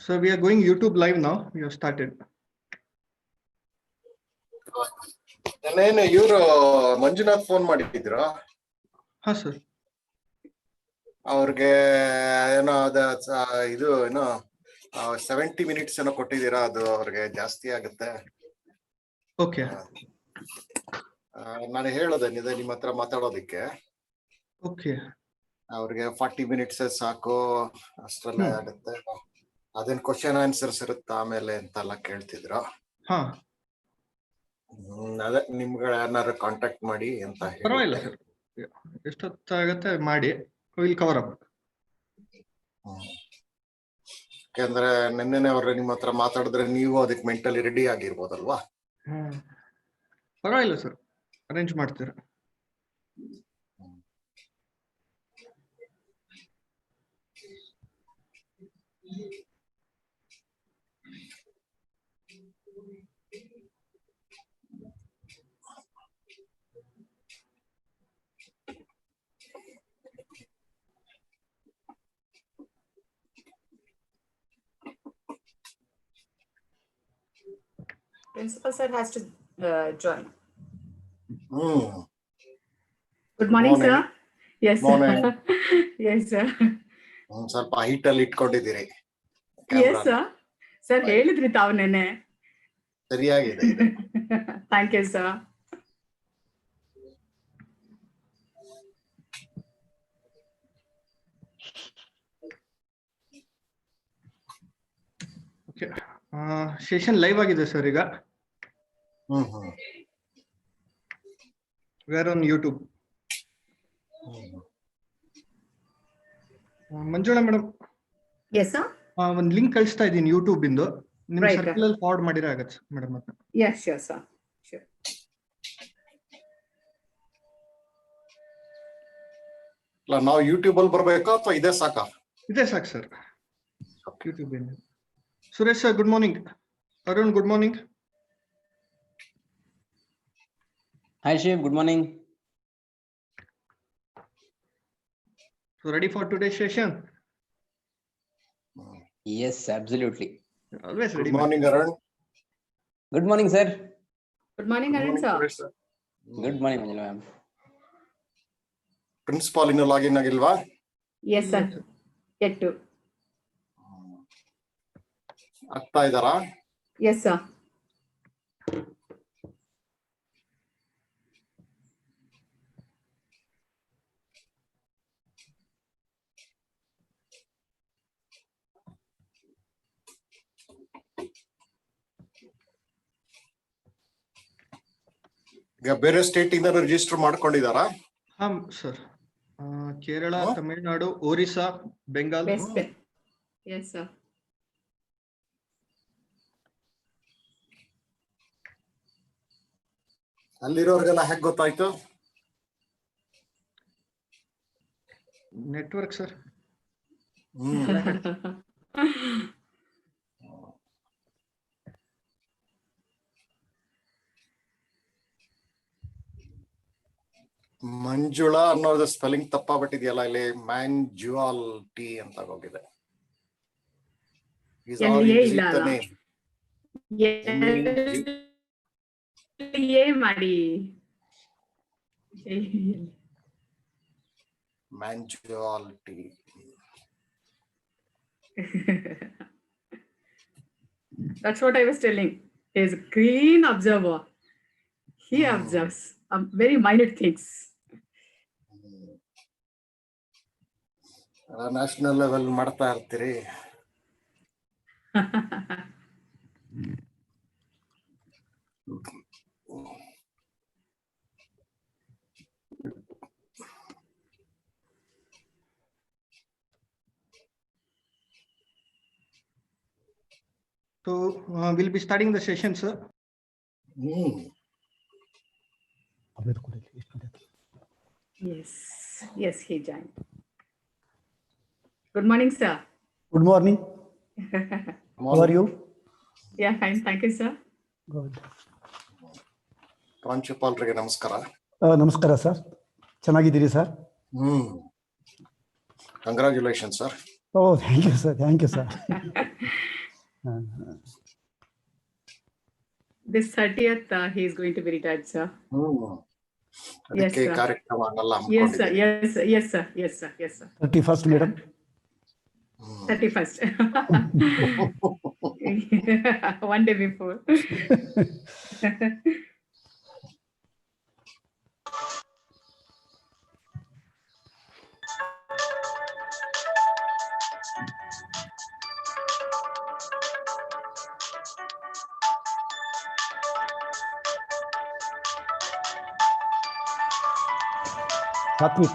So we are going YouTube live now. We have started. ನಾನೇನು ಇವರು Manjunath phone ಮಾಡಿದ್ರು. ಹಾ ಸರ್. ಅವ್ರಿಗೆ ಏನೋ ಇದು ಏನೋ 70 minutes ಏನೋ ಕೊಟ್ಟಿದ್ದೀರಾ, ಅದು ಅವ್ರಿಗೆ ಜಾಸ್ತಿ ಆಗುತ್ತೆ. ಓಕೆ. ನಾನು ಹೇಳೋದೆ ನಿಮ್ಮ ಹತ್ರ ಮಾತಾಡೋದಿಕ್ಕೆ. ಓಕೆ. ಅವ್ರಿಗೆ 40 minutes ಸಾಕು, ಅಷ್ಟರಲ್ಲೇ ಆಗುತ್ತೆ. ಅದೇನ್ ಕ್ವಶನ್ ಆನ್ಸರ್ಸ್ ಇರುತ್ತಾ ಆಮೇಲೆ ಅಂತೆಲ್ಲ ಕೇಳ್ತಿದ್ರು. ಅದೇ ನಿಮ್ಗೆ ಯಾರನ್ನಾರು ಕಾಂಟ್ಯಾಕ್ಟ್ ಮಾಡಿ ಅಂತ ಹೇಳಿ. ಪರವಾಗಿಲ್ಲ ಸರ್, ಎಷ್ಟೊತ್ತಾಗತ್ತೆ ಮಾಡಿ, ವಿಲ್ ಕವರ್ ಅಪ್. ಯಾಕಂದ್ರೆ ನಿನ್ನೆನೆ ಅವ್ರೆ ನಿಮ್ಮ ಹತ್ರ ಮಾತಾಡಿದ್ರೆ ನೀವು ಅದಕ್ಕೆ ಮೆಂಟಲಿ ರೆಡಿ ಆಗಿರ್ಬೋದಲ್ವಾ? ಪರವಾಗಿಲ್ಲ ಸರ್, ಅರೇಂಜ್ ಮಾಡ್ತೀರಾ. Principal sir has to join. Good morning, sir. Yes, morning. sir. Yes, sir. ಸ್ವಲ್ಪ ಹೈಟ್ ಅಲ್ಲಿ ಇಟ್ಕೊಂಡಿದ್ದೀರಿ. Yes, sir. Sir, ಹೇಳಿದ್ರಿ ತಾವು ನೆನ್ನೆ. ಸರಿಯಾಗಿದೆ. Thank you, sir. Okay, session live ಆಗಿದೆ ಸರ್ ಈಗ. We are on YouTube. Manjula madam. Yes sir. ಒಂದು link ಕಳಿಸ್ತಾ ಇದ್ದೀನಿ ಯೂಟ್ಯೂಬ್ ಇಂದು, ನಿಮ್ಮ ಸರ್ಕಲ್ ಅಲ್ಲಿ ಫಾರ್ವರ್ಡ್ ಮಾಡಿದ್ರೆ ಆಗತ್ತೆ ಮೇಡಮ್. ಮತ್ತೆ ಎಸ್ ಶ್ಯೂರ್ ಸರ್, ಶ್ಯೂರ್. ನಾವು ಯೂಟ್ಯೂಬ್ ಅಲ್ಲಿ ಬರ್ಬೇಕಾ ಅಥವಾ ಇದೇ ಸಾಕಾ? ಇದೇ ಸಾಕು ಸರ್, ಯೂಟ್ಯೂಬ್ ಇಂದ. Suresh sir, good morning. Arun, good morning. Hi Shiv, good morning. So ready for today's session? Yes, absolutely. Always ready. Good morning, Arun. Good morning, sir. Good morning, Arun sir. Good morning, Manjula ma'am. Principal ಇನ್ನು login ಆಗಿಲ್ವಾ? Yes sir. Get to. ಆಗ್ತಾ ಇದ್ದಾರಾ? Yes sir. ಈಗ ಬೇರೆ state ಇಂದ register ಮಾಡ್ಕೊಂಡಿದ್ದಾರಾ? ಹಾ sir, Kerala, Tamil Nadu, Orissa, Bengal. Yes sir. ಅಲ್ಲಿರೋರ್ಗೆಲ್ಲ ಹೇಗೆ ಗೊತ್ತಾಯ್ತು? Network sir. ಮಂಜುಳಾ ಅನ್ನೋದು ಸ್ಪೆಲ್ಲಿಂಗ್ ತಪ್ಪಾಗ್ಬಿಟ್ಟಿದೆಯಲ್ಲ, ಇಲ್ಲಿ ಮ್ಯಾನ್ಜುಯಾಲಿಟಿ ಅಂತ ಹೋಗಿದೆ. ಮಾಡಿ ಮ್ಯಾನ್ಜುಯಾಲಿಟಿ. That's what I was telling. He is a keen observer. He observes very minute things. National level ಮಾಡ್ತಾ ಇರ್ತೀರಿ. So we'll be starting the session, sir. Yes, he joined. Good morning, sir. Good morning. How are you? Yeah, fine. Thank you, sir. Good. ಪ್ರಾಂಶುಪಾಲರಿಗೆ ನಮಸ್ಕಾರ. ನಮಸ್ಕಾರ sir, ಚೆನ್ನಾಗಿದ್ದೀರಿ sir? Congratulation sir. Oh, thank you, sir. Thank you, sir. This 30th, he is going to be retired, sir. ಅದಕ್ಕೆ sir. ಕಾರ್ಯಕ್ರಮನೆಲ್ಲ Yes, sir. ಹಮ್ಮಿಕೊಂಡಿದ್ದೀರಿ. Yes, sir. Yes, sir. Yes, sir. Yes, sir. 31st, madam. 31st. One day before. Satvik.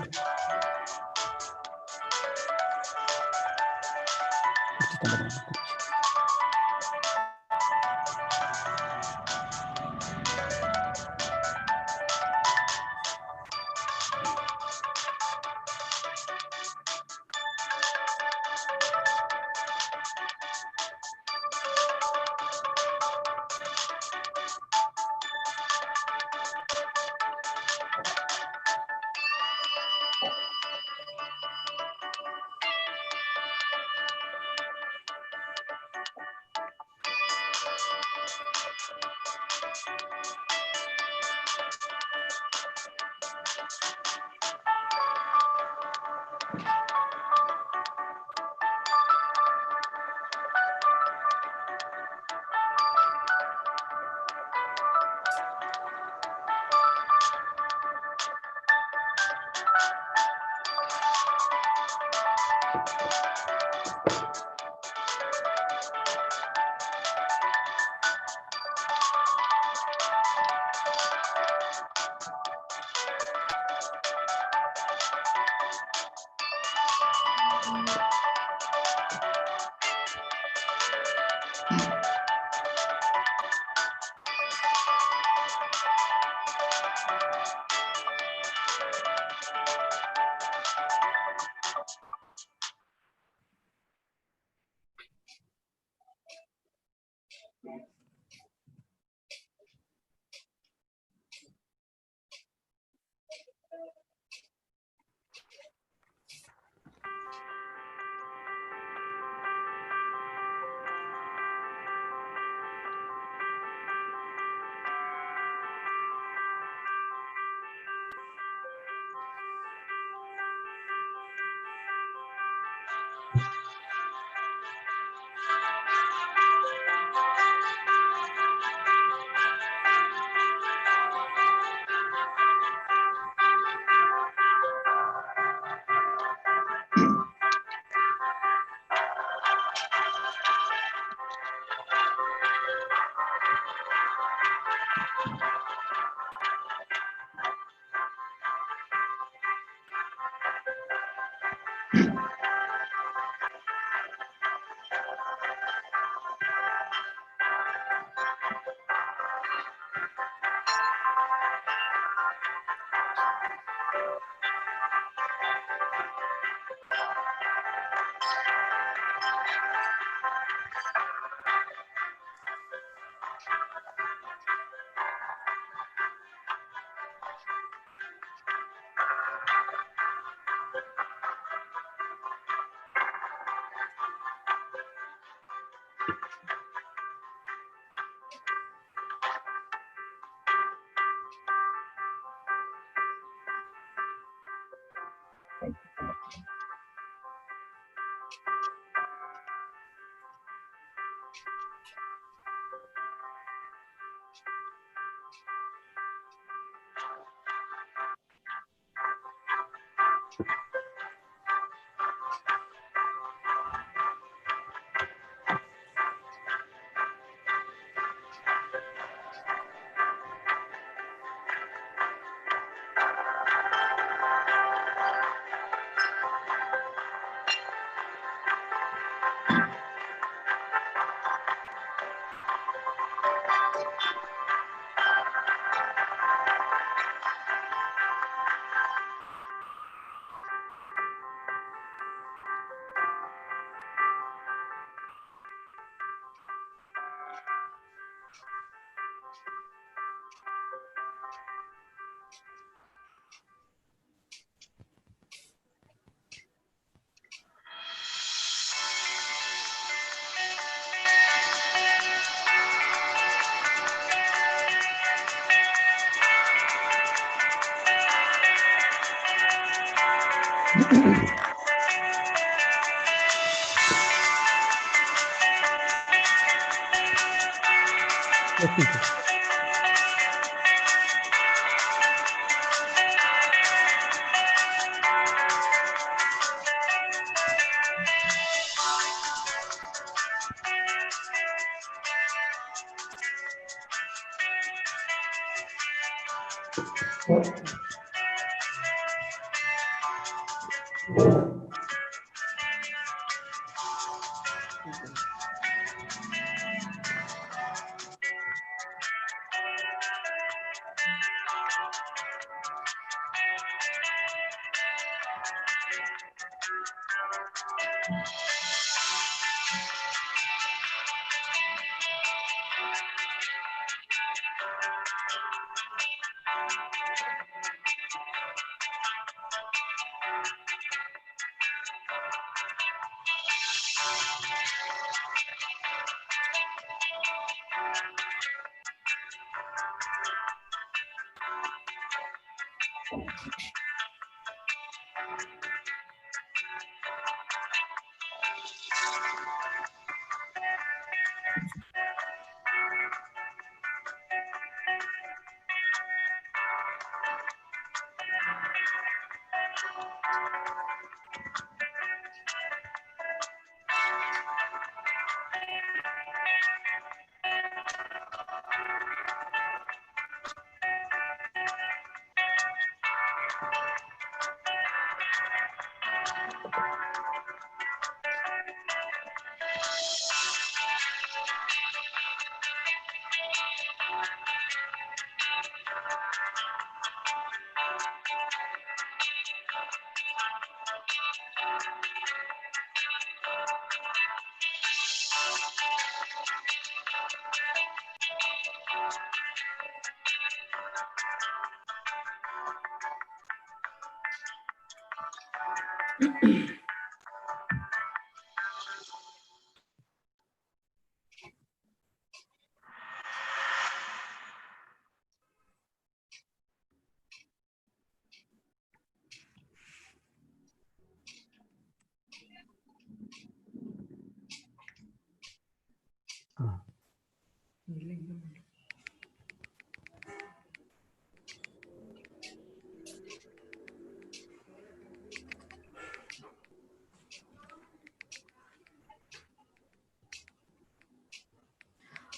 Yes, teacher.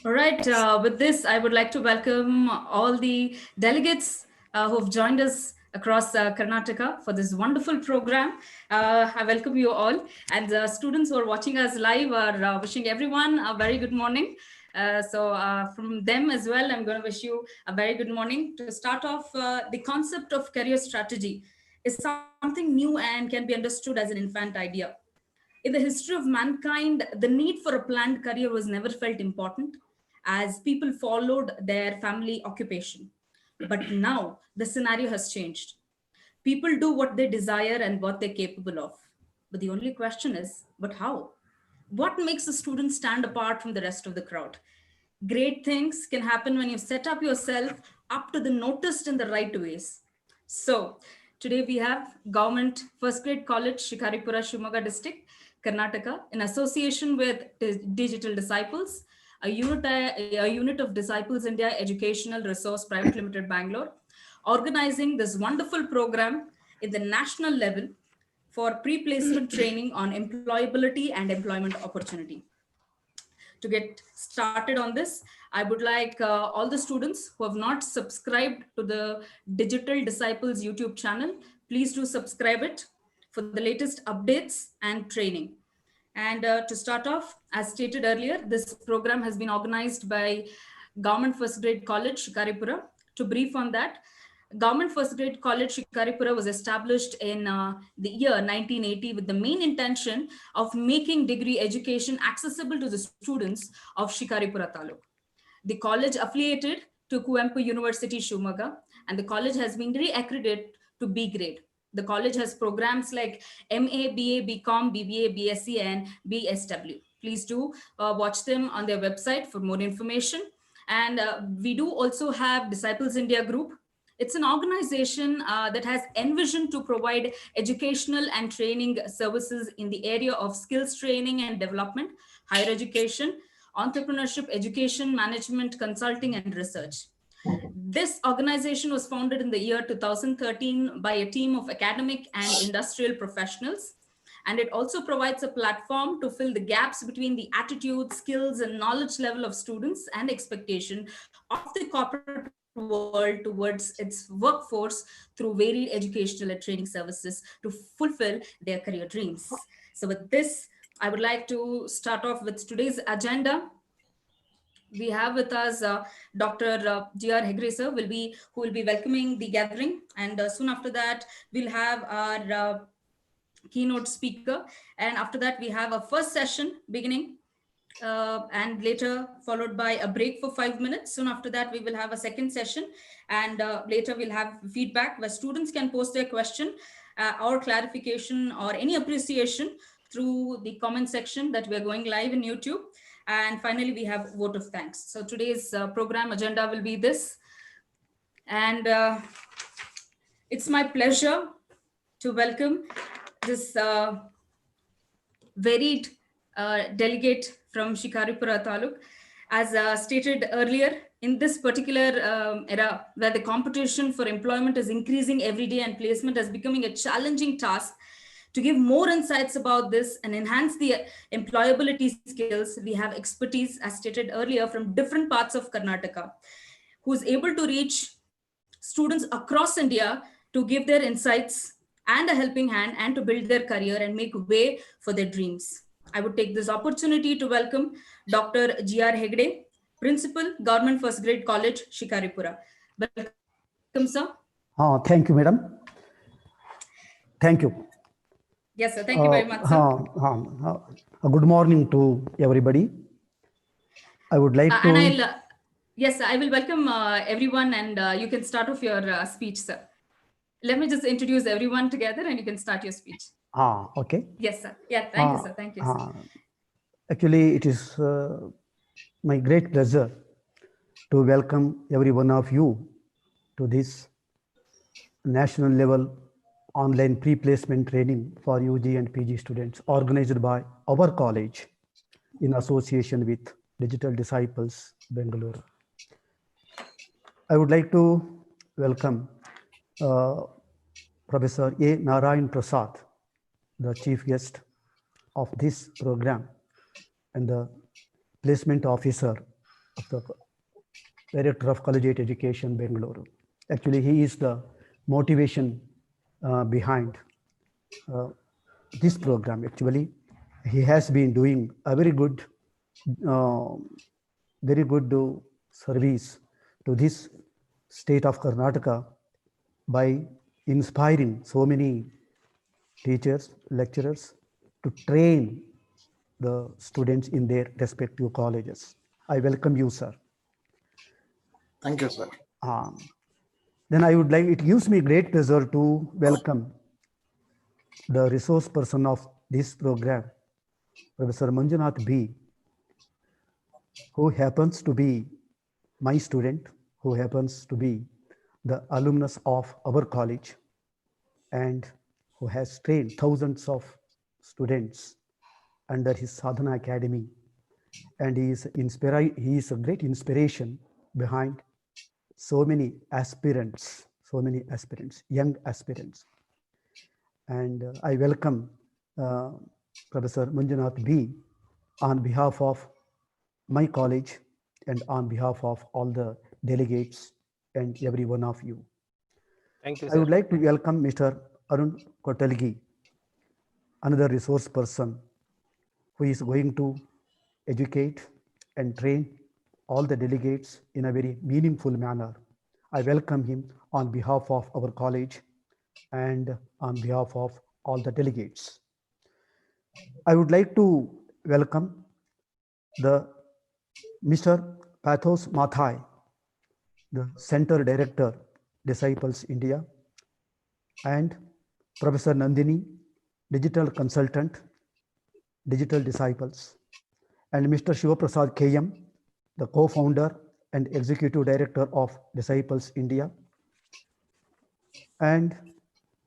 All right, with this, I would like to welcome all the delegates who have joined us across Karnataka for this wonderful program. I welcome you all, and the students who are watching us live are wishing everyone a very good morning. From them as well, I'm going to wish you a very good morning. To start off, the concept of career strategy is something new and can be understood as an infant idea. In the history of mankind, the need for a planned career was never felt important as people followed their family occupation. But now the scenario has changed. People do what they desire and what they're capable of. But the only question is, but how? What makes a student stand apart from the rest of the crowd? Great things can happen when you set up yourself up to the noticed in the right ways. So today we have Government First Grade College, Shikaripura, Shimoga District, Karnataka, in association with Digital Disciples, a unit of Disciples India Educational Resource Private Limited, Bangalore, organizing this wonderful program in the national level for pre-placement training on employability and employment opportunity. To get started on this, I would like all the students who have not subscribed to the Digital Disciples YouTube channel, please do subscribe it for the latest updates and training. And to start off, as stated earlier, this program has been organized by Government First Grade College, Shikaripura. To brief on that, Government First Grade College Shikaripura was established in the year 1980 with the main intention of making degree education accessible to the students of Shikaripura Taluk. The college affiliated to Kuempu University, Shumaga, and the college has been re-accredited to B grade. The college has programs like MA, BA, BCom, BBA, BSc, and BSW. Please do watch them on their website for more information. And we do also have Disciples India group. It's an organization that has envisioned to provide educational and training services in the area of skills training and development, higher education, entrepreneurship, education, management, consulting, and research. This organization was founded in the year 2013 by a team of academic and industrial professionals. And it also provides a platform to fill the gaps between the attitude, skills, and knowledge level of students and expectation of the corporate world towards its workforce through varied educational and training services to fulfill their career dreams. So with this, I would like to start off with today's agenda. We have with us Dr. G.R. Hegre sir who will be welcoming the gathering, and soon after that we'll have our keynote speaker, and after that we have a first session beginning and later followed by a break for 5 minutes. Soon after that we will have a second session, and later we'll have feedback where students can post their question or clarification or any appreciation through the comment section that we're going live in YouTube. And finally, we have vote of thanks. So today's program agenda will be this. And it's my pleasure to welcome this varied delegate from Shikaripura Taluk. As stated earlier, in this particular era where the competition for employment is increasing every day and placement is becoming a challenging task, to give more insights about this and enhance the employability skills, we have expertise, as stated earlier, from different parts of Karnataka, who is able to reach students across India to give their insights and a helping hand and to build their career and make way for their dreams. I would take this opportunity to welcome Dr. G.R. Hegde, Principal, Government First Grade College, Shikaripura. Welcome, sir. Thank you, madam. Thank you. Yes, sir. Thank you very much, sir. Good morning to everybody. I would like to... And yes, I will welcome everyone, and you can start off your speech, sir. Let me just introduce everyone together and you can start your speech. Okay. Yes, sir. Yeah, thank you, sir. Thank you, sir. Actually, it is my great pleasure to welcome every one of you to this national level online pre-placement training for UG and PG students organized by our college in association with Digital Disciples, Bengaluru. I would like to welcome Professor A. Narayan Prasad, the chief guest of this program and the placement officer of the Director of Collegiate Education, Bengaluru. Actually, he is the motivation behind this program. Actually, he has been doing a very good service to this state of Karnataka by inspiring so many teachers, lecturers to train the students in their respective colleges. I welcome you, sir. Thank you, sir. Then I would like, it gives me great pleasure to welcome the resource person of this program, Professor Manjunath B., who happens to be my student, who happens to be the alumnus of our college and who has trained thousands of students under his Sadhana Academy. And he is a great inspiration behind so many aspirants, young aspirants. And I welcome Professor Manjunath B. on behalf of my college and on behalf of all the delegates and every one of you. Thank you, I sir. would like to welcome Mr. Arun Kotalgi, another resource person who is going to educate and train all the delegates in a very meaningful manner. I welcome him on behalf of our college and on behalf of all the delegates. I would like to welcome Mr. Pathos Mathai, the Center Director, Disciples India, and Professor Nandini, Digital Consultant, Digital Disciples, and Mr. Shivaprasad KM, the co-founder and Executive Director of Disciples India, And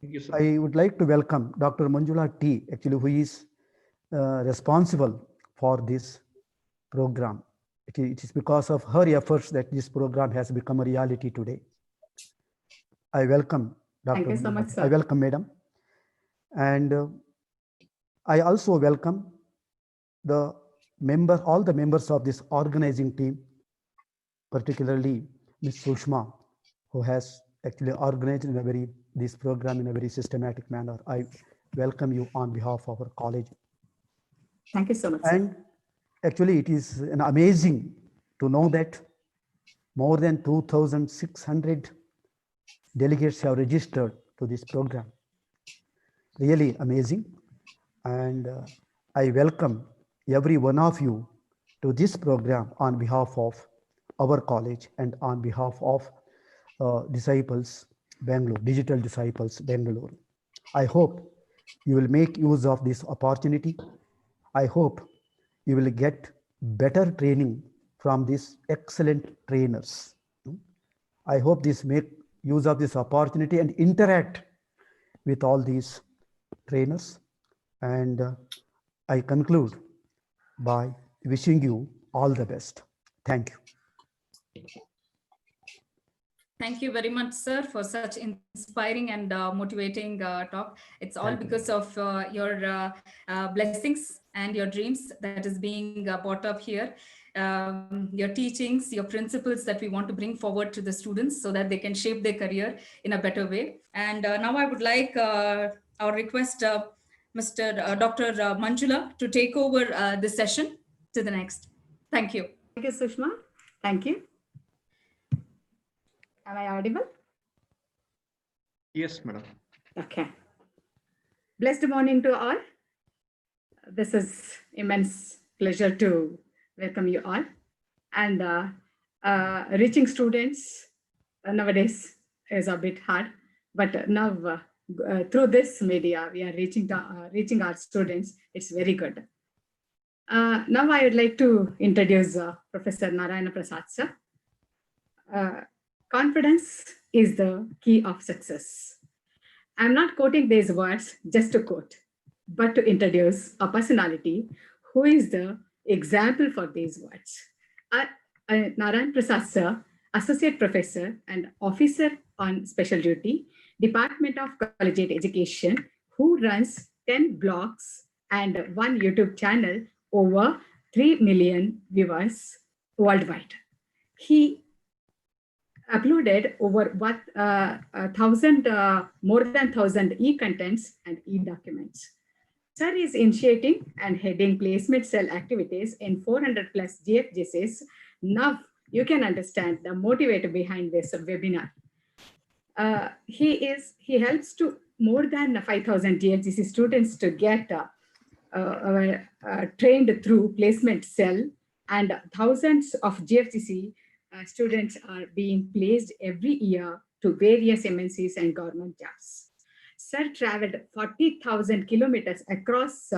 Thank you, sir. I would like to welcome Dr. Manjula T, actually, who is responsible for this program. It is because of her efforts that this program has become a reality today. I welcome Dr. Thank you so much, I sir. welcome Madam. And I also welcome all the members of this organizing team, particularly Ms. Sushma, who has actually organized this program in a very systematic manner. I welcome you on behalf of our college. Thank you so much, sir. And actually, it is amazing to know that more than 2,600 delegates have registered to this program. Really amazing. And I welcome every one of you to this program on behalf of our college and on behalf of Disciples Bangalore, Digital Disciples Bangalore. I hope you will make use of this opportunity. I hope you will get better training from these excellent trainers. I hope this make use of this opportunity and interact with all these trainers. And I conclude by wishing you all the best. Thank you. Thank you very much, sir, for such inspiring and motivating talk. It's all because of your blessings and your dreams that is being brought up here. Your teachings, your principles that we want to bring forward to the students so that they can shape their career in a better way. And now I would like our request Dr. Manjula to take over this session to the next. Thank you. Thank you, Sushma. Thank you. Am I audible? Yes, madam. Okay. Blessed morning to all. This is immense pleasure to welcome you all. And reaching students nowadays is a bit hard, but now through this media, we are reaching our students. It's very good. Now I would like to introduce Professor Narayana Prasad, sir. Confidence is the key of success. I'm not quoting these words just to quote, but to introduce a personality who is the example for these words. Narayana Prasad, sir, Associate Professor and Officer on Special Duty, Department of Collegiate Education, who runs 10 blogs and 1 YouTube channel, over 3 million viewers worldwide. He uploaded over more than 1,000 e-contents and e-documents. Sir is initiating and heading placement cell activities in 400 plus GFGCs. Now you can understand the motivator behind this webinar. He helps to more than 5,000 GFGC students to get trained through placement cell, and thousands of GFGC students are being placed every year to various MNCs and government jobs. Sir traveled 40,000 kilometers across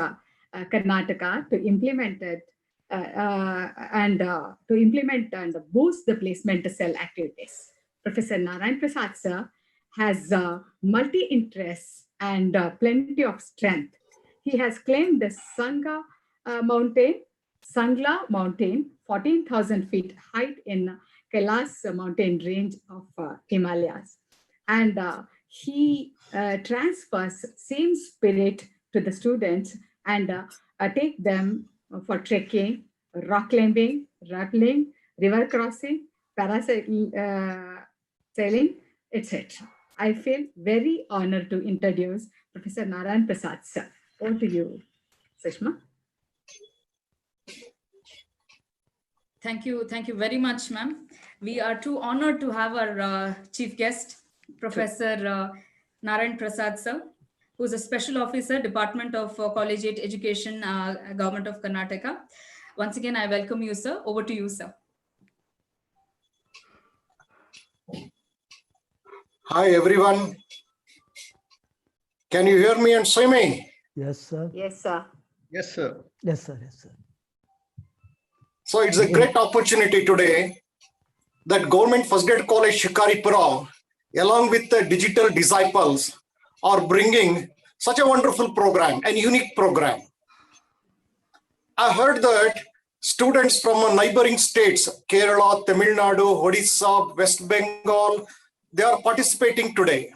Karnataka to implement it and boost the placement cell activities. Professor Narayana Prasad, sir, has multi-interests and plenty of strength. He has claimed the Sangla Mountain, 14,000 feet height in Kailas mountain range of Himalayas. And he transfers same spirit to the students and take them for trekking, rock climbing, rappelling, river crossing, parasailing, etc. I feel very honored to introduce Professor Narayana Prasad, sir. Over to you, Sushma. Thank you very much, ma'am. We are too honored to have our chief guest, Professor Narayana Prasad, sir, who is a special officer, Department of Collegiate Education, Government of Karnataka. Once again, I welcome you, sir. Over to you, sir. Hi, everyone. Can you hear me and see me? Yes, sir. Yes, sir. Yes, sir. Yes, sir. Yes, sir. So it's a great opportunity today that Government First Grade College Shikaripura along with the digital disciples, are bringing such a wonderful program, a unique program. I heard that students from neighboring states, Kerala, Tamil Nadu, Odisha, West Bengal, they are participating today.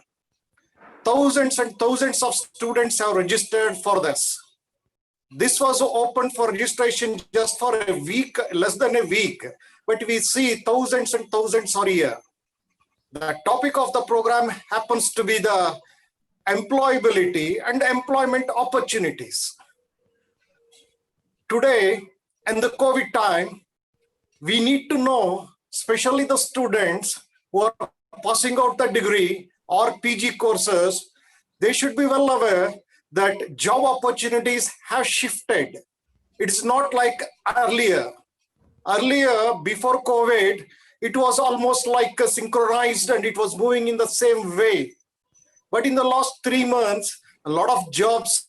Thousands and thousands of students have registered for this. This was open for registration just for a week, less than a week, but we see thousands and thousands are here. The topic of the program happens to be the employability and employment opportunities. Today, in the COVID time, we need to know, especially the students who are passing out the degree or PG courses, they should be well aware that job opportunities have shifted. It's not like earlier. Earlier, before COVID, it was almost like synchronized and it was moving in the same way. But in the last 3 months, a lot of jobs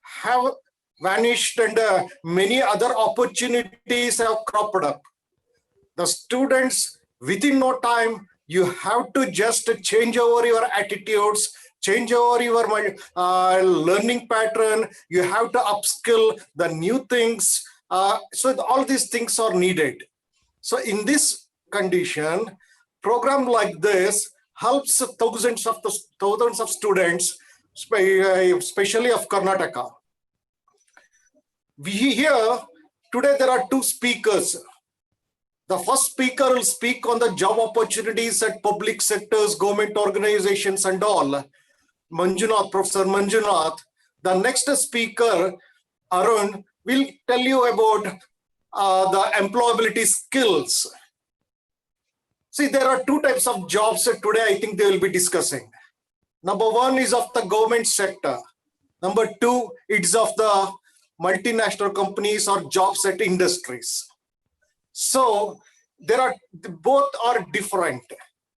have vanished and many other opportunities have cropped up. The students, within no time, you have to just change over your attitudes, change over your learning pattern. You have to upskill the new things. So all these things are needed. So in this condition, program like this helps thousands of students, especially of Karnataka. We hear today there are 2 speakers. The first speaker will speak on the job opportunities at public sectors, government organizations and all. Manjunath, Professor Manjunath. The next speaker, Arun, will tell you about the employability skills. See, there are 2 types of jobs that today I think they will be discussing. Number 1 is of the government sector. Number 2, it's of the multinational companies or jobs at industries. So both are different.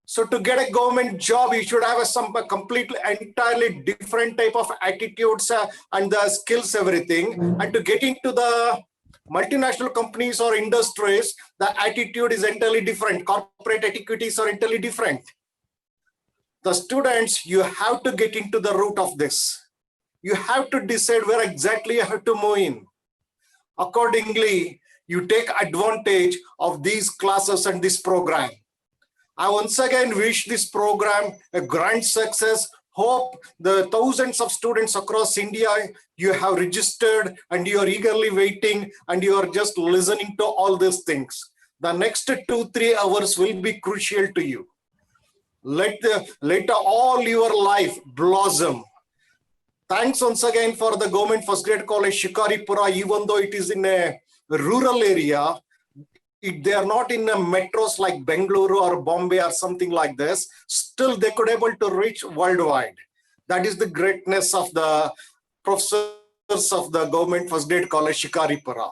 So to get a government job, you should have a completely entirely different type of attitudes and the skills, everything. And to get into the multinational companies or industries, the attitude is entirely different. Corporate etiquettes are entirely different. The students, you have to get into the root of this. You have to decide where exactly you have to move in. Accordingly, you take advantage of these classes and this program. I once again wish this program a grand success. Hope the thousands of students across India, you have registered and you are eagerly waiting and you are just listening to all these things. The next 2-3 hours will be crucial to you. Let all your life blossom. Thanks once again for the Government First Grade College Shikaripura, even though it is in a rural area. They are not in metros like Bengaluru or Bombay or something like this. Still, they could able to reach worldwide. That is the greatness of the professors of the Government First Grade College Shikaripura.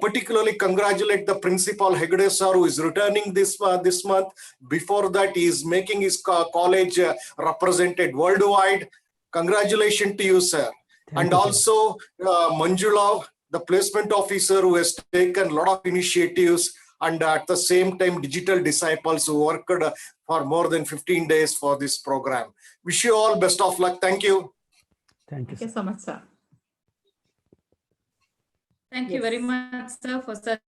Particularly congratulate the principal Hegde sir, who is returning this month. Before that, he is making his college represented worldwide. Congratulations to you, sir. Thank you, also Manjula, the placement officer, who has taken a lot of initiatives, and at the same time digital disciples who worked for more than 15 days for this program. Wish you all best of luck. Thank you. Thank you, Thank you so much, sir. Thank you very much, sir, for such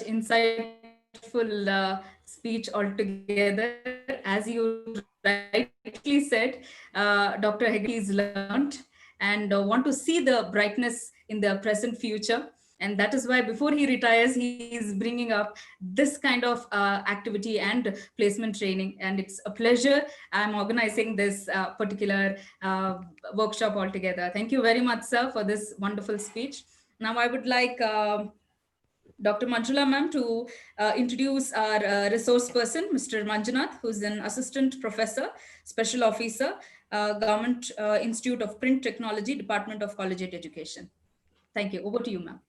insightful speech altogether. As you rightly said, Dr. Hegde is learned and want to see the brightness in the present future. And that is why before he retires, he is bringing up this kind of activity and placement training. And it's a pleasure. I'm organizing this particular workshop altogether. Thank you very much, sir, for this wonderful speech. Now I would like Dr. Manjula ma'am to introduce our resource person, Mr. Manjunath, who's an assistant professor, special officer, Government Institute of Print Technology, Department of Collegiate Education. Thank you. Over to you, ma'am.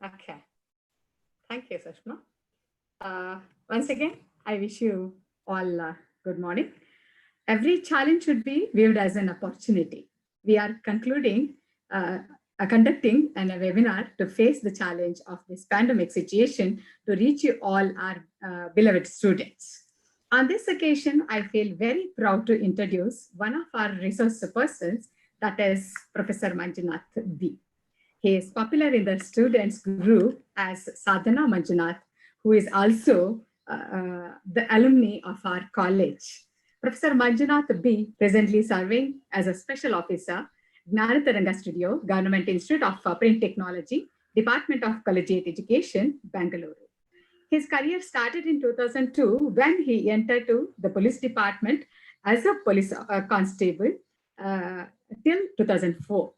Okay. Thank you, Sushma. Once again, I wish you all good morning. Every challenge should be viewed as an opportunity. We are conducting a webinar to face the challenge of this pandemic situation to reach you all our beloved students. On this occasion, I feel very proud to introduce one of our resource persons, that is Professor Manjunath B. He is popular in the students group as Sadhana Manjunath, who is also the alumni of our college. Professor Manjunath B, presently serving as a special officer, Gnanataranga Studio, Government Institute of Print Technology, Department of Collegiate Education, Bangalore. His career started in 2002 when he entered to the police department as a police constable till 2004.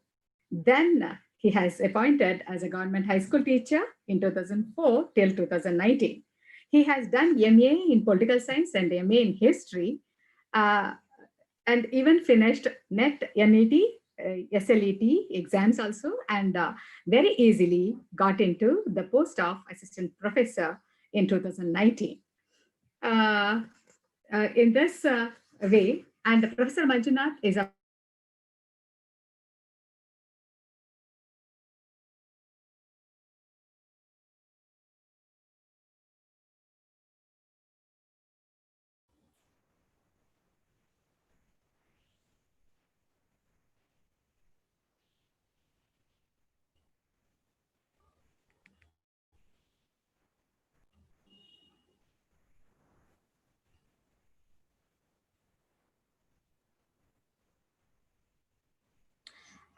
Then he has appointed as a government high school teacher in 2004 till 2019. He has done MA in political science and MA in history, and even finished NET, NET, SLET exams also, and very easily got into the post of assistant professor in 2019. In this way, and Professor Manjunath is a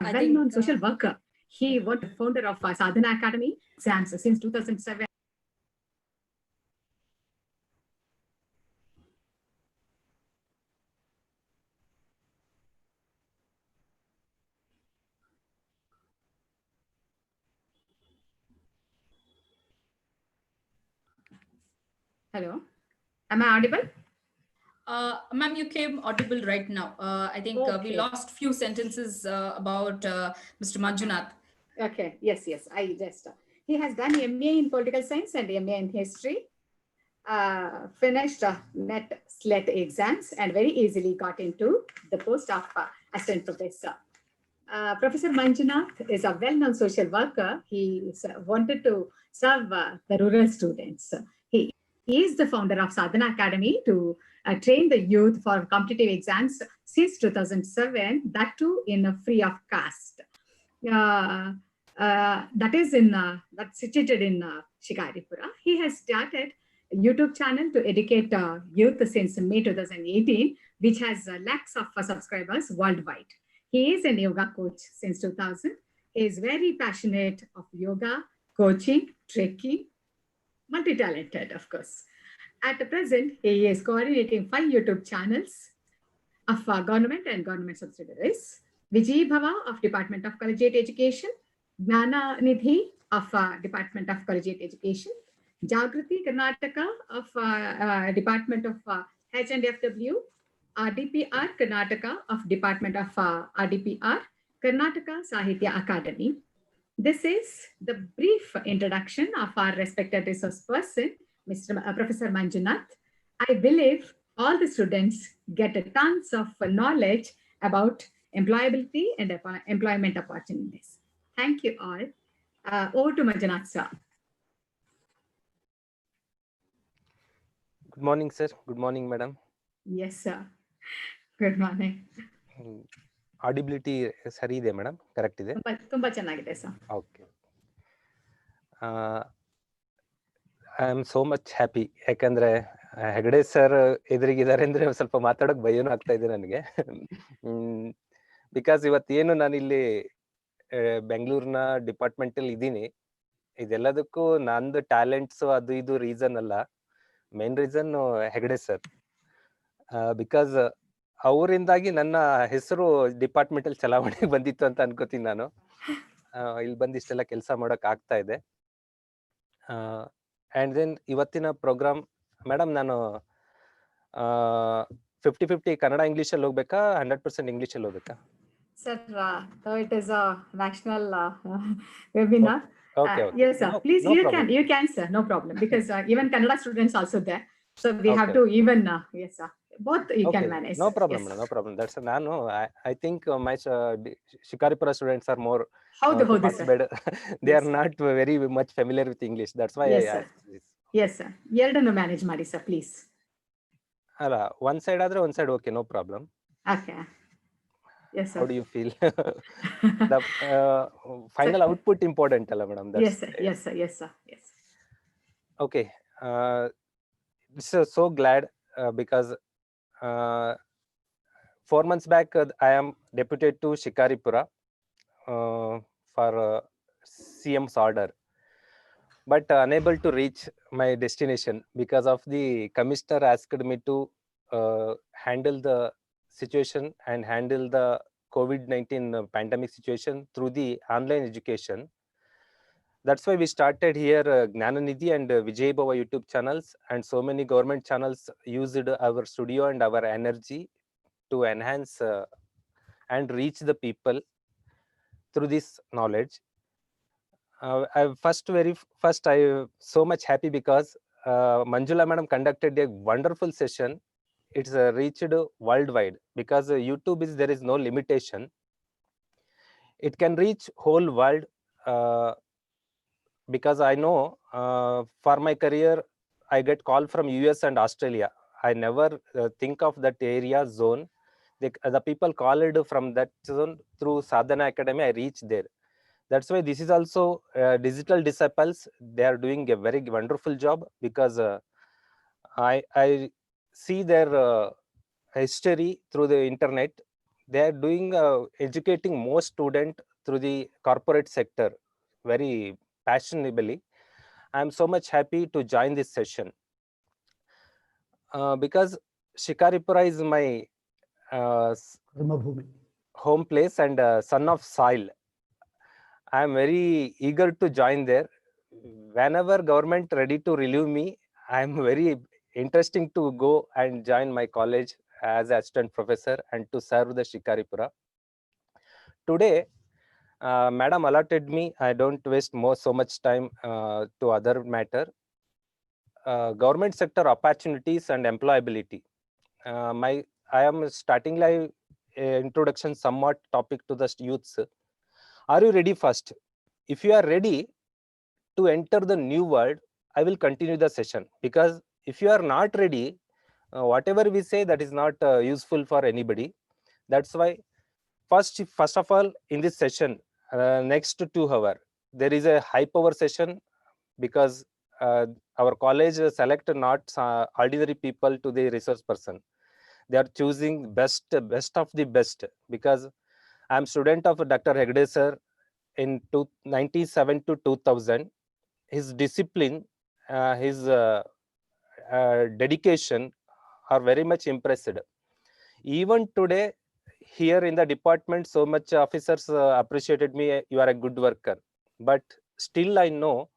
well-known social worker. He was the founder of Sadhana Academy exams since 2007. Hello, am I audible? Ma'am, you came audible right now. I think we Okay. lost few sentences about Mr. Manjunath. Okay, yes, I just, he has done MA in political science and MA in history, finished NET SLET exams and very easily got into the post of assistant professor. Professor Manjunath is a well-known social worker. He wanted to serve the rural students. He is the founder of Sadhana Academy to train the youth for competitive exams since 2007, that too in a free of cost. That is in that's situated in Shikaripura. He has started a YouTube channel to educate youth since May 2018, which has lakhs of subscribers worldwide. He is a yoga coach since 2000. He is very passionate of yoga, coaching, trekking, multi-talented, of course. At the present, he is coordinating 5 YouTube channels of government and government subsidiaries. Vijay Bhava of Department of Collegiate Education, Gnana Nidhi of Department of Collegiate Education, Jagrati Karnataka of Department of H&FW, RDPR Karnataka of Department of RDPR, Karnataka Sahitya Academy. This is the brief introduction of our respected resource person, Professor Manjunath. I believe all the students get a tons of knowledge about employability and employment opportunities. Thank you all. Over to Manjunath, sir. Good morning, sir. Good morning, madam. Yes, sir. Good morning. Audibility ಸರಿ ಇದೆ madam, correct ಇದೆ? ತುಂಬಾ ಚೆನ್ನಾಗಿದೆ sir. Okay. I am so much happy, ಯಾಕಂದ್ರೆ Hegde sir ಎದುರಿಗಿದ್ದಾರೆ ಅಂದ್ರೆ ಸ್ವಲ್ಪ ಮಾತಾಡೋಕೆ ಭಯನೂ ಆಗ್ತಾ ಇದೆ ನನಗೆ. ಬಿಕಾಸ್ ಇವತ್ತೇನು ನಾನಿಲ್ಲಿ ಬೆಂಗಳೂರಿನ ಡಿಪಾರ್ಟ್ಮೆಂಟಲ್ಲಿ ಇದ್ದೀನಿ, ಇದೆಲ್ಲದಕ್ಕೂ ನಂದು ಟ್ಯಾಲೆಂಟ್ಸು ಅದು ಇದು ರೀಸನ್ ಅಲ್ಲ. Main reason Hegde sir. Because ಅವರಿಂದಾಗಿ ನನ್ನ ಹೆಸರು ಡಿಪಾರ್ಟ್ಮೆಂಟ್ ಅಲ್ಲಿ ಚಲಾವಣೆಗೆ ಬಂದಿತ್ತು ಅಂತ ಅನ್ಕೋತೀನಿ ನಾನು. ಇಲ್ಲಿ ಬಂದು ಇಷ್ಟೆಲ್ಲ ಕೆಲಸ ಮಾಡೋಕೆ ಆಗ್ತಾ ಇದೆ. ಅಂಡ್ ದೆನ್ ಇವತ್ತಿನ ಪ್ರೋಗ್ರಾಮ್ ಮೇಡಮ್, ನಾನು 50-50 ಕನ್ನಡ ಇಂಗ್ಲಿಷಲ್ಲಿ ಹೋಗ್ಬೇಕಾ 100% ಇಂಗ್ಲಿಷಲ್ಲಿ ಹೋಗ್ಬೇಕಾ? Sir, it is a national webinar. Okay. Yes, sir. No, Please, no you problem. can, sir. No problem. Because even Kannada students also there. So we have Okay. to even, yes, sir. Both you can manage. No sir. problem, Yes, madam. No problem. That's ನಾನು I think my Shikaripura students are more ಹೌದು sir. better. They Yes, are sir. not very much familiar with English. That's why Yes, I sir. asked this. Yes, sir. ಎರಡನ್ನು manage ಮಾಡಿ sir, please. ಅಲ್ಲ one side ಆದ್ರೆ one side okay, no problem. Okay. Yes, sir. How do you feel? The final output important ಅಲ್ಲ madam? Yes, sir. Yes, sir. Yes, sir. Yes. Okay. So glad because 4 months back I am deputed to Shikaripura for CM's order, but unable to reach my destination because of the commissioner asked me to handle the situation and handle the COVID-19 pandemic situation through the online education. That's why we started here Gnananidhi and Vijay Bhava YouTube channels, and so many government channels used our studio and our energy to enhance and reach the people through this knowledge. I so much happy because Manjula madam conducted a wonderful session. It's reached worldwide because YouTube there is no limitation. It can reach whole world because I know for my career I get call from US and Australia. I never think of that area zone. The people called from that zone through Sadhana Academy. I reached there. That's why this is also digital disciples. They are doing a very wonderful job because I see their history through the internet. They are doing educating more student through the corporate sector very passionately. I am so much happy to join this session because Shikaripura is my home place and son of soil. I am very eager to join there. Whenever government ready to relieve me, I am very interesting to go and join my college as assistant professor and to serve the Shikaripura. Today, madam allotted me. I don't waste so much time to other matter. Government sector opportunities and employability. I am starting like introduction somewhat topic to the youths. Are you ready first? If you are ready to enter the new world, I will continue the session, because if you are not ready, whatever we say that is not useful for anybody. That's why first of all in this session, next 2 hours, there is a high power session because our college select not ordinary people to the resource person. They are choosing best of the best, because I am student of Dr. Hegde sir in 97 to 2000. His discipline, his dedication are very much impressed. Even today here in the department, so much officers appreciated me. You are a good worker, but still I know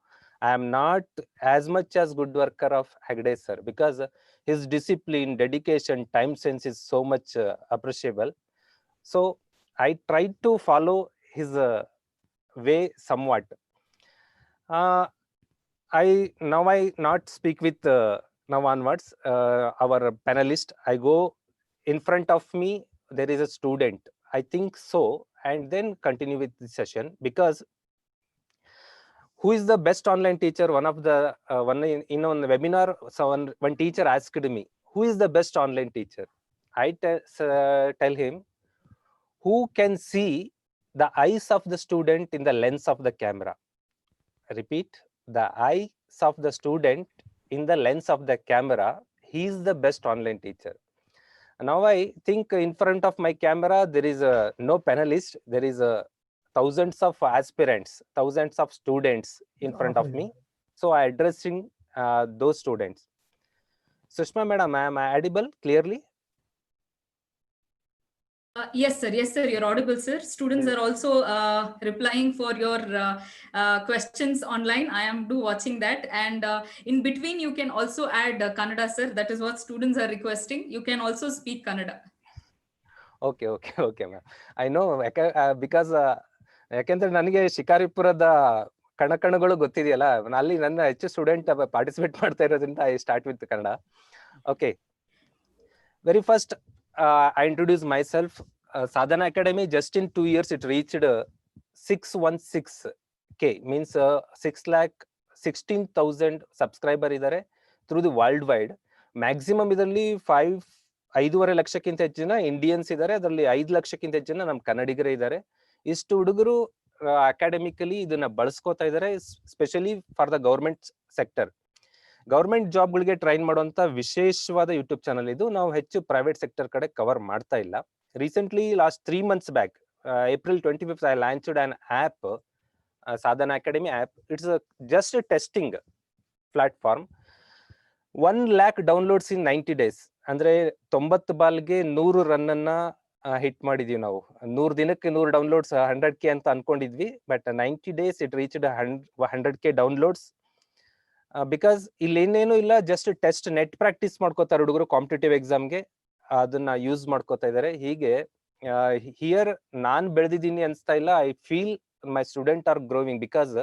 I am not as much as good worker of Hegde sir, because his discipline, dedication, time sense is so much appreciable. So I tried to follow his way somewhat. I not speak with now onwards our panelist. I go in front of me, there is a student, I think so, and then continue with the session. Because who is the best online teacher? One of the one in on the webinar, so one teacher asked me, who is the best online teacher? I tell him, who can see the eyes of the student in the lens of the camera. Repeat, the eyes of the student in the lens of the camera. He is the best online teacher. Now I think in front of my camera there is no panelist, there is thousands of aspirants, thousands of students in front of me. So I addressing those students. Sushma madam, am I audible clearly? Yes, sir. Yes, sir. You're audible, sir. Students are also replying for your questions online. I am watching that. And in between, you can also add Kannada, sir. That is what students are requesting. You can also speak Kannada. Okay, ma'am. I know because ಯಾಕೆಂದ್ರೆ ನನಗೆ ಶಿಕಾರಿಪುರದ ಕಣಗಳು ಗೊತ್ತಿದೆಯಲ್ಲ, ಅಲ್ಲಿ ನನ್ನ ಹೆಚ್ಚು student participate ಮಾಡ್ತಾ ಇರೋದ್ರಿಂದ I start with Kannada. Okay, very first I introduce myself. Sadhana Academy, just in 2 years, it reached 616K, means 6,16,000 subscriber idare through the worldwide. Maximum ಇದರಲ್ಲಿ 5.5 ಲಕ್ಷಕ್ಕಿಂತ ಹೆಚ್ಚು ಜನ ಇಂಡಿಯನ್ಸ್ ಇದ್ದಾರೆ, ಅದರಲ್ಲಿ 5 ಲಕ್ಷಕ್ಕಿಂತ ಹೆಚ್ಚು ಜನ ನಮ್ ಕನ್ನಡಿಗರೇ ಇದ್ದಾರೆ. ಇಷ್ಟು ಹುಡುಗರು ಅಕಾಡೆಮಿಕಲಿ ಇದನ್ನ ಬಳಸ್ಕೋತಾ ಇದ್ದಾರೆ, specially for the government sector. Government ಜಾಬ್ಗಳಿಗೆ ಟ್ರೈನ್ ಮಾಡುವಂತ ವಿಶೇಷವಾದ ಯೂಟ್ಯೂಬ್ ಚಾನಲ್ ಇದು. ನಾವು ಹೆಚ್ಚು ಪ್ರೈವೇಟ್ ಸೆಕ್ಟರ್ ಕಡೆ ಕವರ್ ಮಾಡ್ತಾ ಇಲ್ಲ. Recently last 3 months back, April 25th, I launched an app, Sadhana Academy app. It's just a testing platform. 1 lakh downloads in 90 days. ಅಂದ್ರೆ 90 ಬಾಲ್ಗೆ 100 ರನ್ ಅನ್ನ ಹಿಟ್ ಮಾಡಿದೀವಿ ನಾವು. 100 ದಿನಕ್ಕೆ 100 ಡೌನ್ಲೋಡ್ಸ್ 100K ಅಂತ ಅನ್ಕೊಂಡಿದ್ವಿ, but 90 days it reached 100K downloads. Because ಇಲ್ಲಿ ಏನೇನು ಇಲ್ಲ, ಜಸ್ಟ್ ಟೆಸ್ಟ್ ನೆಟ್ ಪ್ರಾಕ್ಟೀಸ್ ಮಾಡ್ಕೋತಾರೆ ಹುಡುಗರು ಕಾಂಪಿಟೇಟಿವ್ ಎಕ್ಸಾಮ್ಗೆ, ಅದನ್ನ ಯೂಸ್ ಮಾಡ್ಕೋತಾ ಇದ್ದಾರೆ. ಹೀಗೆ ಹಿಯರ್ ನಾನ್ ಬೆಳೆದಿದ್ದೀನಿ ಅನ್ಸ್ತಾ ಇಲ್ಲ. I feel my student are growing, because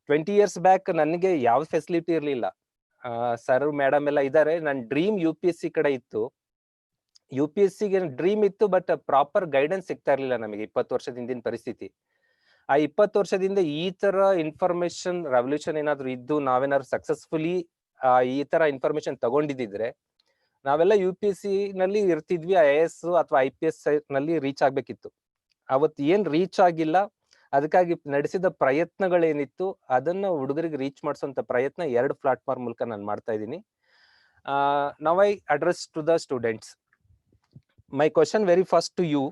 20 years back ನನಗೆ ಯಾವ ಫೆಸಿಲಿಟಿ ಇರ್ಲಿಲ್ಲ. ಸರ್ ಮೇಡಮ್ ಎಲ್ಲ ಇದ್ದಾರೆ. ನನ್ನ ಡ್ರೀಮ್ UPSC ಕಡೆ ಇತ್ತು. UPSC ಗೆ ಡ್ರೀಮ್ ಇತ್ತು, ಬಟ್ ಪ್ರಾಪರ್ ಗೈಡೆನ್ಸ್ ಸಿಗ್ತಾ ಇರ್ಲಿಲ್ಲ ನಮಗೆ. 20 ವರ್ಷದ ಹಿಂದಿನ ಪರಿಸ್ಥಿತಿ. ಆ 20 ವರ್ಷದಿಂದ ಈ ತರ ಇನ್ಫಾರ್ಮೇಶನ್ ರೆವಲ್ಯೂಷನ್ ಏನಾದ್ರು ಇದ್ದು, ನಾವೇನಾದ್ರು ಸಕ್ಸಸ್ಫುಲಿ ಈ ತರ ಇನ್ಫಾರ್ಮೇಶನ್ ತಗೊಂಡಿದ್ರೆ ನಾವೆಲ್ಲ UPSC ನಲ್ಲಿ ಇರ್ತಿದ್ವಿ, IAS ಅಥವಾ IPS ನಲ್ಲಿ ರೀಚ್ ಆಗ್ಬೇಕಿತ್ತು. ಅವತ್ತು ಏನ್ ರೀಚ್ ಆಗಿಲ್ಲ. ಅದಕ್ಕಾಗಿ ನಡೆಸಿದ ಪ್ರಯತ್ನಗಳೇನಿತ್ತು ಅದನ್ನ ಹುಡುಗರಿಗೆ ರೀಚ್ ಮಾಡಿಸುವಂತ ಪ್ರಯತ್ನ 2 ಪ್ಲಾಟ್ಫಾರ್ಮ್ ಮೂಲಕ ನಾನು ಮಾಡ್ತಾ ಇದ್ದೀನಿ. Now I address to the students. My question very first to you,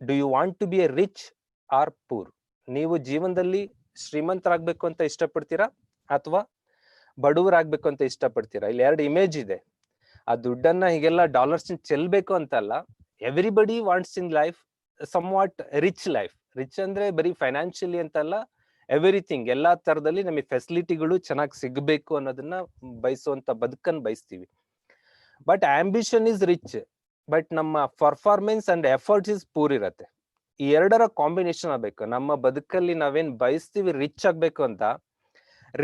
do you want to be a rich or poor? ನೀವು ಜೀವನದಲ್ಲಿ ಶ್ರೀಮಂತರಾಗ್ಬೇಕು ಅಂತ ಇಷ್ಟಪಡ್ತೀರಾ ಅಥವಾ ಬಡವರಾಗ್ಬೇಕು ಅಂತ ಇಷ್ಟಪಡ್ತೀರಾ? ಇಲ್ಲಿ 2 ಇಮೇಜ್ ಇದೆ. ಆ ದುಡ್ಡನ್ನ ಹೀಗೆಲ್ಲ ಡಾಲರ್ಸ್ ಚೆಲ್ಬೇಕು ಅಂತಲ್ಲ. Everybody wants in life some what rich life. Rich ಅಂದ್ರೆ ಬರೀ ಫೈನಾನ್ಷಿಯಲಿ ಅಂತಲ್ಲ, ಎವ್ರಿಥಿಂಗ್, ಎಲ್ಲಾ ತರದಲ್ಲಿ ನಮಗೆ ಫೆಸಿಲಿಟಿಗಳು ಚೆನ್ನಾಗಿ ಸಿಗ್ಬೇಕು ಅನ್ನೋದನ್ನ ಬಯಸುವಂತ ಬದುಕನ್ನು ಬಯಸ್ತೀವಿ. But ambition is rich, but ನಮ್ಮ performance and efforts is poor ಇರತ್ತೆ. ಈ 2ರ ಕಾಂಬಿನೇಷನ್ ಆಗ್ಬೇಕು. ನಮ್ಮ ಬದುಕಲ್ಲಿ ನಾವೇನ್ ಬಯಸ್ತೀವಿ ರಿಚ್ ಆಗ್ಬೇಕು ಅಂತ,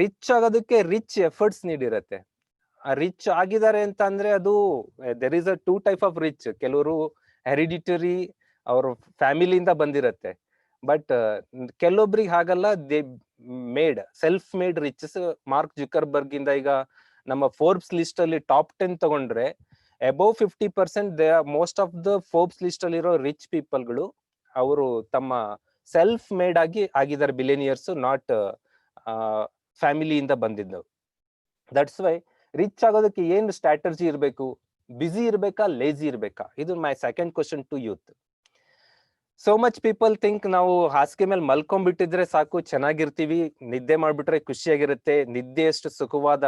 ರಿಚ್ ಆಗೋದಕ್ಕೆ ರಿಚ್ ಎಫರ್ಟ್ಸ್ ನೀಡಿರತ್ತೆ. ರಿಚ್ ಆಗಿದ್ದಾರೆ ಅಂತ ಅಂದ್ರೆ ಅದು there is a 2 type of rich. ಕೆಲವರು ಹೆರಿಡಿಟರಿ, ಅವ್ರ ಫ್ಯಾಮಿಲಿಯಿಂದ ಬಂದಿರತ್ತೆ. ಬಟ್ ಕೆಲವೊಬ್ರಿಗೆ ಹಾಗಲ್ಲ, they made self made riches. Mark Zuckerberg ಇಂದ ಈಗ ನಮ್ಮ ಫೋರ್ಬ್ಸ್ ಲಿಸ್ಟ್ ಅಲ್ಲಿ ಟಾಪ್ 10 ತಗೊಂಡ್ರೆ above 50% they are most of the Forbes list ಅಲ್ಲಿ ಇರೋ ರಿಚ್ ಪೀಪಲ್ಗಳು ಅವರು ತಮ್ಮ ಸೆಲ್ಫ್ ಮೇಡ್ ಆಗಿದ್ದಾರೆ ಬಿಲಿಯನಿಯರ್ಸ್, ನಾಟ್ ಫ್ಯಾಮಿಲಿಯಿಂದ ಬಂದಿದ್ದು. ದಟ್ಸ್ ವೈ ರಿಚ್ ಆಗೋದಕ್ಕೆ ಏನು ಸ್ಟ್ರಾಟಜಿ ಇರಬೇಕು? ಬಿಸಿ ಇರ್ಬೇಕಾ, ಲೇಜಿ ಇರ್ಬೇಕಾ? ಇದು my second question to youth. So much people think ನಾವು ಹಾಸಿಗೆ ಮೇಲೆ ಮಲ್ಕೊಂಡ್ಬಿಟ್ಟಿದ್ರೆ ಸಾಕು, ಚೆನ್ನಾಗಿರ್ತೀವಿ, ನಿದ್ದೆ ಮಾಡ್ಬಿಟ್ರೆ ಖುಷಿಯಾಗಿರುತ್ತೆ. ನಿದ್ದೆ ಎಷ್ಟು ಸುಖವಾದ.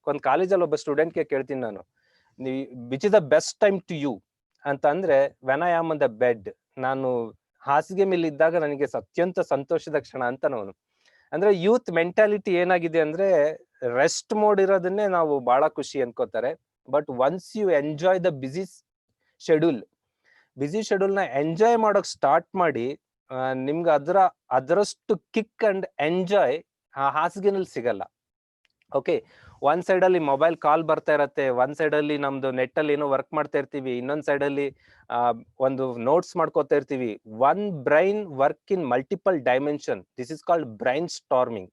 ಒಂದ್ ಕಾಲೇಜಲ್ಲಿ ಒಬ್ಬ ಸ್ಟೂಡೆಂಟ್ಗೆ ಕೇಳ್ತೀನಿ ನಾನು, which is the best time to you ಅಂತ ಅಂದ್ರೆ, when I am on the bed, ನಾನು ಹಾಸಿಗೆ ಮೇಲೆ ಇದ್ದಾಗ ನನಗೆ ಅತ್ಯಂತ ಸಂತೋಷದ ಕ್ಷಣ ಅಂತ ನಾನು. ಅಂದ್ರೆ ಯೂತ್ ಮೆಂಟಾಲಿಟಿ ಏನಾಗಿದೆ ಅಂದ್ರೆ, ರೆಸ್ಟ್ ಮೋಡ್ ಇರೋದನ್ನೇ ನಾವು ಬಹಳ ಖುಷಿ ಅನ್ಕೋತಾರೆ. But once you enjoy the busy schedule ನ ಎಂಜಾಯ್ ಮಾಡೋಕ್ ಸ್ಟಾರ್ಟ್ ಮಾಡಿ, ನಿಮ್ಗೆ ಅದರಷ್ಟು ಕಿಕ್ ಅಂಡ್ ಎಂಜಾಯ್ ಆ ಹಾಸಿಗೆನಲ್ಲಿ ಸಿಗಲ್ಲ. ಓಕೆ, ಒಂದ್ ಸೈಡ್ ಅಲ್ಲಿ ಮೊಬೈಲ್ ಕಾಲ್ ಬರ್ತಾ ಇರತ್ತೆ, ಒಂದ್ ಸೈಡ್ ಅಲ್ಲಿ ನಮ್ದು ನೆಟ್ ಅಲ್ಲಿ ಏನೋ ವರ್ಕ್ ಮಾಡ್ತಾ ಇರ್ತೀವಿ, ಇನ್ನೊಂದ್ ಸೈಡ್ ಅಲ್ಲಿ ಒಂದು ನೋಟ್ಸ್ ಮಾಡ್ಕೋತಾ ಇರ್ತೀವಿ. One brain work in multiple dimension. This is called brain storming.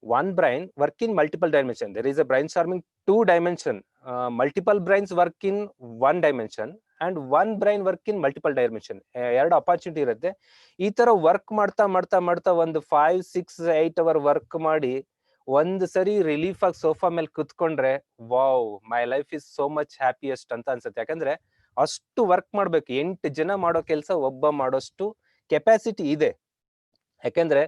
One brain work in multiple dimension. There is a brainstorming 2 dimension. Multiple brains work in 1 dimension and one brain work in multiple dimension. 2 opportunity ಇರುತ್ತೆ. ಈ ತರ work ಮಾಡ್ತಾ ಮಾಡ್ತಾ ಮಾಡ್ತಾ ಒಂದು 5, 6, 8 hour work ಮಾಡಿ ಒಂದ್ ಸರಿ ರಿಲೀಫ್ ಆಗಿ ಸೋಫಾ ಮೇಲೆ ಕುತ್ಕೊಂಡ್ರೆ, wow, my life is so much happiest ಅಂತ ಅನ್ಸುತ್ತೆ. ಯಾಕಂದ್ರೆ ಅಷ್ಟು ವರ್ಕ್ ಮಾಡ್ಬೇಕು. 8 ಜನ ಮಾಡೋ ಕೆಲಸ ಒಬ್ಬ ಮಾಡೋಷ್ಟು ಕೆಪಾಸಿಟಿ ಇದೆ. ಯಾಕಂದ್ರೆ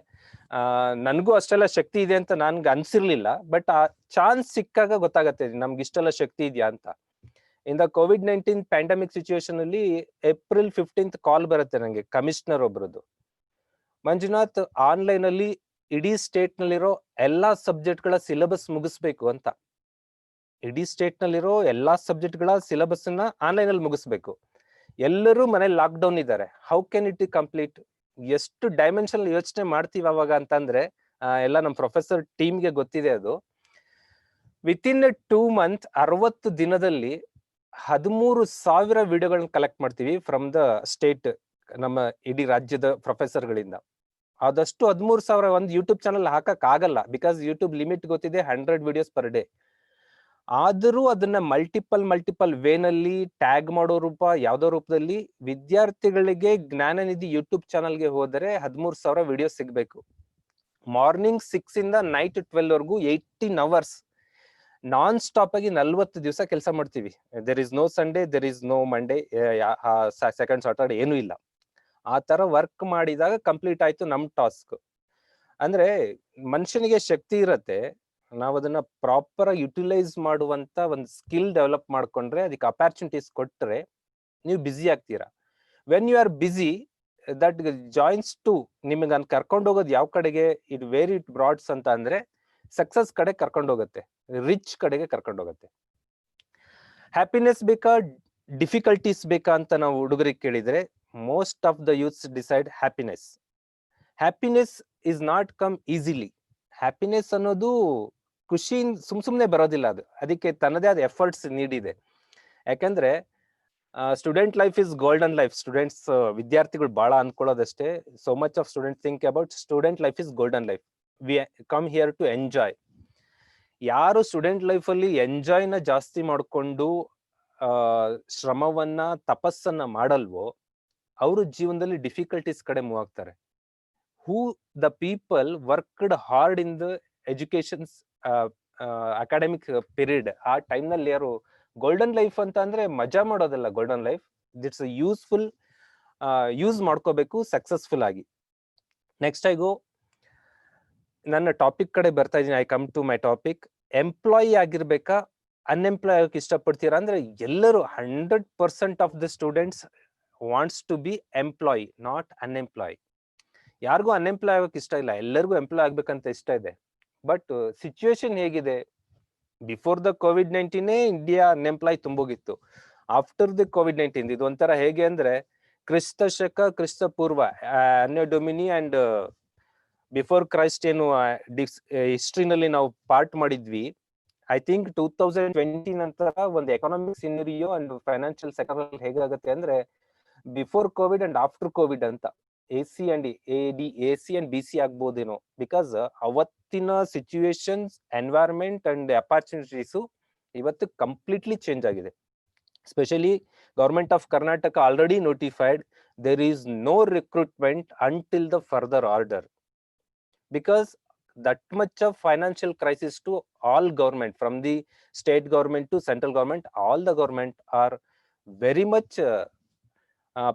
ನನ್ಗೂ ಅಷ್ಟೆಲ್ಲ ಶಕ್ತಿ ಇದೆ ಅಂತ ನನ್ಗೆ ಅನ್ಸಿರ್ಲಿಲ್ಲ. ಬಟ್ ಆ ಚಾನ್ಸ್ ಸಿಕ್ಕಾಗ ಗೊತ್ತಾಗತ್ತೆ ನಮ್ಗೆ ಇಷ್ಟೆಲ್ಲ ಶಕ್ತಿ ಇದೆಯಾ ಅಂತ. In the COVID-19 pandemic situation ಅಲ್ಲಿ April 15th ಕಾಲ್ ಬರುತ್ತೆ ನಂಗೆ, ಕಮಿಷನರ್ ಒಬ್ರದ್ದು, ಮಂಜುನಾಥ್ ಆನ್ಲೈನ್ ಅಲ್ಲಿ ಇಡೀ ಸ್ಟೇಟ್ ನಲ್ಲಿರೋ ಎಲ್ಲಾ ಸಬ್ಜೆಕ್ಟ್ ಗಳ ಸಿಲೆಬಸ್ ಮುಗಿಸ್ಬೇಕು ಅಂತ. ಇಡೀ ಸ್ಟೇಟ್ ನಲ್ಲಿರೋ ಎಲ್ಲಾ ಸಬ್ಜೆಕ್ಟ್ ಗಳ ಸಿಲೆಬಸ್ ಅನ್ನ ಆನ್ಲೈನ್ ಅಲ್ಲಿ ಮುಗಿಸ್ಬೇಕು. ಎಲ್ಲರೂ ಮನೇಲಿ ಲಾಕ್ ಡೌನ್ ಇದ್ದಾರೆ. How can it complete? ಎಷ್ಟು ಡೈಮೆನ್ಷನ್ ಯೋಚನೆ ಮಾಡ್ತೀವಿ ಅವಾಗ ಅಂತಂದ್ರೆ, ಎಲ್ಲ ನಮ್ಮ ಪ್ರೊಫೆಸರ್ ಟೀಮ್ಗೆ ಗೊತ್ತಿದೆ ಅದು. ವಿತಿನ್ 2 months 60 ದಿನದಲ್ಲಿ 13,000 ವಿಡಿಯೋಗಳನ್ನ ಕಲೆಕ್ಟ್ ಮಾಡ್ತೀವಿ ಫ್ರಮ್ ದ ಸ್ಟೇಟ್, ನಮ್ಮ ಇಡೀ ರಾಜ್ಯದ ಪ್ರೊಫೆಸರ್ಗಳಿಂದ. ಆದಷ್ಟು 13,000 ಒಂದು ಯೂಟ್ಯೂಬ್ ಚಾನಲ್ ಹಾಕಕ್ ಆಗಲ್ಲ, ಬಿಕಾಸ್ ಯೂಟ್ಯೂಬ್ ಲಿಮಿಟ್ ಗೊತ್ತಿದೆ, 100 ವಿಡಿಯೋಸ್ ಪರ್ ಡೇ. ಆದರೂ ಅದನ್ನ ಮಲ್ಟಿಪಲ್ ವೇನಲ್ಲಿ ಟ್ಯಾಗ್ ಮಾಡೋ ರೂಪ ಯಾವ್ದೋ ರೂಪದಲ್ಲಿ ವಿದ್ಯಾರ್ಥಿಗಳಿಗೆ ಜ್ಞಾನ ನಿಧಿ ಯೂಟ್ಯೂಬ್ ಚಾನಲ್ಗೆ ಹೋದರೆ 13,000 ವಿಡಿಯೋ ಸಿಗ್ಬೇಕು. ಮಾರ್ನಿಂಗ್ 6 ಇಂದ ನೈಟ್ 12 ವರ್ಗೂ 18 ಅವರ್ಸ್ ನಾನ್ ಸ್ಟಾಪ್ ಆಗಿ 40 ದಿವಸ ಕೆಲಸ ಮಾಡ್ತೀವಿ. There is no Sunday, there is no Monday, second Saturday ಏನೂ ಇಲ್ಲ. ಆ ತರ ವರ್ಕ್ ಮಾಡಿದಾಗ ಕಂಪ್ಲೀಟ್ ಆಯ್ತು ನಮ್ ಟಾಸ್ಕ್. ಅಂದ್ರೆ ಮನುಷ್ಯನಿಗೆ ಶಕ್ತಿ ಇರತ್ತೆ, ನಾವು ಅದನ್ನ ಪ್ರಾಪರ್ ಯುಟಿಲೈಸ್ ಮಾಡುವಂತ ಒಂದು ಸ್ಕಿಲ್ ಡೆವಲಪ್ ಮಾಡ್ಕೊಂಡ್ರೆ, ಅದಕ್ಕೆ ಅಪರ್ಚುನಿಟೀಸ್ ಕೊಟ್ರೆ ನೀವು ಬ್ಯುಸಿ ಆಗ್ತೀರಾ. When you are busy, that joins to ನಿಮಗೆ ನಾನು ಕರ್ಕೊಂಡು ಹೋಗೋದು ಯಾವ ಕಡೆಗೆ, ಇಟ್ ವೇರ್ ಇಟ್ ಬ್ರಾಡ್ಸ್ ಅಂತ ಅಂದ್ರೆ ಸಕ್ಸಸ್ ಕಡೆ ಕರ್ಕೊಂಡು ಹೋಗುತ್ತೆ, ರಿಚ್ ಕಡೆಗೆ ಕರ್ಕೊಂಡು ಹೋಗುತ್ತೆ. ಹ್ಯಾಪಿನೆಸ್ ಬೇಕಾ ಡಿಫಿಕಲ್ಟೀಸ್ ಬೇಕಾ ಅಂತ ನಾವು ಹುಡುಗರಿಗೆ ಕೇಳಿದ್ರೆ, most of the youths decide happiness. Happiness is not come easily. Happiness ಅನ್ನೋದು ಖುಷಿ ಸುಮ್ನೆ ಬರೋದಿಲ್ಲ, ಅದಕ್ಕೆ ತನ್ನದೇ ಆದ ಎಫರ್ಟ್ಸ್ ನೀಡಿದೆ. ಯಾಕಂದ್ರೆ student life is golden life. Students ವಿದ್ಯಾರ್ಥಿಗಳು ಬಹಳ ಅನ್ಕೊಳ್ಳೋದಷ್ಟೇ. So much of students think about student life is golden life. We come here to enjoy. ಯಾರು ಸ್ಟೂಡೆಂಟ್ ಲೈಫ್ ಅಲ್ಲಿ ಎಂಜಾಯ್ ನ ಜಾಸ್ತಿ ಮಾಡ್ಕೊಂಡು ಶ್ರಮವನ್ನ ತಪಸ್ಸನ್ನ ಮಾಡಲ್ವೋ, ಅವರು ಜೀವನದಲ್ಲಿ ಡಿಫಿಕಲ್ಟೀಸ್ ಕಡೆ ಮೂವ್ ಆಗ್ತಾರೆ. Who the people worked hard in the educations academic period, ಆ ಟೈಮ್ ನಲ್ಲಿ ಯಾರು ಗೋಲ್ಡನ್ ಲೈಫ್ ಅಂತ ಅಂದ್ರೆ ಮಜಾ ಮಾಡೋದಲ್ಲ. Golden life it's useful, use ಮಾಡ್ಕೋಬೇಕು ಸಕ್ಸಸ್ಫುಲ್ ಆಗಿ. ನೆಕ್ಸ್ಟ್ ಐ ಗೋ ನನ್ನ ಟಾಪಿಕ್ ಕಡೆ ಬರ್ತಾ ಇದೀನಿ. I come to my topic. Employee ಆಗಿರ್ಬೇಕಾ ಅನ್ಎಂಪ್ಲಾಯ್ ಆಗಕ್ಕೆ ಇಷ್ಟಪಡ್ತೀರಾ ಅಂದ್ರೆ, ಎಲ್ಲರೂ 100% of the students wants to be employ, not unemploy. ಯಾರಿಗೂ ಅನ್ಎಂಪ್ಲಾಯ್ ಆಗಕ್ಕೆ ಇಷ್ಟ ಇಲ್ಲ, ಎಲ್ಲರಿಗೂ ಎಂಪ್ಲಾಯ್ ಆಗ್ಬೇಕಂತ ಇಷ್ಟ ಇದೆ. ಬಟ್ ಸಿಚುವೇಶನ್ ಹೇಗಿದೆ, before the COVID-19 India unemploy ತುಂಬೋಗಿತ್ತು. ಆಫ್ಟರ್ ದ COVID-19 ಇದು ಒಂಥರ ಹೇಗೆ ಅಂದ್ರೆ, ಕ್ರಿಸ್ತ ಪೂರ್ವ ಅನ್ಯ ಡೊಮಿನಿ ಅಂಡ್ ಬಿಫೋರ್ ಕ್ರೈಸ್ಟ್ ಏನು ಹಿಸ್ಟ್ರಿನಲ್ಲಿ ನಾವು ಪಾರ್ಟ್ ಮಾಡಿದ್ವಿ. ಐ ಥಿಂಕ್ 2020 ನಂತರ ಒಂದು economic scenario and financial sector ಹೇಗಾಗುತ್ತೆ ಅಂದ್ರೆ, before Covid and after Covid ಅಂತ AC ಅಂಡ್ BC ಆಗ್ಬೋದೇನೋ. ಬಿಕಾಸ್ ಅವತ್ತಿನ ಸಿಚುವೇಶನ್ಸ್, ಎನ್ವೈರನ್ಮೆಂಟ್ ಅಂಡ್ ಅಪರ್ಚುನಿಟೀಸು ಇವತ್ತು ಕಂಪ್ಲೀಟ್ಲಿ ಚೇಂಜ್ ಆಗಿದೆ. Specially government of Karnataka already notified there is no recruitment until the further order, because that much of financial crisis to all government, from the state government to central government, all the government are very much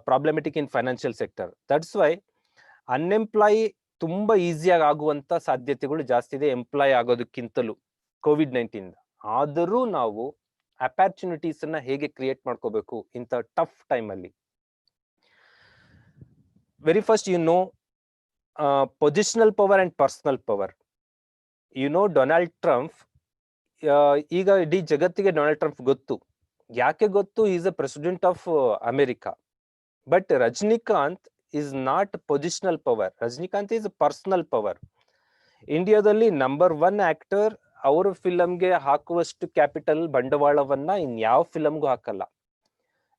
problematic in financial sector. That's why unemployed ತುಂಬಾ ಈಸಿಯಾಗಿ ಆಗುವಂತ ಸಾಧ್ಯತೆಗಳು ಜಾಸ್ತಿ ಇದೆ employee ಆಗೋದಕ್ಕಿಂತಲೂ COVID-19. ಆದರೂ ನಾವು opportunities ಅನ್ನ ಹೇಗೆ ಕ್ರಿಯೇಟ್ ಮಾಡ್ಕೋಬೇಕು ಇಂಥ ಟಫ್ ಟೈಮ್ ಅಲ್ಲಿ. Very first, you know positional power and personal power. You know Donald Trump, ಈಗ ಇಡೀ ಜಗತ್ತಿಗೆ ಡೊನಾಲ್ಡ್ ಟ್ರಂಪ್ ಗೊತ್ತು. ಯಾಕೆ ಗೊತ್ತು? Is a president of America. But Rajinikanth is not positional power. Rajnikant is personal power. ಇಂಡಿಯಾದಲ್ಲಿ number 1 actor. ಅವರ ಫಿಲಂಗೆ ಹಾಕುವಷ್ಟು ಕ್ಯಾಪಿಟಲ್ ಬಂಡವಾಳವನ್ನ ಇನ್ಯಾವ ಫಿಲಂಗೂ ಹಾಕಲ್ಲ.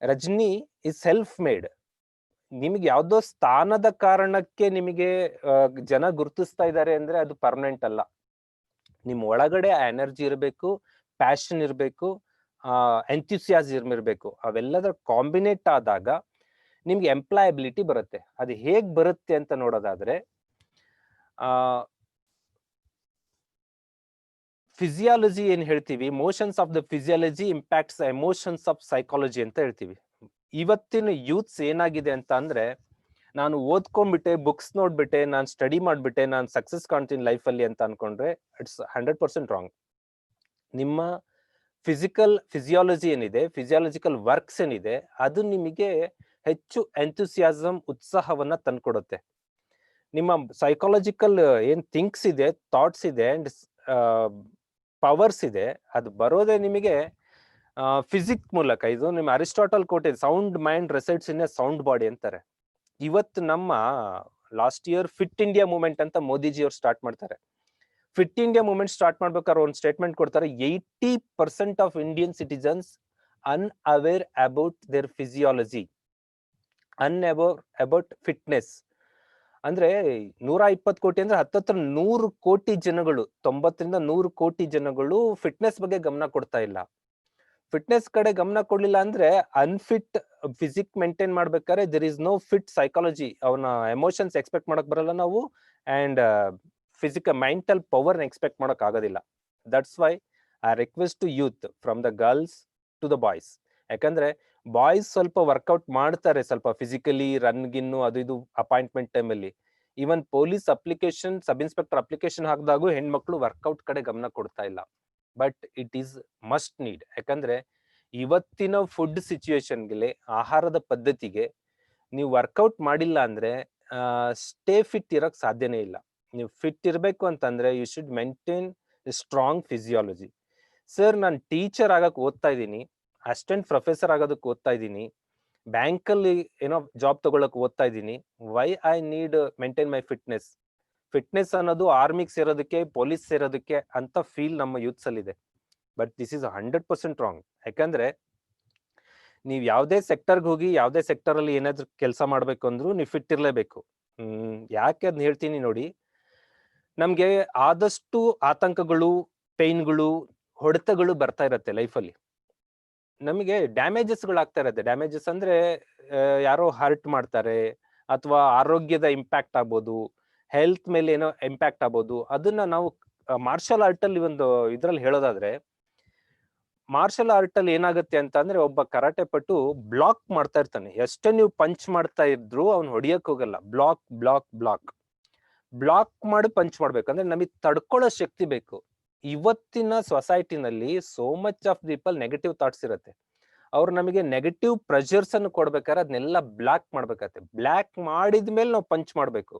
Rajini is self made. ನಿಮ್ಗೆ ಯಾವ್ದೋ ಸ್ಥಾನದ ಕಾರಣಕ್ಕೆ ನಿಮಗೆ ಜನ ಗುರುತಿಸ್ತಾ ಇದ್ದಾರೆ ಅಂದ್ರೆ ಅದು ಪರ್ಮನೆಂಟ್ ಅಲ್ಲ. ನಿಮ್ ಒಳಗಡೆ ಆ ಎನರ್ಜಿ ಇರಬೇಕು, ಪ್ಯಾಷನ್ ಇರಬೇಕು, ಎಂಥ್ಯೂಸಿಯಾಸಮ್ ಇರಬೇಕು. ಅವೆಲ್ಲದರ ಕಾಂಬಿನೇಟ್ ಆದಾಗ ನಿಮ್ಗೆ ಎಂಪ್ಲಾಯಬಿಲಿಟಿ ಬರುತ್ತೆ. ಅದು ಹೇಗ್ ಬರುತ್ತೆ ಅಂತ ನೋಡೋದಾದ್ರೆ, ಫಿಸಿಯಾಲಜಿ ಏನ್ ಹೇಳ್ತೀವಿ, motions of the physiology impacts emotions of psychology ಅಂತ ಹೇಳ್ತೀವಿ. ಇವತ್ತಿನ ಯೂತ್ಸ್ ಏನಾಗಿದೆ ಅಂತ ಅಂದ್ರೆ, ನಾನು ಓದ್ಕೊಂಡ್ಬಿಟ್ಟೆ, ಬುಕ್ಸ್ ನೋಡ್ಬಿಟ್ಟೆ, ನಾನು ಸ್ಟಡಿ ಮಾಡ್ಬಿಟ್ಟೆ, ನಾನು ಸಕ್ಸಸ್ ಕಾಣ್ತೀನಿ ಲೈಫ್ ಅಲ್ಲಿ ಅಂತ ಅನ್ಕೊಂಡ್ರೆ ಇಟ್ಸ್ 100% ರಾಂಗ್. ನಿಮ್ಮ ಫಿಸಿಯಾಲಜಿ ಏನಿದೆ, ಫಿಸಿಯಾಲಜಿಕಲ್ ವರ್ಕ್ಸ್ ಏನಿದೆ, ಅದು ನಿಮಗೆ ಹೆಚ್ಚು ಎಂಥ್ಯೂಸಿಯಾಸಮ್, ಉತ್ಸಾಹವನ್ನ ತಂದ್ಕೊಡುತ್ತೆ. ನಿಮ್ಮ ಸೈಕಾಲಜಿಕಲ್ ಏನ್ ಥಿಂಕ್ಸ್ ಇದೆ, ಥಾಟ್ಸ್ ಇದೆ ಅಂಡ್ ಪವರ್ಸ್ ಇದೆ, ಅದು ಬರೋದೇ ನಿಮಗೆ ಫಿಸಿಕ್ಸ್ ಮೂಲಕ. ಇದು ನಿಮ್ಮ ಅರಿಸ್ಟಾಟಲ್ ಕೋಟೆ, sound mind ರೆಸೈಡ್ಸ್ in a sound body ಅಂತಾರೆ. ಇವತ್ತು ನಮ್ಮ last year fit India movement ಅಂತ ಮೋದಿಜಿ ಅವ್ರು ಸ್ಟಾರ್ಟ್ ಮಾಡ್ತಾರೆ. ಫಿಟ್ ಇಂಡಿಯಾ ಮೂವ್ಮೆಂಟ್ ಸ್ಟಾರ್ಟ್ ಮಾಡ್ಬೇಕಾದ್ರೆ ಒಂದು ಸ್ಟೇಟ್ಮೆಂಟ್ ಕೊಡ್ತಾರೆ, 80% of Indian citizens unaware about there physiology, unaware about fitness. ಅಂದ್ರೆ 120 ಕೋಟಿ ಅಂದ್ರೆ ಹತ್ತತ್ರ 100 ಕೋಟಿ ಜನಗಳು, 90ರಿಂದ 100 ಕೋಟಿ ಜನಗಳು ಫಿಟ್ನೆಸ್ ಬಗ್ಗೆ ಗಮನ ಕೊಡ್ತಾ ಇಲ್ಲ. ಫಿಟ್ನೆಸ್ ಕಡೆ ಗಮನ ಕೊಡ್ಲಿಲ್ಲ ಅಂದ್ರೆ ಅನ್ಫಿಟ್ ಫಿಸಿಕ್ ಮೇಂಟೈನ್ ಮಾಡ್ಬೇಕಾದ್ರೆ there is no fit psychology. ಅವನ ಎಮೋಷನ್ಸ್ ಎಕ್ಸ್ಪೆಕ್ಟ್ ಮಾಡಕ್ ಬರಲ್ಲ ನಾವು, and physical mental power expect ಮಾಡಕ್ ಆಗೋದಿಲ್ಲ. That's why I request to youth from the girls to the boys. ಯಾಕಂದ್ರೆ ಬಾಯ್ಸ್ ಸ್ವಲ್ಪ ವರ್ಕೌಟ್ ಮಾಡ್ತಾರೆ, ಸ್ವಲ್ಪ ಫಿಸಿಕಲಿ ರನ್ ಗಿನ್ನು ಅದು ಇದು ಅಪಾಯಿಂಟ್ಮೆಂಟ್ ಟೈಮಲ್ಲಿ. Even police application, sub inspector application ಹಾಕಿದಾಗೂ ಹೆಣ್ಮಕ್ಳು ವರ್ಕೌಟ್ ಕಡೆ ಗಮನ ಕೊಡ್ತಾ ಇಲ್ಲ. But it is must need. ಯಾಕಂದ್ರೆ ಇವತ್ತಿನ ಫುಡ್ ಸಿಚುಯೇಷನ್ಗೆ, ಆಹಾರದ ಪದ್ಧತಿಗೆ ನೀವು ವರ್ಕೌಟ್ ಮಾಡಿಲ್ಲ ಅಂದ್ರೆ ಸ್ಟೇ ಫಿಟ್ ಇರಕ್ ಸಾಧ್ಯನೇ ಇಲ್ಲ. ನೀವು ಫಿಟ್ ಇರಬೇಕು ಅಂತಂದ್ರೆ you should maintain strong physiology. Sir, ನಾನು ಟೀಚರ್ ಆಗಕ್ ಓದ್ತಾ ಇದ್ದೀನಿ, ಅಸಿಸ್ಟೆಂಟ್ ಪ್ರೊಫೆಸರ್ ಆಗೋದಕ್ಕೆ ಓದ್ತಾ ಇದ್ದೀನಿ, ಬ್ಯಾಂಕಲ್ಲಿ ಏನೋ ಜಾಬ್ ತಗೊಳಕ್ ಓದ್ತಾ ಇದ್ದೀನಿ. Why I need maintain my fitness? Fitness ಅನ್ನೋದು ಆರ್ಮಿಗೆ ಸೇರೋದಕ್ಕೆ, ಪೊಲೀಸ್ ಸೇರೋದಕ್ಕೆ ಅಂತ ಫೀಲ್ ನಮ್ಮ ಯೂತ್ಸ್ ಅಲ್ಲಿ ಇದೆ. But this is 100% wrong. ಯಾಕಂದ್ರೆ ನೀವು ಯಾವುದೇ ಸೆಕ್ಟರ್ಗೆ ಹೋಗಿ, ಯಾವುದೇ ಸೆಕ್ಟರ್ ಅಲ್ಲಿ ಏನಾದ್ರೂ ಕೆಲಸ ಮಾಡ್ಬೇಕು ಅಂದ್ರೂ ನೀವು ಫಿಟ್ ಇರ್ಲೇಬೇಕು. ಯಾಕೆ ಅದ್ನ ಹೇಳ್ತೀನಿ ನೋಡಿ. ನಮ್ಗೆ ಆದಷ್ಟು ಆತಂಕಗಳು, ಪೈನ್ಗಳು, ಹೊಡೆತಗಳು ಬರ್ತಾ ಇರತ್ತೆ ಲೈಫಲ್ಲಿ. ನಮಗೆ ಡ್ಯಾಮೇಜಸ್ಗಳು ಆಗ್ತಾ ಇರತ್ತೆ. ಡ್ಯಾಮೇಜಸ್ ಅಂದ್ರೆ ಯಾರೋ ಹರ್ಟ್ ಮಾಡ್ತಾರೆ, ಅಥವಾ ಆರೋಗ್ಯದ ಇಂಪ್ಯಾಕ್ಟ್ ಆಗ್ಬೋದು, ಹೆಲ್ತ್ ಮೇಲೆ ಏನೋ ಇಂಪ್ಯಾಕ್ಟ್ ಆಗ್ಬೋದು. ಅದನ್ನ ನಾವು ಮಾರ್ಷಲ್ ಆರ್ಟ್ ಅಲ್ಲಿ ಒಂದು ಇದ್ರಲ್ಲಿ ಹೇಳೋದಾದ್ರೆ, ಮಾರ್ಷಲ್ ಆರ್ಟ್ ಅಲ್ಲಿ ಏನಾಗುತ್ತೆ ಅಂತ ಅಂದ್ರೆ, ಒಬ್ಬ ಕರಾಟೆ ಪಟು ಬ್ಲಾಕ್ ಮಾಡ್ತಾ ಇರ್ತಾನೆ. ಎಷ್ಟೇ ನೀವು ಪಂಚ್ ಮಾಡ್ತಾ ಇದ್ರು ಅವ್ನು ಹೊಡಿಯಕ್ ಹೋಗಲ್ಲ. ಬ್ಲಾಕ್ ಬ್ಲಾಕ್ ಬ್ಲಾಕ್ ಬ್ಲಾಕ್ ಮಾಡಿ ಪಂಚ್ ಮಾಡ್ಬೇಕಂದ್ರೆ ನಮಗೆ ತಡ್ಕೊಳ್ಳೋ ಶಕ್ತಿ ಬೇಕು. ಇವತ್ತಿನ ಸೊಸೈಟಿನಲ್ಲಿ so much of people negative thoughts ಇರುತ್ತೆ. ಅವ್ರು ನಮಗೆ ನೆಗೆಟಿವ್ ಪ್ರೆಷರ್ಸ್ ಅನ್ನು ಕೊಡ್ಬೇಕಾದ್ರೆ ಅದನ್ನೆಲ್ಲ ಬ್ಲಾಕ್ ಮಾಡ್ಬೇಕಾಗತ್ತೆ. ಬ್ಲಾಕ್ ಮಾಡಿದ್ಮೇಲೆ ನಾವು ಪಂಚ್ ಮಾಡ್ಬೇಕು.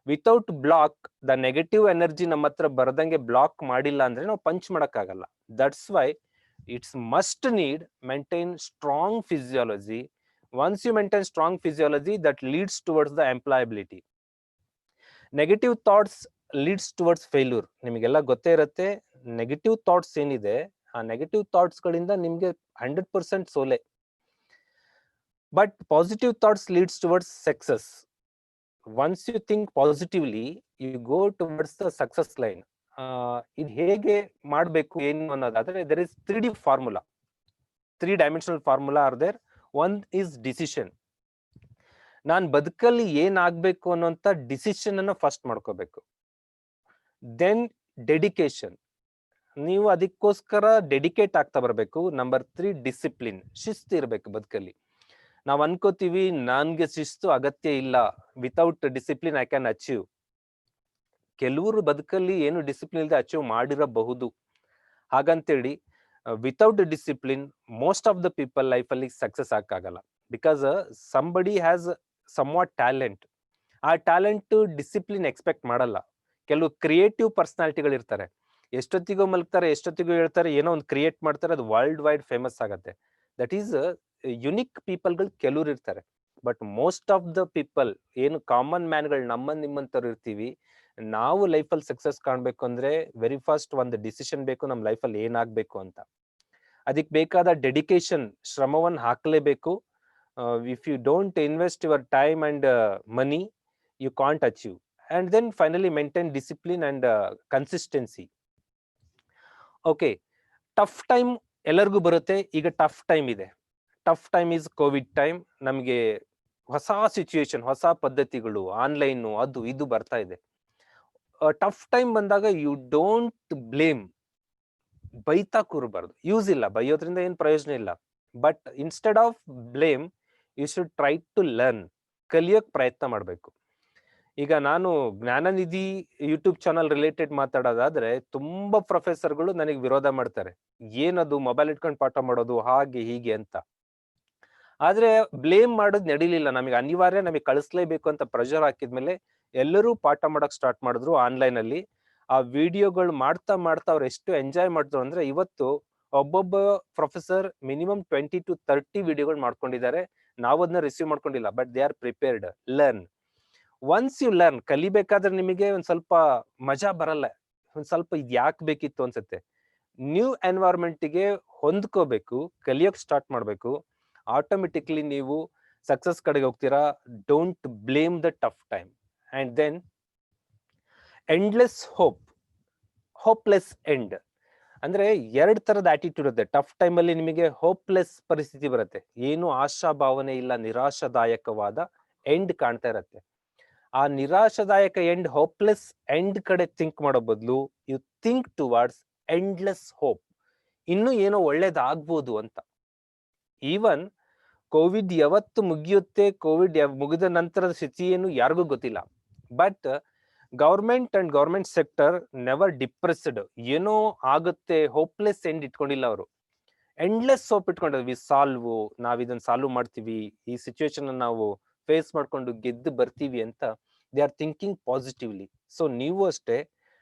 Without block, the negative energy ನಮ್ಮ ಹತ್ರ ಬರ್ದಂಗೆ ಬ್ಲಾಕ್ ಮಾಡಿಲ್ಲ ಅಂದ್ರೆ ನಾವು ಪಂಚ್ ಮಾಡಕ್ಕಾಗಲ್ಲ. That's why it's must need maintain strong physiology. Once you maintain strong physiology, that leads towards the employability. Negative thoughts leads towards failure. ನಿಮಗೆಲ್ಲ ಗೊತ್ತೇ ಇರುತ್ತೆ. ನೆಗೆಟಿವ್ ಥಾಟ್ಸ್ ಏನಿದೆ, ಆ ನೆಗೆಟಿವ್ ಥಾಟ್ಸ್ ಗಳಿಂದ ನಿಮ್ಗೆ 100% ಸೋಲೆ. But positive thoughts leads towards success. Once you think positively, you go towards the success line. ಇದು ಹೇಗೆ ಮಾಡಬೇಕು ಏನು ಅನ್ನೋದಾದ್ರೆ, there is 3D formula, 3 dimensional formula are there. One is decision. ನಾನ್ ಬದುಕಲ್ಲಿ ಏನಾಗ್ಬೇಕು ಅನ್ನೋಂಥ ಡಿಸಿಷನ್ ಅನ್ನು ಫಸ್ಟ್ ಮಾಡ್ಕೋಬೇಕು. ದೆನ್ ಡೆಡಿಕೇಶನ್, ನೀವು ಅದಕ್ಕೋಸ್ಕರ ಡೆಡಿಕೇಟ್ ಆಗ್ತಾ ಬರ್ಬೇಕು. ನಂಬರ್ 3 ಡಿಸಿಪ್ಲಿನ್, ಶಿಸ್ತು ಇರ್ಬೇಕು ಬದುಕಲ್ಲಿ. ನಾವ್ ಅನ್ಕೋತೀವಿ ನನ್ಗೆ ಶಿಸ್ತು ಅಗತ್ಯ ಇಲ್ಲ, without discipline I can achieve. ಕೆಲವರು ಬದುಕಲ್ಲಿ ಏನು ಡಿಸಿಪ್ಲಿನ್ ಇಲ್ಲದೆ ಅಚೀವ್ ಮಾಡಿರಬಹುದು. ಹಾಗಂತೇಳಿ without discipline most of the people life ಅಲ್ಲಿ ಸಕ್ಸಸ್ ಆಗಲ್ಲ. Because somebody has somewhat talent. ಆ ಟ್ಯಾಲೆಂಟ್ ಡಿಸಿಪ್ಲಿನ್ ಎಕ್ಸ್ಪೆಕ್ಟ್ ಮಾಡಲ್ಲ. ಕೆಲವು ಕ್ರಿಯೇಟಿವ್ ಪರ್ಸನಾಲಿಟಿಗಳು ಇರ್ತಾರೆ, ಎಷ್ಟೊತ್ತಿಗೂ ಮಲ್ಕ್ತಾರೆ, ಎಷ್ಟೊತ್ತಿಗೂ ಹೇಳ್ತಾರೆ, ಏನೋ ಒಂದು ಕ್ರಿಯೇಟ್ ಮಾಡ್ತಾರೆ, ಅದು ವರ್ಲ್ಡ್ ವೈಡ್ ಫೇಮಸ್ ಆಗತ್ತೆ. ದಟ್ ಈಸ್ ಯುನಿಕ್ ಪೀಪಲ್ಗಳು ಕೆಲವ್ರು ಇರ್ತಾರೆ. But most of the people ಏನು ಕಾಮನ್ ಮ್ಯಾನ್ಗಳು ನಿಮ್ಮಂತವ್ರು ಇರ್ತೀವಿ. ನಾವು ಲೈಫಲ್ಲಿ ಸಕ್ಸಸ್ ಕಾಣ್ಬೇಕು ಅಂದ್ರೆ ವೆರಿ ಫಸ್ಟ್ ಒಂದು ಡಿಸಿಷನ್ ಬೇಕು ನಮ್ಮ ಲೈಫಲ್ಲಿ ಏನಾಗ್ಬೇಕು ಅಂತ. ಅದಕ್ಕೆ ಬೇಕಾದ ಡೆಡಿಕೇಶನ್, ಶ್ರಮವನ್ನು ಹಾಕಲೇಬೇಕು. If you don't invest your time and money, you can't achieve. And then finally maintain discipline and consistency. Okay, tough time ಎಲ್ಲರಿಗೂ ಬರುತ್ತೆ. ಈಗ ಟಫ್ ಟೈಮ್ ಇದೆ. Tough time is Covid time. ನಮಗೆ ಹೊಸ ಸಿಚುಯೇಷನ್, ಹೊಸ ಪದ್ಧತಿಗಳು, ಆನ್ಲೈನು, ಅದು ಇದು ಬರ್ತಾ ಇದೆ. ಟಫ್ ಟೈಮ್ ಬಂದಾಗ ಯು ಡೋಂಟ್ ಬ್ಲೇಮ್. ಬೈತಾ ಕೂರಬಾರ್ದು, ಯೂಸ್ ಇಲ್ಲ, ಬೈಯೋದ್ರಿಂದ ಏನು ಪ್ರಯೋಜನ ಇಲ್ಲ. But instead of blame you should try to learn. ಕಲಿಯೋಕ್ ಪ್ರಯತ್ನ ಮಾಡಬೇಕು. ಈಗ ನಾನು ಜ್ಞಾನನಿಧಿ ಯೂಟ್ಯೂಬ್ ಚಾನಲ್ ರಿಲೇಟೆಡ್ ಮಾತಾಡೋದಾದ್ರೆ, ತುಂಬಾ ಪ್ರೊಫೆಸರ್ಗಳು ನನಗೆ ವಿರೋಧ ಮಾಡ್ತಾರೆ. ಏನದು ಮೊಬೈಲ್ ಇಟ್ಕೊಂಡು ಪಾಠ ಮಾಡೋದು, ಹಾಗೆ ಹೀಗೆ ಅಂತ. ಆದ್ರೆ ಬ್ಲೇಮ್ ಮಾಡೋದು ನಡೀಲಿಲ್ಲ. ನಮಗೆ ಅನಿವಾರ್ಯ, ನಮಗೆ ಕಳಿಸ್ಲೇಬೇಕು ಅಂತ ಪ್ರೆಷರ್ ಹಾಕಿದ್ಮೇಲೆ ಎಲ್ಲರೂ ಪಾಠ ಮಾಡಕ್ ಸ್ಟಾರ್ಟ್ ಮಾಡಿದ್ರು ಆನ್ಲೈನ್ ಅಲ್ಲಿ. ಆ ವಿಡಿಯೋಗಳು ಮಾಡ್ತಾ ಮಾಡ್ತಾ ಅವ್ರು ಎಷ್ಟು ಎಂಜಾಯ್ ಮಾಡಿದ್ರು ಅಂದ್ರೆ, ಇವತ್ತು ಒಬ್ಬೊಬ್ಬ ಪ್ರೊಫೆಸರ್ ಮಿನಿಮಮ್ 20 to 30 ವಿಡಿಯೋಗಳು ಮಾಡ್ಕೊಂಡಿದ್ದಾರೆ. ನಾವು ಅದನ್ನ ರಿಸೀವ್ ಮಾಡ್ಕೊಂಡಿಲ್ಲ, but they are prepared. Learn. Once you learn, ಕಲಿಬೇಕಾದ್ರೆ ನಿಮಗೆ ಒಂದ್ ಸ್ವಲ್ಪ ಮಜಾ ಬರಲ್ಲ, ಒಂದ್ ಸ್ವಲ್ಪ ಇದು ಯಾಕೆ ಬೇಕಿತ್ತು ಅನ್ಸುತ್ತೆ. ನ್ಯೂ ಎನ್ವೈರನ್ಮೆಂಟ್ಗೆ ಹೊಂದ್ಕೋಬೇಕು, ಕಲಿಯೋಕ್ ಸ್ಟಾರ್ಟ್ ಮಾಡ್ಬೇಕು. ಆಟೋಮೆಟಿಕ್ಲಿ ನೀವು ಸಕ್ಸಸ್ ಕಡೆಗೆ ಹೋಗ್ತೀರಾ. Don't blame the tough time And then endless hope, hopeless end. ಅಂದ್ರೆ ಎರಡ್ ತರದ ಆಟಿಟ್ಯೂಡ್ ಇರುತ್ತೆ. ಟಫ್ ಟೈಮಲ್ಲಿ ನಿಮಗೆ ಹೋಪ್ಲೆಸ್ ಪರಿಸ್ಥಿತಿ ಬರುತ್ತೆ, ಏನು ಆಶಾ ಭಾವನೆ ಇಲ್ಲ, ನಿರಾಶಾದಾಯಕವಾದ ಎಂಡ್ ಕಾಣ್ತಾ ಇರತ್ತೆ. ಆ ನಿರಾಶಾದಾಯಕ ಎಂಡ್, ಹೋಪ್ಲೆಸ್ ಎಂಡ್ ಕಡೆ ಥಿಂಕ್ ಮಾಡೋ ಬದಲು you think towards endless hope, ಇನ್ನೂ ಏನೋ ಒಳ್ಳೇದಾಗ್ಬೋದು ಅಂತ. ಈವನ್ ಕೋವಿಡ್ ಯಾವತ್ತು ಮುಗಿಯುತ್ತೆ, ಕೋವಿಡ್ ಮುಗಿದ ನಂತರದ ಸ್ಥಿತಿ ಏನು ಯಾರಿಗೂ ಗೊತ್ತಿಲ್ಲ. But government and government sector never depressed, ಏನೋ ಆಗುತ್ತೆ ಹೋಪ್ಲೆಸ್ ಎಂಡ್ ಇಟ್ಕೊಂಡಿಲ್ಲ ಅವರು. ಎಂಡ್ಲೆಸ್ ಹೋಪ್ ಇಟ್ಕೊಂಡಿದ್ವಿ, ನಾವ್ ಇದನ್ನ ಸಾಲ್ವ್ ಮಾಡ್ತೀವಿ, ಈ ಸಿಚುವೇಶನ್ ನಾವು ಫೇಸ್ ಮಾಡ್ಕೊಂಡು ಗೆದ್ದು ಬರ್ತೀವಿ ಅಂತ they are thinking positively. So ನೀವು ಅಷ್ಟೇ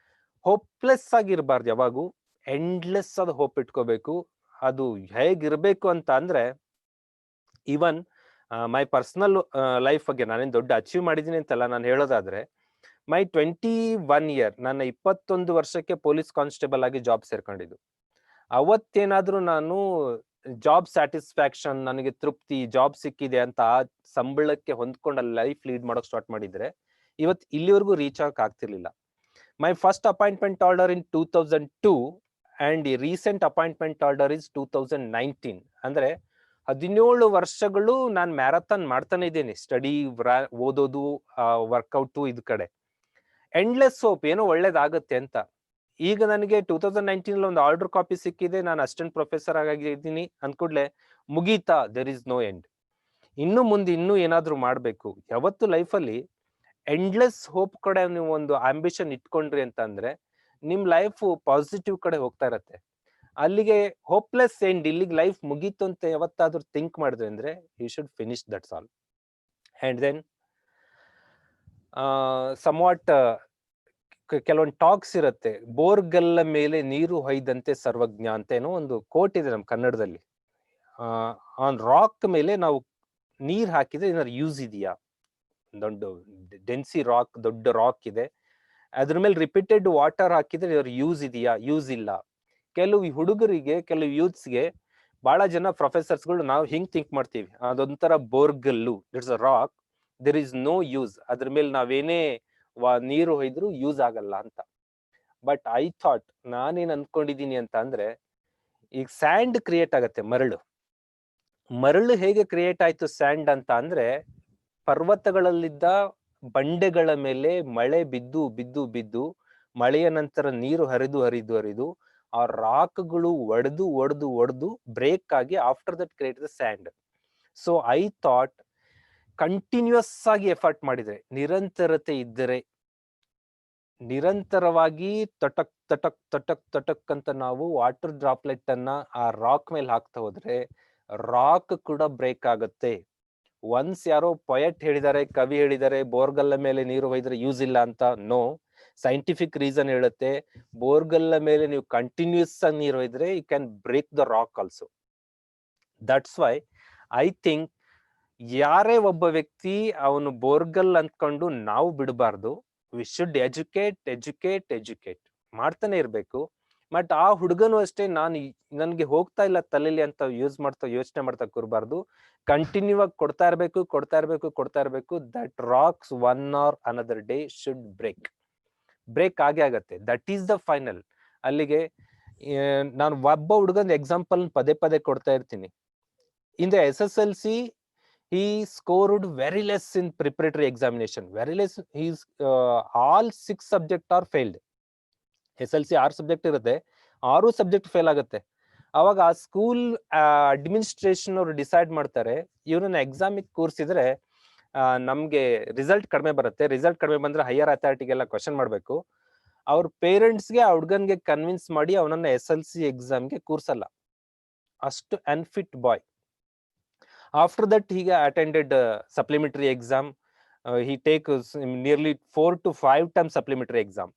ಹೋಪ್ಲೆಸ್ ಆಗಿರ್ಬಾರ್ದು, ಯಾವಾಗೂ ಎಂಡ್ಲೆಸ್ ಆದ ಹೋಪ್ ಇಟ್ಕೋಬೇಕು. ಅದು ಹೇಗಿರ್ಬೇಕು ಅಂತ ಅಂದ್ರೆ, ಈವನ್ ಮೈ ಪರ್ಸನಲ್ ಲೈಫ್ ಬಗ್ಗೆ ನಾನೇನು ದೊಡ್ಡ ಅಚೀವ್ ಮಾಡಿದ್ದೀನಿ ಅಂತಲ್ಲ ನಾನು ಹೇಳೋದಾದ್ರೆ, ಮೈ 21 ಇಯರ್, ನನ್ನ 21 ವರ್ಷಕ್ಕೆ ಪೊಲೀಸ್ ಕಾನ್ಸ್ಟೇಬಲ್ ಆಗಿ ಜಾಬ್ ಸೇರ್ಕೊಂಡಿದ್ದು. ಅವತ್ತೇನಾದ್ರೂ ನಾನು ಜಾಬ್ ಸ್ಯಾಟಿಸ್ಫ್ಯಾಕ್ಷನ್, ನನಗೆ ತೃಪ್ತಿ, ಜಾಬ್ ಸಿಕ್ಕಿದೆ ಅಂತ ಆ ಸಂಬಳಕ್ಕೆ ಹೊಂದ್ಕೊಂಡು ಅಲ್ಲಿ ಲೈಫ್ ಲೀಡ್ ಮಾಡೋಕೆ ಸ್ಟಾರ್ಟ್ ಮಾಡಿದ್ರೆ ಇವತ್ತು ಇಲ್ಲಿವರೆಗೂ ರೀಚ್ ಆಗಕ್ ಆಗ್ತಿರ್ಲಿಲ್ಲ. My first appointment order in 2002 and recent appointment order is 2019. ಅಂದ್ರೆ 17 ವರ್ಷಗಳು ನಾನು ಮ್ಯಾರಥಾನ್ ಮಾಡ್ತಾನೆ ಇದ್ದೀನಿ, ಸ್ಟಡಿ, ಓದೋದು, ವರ್ಕೌಟು, ಇದ್ ಕಡೆ ಎಂಡ್ಲೆಸ್ ಹೋಪ್, ಏನೋ ಒಳ್ಳೇದಾಗತ್ತೆ ಅಂತ. ಈಗ ನನಗೆ 2019 ಒಂದು ಆರ್ಡರ್ ಕಾಪಿ ಸಿಕ್ಕಿದೆ, ನಾನು ಅಸಿಸ್ಟೆಂಟ್ ಪ್ರೊಫೆಸರ್ ಆಗಿದ್ದೀನಿ ಅಂದ್ಕೂಡ್ಲೆ ಮುಗೀತಾ, ದೇರ್ ಇಸ್ ನೋ ಎಂಡ್. ಇನ್ನು ಮುಂದೆ ಇನ್ನೂ ಏನಾದ್ರೂ ಮಾಡ್ಬೇಕು. ಯಾವತ್ತು ಲೈಫಲ್ಲಿ ಎಂಡ್ಲೆಸ್ ಹೋಪ್ ಕಡೆ ನೀವು ಒಂದು ಆಂಬಿಷನ್ ಇಟ್ಕೊಂಡ್ರಿ ಅಂತ ಅಂದ್ರೆ ನಿಮ್ ಲೈಫ್ ಪಾಸಿಟಿವ್ ಕಡೆ ಹೋಗ್ತಾ ಇರತ್ತೆ. ಅಲ್ಲಿಗೆ ಹೋಪ್ಲೆಸ್ ಎಂಡ್, ಇಲ್ಲಿಗೆ ಲೈಫ್ ಮುಗೀತು ಅಂತ ಯಾವತ್ತಾದ್ರೂ ಥಿಂಕ್ ಮಾಡಿದ್ರೆ ಅಂದ್ರೆ you should finish that's all. And then somewhat ಕೆಲವೊಂದು ಟಾಕ್ಸ್ ಇರುತ್ತೆ, ಬೋರ್ಗಲ್ಲ ಮೇಲೆ ನೀರು ಹೊಯ್ದಂತೆ ಸರ್ವಜ್ಞ ಅಂತ ಏನೋ ಒಂದು ಕೋಟ್ ಇದೆ ನಮ್ಮ ಕನ್ನಡದಲ್ಲಿ. ಆನ್ ರಾಕ್ ಮೇಲೆ ನಾವು ನೀರ್ ಹಾಕಿದ್ರೆ ಏನಾದ್ರು ಯೂಸ್ ಇದೆಯಾ? ದೊಡ್ಡ ಡೆನ್ಸಿ ರಾಕ್, ದೊಡ್ಡ ರಾಕ್ ಇದೆ, ಅದ್ರ ಮೇಲೆ ರಿಪೀಟೆಡ್ ವಾಟರ್ ಹಾಕಿದ್ರೆ ಏನಾದ್ರು ಯೂಸ್ ಇದೆಯಾ? ಯೂಸ್ ಇಲ್ಲ. ಕೆಲವು ಹುಡುಗರಿಗೆ, ಕೆಲವು ಯೂತ್ಸ್ಗೆ, ಬಹಳ ಜನ ಪ್ರೊಫೆಸರ್ಸ್ಗಳು ನಾವು ಹಿಂಗ್ ಥಿಂಕ್ ಮಾಡ್ತೀವಿ, ಅದೊಂಥರ ಬೋರ್ಗಲ್ಲು, it's a rock, there is no use, ಅದ್ರ ಮೇಲೆ ನಾವೇನೇ ನೀರು ಹೊಯ್ದ್ರು ಯೂಸ್ ಆಗಲ್ಲ ಅಂತ. ಬಟ್ ಐ ಥಾಟ್, ನಾನೇನ್ ಅನ್ಕೊಂಡಿದೀನಿ ಅಂತ ಅಂದ್ರೆ, ಈಗ ಸ್ಯಾಂಡ್ ಕ್ರಿಯೇಟ್ ಆಗತ್ತೆ, ಮರಳು ಹೇಗೆ ಕ್ರಿಯೇಟ್ ಆಯ್ತು ಸ್ಯಾಂಡ್ ಅಂತ ಅಂದ್ರೆ, ಪರ್ವತಗಳಲ್ಲಿದ್ದ ಬಂಡೆಗಳ ಮೇಲೆ ಮಳೆ ಬಿದ್ದು ಬಿದ್ದು ಬಿದ್ದು ಮಳೆಯ ನಂತರ ನೀರು ಹರಿದು ಆ ರಾಕ್ಗಳು ಒಡೆದು ಬ್ರೇಕ್ ಆಗಿ after that create the sand. So I thought, continuous ಆಗಿ ಎಫರ್ಟ್ ಮಾಡಿದ್ರೆ, ನಿರಂತರತೆ ಇದ್ದರೆ, ನಿರಂತರವಾಗಿ ತಟಕ್ ತಟಕ್ ತಟಕ್ ತಟಕ್ ಅಂತ ನಾವು ವಾಟರ್ ಡ್ರಾಪ್ಲೆಟ್ ಅನ್ನ ಆ ರಾಕ್ ಮೇಲೆ ಹಾಕ್ತಾ ಹೋದ್ರೆ ರಾಕ್ ಕೂಡ ಬ್ರೇಕ್ ಆಗುತ್ತೆ. ಒನ್ಸ್ ಯಾರೋ ಪೊಯೆಟ್ ಹೇಳಿದ್ದಾರೆ, ಕವಿ ಹೇಳಿದ್ದಾರೆ, ಬೋರ್ಗಲ್ಲ ಮೇಲೆ ನೀರು ಹೊಯ್ದ್ರೆ ಯೂಸ್ ಇಲ್ಲ ಅಂತ. ನೋ, ಸೈಂಟಿಫಿಕ್ ರೀಸನ್ ಹೇಳುತ್ತೆ, ಬೋರ್ಗಲ್ಲ ಮೇಲೆ ನೀವು ಕಂಟಿನ್ಯೂಸ್ ಆಗಿ ನೀರು ಹೊಯ್ದ್ರೆ you can break the rock also. That's why I think ಯಾರೇ ಒಬ್ಬ ವ್ಯಕ್ತಿ ಅವನು ಬೋರ್ಗಲ್ ಅಂದ್ಕೊಂಡು ನಾವು ಬಿಡಬಾರ್ದು. ವಿ ಶುಡ್ ಎಜುಕೇಟ್ ಮಾಡ್ತಾನೆ ಇರ್ಬೇಕು. ಬಟ್ ಆ ಹುಡುಗನು ಅಷ್ಟೇ, ನನ್ಗೆ ಹೋಗ್ತಾ ಇಲ್ಲ ತಲೆಲಿ ಅಂತ ಯೋಚನೆ ಮಾಡ್ತಾ ಕೂರ್ಬಾರ್ದು. ಕಂಟಿನ್ಯೂ ಆಗಿ ಕೊಡ್ತಾ ಇರ್ಬೇಕು. That rocks one or another day should break ಆಗೇ ಆಗತ್ತೆ. That is the final. ಅಲ್ಲಿಗೆ ನಾನು ಒಬ್ಬ ಹುಡುಗನ ಎಕ್ಸಾಂಪಲ್ ಪದೇ ಕೊಡ್ತಾ ಇರ್ತೀನಿ. In the SSLC he scored very less in preparatory examination, very less. All 6 subjects are failed. SLC 6 subject ಇರುತ್ತೆ, 6 ಸಬ್ಜೆಕ್ಟ್ ಫೇಲ್ ಆಗುತ್ತೆ. ಅವಾಗ ಆ ಸ್ಕೂಲ್ ಅಡ್ಮಿನಿಸ್ಟ್ರೇಷನ್ ಅವರು ಡಿಸೈಡ್ ಮಾಡ್ತಾರೆ, ಇವನನ್ನ ಎಕ್ಸಾಮಿಗೆ ಕೂರಿಸಿದ್ರೆ ನಮ್ಗೆ ರಿಸಲ್ಟ್ ಕಡಿಮೆ ಬರುತ್ತೆ, ರಿಸಲ್ಟ್ ಕಡಿಮೆ ಬಂದ್ರೆ ಹೈಯರ್ ಅಥಾರಿಟಿಗೆಲ್ಲ ಕ್ವಶನ್ ಮಾಡ್ಬೇಕು. ಅವ್ರ ಪೇರೆಂಟ್ಸ್ಗೆ ಆ ಹುಡ್ಗನ್ಗೆ ಕನ್ವಿನ್ಸ್ ಮಾಡಿ ಅವನನ್ನ SLC ಎಕ್ಸಾಮ್ಗೆ ಕೂರ್ಸಲ್ಲ, ಅಷ್ಟು unfit boy. After that, he attended supplementary exam. He takes nearly 4 to 5 times supplementary exam.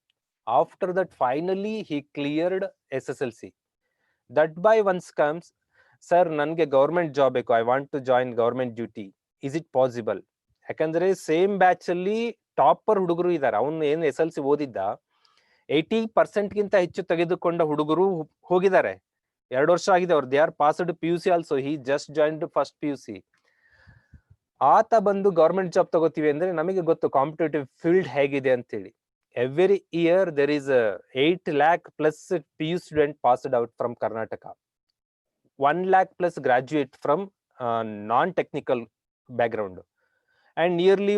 After that, finally, he cleared SSLC. That by once comes, sir, nange government job ಬೇಕು, I want to join government duty. Is it possible? ಯಾಕಂದ್ರೆ same batch ಅಲ್ಲಿ topper ಹುಡುಗರು ಇದ್ದಾರೆ. ಅವನು ಏನು SLC ಓದಿದ್ದ 80% ಗಿಂತ ಹೆಚ್ಚು ತೆಗೆದುಕೊಂಡ ಹುಡುಗರು ಹೋಗಿದ್ದಾರೆ. 2 ವರ್ಷ ಆಗಿದೆ ಅವ್ರು. They are passed PUC also. He just joined first PUC. ಆತ ಬಂದು ಗೌರ್ಮೆಂಟ್ ಜಾಬ್ ತಗೋತೀವಿ ಅಂದ್ರೆ ನಮಗೆ ಗೊತ್ತು ಕಾಂಪಿಟೇಟಿವ್ ಫೀಲ್ಡ್ ಹೇಗಿದೆ ಅಂತೇಳಿ. Every year there is 8 lakh plus PU student passed out from Karnataka, 1 lakh plus graduate from non-technical background, and nearly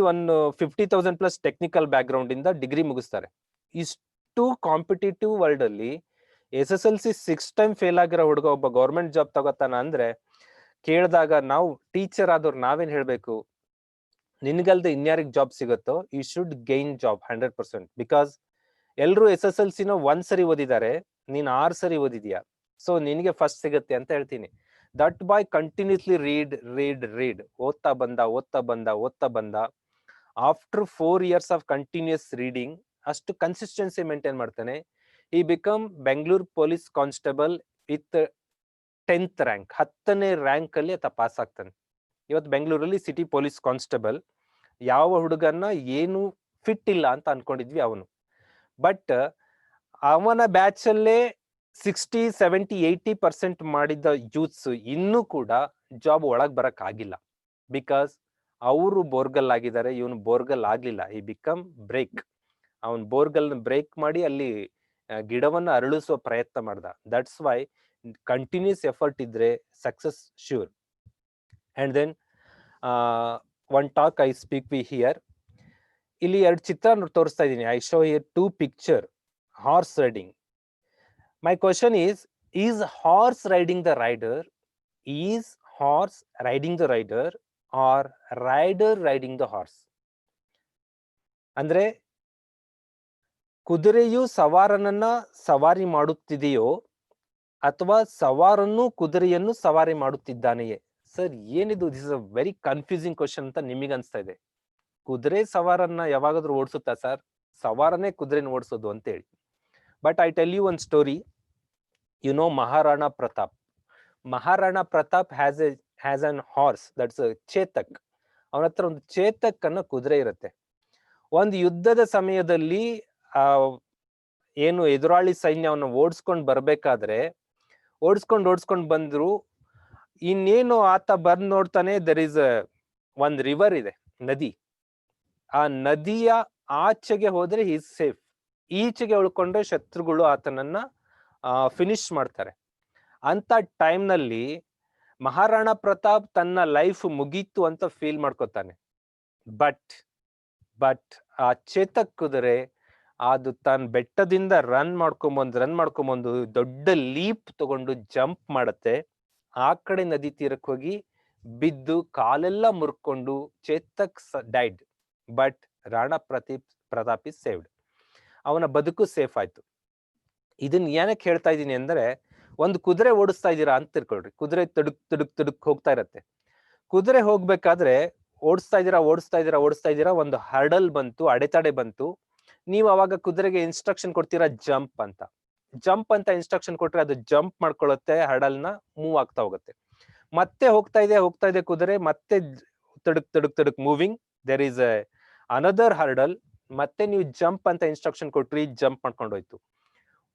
50,000 plus technical background ಇಂದ degree ಮುಗಿಸ್ತಾರೆ. ಇಷ್ಟು ಕಾಂಪಿಟೇಟಿವ್ ವರ್ಲ್ಡ್ ಅಲ್ಲಿ SSLC 6 ಟೈಮ್ ಫೇಲ್ ಆಗಿರೋ ಹುಡುಗ ಒಬ್ಬ government job ತಗೋತಾನ ಅಂದ್ರೆ ಕೇಳಿದಾಗ ನಾವು teacher ಆದವ್ರು ನಾವೇನ್ ಹೇಳ್ಬೇಕು, ನಿನ್ಗಲ್ದೆ ಇನ್ಯಾರಿಗೆ ಜಾಬ್ ಸಿಗುತ್ತೋ you should gain job 100%. Because ಎಲ್ರು SSLC ನ 1 ಸರಿ ಓದಿದ್ದಾರೆ, ನೀನ್ 6 ಸರಿ ಓದಿದ್ಯಾ, ಸೊ ನಿನಗೆ ಫಸ್ಟ್ ಸಿಗುತ್ತೆ ಅಂತ ಹೇಳ್ತೀನಿ. ದಟ್ ಬಾಯ್ ಕಂಟಿನ್ಯೂಸ್ಲಿ ರೀಡ್ ಓದ್ತಾ ಬಂದ after 4 years of continuous reading ಅಷ್ಟು ಕನ್ಸಿಸ್ಟೆನ್ಸಿ ಮೇಂಟೈನ್ ಮಾಡ್ತಾನೆ. He become Bengaluru police constable with 10th rank, 10ನೇ ರ್ಯಾಂಕ್ ಅಲ್ಲಿ ಆತ ಪಾಸ್ ಆಗ್ತಾನೆ. ಇವತ್ತು ಬೆಂಗಳೂರಲ್ಲಿ ಸಿಟಿ ಪೊಲೀಸ್ ಕಾನ್ಸ್ಟೇಬಲ್. ಯಾವ ಹುಡುಗನ್ನ ಏನು ಫಿಟ್ ಇಲ್ಲ ಅಂತ ಅನ್ಕೊಂಡಿದ್ವಿ ಅವನು, ಬಟ್ ಅವನ ಬ್ಯಾಚ್ ಅಲ್ಲೇ 60, 70, 80% ಮಾಡಿದ ಯೂತ್ಸ್ ಇನ್ನೂ ಕೂಡ ಜಾಬ್ ಒಳಗ್ ಬರಕ್ ಆಗಿಲ್ಲ. ಬಿಕಾಸ್ ಅವರು ಬೋರ್ಗಲ್ ಆಗಿದ್ದಾರೆ, ಇವನು ಬೋರ್ಗಲ್ ಆಗ್ಲಿಲ್ಲ. ಈ ಬಿಕಮ್ ಬ್ರೇಕ್. ಅವನ್ ಬೋರ್ಗಲ್ ಬ್ರೇಕ್ ಮಾಡಿ ಅಲ್ಲಿ ಗಿಡವನ್ನ ಅರಳಿಸುವ ಪ್ರಯತ್ನ ಮಾಡ್ದ. ದಟ್ಸ್ ವೈ ಕಂಟಿನ್ಯೂಸ್ ಎಫರ್ಟ್ ಇದ್ರೆ success sure. And then one talk I speak we here. ಇಲ್ಲಿ 2 ಚಿತ್ರ ತೋರಿಸ್ತಾ ಇದ್ದೀನಿ. I show here 2 picture horse riding. My question is horse riding the rider? Is horse riding the rider or rider riding the horse? ಅಂದ್ರೆ ಕುದುರೆಯು ಸವಾರನನ್ನ ಸವಾರಿ ಮಾಡುತ್ತಿದೆಯೋ ಅಥವಾ ಸವಾರನು ಕುದುರೆಯನ್ನು ಸವಾರಿ ಮಾಡುತ್ತಿದ್ದಾನೆಯೇ? Sir ಏನಿದು, this is a very confusing question ಅಂತ ನಿಮಗೆ ಅನ್ಸ್ತಾ ಇದೆ. ಕುದುರೆ ಸವಾರನ್ನ ಯಾವಾಗಾದ್ರೂ ಓಡಿಸುತ್ತಾ ಸರ್? ಸವಾರನೇ ಕುದುರೆನ ಓಡಿಸೋದು ಅಂತೇಳಿ. But I tell you one story. You know Maharana Pratap. Maharana Pratap has an horse, that's a Chetak. ಅವನ ಹತ್ರ ಒಂದು ಚೇತಕ್ ಅನ್ನೋ ಕುದುರೆ ಇರುತ್ತೆ. ಒಂದು ಯುದ್ಧದ ಸಮಯದಲ್ಲಿ ಏನು ಎದುರಾಳಿ ಸೈನ್ಯವನ್ನು ಓಡಿಸ್ಕೊಂಡು ಬರ್ಬೇಕಾದ್ರೆ ಓಡಿಸ್ಕೊಂಡು ಬಂದ್ರು. ಇನ್ನೇನು ಆತ ಬಂದ್ ನೋಡ್ತಾನೆ, ದರ್ ಇಸ್ ಒಂದ್ ರಿವರ್ ಇದೆ, ನದಿ. ಆ ನದಿಯ ಆಚೆಗೆ ಹೋದ್ರೆ ಈಸ್ ಸೇಫ್, ಈಚೆಗೆ ಉಳ್ಕೊಂಡ್ರೆ ಶತ್ರುಗಳು ಆತನನ್ನ ಫಿನಿಶ್ ಮಾಡ್ತಾರೆ. ಅಂತ ಟೈಮ್ ನಲ್ಲಿ ಮಹಾರಾಣಾ ಪ್ರತಾಪ್ ತನ್ನ ಲೈಫ್ ಮುಗೀತು ಅಂತ ಫೀಲ್ ಮಾಡ್ಕೋತಾನೆ. ಬಟ್ ಆ ಚೇತಕ್ ಕುದುರೆ ಅದು ತನ್ನ ಬೆಟ್ಟದಿಂದ ರನ್ ಮಾಡ್ಕೊಂಬಂದು ದೊಡ್ಡ ಲೀಪ್ ತಗೊಂಡು ಜಂಪ್ ಮಾಡುತ್ತೆ. ಆ ಕಡೆ ನದಿ ತೀರಕ್ಕೆ ಹೋಗಿ ಬಿದ್ದು ಕಾಲೆಲ್ಲ ಮುರ್ಕೊಂಡು Chetak died. But Rana Pratap is saved. ಅವನ ಬದುಕು ಸೇಫ್ ಆಯ್ತು. ಇದನ್ನ ಏನಕ್ಕೆ ಹೇಳ್ತಾ ಇದ್ದೀನಿ ಅಂದ್ರೆ, ಒಂದು ಕುದುರೆ ಓಡಿಸ್ತಾ ಇದ್ದೀರಾ ಅಂತ ತಿಳ್ಕೊಳ್ರಿ. ಕುದುರೆ ತಡುಕ್ ಹೋಗ್ತಾ ಇರತ್ತೆ. ಕುದುರೆ ಹೋಗ್ಬೇಕಾದ್ರೆ ಓಡಿಸ್ತಾ ಇದ್ದೀರಾ, ಒಂದು ಹರ್ಡಲ್ ಬಂತು, ಅಡೆತಡೆ ಬಂತು. ನೀವು ಅವಾಗ ಕುದುರೆಗೆ ಇನ್ಸ್ಟ್ರಕ್ಷನ್ ಕೊಡ್ತೀರಾ ಜಂಪ್ ಅಂತ ಇನ್ಸ್ಟ್ರಕ್ಷನ್ ಕೊಟ್ರೆ ಅದು ಜಂಪ್ ಮಾಡ್ಕೊಳ್ಳುತ್ತೆ, ಹರ್ಡಲ್ನ ಮೂವ್ ಆಗ್ತಾ ಹೋಗುತ್ತೆ. ಮತ್ತೆ ಹೋಗ್ತಾ ಇದೆ ಕುದುರೆ, ಮತ್ತೆ ತಡುಕ್ moving. There is another hurdle. ಮತ್ತೆ ನೀವು ಜಂಪ್ ಅಂತ ಇನ್ಸ್ಟ್ರಕ್ಷನ್ ಕೊಟ್ರಿ, ಜಂಪ್ ಮಾಡ್ಕೊಂಡು ಹೋಯ್ತು.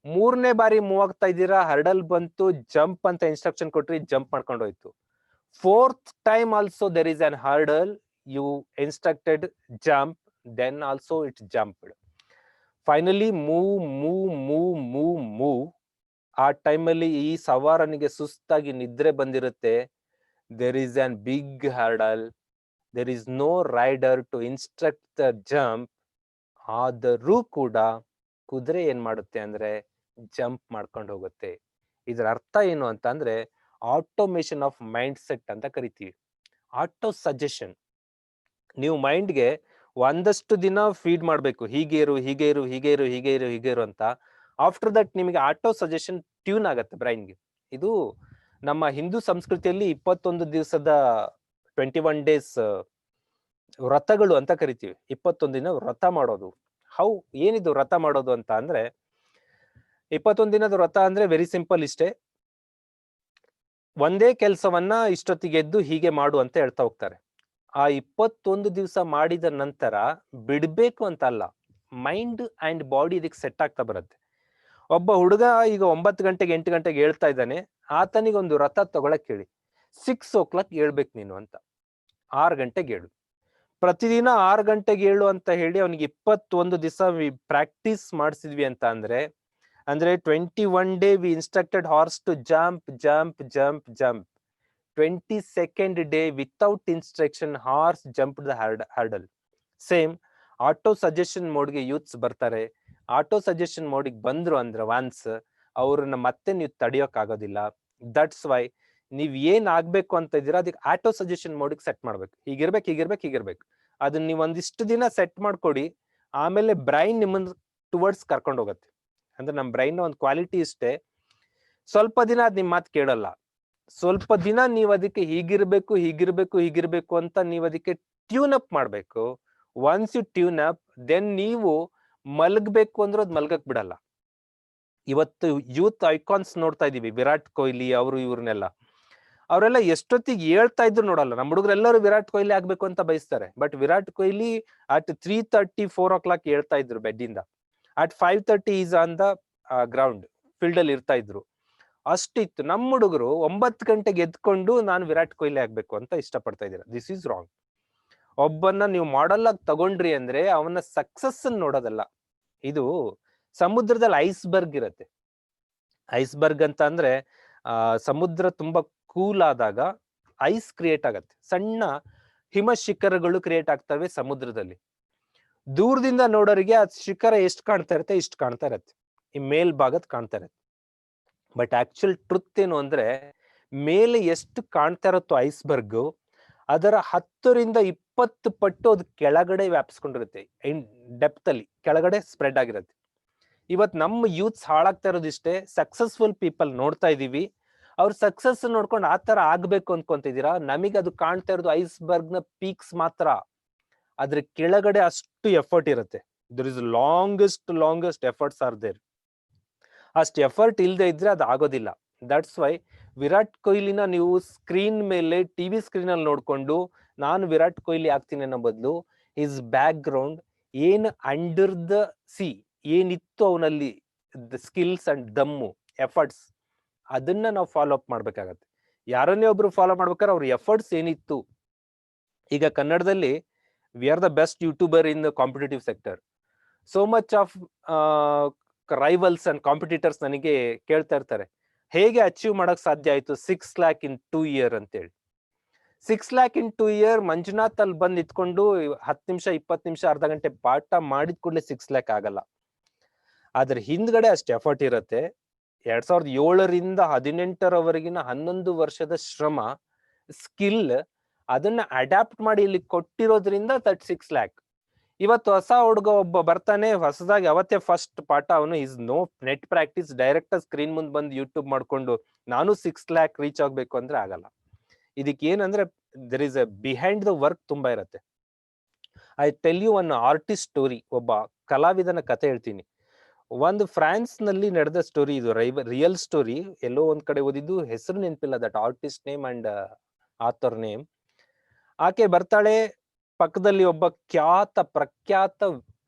3ನೇ ಬಾರಿ ಮೂವ್ ಆಗ್ತಾ ಇದ್ದೀರಾ, ಹರ್ಡಲ್ ಬಂತು, ಜಂಪ್ ಅಂತ ಇನ್ಸ್ಟ್ರಕ್ಷನ್ ಕೊಟ್ರಿ, ಜಂಪ್ ಮಾಡ್ಕೊಂಡು ಹೋಯ್ತು. 4th time also there is an hurdle, you instructed jump, then also it jumped. Finally move. ಆ ಟೈಮಲ್ಲಿ ಈ ಸವಾರನಿಗೆ ಸುಸ್ತಾಗಿ ನಿದ್ರೆ ಬಂದಿರುತ್ತೆ. there is an big hurdle, there is no rider to instruct the jump. ಆದರೂ ಕೂಡ ಕುದುರೆ ಏನ್ ಮಾಡುತ್ತೆ ಅಂದ್ರೆ ಜಂಪ್ ಮಾಡ್ಕೊಂಡು ಹೋಗುತ್ತೆ. ಇದರ ಅರ್ಥ ಏನು ಅಂತ ಅಂದ್ರೆ ಆಟೋಮೇಷನ್ ಆಫ್ ಮೈಂಡ್ ಸೆಟ್ ಅಂತ ಕರಿತೀವಿ. Auto suggestion. ನೀವು ಮೈಂಡ್ಗೆ ಒಂದಷ್ಟು ದಿನ ಫೀಡ್ ಮಾಡ್ಬೇಕು, ಹೀಗೆ ಇರು ಅಂತ. ಆಫ್ಟರ್ ದಟ್ ನಿಮಗೆ ಆಟೋ ಸಜೆಷನ್ ಟ್ಯೂನ್ ಆಗತ್ತೆ ಬ್ರೈನ್ಗೆ. ಇದು ನಮ್ಮ ಹಿಂದೂ ಸಂಸ್ಕೃತಿಯಲ್ಲಿ 21 ದಿವಸದ 21 days ವ್ರತಗಳು ಅಂತ ಕರಿತೀವಿ. 21 ದಿನ ವ್ರತ ಮಾಡೋದು. ಏನಿದು ವ್ರತ ಮಾಡೋದು ಅಂತ ಅಂದ್ರೆ, 21 ದಿನದ ವ್ರತ ಅಂದ್ರೆ ವೆರಿ ಸಿಂಪಲ್ ಇಷ್ಟೇ. ಒಂದೇ ಕೆಲ್ಸವನ್ನ ಇಷ್ಟೊತ್ತಿಗೆ ಎದ್ದು ಹೀಗೆ ಮಾಡು ಅಂತ ಹೇಳ್ತಾ ಹೋಗ್ತಾರೆ. ಆ 21 ದಿವಸ ಮಾಡಿದ ನಂತರ ಬಿಡ್ಬೇಕು ಅಂತ ಅಲ್ಲ, ಮೈಂಡ್ ಅಂಡ್ ಬಾಡಿ ಇದಕ್ಕೆ ಸೆಟ್ ಆಗ್ತಾ ಬರುತ್ತೆ. ಒಬ್ಬ ಹುಡುಗ ಈಗ 9 ಗಂಟೆಗೆ 8 ಗಂಟೆಗೆ ಹೇಳ್ತಾ ಇದ್ದಾನೆ, ಆತನಿಗೆ ಒಂದು ವ್ರತ ತಗೊಳಕ್ ಹೇಳಿ 6 o'clock ಹೇಳ್ಬೇಕು ನೀನು ಅಂತ. 6 ಗಂಟೆಗೆ ಏಳು. ಪ್ರತಿದಿನ 6 ಗಂಟೆಗೆ ಏಳು ಅಂತ ಹೇಳಿ ಅವನಿಗೆ 21 ದಿವಸ ಪ್ರಾಕ್ಟೀಸ್ ಮಾಡಿಸಿದ್ವಿ ಅಂತ ಅಂದ್ರೆ 21 day we instructed horse to jump jump jump jump. 22nd day without instruction horse jumped the hurdle. Same auto suggestion ಮೋಡ್ಗೆ ಯೂತ್ಸ್ ಬರ್ತಾರೆ. ಆಟೋ ಸಜೆಷನ್ ಮೋಡಿಗೆ ಬಂದ್ರು ಅಂದ್ರೆ ಒನ್ಸ್ ಅವ್ರನ್ನ ಮತ್ತೆ ನೀವು ತಡಿಯೋಕ್ ಆಗೋದಿಲ್ಲ. ದಟ್ಸ್ ವೈ ನೀವ್ ಏನ್ ಆಗ್ಬೇಕು ಅಂತ ಇದೀರಾ ಅದಕ್ಕೆ ಆಟೋ ಸಜೆಷನ್ ಮೋಡಿಗೆ ಸೆಟ್ ಮಾಡ್ಬೇಕು. ಹೀಗಿರ್ಬೇಕು. ಅದನ್ನ ನೀವು ಒಂದಿಷ್ಟು ದಿನ ಸೆಟ್ ಮಾಡ್ಕೊಡಿ, ಆಮೇಲೆ ಬ್ರೈನ್ ನಿಮ್ಮನ್ನ ಟುವರ್ಡ್ಸ್ ಕರ್ಕೊಂಡು ಹೋಗುತ್ತೆ. ಅಂದ್ರೆ ನಮ್ ಬ್ರೈನ್ ಒಂದು ಕ್ವಾಲಿಟಿ ಇಷ್ಟೇ, ಸ್ವಲ್ಪ ದಿನ ಅದ್ ನಿಮ್ ಮಾತು ಕೇಳಲ್ಲ. ಸ್ವಲ್ಪ ದಿನ ನೀವು ಅದಕ್ಕೆ ಹೀಗಿರ್ಬೇಕು ಅಂತ ನೀವು ಅದಕ್ಕೆ ಟ್ಯೂನ್ ಅಪ್ ಮಾಡ್ಬೇಕು. Once you tune up then ನೀವು ಮಲಗ್ಬೇಕು ಅಂದ್ರೆ ಅದ್ ಮಲ್ಗಕ್ ಬಿಡಲ್ಲ. ಇವತ್ತು ಯೂತ್ ಐಕಾನ್ಸ್ ನೋಡ್ತಾ ಇದೀವಿ, ವಿರಾಟ್ ಕೊಹ್ಲಿ ಅವರು ಇವ್ರನ್ನೆಲ್ಲ. ಅವರೆಲ್ಲ ಎಷ್ಟೊತ್ತಿಗೆ ಹೇಳ್ತಾ ಇದ್ರು ನೋಡಲ್ಲ. ನಮ್ಮ ಹುಡುಗರೆಲ್ಲರೂ ವಿರಾಟ್ ಕೊಹ್ಲಿ ಆಗ್ಬೇಕು ಅಂತ ಬಯಸ್ತಾರೆ. But Virat Kohli at 3:30 4 o'clock ಹೇಳ್ತಾ ಇದ್ರು ಬೆಡ್ ಇಂದ. At 5:30 is on the ground, field ಅಲ್ಲಿ ಇರ್ತಾ ಇದ್ರು. ಅಷ್ಟಿತ್ತು. ನಮ್ಮ ಹುಡುಗರು 9 ಗಂಟೆಗೆ ಎದ್ಕೊಂಡು ನಾನು ವಿರಾಟ್ ಕೊಹ್ಲಿ ಆಗ್ಬೇಕು ಅಂತ ಇಷ್ಟಪಡ್ತಾ ಇದ್ದೀರಾ. This is wrong. ಒಬ್ಬನ್ನ ನೀವು ಮಾಡೆಲ್ ಆಗಿ ತಗೊಂಡ್ರಿ ಅಂದ್ರೆ ಅವನ ಸಕ್ಸಸ್ ನೋಡೋದಲ್ಲ. ಇದು ಸಮುದ್ರದಲ್ಲಿ ಐಸ್ಬರ್ಗ್ ಇರತ್ತೆ. ಐಸ್ಬರ್ಗ್ ಅಂತ ಅಂದ್ರೆ ಸಮುದ್ರ ತುಂಬಾ ಕೂಲ್ ಆದಾಗ ಐಸ್ ಕ್ರಿಯೇಟ್ ಆಗತ್ತೆ. ಸಣ್ಣ ಹಿಮ ಶಿಖರಗಳು ಕ್ರಿಯೇಟ್ ಆಗ್ತವೆ ಸಮುದ್ರದಲ್ಲಿ. ದೂರದಿಂದ ನೋಡೋರಿಗೆ ಆ ಶಿಖರ ಎಷ್ಟು ಕಾಣ್ತಾ ಇರುತ್ತೆ, ಇಷ್ಟು ಕಾಣ್ತಾ ಇರತ್ತೆ, ಈ ಮೇಲ್ಭಾಗದ್ ಕಾಣ್ತಾ ಇರತ್ತೆ. ಬಟ್ ಆಕ್ಚುಲ್ ಟ್ರುತ್ ಏನು ಅಂದ್ರೆ ಮೇಲೆ ಎಷ್ಟು ಕಾಣ್ತಾ ಇರತ್ತೋ ಐಸ್ಬರ್ಗ್, ಅದರ 10ರಿಂದ 20 ಪಟ್ಟು ಅದು ಕೆಳಗಡೆ ವ್ಯಾಪಿಸ್ಕೊಂಡಿರುತ್ತೆ. ಡೆಪ್ತ್ ಅಲ್ಲಿ ಕೆಳಗಡೆ ಸ್ಪ್ರೆಡ್ ಆಗಿರುತ್ತೆ. ಇವತ್ ನಮ್ಮ ಯೂತ್ಸ್ ಹಾಳಾಗ್ತಾ ಇರೋದಿಷ್ಟೇ. ಸಕ್ಸಸ್ಫುಲ್ ಪೀಪಲ್ ನೋಡ್ತಾ ಇದೀವಿ, ಅವ್ರ ಸಕ್ಸಸ್ ನೋಡ್ಕೊಂಡು ಆತರ ಆಗ್ಬೇಕು ಅನ್ಕೊಂತಿದೀರಾ. ನಮಗೆ ಅದು ಕಾಣ್ತಾ ಇರೋದು ಐಸ್ಬರ್ಗ್ ನ ಪೀಕ್ಸ್ ಮಾತ್ರ. ಅದ್ರ ಕೆಳಗಡೆ ಅಷ್ಟು ಎಫರ್ಟ್ ಇರುತ್ತೆ. There is longest efforts are there. ಅಷ್ಟು ಎಫರ್ಟ್ ಇಲ್ಲದೆ ಇದ್ರೆ ಅದು ಆಗೋದಿಲ್ಲ. ದಟ್ಸ್ ವೈ ವಿರಾಟ್ ಕೊಹ್ಲಿನ ನೀವು ಸ್ಕ್ರೀನ್ ಮೇಲೆ ಟಿವಿ ಸ್ಕ್ರೀನ್ ಅಲ್ಲಿ ನೋಡ್ಕೊಂಡು ನಾನು ವಿರಾಟ್ ಕೊಹ್ಲಿ ಆಗ್ತೀನಿ ಅನ್ನೋ ಬದಲು ಹಿಸ್ ಬ್ಯಾಕ್ ಗ್ರೌಂಡ್ ಏನ್ ಅಂಡರ್ ದ ಸಿ ಏನಿತ್ತು ಅವನಲ್ಲಿ ಸ್ಕಿಲ್ಸ್ ಅಂಡ್ ದಮ್ಮು ಎಫರ್ಟ್ಸ್, ಅದನ್ನ ನಾವು ಫಾಲೋ ಅಪ್ ಮಾಡ್ಬೇಕಾಗತ್ತೆ. ಯಾರನ್ನೇ ಒಬ್ರು ಫಾಲೋ ಮಾಡ್ಬೇಕಾದ್ರೆ ಅವ್ರ ಎಫರ್ಟ್ಸ್ ಏನಿತ್ತು. ಈಗ ಕನ್ನಡದಲ್ಲಿ we are the best YouTuber in the competitive sector. So much of rivals and competitors ನನಗೆ ಕೇಳ್ತಾ ಇರ್ತಾರೆ, ಹೇಗೆ ಅಚೀವ್ ಮಾಡಕ್ ಸಾಧ್ಯ ಆಯ್ತು 6 lakh in 2 years ಅಂತೇಳಿ. 6 lakh in 2 years ಮಂಜುನಾಥ್ ಅಲ್ಲಿ ಬಂದು ನಿಂತ್ಕೊಂಡು 10 ನಿಮಿಷ 20 ನಿಮಿಷ ಅರ್ಧ ಗಂಟೆ ಪಾಠ ಮಾಡಿದ ಕೂಡಲೇ 6 lakh ಆಗಲ್ಲ. ಅದ್ರ ಹಿಂದ್ಗಡೆ ಅಷ್ಟು ಎಫರ್ಟ್ ಇರುತ್ತೆ. 2007ರಿಂದ 2018ರವರೆಗಿನ 11 ವರ್ಷದ ಶ್ರಮ, ಸ್ಕಿಲ್, ಅದನ್ನ ಅಡ್ಯಾಪ್ಟ್ ಮಾಡಿ ಇಲ್ಲಿ ಕೊಟ್ಟಿರೋದ್ರಿಂದ 36 lakh. ಇವತ್ತು ಹೊಸ ಹುಡುಗ ಒಬ್ಬ ಬರ್ತಾನೆ, ಹೊಸದಾಗಿ ಅವತ್ತೇ ಫಸ್ಟ್ ಪಾಠ, ಅವನು is no net practice, direct screen ಮುಂದೆ ಬಂದು ಯೂಟ್ಯೂಬ್ ಮಾಡ್ಕೊಂಡು ನಾನು 6 lakh ರೀಚ್ ಆಗ್ಬೇಕು ಅಂದ್ರೆ ಆಗಲ್ಲ. ಇದಕ್ಕೆ ಏನಂದ್ರೆ there is a behind the work ತುಂಬಾ ಇರುತ್ತೆ. I tell you one artist story. ಒಬ್ಬ ಕಲಾವಿದನ ಕತೆ ಹೇಳ್ತೀನಿ. ಒಂದು ಫ್ರಾನ್ಸ್ ನಲ್ಲಿ ನಡೆದ ಸ್ಟೋರಿ ಇದು, ರಿಯಲ್ ಸ್ಟೋರಿ. ಎಲ್ಲೋ ಒಂದ್ ಕಡೆ ಓದಿದ್ದು, ಹೆಸರು ನೆನಪಿಲ್ಲ, that artist name and author name. ಆಕೆ ಬರ್ತಾಳೆ, ಪಕ್ಕದಲ್ಲಿ ಒಬ್ಬ ಪ್ರಖ್ಯಾತ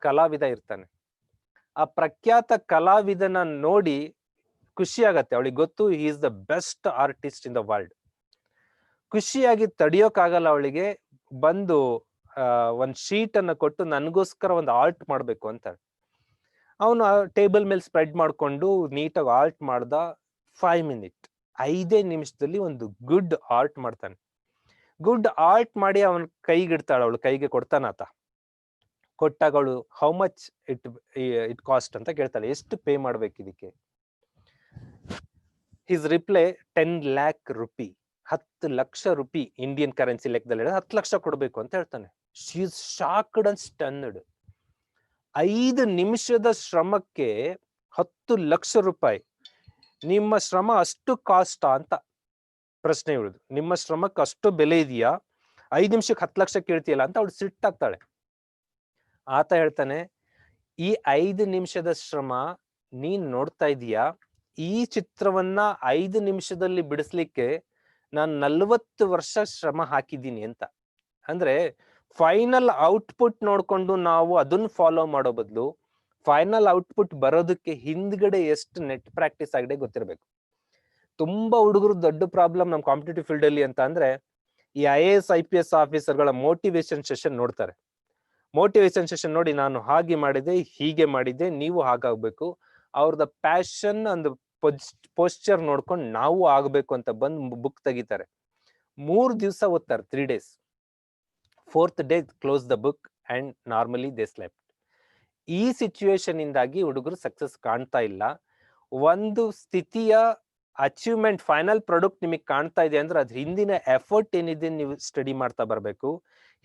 ಕಲಾವಿದ ಇರ್ತಾನೆ. ಆ ಪ್ರಖ್ಯಾತ ಕಲಾವಿದನ ನೋಡಿ ಖುಷಿ ಆಗತ್ತೆ ಅವಳಿಗೆ. ಗೊತ್ತು he is the best artist in the world. ಖುಷಿಯಾಗಿ ತಡಿಯೋಕ್ಕಾಗಲ್ಲ ಅವಳಿಗೆ. ಬಂದು ಒಂದ್ ಶೀಟ್ ಅನ್ನ ಕೊಟ್ಟು ನನ್ಗೋಸ್ಕರ ಒಂದು ಆರ್ಟ್ ಮಾಡ್ಬೇಕು ಅಂತ. ಅವನು ಟೇಬಲ್ ಮೇಲೆ ಸ್ಪ್ರೆಡ್ ಮಾಡ್ಕೊಂಡು ನೀಟಾಗಿ ಆರ್ಟ್ ಮಾಡ್ದ. 5 minutes 5 ನಿಮಿಷದಲ್ಲಿ ಒಂದು ಗುಡ್ ಆರ್ಟ್ ಮಾಡ್ತಾನೆ. ಗುಡ್ ಆರ್ಟ್ ಮಾಡಿ ಅವನ್ ಕೈಗಿಡ್ತಾಳ, ಅವಳು ಕೈಗೆ ಕೊಡ್ತಾನಾತ. ಕೊಟ್ಟಾಗ ಅವಳು ಹೌ ಮಚ್ ಇಟ್ ಕಾಸ್ಟ್ ಅಂತ ಕೇಳ್ತಾಳೆ, ಎಷ್ಟು ಪೇ ಮಾಡ್ಬೇಕು ಇದಕ್ಕೆ. ಹಿಸ್ ರಿಪ್ಲೈ 10 lakh rupees, 10 ಲಕ್ಷ ರೂಪಿ ಇಂಡಿಯನ್ ಕರೆನ್ಸಿ ಲೆಕ್ಕದಲ್ಲಿ 10 ಲಕ್ಷ ಕೊಡ್ಬೇಕು ಅಂತ ಹೇಳ್ತಾನೆ. She is shocked and stunned. 5 ನಿಮಿಷದ ಶ್ರಮಕ್ಕೆ 10 ಲಕ್ಷ ರೂಪಾಯಿ. ನಿಮ್ಮ ಶ್ರಮ ಅಷ್ಟು ಕಾಸ್ಟ್ ಅಂತ ಪ್ರಶ್ನೆ ಹೇಳುದು. ನಿಮ್ಮ ಶ್ರಮಕ್ಕೆ ಅಷ್ಟು ಬೆಲೆ ಇದೆಯಾ? 5 ನಿಮಿಷಕ್ಕೆ 10 ಲಕ್ಷ ಕೇಳ್ತೀಯಲ್ಲ ಅಂತ ಅವಳು ಸಿಟ್ಟಾಗ್ತಾಳೆ. ಆತ ಹೇಳ್ತಾನೆ, ಈ 5 ನಿಮಿಷದ ಶ್ರಮ ನೀನ್ ನೋಡ್ತಾ ಇದೀಯಾ? ಈ ಚಿತ್ರವನ್ನ 5 ನಿಮಿಷದಲ್ಲಿ ಬಿಡಿಸ್ಲಿಕ್ಕೆ ನಾನು 40 ವರ್ಷ ಶ್ರಮ ಹಾಕಿದ್ದೀನಿ ಅಂತ. ಅಂದ್ರೆ ಫೈನಲ್ ಔಟ್ಪುಟ್ ನೋಡ್ಕೊಂಡು ನಾವು ಅದನ್ನ ಫಾಲೋ ಮಾಡೋ ಬದಲು ಫೈನಲ್ ಔಟ್ಪುಟ್ ಬರೋದಕ್ಕೆ ಹಿಂದ್ಗಡೆ ಎಷ್ಟು ನೆಟ್ ಪ್ರಾಕ್ಟೀಸ್ ಆಗಿದೆ ಗೊತ್ತಿರ್ಬೇಕು. ತುಂಬಾ ಹುಡುಗರು ದೊಡ್ಡ ಪ್ರಾಬ್ಲಮ್ ನಮ್ ಕಾಂಪಿಟೇಟಿವ್ ಫೀಲ್ಡ್ ಅಲ್ಲಿ ಅಂತ ಅಂದ್ರೆ, ಈ IAS IPS ಆಫೀಸರ್ಗಳ ಮೋಟಿವೇಶನ್ ಸೆಷನ್ ನೋಡ್ತಾರೆ. ಮೋಟಿವೇಶನ್ ಸೆಷನ್ ನೋಡಿ, ನಾನು ಹಾಗೆ ಮಾಡಿದೆ, ಹೀಗೆ ಮಾಡಿದ್ದೆ, ನೀವು ಹಾಗಾಗ್ಬೇಕು. ಅವ್ರದ ಪ್ಯಾಷನ್ ಅಂದ್ ಪೋಸ್ಚರ್ ನೋಡ್ಕೊಂಡು ನಾವು ಆಗ್ಬೇಕು ಅಂತ ಬಂದು ಬುಕ್ ತೆಗಿತಾರೆ. 3 ದಿವಸ ಓದ್ತಾರೆ, 3 days. 4th day close the book and normally they slept. ಈ ಸಿಚುವೇಶನ್ ಇಂದಾಗಿ ಹುಡುಗರು ಸಕ್ಸಸ್ ಕಾಣ್ತಾ ಇಲ್ಲ. ಒಂದು ಸ್ಥಿತಿಯ ಅಚೀವ್ಮೆಂಟ್, ಫೈನಲ್ ಪ್ರಾಡಕ್ಟ್ ನಿಮಗೆ ಕಾಣ್ತಾ ಇದೆ ಅಂದ್ರೆ ಅದ್ರ ಹಿಂದಿನ ಎಫರ್ಟ್ ಏನಿದೆ ನೀವು ಸ್ಟಡಿ ಮಾಡ್ತಾ ಬರ್ಬೇಕು.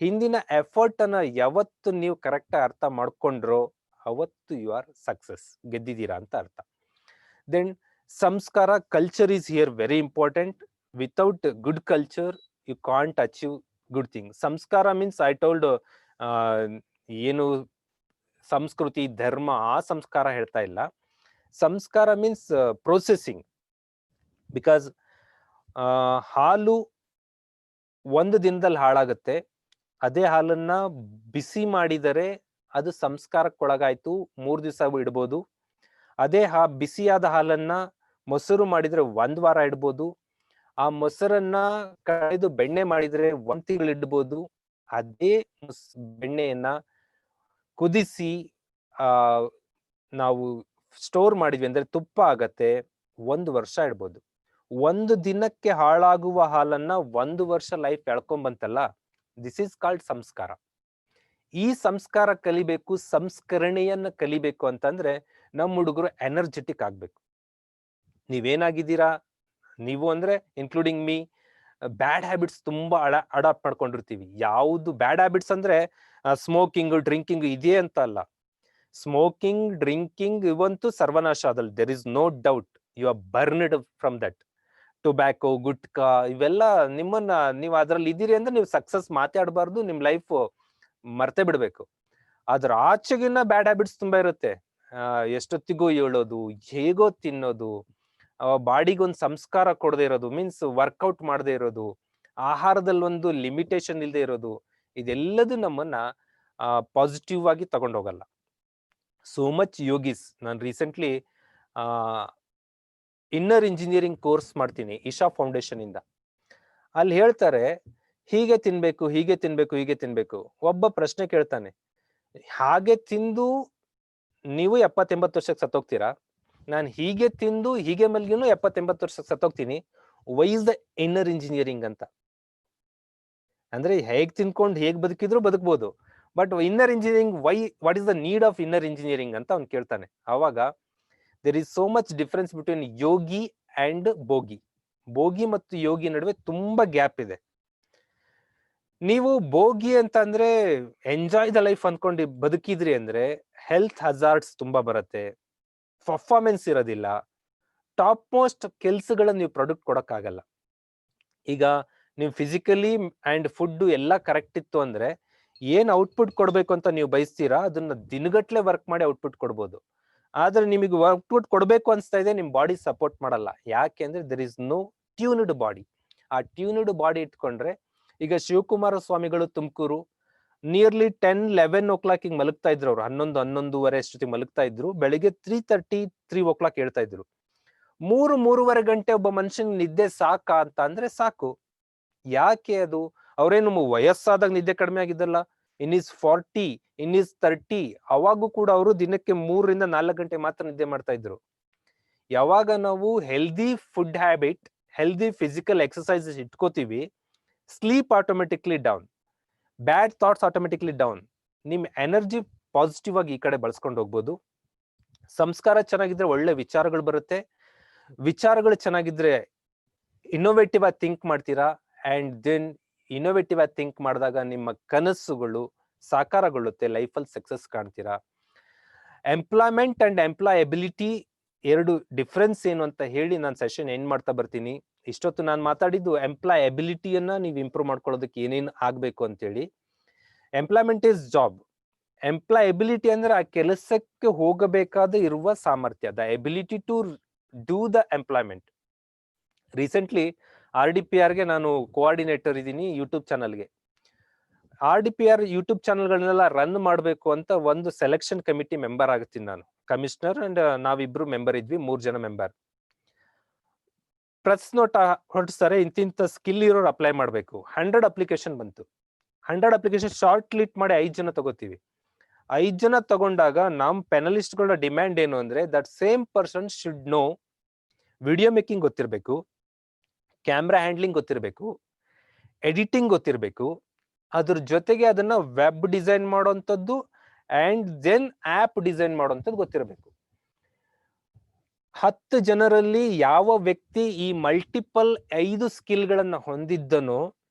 ಹಿಂದಿನ ಎಫರ್ಟ್ ಅನ್ನ ಯಾವತ್ತು ನೀವು ಕರೆಕ್ಟ್ ಅರ್ಥ ಮಾಡ್ಕೊಂಡ್ರೋ ಅವತ್ತು ಯು ಆರ್ ಸಕ್ಸಸ್, ಗೆದ್ದಿದ್ದೀರಾ ಅಂತ ಅರ್ಥ. ದೆನ್ ಸಂಸ್ಕಾರ, culture is here very important. Without good culture you can't achieve good thing. ಸಂಸ್ಕಾರ ಮೀನ್ಸ್ ಐ ಟೋಲ್ಡ್ ಏನು ಸಂಸ್ಕೃತಿ, ಧರ್ಮ, ಆ ಸಂಸ್ಕಾರ ಹೇಳ್ತಾ ಇಲ್ಲ. ಸಂಸ್ಕಾರ ಮೀನ್ಸ್ ಪ್ರೊಸೆಸಿಂಗ್. ಬಿಕಾಸ್ ಹಾಲು ಒಂದು ದಿನದಲ್ಲಿ ಹಾಳಾಗುತ್ತೆ, ಅದೇ ಹಾಲನ್ನ ಬಿಸಿ ಮಾಡಿದರೆ ಅದು ಸಂಸ್ಕಾರಕ್ಕೊಳಗಾಯ್ತು, 3 ದಿವಸ ಇಡ್ಬೋದು. ಅದೇ ಬಿಸಿಯಾದ ಹಾಲನ್ನ ಮೊಸರು ಮಾಡಿದ್ರೆ 1 ವಾರ ಇಡ್ಬೋದು. ಆ ಮೊಸರನ್ನ ಕಳೆದು ಬೆಣ್ಣೆ ಮಾಡಿದ್ರೆ 1 ತಿಂಗಳು ಇಡ್ಬೋದು. ಅದೇ ಬೆಣ್ಣೆಯನ್ನ ಕುದಿಸಿ ನಾವು ಸ್ಟೋರ್ ಮಾಡಿದ್ವಿ ಅಂದ್ರೆ ತುಪ್ಪ ಆಗತ್ತೆ, 1 ವರ್ಷ ಇಡ್ಬೋದು. 1 ದಿನಕ್ಕೆ ಹಾಳಾಗುವ ಹಾಲನ್ನ 1 ವರ್ಷ ಲೈಫ್ ಎಳ್ಕೊಂಬಂತಲ್ಲ, ದಿಸ್ ಈಸ್ ಕಾಲ್ಡ್ ಸಂಸ್ಕಾರ. ಈ ಸಂಸ್ಕಾರ ಕಲಿಬೇಕು, ಸಂಸ್ಕರಣೆಯನ್ನ ಕಲಿಬೇಕು ಅಂತಂದ್ರೆ ನಮ್ಮ ಹುಡುಗರು ಎನರ್ಜೆಟಿಕ್ ಆಗ್ಬೇಕು. ನೀವೇನಾಗಿದ್ದೀರಾ, ನೀವು ಅಂದ್ರೆ ಇನ್ಕ್ಲೂಡಿಂಗ್ ಮೀ, ಬ್ಯಾಡ್ ಹ್ಯಾಬಿಟ್ಸ್ ತುಂಬಾ ಅಡಾಪ್ಟ್ ಮಾಡ್ಕೊಂಡಿರ್ತೀವಿ. ಯಾವುದು ಬ್ಯಾಡ್ ಹ್ಯಾಬಿಟ್ಸ್ ಅಂದ್ರೆ ಸ್ಮೋಕಿಂಗ್, ಡ್ರಿಂಕಿಂಗ್ ಇದೇ ಅಂತ ಅಲ್ಲ. ಸ್ಮೋಕಿಂಗ್, ಡ್ರಿಂಕಿಂಗ್ ಇವಂತೂ ಸರ್ವನಾಶ ಆದಲ್ಲಿ, there is no doubt. You are burned from that. Tobacco, gutka ಇವೆಲ್ಲ ನಿಮ್ಮನ್ನ, ನೀವು ಅದ್ರಲ್ಲಿ ಇದ್ದೀರಿ ಅಂದ್ರೆ ನೀವು ಸಕ್ಸಸ್ ಮಾತಾಡಬಾರ್ದು, ನಿಮ್ ಲೈಫ್ ಮರ್ತೆ ಬಿಡ್ಬೇಕು. ಅದ್ರ ಆಚೆಗಿನ ಬ್ಯಾಡ್ ಹ್ಯಾಬಿಟ್ಸ್ ತುಂಬಾ ಇರುತ್ತೆ. ಎಷ್ಟೊತ್ತಿಗೂ ಹೇಳೋದು, ಹೇಗೋ ತಿನ್ನೋದು, ಬಾಡಿಗೊಂದು ಸಂಸ್ಕಾರ ಕೊಡದೆ ಇರೋದು, ಮೀನ್ಸ್ ವರ್ಕೌಟ್ ಮಾಡದೆ ಇರೋದು, ಆಹಾರದಲ್ಲಿ ಒಂದು ಲಿಮಿಟೇಷನ್ ಇಲ್ಲದೆ ಇರೋದು, ಇದೆಲ್ಲದು ನಮ್ಮನ್ನ ಪಾಸಿಟಿವ್ ಆಗಿ ತಗೊಂಡೋಗಲ್ಲ. ಸೋ ಮಚ್ ಯೋಗಿಸ್, ನಾನು ರೀಸೆಂಟ್ಲಿ ಇನ್ನರ್ ಇಂಜಿನಿಯರಿಂಗ್ ಕೋರ್ಸ್ ಮಾಡ್ತೀನಿ ಇಶಾ ಫೌಂಡೇಶನ್ ಇಂದ. ಅಲ್ಲಿ ಹೇಳ್ತಾರೆ ಹೀಗೆ ತಿನ್ಬೇಕು, ಹೀಗೆ ತಿನ್ಬೇಕು, ಹೀಗೆ ತಿನ್ಬೇಕು. ಒಬ್ಬ ಪ್ರಶ್ನೆ ಕೇಳ್ತಾನೆ, ಹಾಗೆ ತಿಂದು ನೀವು 70-80 ವರ್ಷಕ್ಕೆ ಸತ್ತೋಗ್ತೀರಾ, ನಾನು ಹೀಗೆ ತಿಂದು ಹೀಗೆ ಮಲ್ಗಿನೂ 70-80 ವರ್ಷಕ್ಕೆ ಸತ್ತೋಗ್ತೀನಿ, why is the inner engineering ಅಂತ. ಅಂದ್ರೆ ಹೇಗ್ ತಿನ್ಕೊಂಡು ಹೇಗ್ ಬದುಕಿದ್ರು ಬದುಕ್ಬೋದು, but inner engineering why, what is the need of inner engineering ಅಂತ ಅವ್ನು ಕೇಳ್ತಾನೆ. ಅವಾಗ there is so much difference between yogi and bhogi. ಭೋಗಿ ಮತ್ತು ಯೋಗಿ ನಡುವೆ ತುಂಬಾ ಗ್ಯಾಪ್ ಇದೆ. ನೀವು ಭೋಗಿ ಅಂತ ಅಂದ್ರೆ ಎಂಜಾಯ್ ದ ಲೈಫ್ ಅನ್ಕೊಂಡು ಬದುಕಿದ್ರಿ ಅಂದ್ರೆ ಹೆಲ್ತ್ ಹಜಾರ್ಡ್ಸ್ ತುಂಬಾ ಬರುತ್ತೆ, ಪರ್ಫಾರ್ಮೆನ್ಸ್ ಇರೋದಿಲ್ಲ, ಟಾಪ್ ಮೋಸ್ಟ್ ಕೆಲ್ಸಗಳನ್ನ ನೀವು ಪ್ರಾಡಕ್ಟ್ ಕೊಡಕ್ಕಾಗಲ್ಲ. ಈಗ ನೀವು ಫಿಸಿಕಲಿ ಅಂಡ್ ಫುಡ್ ಎಲ್ಲ ಕರೆಕ್ಟ್ ಇತ್ತು ಅಂದ್ರೆ ಏನ್ ಔಟ್ಪುಟ್ ಕೊಡ್ಬೇಕು ಅಂತ ನೀವು ಬಯಸ್ತೀರಾ ಅದನ್ನ ದಿನಗಟ್ಲೆ ವರ್ಕ್ ಮಾಡಿ ಔಟ್ಪುಟ್ ಕೊಡ್ಬೋದು. ಆದ್ರೆ ನಿಮಗೆ ಔಟ್ಪುಟ್ ಕೊಡ್ಬೇಕು ಅನ್ಸ್ತಾ ಇದೆ, ನಿಮ್ ಬಾಡಿ ಸಪೋರ್ಟ್ ಮಾಡಲ್ಲ. ಯಾಕೆ ಅಂದ್ರೆ there is no tuned body. ಆ ಟ್ಯೂನ್ಡ್ ಬಾಡಿ ಇಟ್ಕೊಂಡ್ರೆ, ಈಗ ಶಿವಕುಮಾರ ಸ್ವಾಮಿಗಳು ತುಮಕೂರು ನಿಯರ್ಲಿ 10-11 o'clock ಹಿಂಗ್ ಮಲಗ್ತಾ ಇದ್ರು. ಅವ್ರು 11-11:30 ಅಷ್ಟೊತ್ತಿಗೆ ಮಲಗ್ತಾ ಇದ್ರು. ಬೆಳಿಗ್ಗೆ 3:30-3 o'clock ಹೇಳ್ತಾ ಇದ್ರು. 3-3.5 ಗಂಟೆ ಒಬ್ಬ ಮನುಷ್ಯನ್ ನಿದ್ದೆ ಸಾಕಾ ಅಂತ ಅಂದ್ರೆ ಸಾಕು. ಯಾಕೆ ಅದು? ಅವ್ರೇನು ವಯಸ್ಸಾದಾಗ ನಿದ್ದೆ ಕಡಿಮೆ ಆಗಿದ್ದಲ್ಲ, ಇನ್ ಈಸ್ 40, ಇನ್ ಈಸ್ 30, ಅವಾಗೂ ಕೂಡ ಅವರು ದಿನಕ್ಕೆ 3-4 ಗಂಟೆ ಮಾತ್ರ ನಿದ್ದೆ ಮಾಡ್ತಾ ಇದ್ರು. ಯಾವಾಗ ನಾವು healthy food habit, healthy physical exercises ಇಟ್ಕೋತೀವಿ, sleep automatically down, bad thoughts automatically down, ನಿಮ್ ಎನರ್ಜಿ ಪಾಸಿಟಿವ್ ಆಗಿ ಈ ಕಡೆ ಬಳಸ್ಕೊಂಡು ಹೋಗ್ಬೋದು. ಸಂಸ್ಕಾರ ಚೆನ್ನಾಗಿದ್ರೆ ಒಳ್ಳೆ ವಿಚಾರಗಳು ಬರುತ್ತೆ, ವಿಚಾರಗಳು ಚೆನ್ನಾಗಿದ್ರೆ ಇನ್ನೋವೇಟಿವ್ ಆಗಿ ಥಿಂಕ್ ಮಾಡ್ತೀರಾ, ಅಂಡ್ ದೆನ್ ಇನ್ನೋವೇಟಿವ್ ಆಗಿ ಥಿಂಕ್ ಮಾಡಿದಾಗ ನಿಮ್ಮ ಕನಸುಗಳು ಸಾಕಾರಗೊಳ್ಳುತ್ತೆ, ಲೈಫಲ್ಲಿ ಸಕ್ಸಸ್ ಕಾಣ್ತೀರಾ. ಎಂಪ್ಲಾಯ್ಮೆಂಟ್ ಅಂಡ್ ಎಂಪ್ಲಾಯಬಿಲಿಟಿ ಎರಡು ಡಿಫ್ರೆನ್ಸ್ ಏನು ಅಂತ ಹೇಳಿ ನಾನು ಸೆಷನ್ ಎಂಡ್ ಮಾಡ್ತಾ ಬರ್ತೀನಿ. ಇಷ್ಟೊತ್ತು ನಾನು ಮಾತಾಡಿದ್ದು ಎಂಪ್ಲಾಯಬಿಲಿಟಿಯನ್ನ ನೀವು ಇಂಪ್ರೂವ್ ಮಾಡ್ಕೊಳ್ಳೋದಕ್ಕೆ ಏನೇನು ಆಗ್ಬೇಕು ಅಂತೇಳಿ. ಎಂಪ್ಲಾಯ್ಮೆಂಟ್ ಇಸ್ ಜಾಬ್, ಎಂಪ್ಲಾಯಬಿಲಿಟಿ ಅಂದ್ರೆ ಆ ಕೆಲಸಕ್ಕೆ ಹೋಗಬೇಕಾದ ಇರುವ ಸಾಮರ್ಥ್ಯ, the ability to do the employment. Recently RDPR ಗೆ ನಾನು ಕೋಆರ್ಡಿನೇಟರ್ ಇದ್ದೀನಿ ಯೂಟ್ಯೂಬ್ ಚಾನಲ್ಗೆ. RDPR ಯೂಟ್ಯೂಬ್ ಚಾನಲ್ಗಳನ್ನೆಲ್ಲ ರನ್ ಮಾಡಬೇಕು ಅಂತ ಒಂದು ಸೆಲೆಕ್ಷನ್ ಕಮಿಟಿ ಮೆಂಬರ್ ಆಗುತ್ತೀನಿ ನಾನು, ಕಮಿಷನರ್ ಅಂಡ್ ನಾವಿಬ್ರು ಮೆಂಬರ್ ಇದ್ವಿ, 3 ಜನ ಮೆಂಬರ್. ಪ್ರೆಸ್ ನೋಟ್ ಹೊರಡಿಸ್ತಾರೆ, ಇಂತಿಂತ ಸ್ಕಿಲ್ ಇರೋರು ಅಪ್ಲೈ ಮಾಡಬೇಕು. 100 ಅಪ್ಲಿಕೇಶನ್ ಬಂತು. 100 ಅಪ್ಲಿಕೇಶನ್ ಶಾರ್ಟ್ ಲಿಸ್ಟ್ ಮಾಡಿ 5 ಜನ ತಗೋತೀವಿ. 5 ಜನ ತಗೊಂಡಾಗ ನಮ್ ಪೆನಲಿಸ್ಟ್ಗಳ ಡಿಮ್ಯಾಂಡ್ ಏನು ಅಂದ್ರೆ that same person should know video making ಗೊತ್ತಿರ್ಬೇಕು, ಕ್ಯಾಮ್ರಾ ಹ್ಯಾಂಡ್ಲಿಂಗ್ ಗೊತ್ತಿರ್ಬೇಕು, ಎಡಿಟಿಂಗ್ ಗೊತ್ತಿರ್ಬೇಕು, ಅದ್ರ ಜೊತೆಗೆ ಅದನ್ನ ವೆಬ್ ಡಿಸೈನ್ ಮಾಡೋಂಥದ್ದು ಅಂಡ್ ದೆನ್ ಆಪ್ ಡಿಸೈನ್ ಮಾಡೋಂಥದ್ದು ಗೊತ್ತಿರಬೇಕು. 10 ಜನರಲ್ಲಿ ಯಾವ ವ್ಯಕ್ತಿ ಈ ಮಲ್ಟಿಪಲ್ 5 ಸ್ಕಿಲ್ಗಳನ್ನ ಹೊಂದಿದ್ದನೋ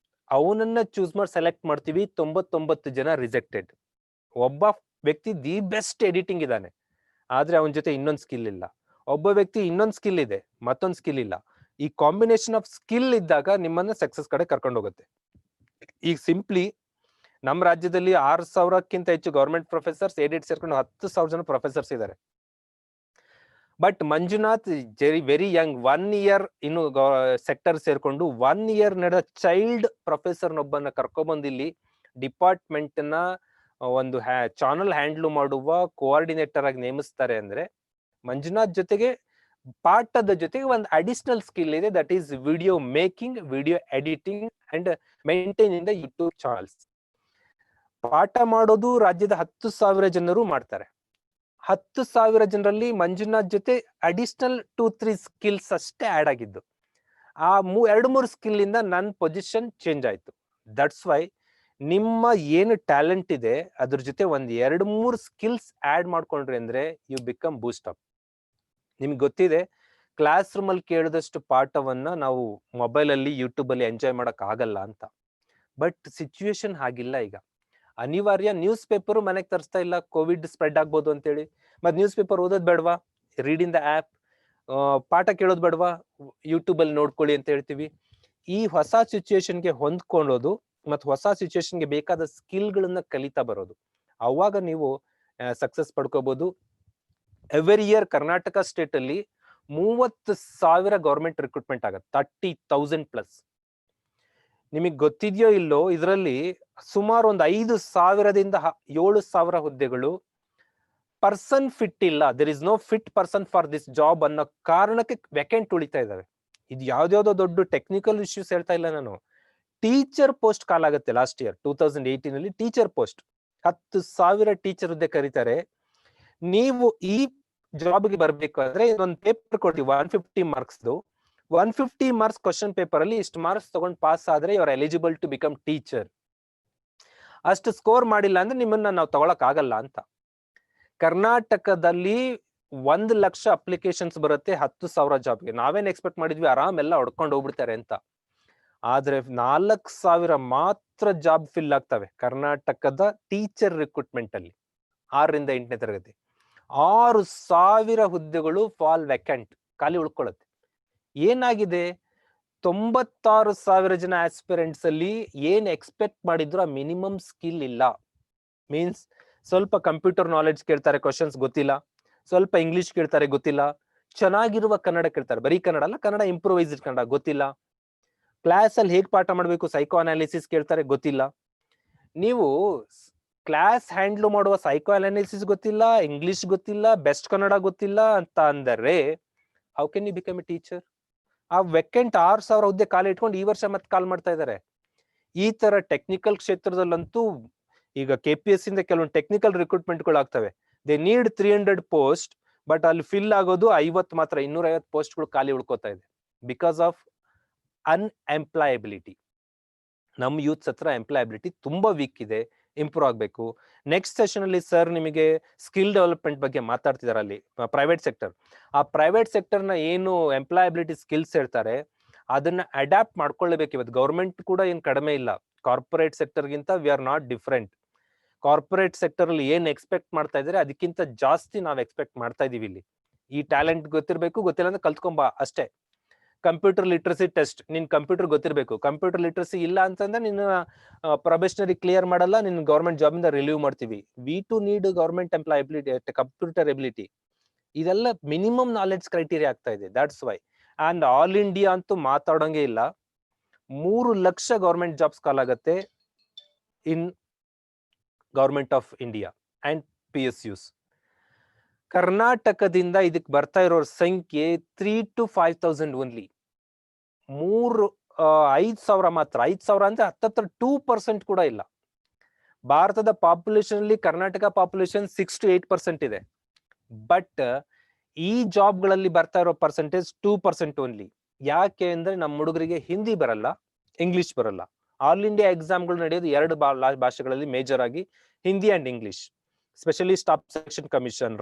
ಅವನನ್ನ ಚೂಸ್ ಮಾಡಿ ಸೆಲೆಕ್ಟ್ ಮಾಡ್ತೀವಿ. 99 ಜನ ರಿಜೆಕ್ಟೆಡ್. ಒಬ್ಬ ವ್ಯಕ್ತಿ ದಿ ಬೆಸ್ಟ್ ಎಡಿಟಿಂಗ್ ಇದ್ದಾನೆ, ಆದ್ರೆ ಅವನ ಜೊತೆ ಇನ್ನೊಂದು ಸ್ಕಿಲ್ ಇಲ್ಲ. ಒಬ್ಬ ವ್ಯಕ್ತಿ ಇನ್ನೊಂದು ಸ್ಕಿಲ್ ಇದೆ, ಮತ್ತೊಂದು ಸ್ಕಿಲ್ ಇಲ್ಲ. ಈ ಕಾಂಬಿನೇಷನ್ ಆಫ್ ಸ್ಕಿಲ್ ಇದ್ದಾಗ ನಿಮ್ಮನ್ನ ಸಕ್ಸಸ್ ಕಡೆ ಕರ್ಕೊಂಡು ಹೋಗುತ್ತೆ. ಈಗ ಸಿಂಪ್ಲಿ ನಮ್ಮ ರಾಜ್ಯದಲ್ಲಿ 6,000ಕ್ಕಿಂತ ಹೆಚ್ಚು ಗೌರ್ಮೆಂಟ್ ಪ್ರೊಫೆಸರ್ಸ್, ಏಡೆಡ್ ಸೇರ್ಕೊಂಡು 10,000 ಜನ ಪ್ರೊಫೆಸರ್ಸ್ ಇದ್ದಾರೆ. But Manjunath very Young, 1 year ಇನ್ನು ಸೆಕ್ಟರ್ ಸೇರ್ಕೊಂಡು 1 ಇಯರ್ ನಡೆದ ಚೈಲ್ಡ್ ಪ್ರೊಫೆಸರ್ನೊಬ್ಬನ ಕರ್ಕೊಬಂದು ಇಲ್ಲಿ ಡಿಪಾರ್ಟ್ಮೆಂಟ್ ನ ಒಂದು ಚಾನಲ್ ಹ್ಯಾಂಡ್ಲ್ ಮಾಡುವ ಕೋಆರ್ಡಿನೇಟರ್ ಆಗಿ ನೇಮಿಸ್ತಾರೆ ಅಂದ್ರೆ ಮಂಜುನಾಥ್ ಜೊತೆಗೆ ಪಾಠದ ಜೊತೆಗೆ ಒಂದು ಅಡಿಷನಲ್ ಸ್ಕಿಲ್ ಇದೆ, that is video making, video editing and maintaining the YouTube channels. ಪಾಠ ಮಾಡೋದು ರಾಜ್ಯದ 10,000 ಜನರು ಮಾಡ್ತಾರೆ. 10,000 ಜನರಲ್ಲಿ ಮಂಜುನಾಥ್ ಜೊತೆ ಅಡಿಷನಲ್ 2-3 ಸ್ಕಿಲ್ಸ್ ಅಷ್ಟೇ ಆಡ್ ಆಗಿದ್ದು. ಆ 2-3 ಸ್ಕಿಲ್ ಇಂದ ನನ್ನ ಪೊಸಿಷನ್ ಚೇಂಜ್ ಆಯ್ತು. ದಟ್ಸ್ ವೈ ನಿಮ್ಮ ಏನು ಟ್ಯಾಲೆಂಟ್ ಇದೆ ಅದ್ರ ಜೊತೆ ಒಂದ್ 2-3 ಸ್ಕಿಲ್ಸ್ ಆಡ್ ಮಾಡ್ಕೊಂಡ್ರಿ ಅಂದ್ರೆ ಯು ಬಿಕಮ್ ಬೂಸ್ಟ್ ಅಪ್. ನಿಮ್ಗೆ ಗೊತ್ತಿದೆ, ಕ್ಲಾಸ್ ರೂಮ್ ಅಲ್ಲಿ ಕೇಳಿದಷ್ಟು ಪಾಠವನ್ನ ನಾವು ಮೊಬೈಲ್ ಅಲ್ಲಿ ಯೂಟ್ಯೂಬ್ ಅಲ್ಲಿ ಎಂಜಾಯ್ ಮಾಡಕ್ ಆಗಲ್ಲ ಅಂತ. ಬಟ್ ಸಿಚುವೇಶನ್ ಹಾಗಿಲ್ಲ. ಈಗ ಅನಿವಾರ್ಯ ನ್ಯೂಸ್ ಪೇಪರ್ ಮನೆಗೆ ತರಿಸ್ತಾ ಇಲ್ಲ, ಕೋವಿಡ್ ಸ್ಪ್ರೆಡ್ ಆಗ್ಬೋದು ಅಂತೇಳಿ. ಮತ್ತೆ ನ್ಯೂಸ್ ಪೇಪರ್ ಓದೋದ್ ಬೇಡವಾ, ರೀಡಿಂಗ್ ದ ಆಪ್. ಪಾಠ ಕೇಳೋದ್ ಬೇಡವಾ, ಯೂಟ್ಯೂಬ್ ಅಲ್ಲಿ ನೋಡ್ಕೊಳ್ಳಿ ಅಂತ ಹೇಳ್ತೀವಿ. ಈ ಹೊಸ ಸಿಚುವೇಶನ್ಗೆ ಹೊಂದ್ಕೊಳ್ಳೋದು ಮತ್ತು ಹೊಸ ಸಿಚುವೇಶನ್ಗೆ ಬೇಕಾದ ಸ್ಕಿಲ್ಗಳನ್ನ ಕಲಿತಾ ಬರೋದು, ಅವಾಗ ನೀವು ಸಕ್ಸಸ್ ಪಡ್ಕೋಬಹುದು. ಎವ್ರಿ ಇಯರ್ ಕರ್ನಾಟಕ ಸ್ಟೇಟ್ ಅಲ್ಲಿ 30,000 ಗೌರ್ಮೆಂಟ್ ರಿಕ್ರೂಟ್ಮೆಂಟ್ ಆಗತ್ತೆ, 30,000+. ನಿಮಗ್ ಗೊತ್ತಿದ್ಯೋ ಇಲ್ಲೋ, ಇದರಲ್ಲಿ ಸುಮಾರು ಒಂದು 5,000ದಿಂದ 7,000 ಹುದ್ದೆಗಳು ಪರ್ಸನ್ ಫಿಟ್ ಇಲ್ಲ, there is no fit person for this job ಅನ್ನೋ ಕಾರಣಕ್ಕೆ ವೆಕೆಂಟ್ ಉಳಿತಾ ಇದಾವೆ. ಇದು ಯಾವ್ದಾವ್ದೋ ದೊಡ್ಡ ಟೆಕ್ನಿಕಲ್ ಇಶ್ಯೂಸ್ ಹೇಳ್ತಾ ಇಲ್ಲ ನಾನು. ಟೀಚರ್ ಪೋಸ್ಟ್ ಕಾಲಾಗುತ್ತೆ. ಲಾಸ್ಟ್ ಇಯರ್ 2018 ಅಲ್ಲಿ ಟೀಚರ್ ಪೋಸ್ಟ್ 10,000 ಟೀಚರ್ ಹುದ್ದೆ ಕರೀತಾರೆ. ನೀವು ಈ ಜಾಬ್ಗೆ ಬರ್ಬೇಕು ಅಂದ್ರೆ ಒಂದು ಪೇಪರ್ ಕೊಡ್ತೀವಿ 150 ಮಾರ್ಕ್ಸ್ದು. 150 ಮಾರ್ಕ್ಸ್ ಕ್ವಶನ್ ಪೇಪರ್ ಅಲ್ಲಿ ಇಷ್ಟು ಮಾರ್ಕ್ಸ್ ತಗೊಂಡು ಪಾಸ್ ಆದ್ರೆ you are eligible to become teacher. ಅಷ್ಟು ಸ್ಕೋರ್ ಮಾಡಿಲ್ಲ ಅಂದ್ರೆ ನಿಮ್ಮನ್ನ ನಾವು ತಗೊಳಕ್ ಆಗಲ್ಲ ಅಂತ. ಕರ್ನಾಟಕದಲ್ಲಿ 1 ಲಕ್ಷ ಅಪ್ಲಿಕೇಶನ್ಸ್ ಬರುತ್ತೆ 10,000 ಜಾಬ್ಗೆ. ನಾವೇನ್ ಎಕ್ಸ್ಪೆಕ್ಟ್ ಮಾಡಿದ್ವಿ ಆರಾಮ್ ಎಲ್ಲ ಹೊಡ್ಕೊಂಡು ಹೋಗ್ಬಿಡ್ತಾರೆ ಅಂತ. ಆದ್ರೆ 4,000 ಮಾತ್ರ ಜಾಬ್ ಫಿಲ್ ಆಗ್ತವೆ ಕರ್ನಾಟಕದ ಟೀಚರ್ ರಿಕ್ರೂಟ್ಮೆಂಟ್ ಅಲ್ಲಿ. 6ರಿಂದ 8ನೇ ತರಗತಿ 6,000 ಹುದ್ದೆಗಳು ಫಾಲ್ ವೆಕೆಂಟ್, ಖಾಲಿ ಉಳ್ಕೊಳ್ಳುತ್ತೆ. ಏನಾಗಿದೆ, 96,000 ಜನ ಆಸ್ಪಿರೆಂಟ್ಸ್ ಅಲ್ಲಿ ಏನ್ ಎಕ್ಸ್ಪೆಕ್ಟ್ ಮಾಡಿದ್ರು ಆ ಮಿನಿಮಮ್ ಸ್ಕಿಲ್ ಇಲ್ಲ. ಮೀನ್ಸ್ ಸ್ವಲ್ಪ ಕಂಪ್ಯೂಟರ್ ನಾಲೆಡ್ಜ್ ಕೇಳ್ತಾರೆ, ಕ್ವಶನ್ಸ್ ಗೊತ್ತಿಲ್ಲ. ಸ್ವಲ್ಪ ಇಂಗ್ಲಿಷ್ ಕೇಳ್ತಾರೆ, ಗೊತ್ತಿಲ್ಲ. ಚೆನ್ನಾಗಿರುವ ಕನ್ನಡ ಕೇಳ್ತಾರೆ, ಬರೀ ಕನ್ನಡ ಅಲ್ಲ, ಕನ್ನಡ ಇಂಪ್ರೂವೈಸ್ಡ್ ಕನ್ನಡ ಗೊತ್ತಿಲ್ಲ. ಕ್ಲಾಸ್ ಅಲ್ಲಿ ಹೇಗ್ ಪಾಠ ಮಾಡ್ಬೇಕು ಸೈಕೋ ಅನಾಲಿಸಿಸ್ ಕೇಳ್ತಾರೆ, ಗೊತ್ತಿಲ್ಲ. ನೀವು ಕ್ಲಾಸ್ ಹ್ಯಾಂಡ್ಲ್ ಮಾಡುವ ಸೈಕೋ ಅನಾಲಿಸಿಸ್ ಗೊತ್ತಿಲ್ಲ, ಇಂಗ್ಲಿಷ್ ಗೊತ್ತಿಲ್ಲ, ಬೆಸ್ಟ್ ಕನ್ನಡ ಗೊತ್ತಿಲ್ಲ ಅಂತ ಅಂದರೆ how can you become a teacher? ಆ ವೆಕೆಂಟ್ 6,000 ಹುದ್ದೆ ಕಾಲ ಇಟ್ಕೊಂಡು ಈ ವರ್ಷ ಮತ್ತೆ ಕಾಲ್ ಮಾಡ್ತಾ ಇದ್ದಾರೆ. ಈ ತರ ಟೆಕ್ನಿಕಲ್ ಕ್ಷೇತ್ರದಲ್ಲಂತೂ ಈಗ KPSC ಇಂದ ಕೆಲವೊಂದು ಟೆಕ್ನಿಕಲ್ ರಿಕ್ರೂಟ್ಮೆಂಟ್ಗಳು ಆಗ್ತವೆ. ದೇ ನೀಡ್ 300 ಪೋಸ್ಟ್, ಬಟ್ ಅಲ್ಲಿ ಫಿಲ್ ಆಗೋದು 50 ಮಾತ್ರ. 250 ಪೋಸ್ಟ್ಗಳು ಖಾಲಿ ಉಳ್ಕೋತಾ ಇದೆ ಬಿಕಾಸ್ ಆಫ್ ಅನ್ಎಂಪ್ಲಾಯಬಿಲಿಟಿ. ನಮ್ಮ ಯೂತ್ಸ್ ಹತ್ರ ಎಂಪ್ಲಾಯಬಿಲಿಟಿ ತುಂಬಾ ವೀಕ್ ಇದೆ, ಇಂಪ್ರೂವ್ ಆಗ್ಬೇಕು. ನೆಕ್ಸ್ಟ್ ಸೆಷನ್ ಅಲ್ಲಿ ಸರ್ ನಿಮಗೆ ಸ್ಕಿಲ್ ಡೆವಲಪ್ಮೆಂಟ್ ಬಗ್ಗೆ ಮಾತಾಡ್ತಿದ್ದಾರೆ. ಅಲ್ಲಿ ಪ್ರೈವೇಟ್ ಸೆಕ್ಟರ್, ಆ ಪ್ರೈವೇಟ್ ಸೆಕ್ಟರ್ ನ ಏನು ಎಂಪ್ಲಾಯಬಿಲಿಟಿ ಸ್ಕಿಲ್ಸ್ ಹೇಳ್ತಾರೆ ಅದನ್ನ ಅಡ್ಯಾಪ್ಟ್ ಮಾಡ್ಕೊಳ್ಳೇಬೇಕು. ಇವತ್ತು ಗೌರ್ಮೆಂಟ್ ಕೂಡ ಏನ್ ಕಡಿಮೆ ಇಲ್ಲ, ಕಾರ್ಪೊರೇಟ್ ಸೆಕ್ಟರ್ ಗಿಂತ we are not different. Corporate sector ಅಲ್ಲಿ ಏನ್ ಎಕ್ಸ್ಪೆಕ್ಟ್ ಮಾಡ್ತಾ ಇದ್ರೆ ಅದಕ್ಕಿಂತ ಜಾಸ್ತಿ ನಾವ್ ಎಕ್ಸ್ಪೆಕ್ಟ್ ಮಾಡ್ತಾ ಇದೀವಿ ಇಲ್ಲಿ. ಈ ಟ್ಯಾಲೆಂಟ್ ಗೊತ್ತಿರ್ಬೇಕು, ಗೊತ್ತಿಲ್ಲ ಅಂದ್ರೆ ಕಲ್ತ್ಕೊಂಬ ಅಷ್ಟೇ. ಕಂಪ್ಯೂಟರ್ ಲಿಟ್ರಸಿ ಟೆಸ್ಟ್, ನಿನ್ ಕಂಪ್ಯೂಟರ್ ಗೊತ್ತಿರ್ಬೇಕು. ಕಂಪ್ಯೂಟರ್ ಲಿಟ್ರಸಿ ಇಲ್ಲ ಅಂತಂದ್ರೆ ನಿನ್ನ ಪ್ರೊಬೇಷನರಿ ಕ್ಲಿಯರ್ ಮಾಡಲ್ಲ, ನಿನ್ ಗೌರ್ಮೆಂಟ್ ಜಾಬ್ ಇಂದ ರಿಲೀವ್ ಮಾಡ್ತೀವಿ. We to need government employability, computer ability, ಇದೆಲ್ಲ ಮಿನಿಮಮ್ ನಾಲೆಡ್ಜ್ ಕ್ರೈಟೀರಿಯಾ ಆಗ್ತಾ ಇದೆ. That's why. And all India ಅಂತೂ ಮಾತಾಡೋಂಗೆ ಇಲ್ಲ, 3 ಲಕ್ಷ ಗೌರ್ಮೆಂಟ್ ಜಾಬ್ಸ್ ಕಾಲ್ ಆಗತ್ತೆ in government of India and PSUs. ಕರ್ನಾಟಕದಿಂದ ಇದಕ್ಕೆ ಬರ್ತಾ ಇರೋರ ಸಂಖ್ಯೆ 3,000 to 5,000 ಓನ್ಲಿ. 5,000 ಮಾತ್ರ. 5,000 ಅಂದ್ರೆ ಹತ್ತತ್ರ 2% ಕೂಡ ಇಲ್ಲ. ಭಾರತದ ಪಾಪ್ಯುಲೇಷನ್ ಅಲ್ಲಿ ಕರ್ನಾಟಕ ಪಾಪ್ಯುಲೇಷನ್ 6 to 8% ಇದೆ. ಬಟ್ ಈ ಜಾಬ್ಗಳಲ್ಲಿ ಬರ್ತಾ ಇರೋ ಪರ್ಸೆಂಟೇಜ್ 2% ಓನ್ಲಿ. ಯಾಕೆ ಅಂದ್ರೆ ನಮ್ಮ ಹುಡುಗರಿಗೆ ಹಿಂದಿ ಬರಲ್ಲ, ಇಂಗ್ಲಿಷ್ ಬರಲ್ಲ. ಆಲ್ ಇಂಡಿಯಾ ಎಕ್ಸಾಮ್ಗಳು ನಡೆಯೋದು 2 ಭಾಷೆಗಳಲ್ಲಿ ಮೇಜರ್ ಆಗಿ, Hindi and English. Specially staff selection commission,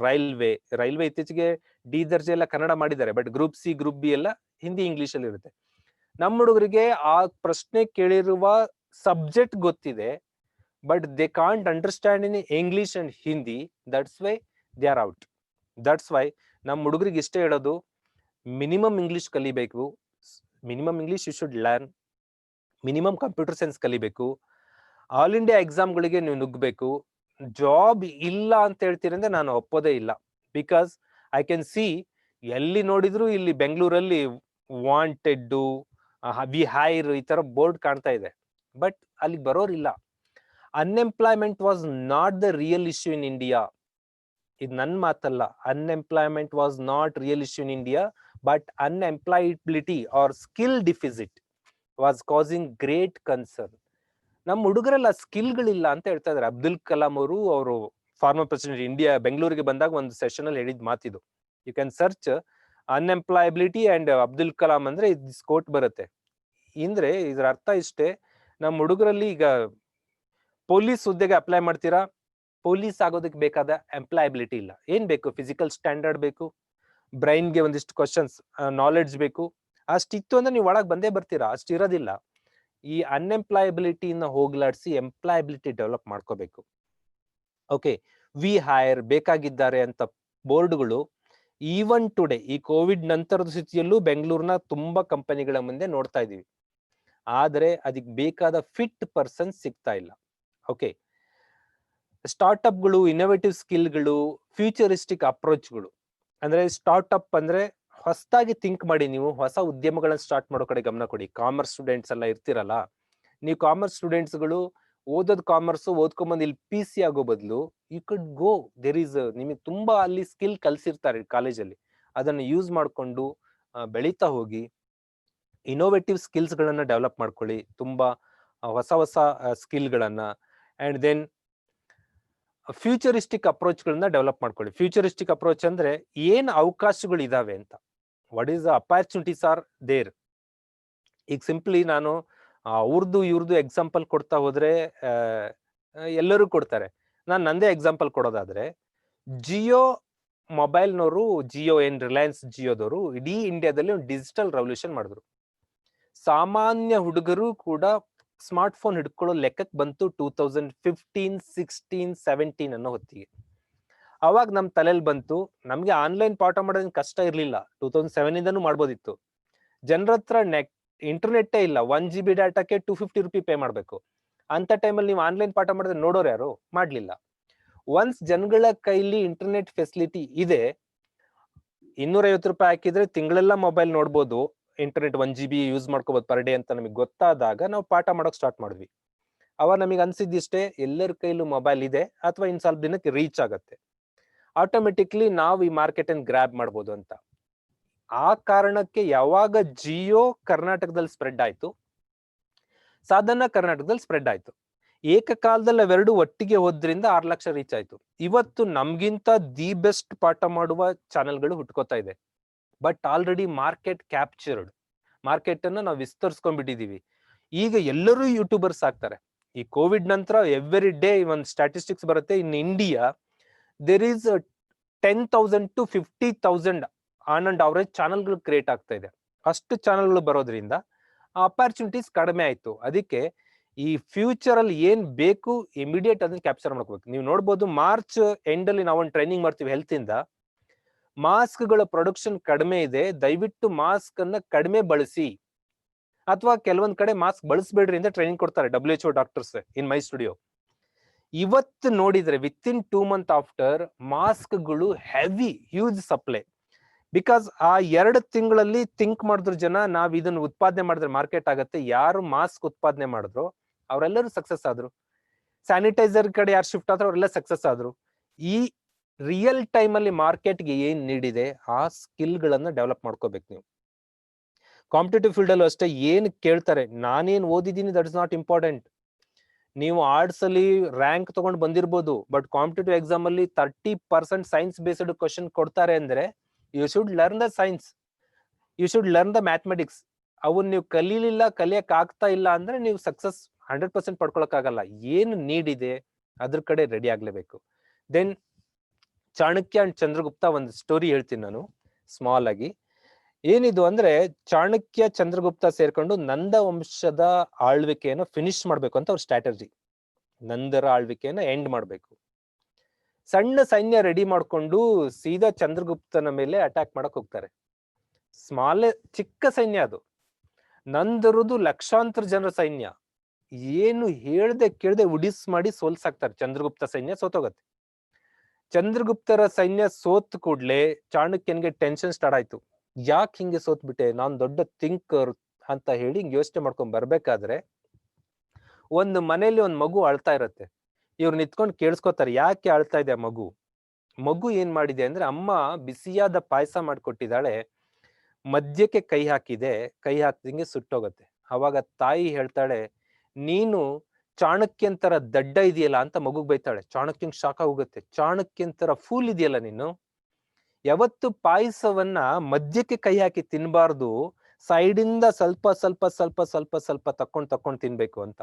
railway ಇತ್ತೀಚೆಗೆ ಡಿ ದರ್ಜೆ ಎಲ್ಲ ಕನ್ನಡ ಮಾಡಿದ್ದಾರೆ, but group C group B ಎಲ್ಲ ಹಿಂದಿ ಇಂಗ್ಲಿಷ್ ಅಲ್ಲಿ ಇರುತ್ತೆ. ನಮ್ಮ ಹುಡುಗರಿಗೆ ಆ ಪ್ರಶ್ನೆ ಕೇಳಿರುವ ಸಬ್ಜೆಕ್ಟ್ ಗೊತ್ತಿದೆ, but they can't understand in English and Hindi. That's why they are out. That's why ನಮ್ಮ ಹುಡುಗರಿಗೆ ಇಷ್ಟ ಹೇಳೋದು, ಮಿನಿಮಮ್ ಇಂಗ್ಲಿಷ್ ಕಲಿಬೇಕು, minimum English you should learn, minimum computer science ಕಲಿಬೇಕು, ಆಲ್ ಇಂಡಿಯಾ ಎಕ್ಸಾಮ್ಗಳಿಗೆ ನೀವು ನುಗ್ಗಬೇಕು. ಜಾಬ್ ಇಲ್ಲ ಅಂತ ಹೇಳ್ತೀರಂದ್ರೆ ನಾನು ಒಪ್ಪೋದೇ ಇಲ್ಲ. ಬಿಕಾಸ್ ಐ ಕ್ಯಾನ್ ಸಿ, ಎಲ್ಲಿ ನೋಡಿದ್ರು ಇಲ್ಲಿ ಬೆಂಗಳೂರಲ್ಲಿ ವಾಂಟೆಡ್, ವಿ ಹೈರ್ ಈ ತರ ಬೋರ್ಡ್ ಕಾಣ್ತಾ ಇದೆ, ಬಟ್ ಅಲ್ಲಿ ಬರೋರಿಲ್ಲ. Unemployment was not the real issue in India. ಇದು ನನ್ನ ಮಾತಲ್ಲ. Unemployment was not real issue in India, but unemployability or skill deficit was causing great concern. ನಮ್ಮ ಹುಡುಗರೆಲ್ಲ ಸ್ಕಿಲ್ಗಳಿಲ್ಲ ಅಂತ ಹೇಳ್ತಾ ಇದಾರೆ. ಅಬ್ದುಲ್ ಕಲಾಂ ಅವರು ಫಾರ್ಮರ್ ಪ್ರೆಸಿಡೆಂಟ್ ಇಂಡಿಯಾ ಬೆಂಗಳೂರಿಗೆ ಬಂದಾಗ ಒಂದು ಸೆಷನ್ ಅಲ್ಲಿ ಹೇಳಿದ್ ಮಾತಿದು. You can search unemployability and Abdul Kalam ಅಂದ್ರೆ ದಿಸ್ ಕೋಟ್ ಬರುತ್ತೆ. ಅಂದ್ರೆ ಇದ್ರ ಅರ್ಥ ಇಷ್ಟೇ, ನಮ್ಮ ಹುಡುಗರಲ್ಲಿ ಈಗ ಪೊಲೀಸ್ ಹುದ್ದೆಗೆ ಅಪ್ಲೈ ಮಾಡ್ತೀರಾ, ಪೊಲೀಸ್ ಆಗೋದಕ್ಕೆ ಬೇಕಾದ ಎಂಪ್ಲಾಯಬಿಲಿಟಿ ಇಲ್ಲ. ಏನ್ ಬೇಕು? ಫಿಸಿಕಲ್ ಸ್ಟ್ಯಾಂಡರ್ಡ್ ಬೇಕು, ಬ್ರೈನ್ಗೆ ಒಂದಿಷ್ಟು ಕ್ವಶನ್ಸ್ ನಾಲೆಡ್ಜ್ ಬೇಕು. ಅಷ್ಟಿತ್ತು ಅಂದ್ರೆ ನೀವು ಒಳಗೆ ಬಂದೇ ಬರ್ತೀರಾ, ಅಷ್ಟು ಇರೋದಿಲ್ಲ. ಈ ಅನ್ಎಂಪ್ಲಾಯಬಿಲಿಟಿನ ಹೋಗ್ಲಾಡಿಸಿ ಎಂಪ್ಲಾಯಬಿಲಿಟಿ ಡೆವಲಪ್ ಮಾಡ್ಕೋಬೇಕು. ಓಕೆ, ವಿ ಹೈರ್ ಬೇಕಾಗಿದ್ದಾರೆ ಅಂತ ಬೋರ್ಡ್ಗಳು ಈವನ್ ಟುಡೇ ಈ ಕೋವಿಡ್ ನಂತರದ ಸ್ಥಿತಿಯಲ್ಲೂ ಬೆಂಗಳೂರಿನ ತುಂಬಾ ಕಂಪನಿಗಳ ಮುಂದೆ ನೋಡ್ತಾ ಇದೀವಿ. ಆದ್ರೆ ಅದಕ್ಕೆ ಬೇಕಾದ ಫಿಟ್ ಪರ್ಸನ್ ಸಿಗ್ತಾ ಇಲ್ಲ. ಓಕೆ, ಸ್ಟಾರ್ಟ್ಅಪ್ಗಳು, ಇನೋವೇಟಿವ್ ಸ್ಕಿಲ್ಗಳು, ಫ್ಯೂಚರಿಸ್ಟಿಕ್ ಅಪ್ರೋಚ್ಗಳು. ಅಂದ್ರೆ ಸ್ಟಾರ್ಟ್ಅಪ್ ಅಂದ್ರೆ ಹೊಸದಾಗಿ ಥಿಂಕ್ ಮಾಡಿ, ನೀವು ಹೊಸ ಉದ್ಯಮಗಳನ್ನ ಸ್ಟಾರ್ಟ್ ಮಾಡೋ ಕಡೆ ಗಮನ ಕೊಡಿ. ಕಾಮರ್ಸ್ ಸ್ಟೂಡೆಂಟ್ಸ್ ಎಲ್ಲ ಇರ್ತಿರಲ್ಲ, ನೀವು ಕಾಮರ್ಸ್ ಸ್ಟೂಡೆಂಟ್ಸ್ಗಳು ಓದೋದ್ ಕಾಮರ್ಸ್ ಓದ್ಕೊಂಬಂದು ಇಲ್ಲಿ PC ಆಗೋ ಬದಲು you could go, there is, ನಿಮಗೆ ತುಂಬಾ ಅಲ್ಲಿ ಸ್ಕಿಲ್ ಕಲ್ಸಿರ್ತಾರೆ ಕಾಲೇಜಲ್ಲಿ, ಅದನ್ನ ಯೂಸ್ ಮಾಡ್ಕೊಂಡು ಬೆಳೀತಾ ಹೋಗಿ. ಇನೋವೇಟಿವ್ ಸ್ಕಿಲ್ಸ್ ಗಳನ್ನ ಡೆವಲಪ್ ಮಾಡ್ಕೊಳ್ಳಿ, ತುಂಬಾ ಹೊಸ ಹೊಸ ಸ್ಕಿಲ್ಗಳನ್ನ. ಅಂಡ್ ದೆನ್ ಫ್ಯೂಚರಿಸ್ಟಿಕ್ ಅಪ್ರೋಚ್ ಗಳನ್ನ ಡೆವಲಪ್ ಮಾಡ್ಕೊಳ್ಳಿ. ಫ್ಯೂಚರಿಸ್ಟಿಕ್ ಅಪ್ರೋಚ್ ಅಂದ್ರೆ ಏನ್ ಅವಕಾಶಗಳು ಇದಾವೆ ಅಂತ, what is the opportunities are there. ಈಗ ಸಿಂಪ್ಲಿ ನಾನು ಇವ್ರದ್ದು ಎಕ್ಸಾಂಪಲ್ ಕೊಡ್ತಾ ಹೋದ್ರೆ ಎಲ್ಲರೂ ಕೊಡ್ತಾರೆ. ನಾನು ನಂದೇ ಎಕ್ಸಾಂಪಲ್ ಕೊಡೋದಾದ್ರೆ, ಜಿಯೋ ಮೊಬೈಲ್ನವರು, ಜಿಯೋ ಏನ್ ರಿಲಯನ್ಸ್ ಜಿಯೋದವರು ಇಡೀ ಇಂಡಿಯಾದಲ್ಲಿ ಒಂದು ಡಿಜಿಟಲ್ ರೆವಲ್ಯೂಷನ್ ಮಾಡಿದ್ರು. ಸಾಮಾನ್ಯ ಹುಡುಗರು ಕೂಡ ಸ್ಮಾರ್ಟ್ ಫೋನ್ ಹಿಡ್ಕೊಳ್ಳೋ ಲೆಕ್ಕಕ್ಕೆ ಬಂತು 2015, 16, 17 ಅನ್ನೋ ಹೊತ್ತಿಗೆ. ಅವಾಗ ನಮ್ ತಲೆಯಲ್ಲಿ ಬಂತು, ನಮ್ಗೆ ಆನ್ಲೈನ್ ಪಾಠ ಮಾಡೋದಕ್ಕೆ ಕಷ್ಟ ಇರ್ಲಿಲ್ಲ, 2007 ಇಂದನೂ ಮಾಡ್ಬೋದಿತ್ತು. ಜನರ ಹತ್ರ ಇಂಟರ್ನೆಟ್ಟೇ ಇಲ್ಲ, 1 GB ಡಾಟಾಕ್ಕೆ 250 ರೂಪಾಯಿ ಪೇ ಮಾಡ್ಬೇಕು. ಅಂತ ಟೈಮಲ್ಲಿ ನೀವು ಆನ್ಲೈನ್ ಪಾಠ ಮಾಡಿದ್ರೆ ನೋಡೋರು ಯಾರು? ಮಾಡ್ಲಿಲ್ಲ. ಒನ್ಸ್ ಜನಗಳ ಕೈಲಿ ಇಂಟರ್ನೆಟ್ ಫೆಸಿಲಿಟಿ ಇದೆ, 250 ರೂಪಾಯಿ ಹಾಕಿದ್ರೆ ತಿಂಗಳೆಲ್ಲ ಮೊಬೈಲ್ ನೋಡ್ಬೋದು, ಇಂಟರ್ನೆಟ್ 1 GB ಯೂಸ್ ಮಾಡ್ಕೋಬಹುದು ಪರ್ ಡೇ ಅಂತ ನಮಗೆ ಗೊತ್ತಾದಾಗ ನಾವು ಪಾಠ ಮಾಡೋಕ್ ಸ್ಟಾರ್ಟ್ ಮಾಡಿದ್ವಿ. ಅವಾಗ ನಮಗೆ ಅನ್ಸಿದ್ದಿಷ್ಟೇ, ಎಲ್ಲರ ಕೈಲೂ ಮೊಬೈಲ್ ಇದೆ ಅಥವಾ ಇನ್ ಸ್ವಲ್ಪ ದಿನಕ್ಕೆ ರೀಚ್ ಆಗತ್ತೆ, ಆಟೋಮೆಟಿಕ್ಲಿ ನಾವು ಈ ಮಾರ್ಕೆಟ್ ಅನ್ನು ಗ್ರಾಬ್ ಮಾಡ್ಬೋದು ಅಂತ. ಆ ಕಾರಣಕ್ಕೆ ಯಾವಾಗ ಜಿಯೋ ಕರ್ನಾಟಕದಲ್ಲಿ ಸ್ಪ್ರೆಡ್ ಆಯ್ತು, ಸಾಧನ ಕರ್ನಾಟಕದಲ್ಲಿ ಸ್ಪ್ರೆಡ್ ಆಯ್ತು, ಏಕಕಾಲದಲ್ಲಿ ಅವೆರಡು ಒಟ್ಟಿಗೆ ಹೋದ್ರಿಂದ 6 ಲಕ್ಷ ರೀಚ್ ಆಯ್ತು. ಇವತ್ತು ನಮ್ಗಿಂತ ದಿ ಬೆಸ್ಟ್ ಪಾಠ ಮಾಡುವ ಚಾನೆಲ್ಗಳು ಹುಟ್ಕೋತಾ ಇದೆ. But already market captured, market ಅನ್ನ ನಾವು ವಿಸ್ತರಿಸ್ಕೊಂಡ್ಬಿಟ್ಟಿದೀವಿ. ಈಗ ಎಲ್ಲರೂ ಯೂಟ್ಯೂಬರ್ಸ್ ಆಗ್ತಾರೆ. ಈ ಕೋವಿಡ್ ನಂತರ ಎವ್ರಿ ಡೇ ಒಂದು ಸ್ಟ್ಯಾಟಿಸ್ಟಿಕ್ಸ್ ಬರುತ್ತೆ, in India there is 10,000 to 50,000 on and average ಚಾನಲ್ಗಳು ಕ್ರಿಯೇಟ್ ಆಗ್ತಾ ಇದೆ. ಅಷ್ಟು ಚಾನಲ್ಗಳು ಬರೋದ್ರಿಂದ ಅಪಾರ್ಚುನಿಟೀಸ್ ಕಡಿಮೆ ಆಯ್ತು. ಅದಕ್ಕೆ ಈ ಫ್ಯೂಚರ್ ಅಲ್ಲಿ ಏನ್ ಬೇಕು ಇಮಿಡಿಯೇಟ್ ಅದನ್ನ ಕ್ಯಾಪ್ಚರ್ ಮಾಡ್ಕೋಬೇಕು. ನೀವು ನೋಡ್ಬೋದು, ಮಾರ್ಚ್ ಎಂಡ್ ಅಲ್ಲಿ ನಾವೊಂದು ಟ್ರೈನಿಂಗ್ ಮಾಡ್ತೀವಿ ಹೆಲ್ತ್ ಇಂದ. ಮಾಸ್ಕ್ ಗಳ ಪ್ರೊಡಕ್ಷನ್ ಕಡಿಮೆ ಇದೆ, ದಯವಿಟ್ಟು ಮಾಸ್ಕ್ ಅನ್ನ ಕಡಿಮೆ ಬಳಸಿ, ಅಥವಾ ಕೆಲವೊಂದ್ ಕಡೆ ಮಾಸ್ಕ್ ಬಳಸಬೇಡ್ರಿ ಅಂತ ಟ್ರೈನಿಂಗ್ ಕೊಡ್ತಾರೆ WHO doctors in my studio. ಇವತ್ತು ನೋಡಿದ್ರೆ ವಿತಿನ್ 2 months ಆಫ್ಟರ್ ಮಾಸ್ಕ್ಗಳು ಹೆವಿ ಹ್ಯೂಜ್ ಸಪ್ಲೈ. ಬಿಕಾಸ್ ಆ 2 ತಿಂಗಳಲ್ಲಿ ಥಿಂಕ್ ಮಾಡಿದ್ರು ಜನ, ನಾವ್ ಇದನ್ನ ಉತ್ಪಾದನೆ ಮಾಡಿದ್ರೆ ಮಾರ್ಕೆಟ್ ಆಗತ್ತೆ. ಯಾರು ಮಾಸ್ಕ್ ಉತ್ಪಾದನೆ ಮಾಡಿದ್ರು ಅವರೆಲ್ಲರೂ ಸಕ್ಸಸ್ ಆದ್ರು. ಸ್ಯಾನಿಟೈಸರ್ ಕಡೆ ಯಾರು ಶಿಫ್ಟ್ ಆದ್ರು ಅವರೆಲ್ಲ ಸಕ್ಸಸ್ ಆದ್ರು. ಈ ರಿಯಲ್ ಟೈಮ್ ಅಲ್ಲಿ ಮಾರ್ಕೆಟ್ಗೆ ಏನ್ ನೀಡಿದೆ ಆ ಸ್ಕಿಲ್ ಗಳನ್ನ ಡೆವಲಪ್ ಮಾಡ್ಕೋಬೇಕು ನೀವು. ಕಾಂಪಿಟೇಟಿವ್ ಫೀಲ್ಡ್ ಅಲ್ಲೂ ಅಷ್ಟೇ, ಏನ್ ಕೇಳ್ತಾರೆ, ನಾನೇನ್ ಓದಿದ್ದೀನಿ ದಟ್ ಇಸ್ ನಾಟ್ ಇಂಪಾರ್ಟೆಂಟ್. ನೀವು ಆರ್ಟ್ಸ್ ಅಲ್ಲಿ ರ್ಯಾಂಕ್ ತಗೊಂಡು ಬಂದಿರ್ಬೋದು, ಬಟ್ ಕಾಂಪಿಟೇಟಿವ್ ಎಕ್ಸಾಮ್ ಅಲ್ಲಿ 30% ಸೈನ್ಸ್ ಬೇಸ್ಡ್ ಕ್ವಶನ್ ಕೊಡ್ತಾರೆ ಅಂದ್ರೆ you should learn the science, you should learn the mathematics. ಅವನ್ ನೀವು ಕಲೀಲಿಲ್ಲ, ಕಲಿಯಕ್ ಆಗ್ತಾ ಇಲ್ಲ ಅಂದ್ರೆ ನೀವು ಸಕ್ಸಸ್ 100% ಪಡ್ಕೊಳಕ್ ಆಗಲ್ಲ. ಏನು ನೀಡ್ ಇದೆ ಅದ್ರ ಕಡೆ ರೆಡಿ ಆಗ್ಲೇಬೇಕು. ದೆನ್ ಚಾಣಕ್ಯ ಅಂಡ್ ಚಂದ್ರಗುಪ್ತ ಒಂದು ಸ್ಟೋರಿ ಹೇಳ್ತೀನಿ ನಾನು ಸ್ಮಾಲ್ ಆಗಿ. ಏನಿದು ಅಂದ್ರೆ, ಚಾಣಕ್ಯ ಚಂದ್ರಗುಪ್ತ ಸೇರ್ಕೊಂಡು ನಂದ ವಂಶದ ಆಳ್ವಿಕೆಯನ್ನು ಫಿನಿಶ್ ಮಾಡ್ಬೇಕು ಅಂತ ಅವ್ರ ಸ್ಟ್ರಾಟಜಿ. ನಂದರ ಆಳ್ವಿಕೆಯನ್ನು ಎಂಡ್ ಮಾಡ್ಬೇಕು. ಸಣ್ಣ ಸೈನ್ಯ ರೆಡಿ ಮಾಡ್ಕೊಂಡು ಸೀದಾ ಚಂದ್ರಗುಪ್ತನ ಮೇಲೆ ಅಟ್ಯಾಕ್ ಮಾಡಕ್ ಹೋಗ್ತಾರೆ. ಚಿಕ್ಕ ಸೈನ್ಯ ಅದು. ನಂದರದು ಲಕ್ಷಾಂತರ ಜನರ ಸೈನ್ಯ. ಏನು ಹೇಳ್ದೆ ಕೇಳ್ದೆ ಉಡಿಸ್ ಮಾಡಿ ಸೋಲ್ಸಾಕ್ತಾರೆ. ಚಂದ್ರಗುಪ್ತ ಸೈನ್ಯ ಸೋತೋಗತ್ತೆ. ಚಂದ್ರಗುಪ್ತರ ಸೈನ್ಯ ಸೋತ್ ಕೂಡ್ಲೆ ಚಾಣಕ್ಯನ್ಗೆ ಟೆನ್ಷನ್ ಸ್ಟಾರ್ಟ್ ಆಯ್ತು. ಯಾಕೆ ಹಿಂಗೆ ಸೋತ್ಬಿಟ್ಟೆ, ನಾನ್ ದೊಡ್ಡ ಥಿಂಕರ್ ಅಂತ ಹೇಳಿ ಹಿಂಗ್ ಯೋಚನೆ ಮಾಡ್ಕೊಂಡ್ ಬರ್ಬೇಕಾದ್ರೆ ಒಂದು ಮನೇಲಿ ಒಂದ್ ಮಗು ಅಳ್ತಾ ಇರತ್ತೆ. ಇವ್ರು ನಿಂತ್ಕೊಂಡು ಕೇಳಿಸ್ಕೊತಾರೆ, ಯಾಕೆ ಅಳ್ತಾ ಇದೆ ಮಗು. ಮಗು ಏನ್ ಮಾಡಿದೆ ಅಂದ್ರೆ, ಅಮ್ಮ ಬಿಸಿಯಾದ ಪಾಯಸ ಮಾಡ್ಕೊಟ್ಟಿದ್ದಾಳೆ, ಮದ್ಯಕ್ಕೆ ಕೈ ಹಾಕಿದೆ, ಕೈ ಹಾಕ್ದಂಗೆ ಸುಟ್ಟೋಗತ್ತೆ. ಅವಾಗ ತಾಯಿ ಹೇಳ್ತಾಳೆ, ನೀನು ಚಾಣಕ್ಯನ್ ತರ ದಡ್ಡ ಇದೆಯಲ್ಲ ಅಂತ ಮಗುಗ್ ಬೈತಾಳೆ. ಚಾಣಕ್ಯಂಗ್ ಶಾಖ ಹೋಗುತ್ತೆ. ಚಾಣಕ್ಯನ್ ತರ ಫೂಲ್ ಇದೆಯಲ್ಲ ನೀನು, ಯಾವತ್ತು ಪಾಯಸವನ್ನ ಮದ್ಯಕ್ಕೆ ಕೈ ಹಾಕಿ ತಿನ್ಬಾರ್ದು, ಸೈಡಿಂದ ಸ್ವಲ್ಪ ಸ್ವಲ್ಪ ಸ್ವಲ್ಪ ಸ್ವಲ್ಪ ಸ್ವಲ್ಪ ತಕೊಂಡ್ ತಿನ್ಬೇಕು ಅಂತ.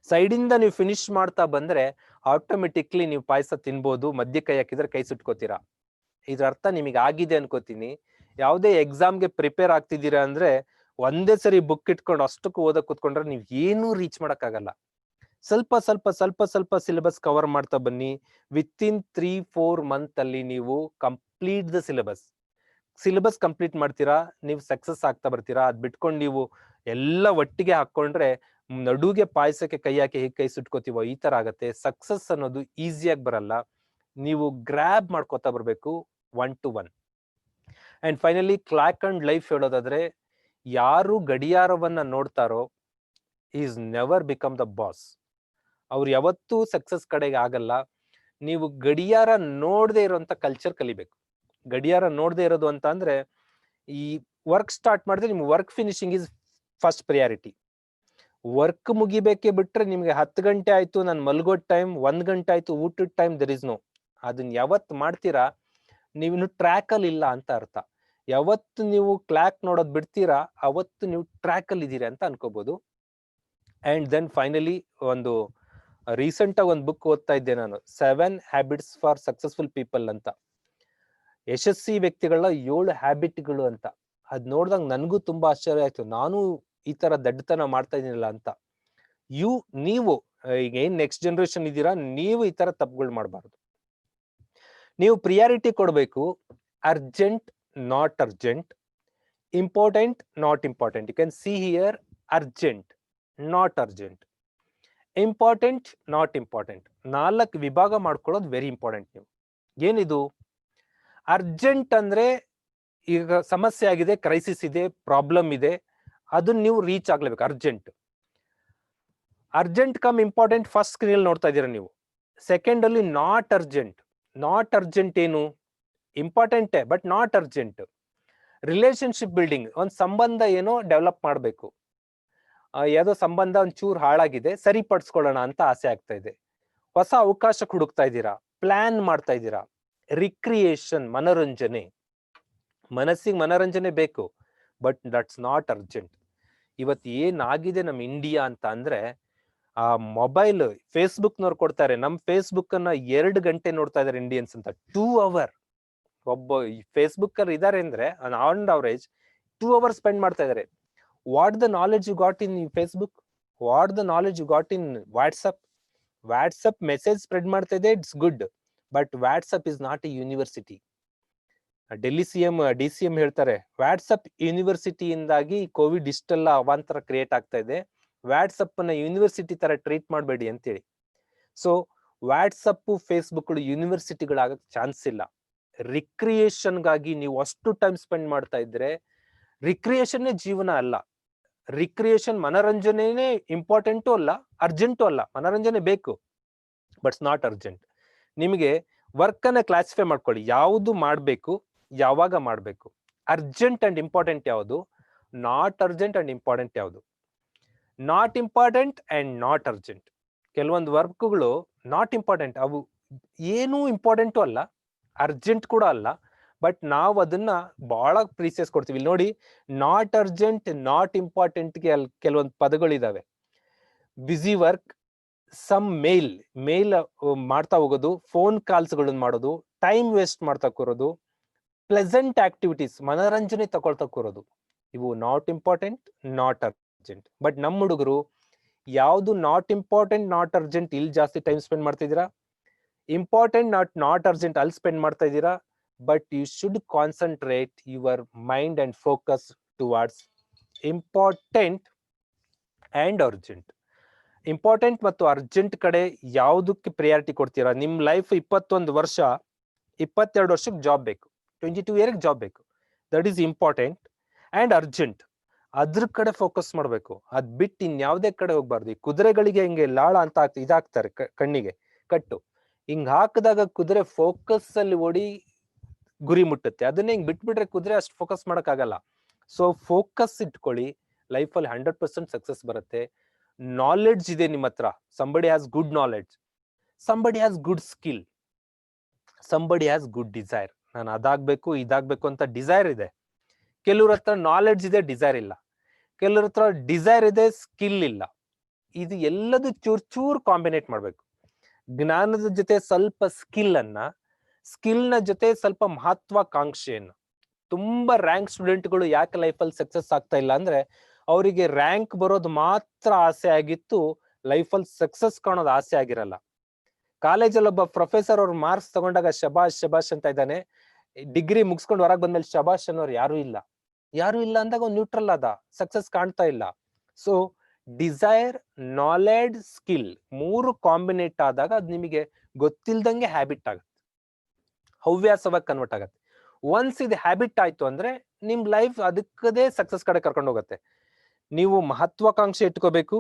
ಸೈಡಿಂದ ನೀವು ಫಿನಿಶ್ ಮಾಡ್ತಾ ಬಂದ್ರೆ ಆಟೋಮೆಟಿಕ್ಲಿ ನೀವು ಪಾಯಸ ತಿನ್ಬೋದು, ಮದ್ಯ ಕೈ ಹಾಕಿದ್ರೆ ಕೈ ಸುಟ್ಕೋತೀರಾ. ಇದ್ರ ಅರ್ಥ ನಿಮಗೆ ಆಗಿದೆ ಅನ್ಕೋತೀನಿ. ಯಾವುದೇ ಎಕ್ಸಾಮ್ಗೆ ಪ್ರಿಪೇರ್ ಆಗ್ತಿದ್ದೀರಾ ಅಂದ್ರೆ ಒಂದೇ ಸರಿ ಬುಕ್ ಇಟ್ಕೊಂಡು ಅಷ್ಟಕ್ಕೂ ಓದಕ್ ಕೂತ್ಕೊಂಡ್ರೆ ನೀವು ಏನೂ ರೀಚ್ ಮಾಡಕ್ ಆಗಲ್ಲ. ಸ್ವಲ್ಪ ಸ್ವಲ್ಪ ಸ್ವಲ್ಪ ಸ್ವಲ್ಪ ಸಿಲೆಬಸ್ ಕವರ್ ಮಾಡ್ತಾ ಬನ್ನಿ. ವಿತಿನ್ 3-4 ಮಂತ್ ಅಲ್ಲಿ ನೀವು ಕಂಪ್ಲೀಟ್ ದ ಸಿಲೆಬಸ್ ಕಂಪ್ಲೀಟ್ ಮಾಡ್ತೀರಾ, ನೀವು ಸಕ್ಸಸ್ ಆಗ್ತಾ ಬರ್ತೀರಾ. ಅದ್ ಬಿಟ್ಕೊಂಡು ನೀವು ಎಲ್ಲ ಒಟ್ಟಿಗೆ ಹಾಕೊಂಡ್ರೆ ನಡುಗೆ ಪಾಯಸಕ್ಕೆ ಕೈ ಹಾಕಿ ಹೇಗೆ ಕೈ ಸುಟ್ಕೋತೀವೋ ಈ ತರ ಆಗತ್ತೆ. ಸಕ್ಸಸ್ ಅನ್ನೋದು ಈಸಿಯಾಗಿ ಬರಲ್ಲ, ನೀವು ಗ್ರಾಬ್ ಮಾಡ್ಕೋತಾ ಬರ್ಬೇಕು 1 to 1. And finally clock and life ಹೇಳೋದಾದ್ರೆ, ಯಾರು ಗಡಿಯಾರವನ್ನ ನೋಡ್ತಾರೋ is never become the boss. ಅವ್ರು ಯಾವತ್ತೂ ಸಕ್ಸಸ್ ಕಡೆಗೆ ಆಗಲ್ಲ. ನೀವು ಗಡಿಯಾರ ನೋಡದೆ ಇರೋಂಥ ಕಲ್ಚರ್ ಕಲಿಬೇಕು. ಗಡಿಯಾರ ನೋಡದೆ ಇರೋದು ಅಂತ ಅಂದ್ರೆ, ಈ ವರ್ಕ್ ಸ್ಟಾರ್ಟ್ ಮಾಡಿದ್ರೆ ನಿಮ್ಗೆ work finishing is first priority. Work ಮುಗಿಬೇಕೆ ಬಿಟ್ರೆ ನಿಮ್ಗೆ 10 ಗಂಟೆ ಆಯ್ತು ನಾನು ಮಲ್ಗೋ ಟೈಮ್, 1 ಗಂಟೆ ಆಯ್ತು ಊಟದ ಟೈಮ್, ದರ್ ಇಸ್ ನೋ. ಅದನ್ನ ಯಾವತ್ ಮಾಡ್ತೀರಾ ನೀವು ಟ್ರ್ಯಾಕ್ ಅಲ್ಲಿ ಇಲ್ಲ ಅಂತ ಅರ್ಥ. ಯಾವತ್ತು ನೀವು ಕ್ಲಾಕ್ ನೋಡೋದ್ ಬಿಡ್ತೀರಾ ಅವತ್ತು ನೀವು ಟ್ರ್ಯಾಕ್ ಅಲ್ಲಿ ಇದೀರಾ ಅಂತ ಅನ್ಕೋಬಹುದು. ಅಂಡ್ ದೆನ್ ಫೈನಲಿ ಒಂದು ರೀಸೆಂಟ್ ಆಗಿ ಒಂದು ಬುಕ್ ಓದ್ತಾ ಇದ್ದೆ ನಾನು, 7 ಹ್ಯಾಬಿಟ್ಸ್ ಫಾರ್ ಸಕ್ಸಸ್ಫುಲ್ ಪೀಪಲ್ ಅಂತ. ಯಶಸ್ವಿ ವ್ಯಕ್ತಿಗಳ 7 ಹ್ಯಾಬಿಟ್ಗಳು ಅಂತ. ಅದ್ ನೋಡ್ದಂಗ್ ನನ್ಗೂ ತುಂಬಾ ಆಶ್ಚರ್ಯ ಆಯ್ತು, ನಾನು ಈ ತರ ದಡ್ಡತನ ಮಾಡ್ತಾ ಇದೀನಲ್ಲ ಅಂತ. ನೀವು ಈಗ ಏನ್ ನೆಕ್ಸ್ಟ್ ಜನರೇಷನ್ ಇದ್ದೀರಾ, ನೀವು ಈ ತರ ತಪ್ಪುಗಳು ಮಾಡಬಾರ್ದು. ನೀವು ಪ್ರಿಯಾರಿಟಿ ಕೊಡ್ಬೇಕು. Urgent not urgent, important not important. You can see here urgent not urgent, important not important. 4 ವಿಭಾಗ ಮಾಡ್ಕೊಳ್ಳೋದು ವೆರಿ ಇಂಪಾರ್ಟೆಂಟ್. ನೀವು ಏನಿದು ಅರ್ಜೆಂಟ್ ಅಂದ್ರೆ, ಈಗ ಸಮಸ್ಯೆ ಆಗಿದೆ, ಕ್ರೈಸಿಸ್ ಇದೆ, ಪ್ರಾಬ್ಲಮ್ ಇದೆ, ಅದನ್ನ ನೀವು ರೀಚ್ ಆಗ್ಲೇಬೇಕು. Urgent cum important first screen ನೋಡ್ತಾ ಇದ್ದೀರಾ ನೀವು. ಸೆಕೆಂಡ್ ಅಲ್ಲಿ ನಾಟ್ ಅರ್ಜೆಂಟ್ ಏನು, ಇಂಪಾರ್ಟೆಂಟೇ but not urgent. Relationship building, ಒಂದ್ ಸಂಬಂಧ ಏನೋ ಡೆವಲಪ್ ಮಾಡ್ಬೇಕು, ಯಾವುದೋ ಸಂಬಂಧ ಒಂಚೂರು ಹಾಳಾಗಿದೆ, ಸರಿಪಡಿಸ್ಕೊಳ್ಳೋಣ ಅಂತ ಆಸೆ ಆಗ್ತಾ ಇದೆ, ಹೊಸ ಅವಕಾಶ ಹುಡುಕ್ತಾ ಇದ್ದೀರಾ, ಪ್ಲಾನ್ ಮಾಡ್ತಾ ಇದ್ದೀರಾ. ರಿಕ್ರಿಯೇಷನ್, ಮನೋರಂಜನೆ, ಮನಸ್ಸಿಗೆ ಮನೋರಂಜನೆ ಬೇಕು, ಬಟ್ ದಟ್ಸ್ ನಾಟ್ ಅರ್ಜೆಂಟ್. ಇವತ್ತು ಏನಾಗಿದೆ ನಮ್ಮ ಇಂಡಿಯಾ ಅಂತ ಅಂದ್ರೆ, ಆ ಮೊಬೈಲ್ ಫೇಸ್ಬುಕ್ ನವ್ರು ಕೊಡ್ತಾರೆ, ನಮ್ ಫೇಸ್ಬುಕ್ ಅನ್ನ 2 ಗಂಟೆ ನೋಡ್ತಾ ಇದಾರೆ ಇಂಡಿಯನ್ಸ್ ಅಂತ. 2 hours ಒಬ್ಬ ಫೇಸ್ಬುಕ್ ಅಲ್ಲಿ ಇದಾರೆ ಅಂದ್ರೆ ಆನ್ ಅವರೇಜ್ 2 hours ಸ್ಪೆಂಡ್ ಮಾಡ್ತಾ ಇದಾರೆ. What the knowledge you got in Facebook, what the knowledge you got in WhatsApp message spread ಮಾಡ್ತಾ ಇದೆ, it's good, but WhatsApp is not a university. Delhi DCM ಹೇಳ್ತಾರೆ, WhatsApp ಯೂನಿವರ್ಸಿಟಿಯಿಂದಾಗಿ Covid ಇಷ್ಟೆಲ್ಲ ಅವಾಂತರ create ಆಗ್ತಾ ಇದೆ, ವಾಟ್ಸಪ್ ಅನ್ನ ಯೂನಿವರ್ಸಿಟಿ ತರ ಟ್ರೀಟ್ ಮಾಡಬೇಡಿ ಅಂತೇಳಿ. ಸೊ ವಾಟ್ಸಪ್ ಫೇಸ್ಬುಕ್ ಯೂನಿವರ್ಸಿಟಿಗಳಾಗಕ್ ಚಾನ್ಸ್ ಇಲ್ಲ. ರಿಕ್ರಿಯೇಷನ್ಗಾಗಿ ನೀವು ಅಷ್ಟು ಟೈಮ್ ಸ್ಪೆಂಡ್ ಮಾಡ್ತಾ ಇದ್ರೆ, ರಿಕ್ರಿಯೇಷನ್ ಜೀವನ ಅಲ್ಲ. ರಿಕ್ರಿಯೇಷನ್, ಮನೋರಂಜನೆ ಇಂಪಾರ್ಟೆಂಟು ಅಲ್ಲ, ಅರ್ಜೆಂಟು ಅಲ್ಲ. ಮನೋರಂಜನೆ ಬೇಕು ಬಟ್ ನಾಟ್ ಅರ್ಜೆಂಟ್. ನಿಮಗೆ ವರ್ಕ್ ಅನ್ನ ಕ್ಲಾಸಿಫೈ ಮಾಡ್ಕೊಳ್ಳಿ, ಯಾವುದು ಮಾಡ್ಬೇಕು, ಯಾವಾಗ ಮಾಡ್ಬೇಕು, ಅರ್ಜೆಂಟ್ ಅಂಡ್ ಇಂಪಾರ್ಟೆಂಟ್ ಯಾವುದು, ನಾಟ್ ಅರ್ಜೆಂಟ್ ಅಂಡ್ ಇಂಪಾರ್ಟೆಂಟ್ ಯಾವುದು? Not important and not urgent. ಕೆಲವೊಂದು ವರ್ಕ್ಗಳು ನಾಟ್ ಇಂಪಾರ್ಟೆಂಟ್, ಅವು ಏನೂ ಇಂಪಾರ್ಟೆಂಟು ಅಲ್ಲ, ಅರ್ಜೆಂಟ್ ಕೂಡ ಅಲ್ಲ, ಬಟ್ ನಾವು ಅದನ್ನ ಬಹಳ ಪ್ರೀಸಿಯಸ್ ಕೊಡ್ತೀವಿ. ಇಲ್ಲಿ ನೋಡಿ, ನಾಟ್ ಅರ್ಜೆಂಟ್, ನಾಟ್ ಇಂಪಾರ್ಟೆಂಟ್ಗೆ ಅಲ್ಲಿ ಕೆಲವೊಂದು ಪದಗಳಿದಾವೆ. ಬ್ಯುಸಿ ವರ್ಕ್, ಸಮ್ ಮೇಲ್ ಮಾಡ್ತಾ ಹೋಗೋದು, ಫೋನ್ ಕಾಲ್ಸ್ಗಳನ್ನ ಮಾಡೋದು, ಟೈಮ್ ವೇಸ್ಟ್ ಮಾಡ್ತಾ ಕೂರೋದು, ಪ್ಲೆಸೆಂಟ್ ಆಕ್ಟಿವಿಟೀಸ್, ಮನೋರಂಜನೆ ತಗೊಳ್ತಾ ಕೂರೋದು, ಇವು not important, not urgent. But ನಮ್ಮ ಹುಡುಗರು ಯಾವುದು ನಾಟ್ ಇಂಪಾರ್ಟೆಂಟ್, ನಾಟ್ ಅರ್ಜೆಂಟ್ ಇಲ್ಲಿ ಜಾಸ್ತಿ ಟೈಮ್ ಸ್ಪೆಂಡ್ ಮಾಡ್ತಾ ಇದ್ದೀರಾ, ಇಂಪಾರ್ಟೆಂಟ್ ನಾಟ್ ಅರ್ಜೆಂಟ್ ಅಲ್ಲಿ ಸ್ಪೆಂಡ್ ಮಾಡ್ತಾ ಇದ್ದೀರಾ. But you should concentrate your mind and focus towards important and urgent. Important ಮತ್ತು ಅರ್ಜೆಂಟ್ ಕಡೆ ಯಾವುದಕ್ಕೆ ಪ್ರಿಯಾರಿಟಿ ಕೊಡ್ತೀರಾ? ನಿಮ್ ಲೈಫ್ 21 ವರ್ಷ, 22 ವರ್ಷಕ್ಕೆ ಜಾಬ್ ಬೇಕು, 22 ಇಯರ್ಗೆ ಜಾಬ್ ಬೇಕು, that is important and urgent. ಅದ್ರ ಕಡೆ ಫೋಕಸ್ ಮಾಡ್ಬೇಕು, ಅದ್ ಬಿಟ್ಟು ಇನ್ಯಾವುದೇ ಕಡೆ ಹೋಗ್ಬಾರ್ದು. ಈ ಕುದುರೆಗಳಿಗೆ ಹಿಂಗೆ ಲಾಳ ಅಂತ ಇದಾಕ್ತಾರೆ ಕಣ್ಣಿಗೆ ಕಟ್ಟು, ಹಿಂಗ್ ಹಾಕಿದಾಗ ಕುದುರೆ ಫೋಕಸ್ ಅಲ್ಲಿ ಓಡಿ ಗುರಿ ಮುಟ್ಟುತ್ತೆ. ಅದನ್ನ ಹಿಂಗ್ ಬಿಟ್ಬಿಟ್ರೆ ಕುದುರೆ ಅಷ್ಟು ಫೋಕಸ್ ಮಾಡಕ್ ಆಗಲ್ಲ. ಸೊ ಫೋಕಸ್ ಇಟ್ಕೊಳ್ಳಿ, ಲೈಫಲ್ಲಿ 100% ಸಕ್ಸಸ್ ಬರುತ್ತೆ. ನಾಲೆಡ್ಜ್ ಇದೆ ನಿಮ್ಮ ಹತ್ರ, somebody has good knowledge, somebody has good skill, somebody has good desire. ನಾನು ಅದಾಗ್ಬೇಕು ಇದಾಗ್ಬೇಕು ಅಂತ ಡಿಸೈರ್ ಇದೆ. ಕೆಲವ್ರ ಹತ್ರ ನಾಲೆಡ್ಜ್ ಇದೆ, ಡಿಸೈರ್ ಇಲ್ಲ. ಕೆಲವ್ರ ಹತ್ರ ಡಿಸೈರ್ ಇದೆ, ಸ್ಕಿಲ್ ಇಲ್ಲ. ಇದು ಎಲ್ಲದು ಚೂರ್ ಕಾಂಬಿನೇಟ್ ಮಾಡ್ಬೇಕು. ಜ್ಞಾನದ ಜೊತೆ ಸ್ವಲ್ಪ ಸ್ಕಿಲ್ ನ ಜೊತೆ ಸ್ವಲ್ಪ ಮಹತ್ವಾಕಾಂಕ್ಷೆಯನ್ನು. ತುಂಬಾ ರ್ಯಾಂಕ್ ಸ್ಟೂಡೆಂಟ್ಗಳು ಯಾಕೆ ಲೈಫಲ್ಲಿ ಸಕ್ಸಸ್ ಆಗ್ತಾ ಇಲ್ಲ ಅಂದ್ರೆ, ಅವರಿಗೆ ರ್ಯಾಂಕ್ ಬರೋದು ಮಾತ್ರ ಆಸೆ ಆಗಿತ್ತು, ಲೈಫಲ್ಲಿ ಸಕ್ಸಸ್ ಕಾಣೋದು ಆಸೆ ಆಗಿರಲ್ಲ. ಕಾಲೇಜಲ್ಲಿ ಒಬ್ಬ ಪ್ರೊಫೆಸರ್ ಅವ್ರ ಮಾರ್ಕ್ಸ್ ತಗೊಂಡಾಗ ಶಬಾಷ್ ಅಂತ ಇದ್ದಾನೆ, ಡಿಗ್ರಿ ಮುಗಿಸ್ಕೊಂಡು ಹೊರಗೆ ಬಂದ್ಮೇಲೆ ಶಬಾಷ್ ಅನ್ನೋರು ಯಾರು ಇಲ್ಲ ಅಂದಾಗ ಅವ್ನು ನ್ಯೂಟ್ರಲ್ ಆದ, ಸಕ್ಸಸ್ ಕಾಣ್ತಾ ಇಲ್ಲ. ಸೊ ಡಿಸೈರ್, ನಾಲೆಡ್ಜ್, ಸ್ಕಿಲ್ 3 ಕಾಂಬಿನೇಟ್ ಆದಾಗ ಅದು ನಿಮಗೆ ಗೊತ್ತಿಲ್ದಂಗೆ ಹ್ಯಾಬಿಟ್ ಆಗುತ್ತೆ, ಹವ್ಯಾಸವಾಗಿ ಕನ್ವರ್ಟ್ ಆಗುತ್ತೆ. ಒನ್ಸ್ ಇದು ಹ್ಯಾಬಿಟ್ ಆಯ್ತು ಅಂದ್ರೆ ನಿಮ್ ಲೈಫ್ ಅದಕ್ಕದೇ ಸಕ್ಸಸ್ ಕಡೆ ಕರ್ಕೊಂಡು ಹೋಗುತ್ತೆ. ನೀವು ಮಹತ್ವಾಕಾಂಕ್ಷೆ ಇಟ್ಕೋಬೇಕು,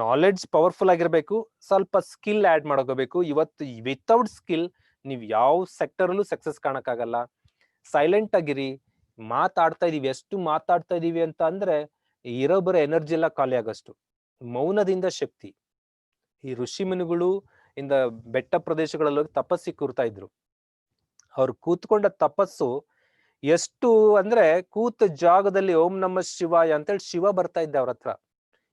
ನಾಲೆಡ್ಜ್ ಪವರ್ಫುಲ್ ಆಗಿರ್ಬೇಕು, ಸ್ವಲ್ಪ ಸ್ಕಿಲ್ ಆಡ್ ಮಾಡ್ಕೋಬೇಕು. ಇವತ್ತು ವಿತೌಟ್ ಸ್ಕಿಲ್ ನೀವು ಯಾವ ಸೆಕ್ಟರ್ ಅಲ್ಲೂ ಸಕ್ಸಸ್ ಕಾಣಕ್ಕಾಗಲ್ಲ. ಸೈಲೆಂಟ್ ಆಗಿರಿ, ಮಾತಾಡ್ತಾ ಇದೀವಿ, ಎಷ್ಟು ಮಾತಾಡ್ತಾ ಇದೀವಿ ಅಂತ ಅಂದ್ರೆ ಬರೋ ಎನರ್ಜಿ ಎಲ್ಲ ಖಾಲಿ ಆಗೋಷ್ಟು. ಮೌನದಿಂದ ಶಕ್ತಿ. ಈ ಋಷಿ ಮುನಿಗಳು ಇಂದ ಬೆಟ್ಟ ಪ್ರದೇಶಗಳಲ್ಲಿ ಹೋಗಿ ತಪಸ್ಸಿಗೆ ಕೂರ್ತಾ ಇದ್ರು. ಅವ್ರು ಕೂತ್ಕೊಂಡ ತಪಸ್ಸು ಎಷ್ಟು ಅಂದ್ರೆ, ಕೂತ ಜಾಗದಲ್ಲಿ ಓಂ ನಮಃ ಶಿವಾಯ ಅಂತೇಳಿ ಶಿವ ಬರ್ತಾ ಇದ್ದ ಅವ್ರ ಹತ್ರ.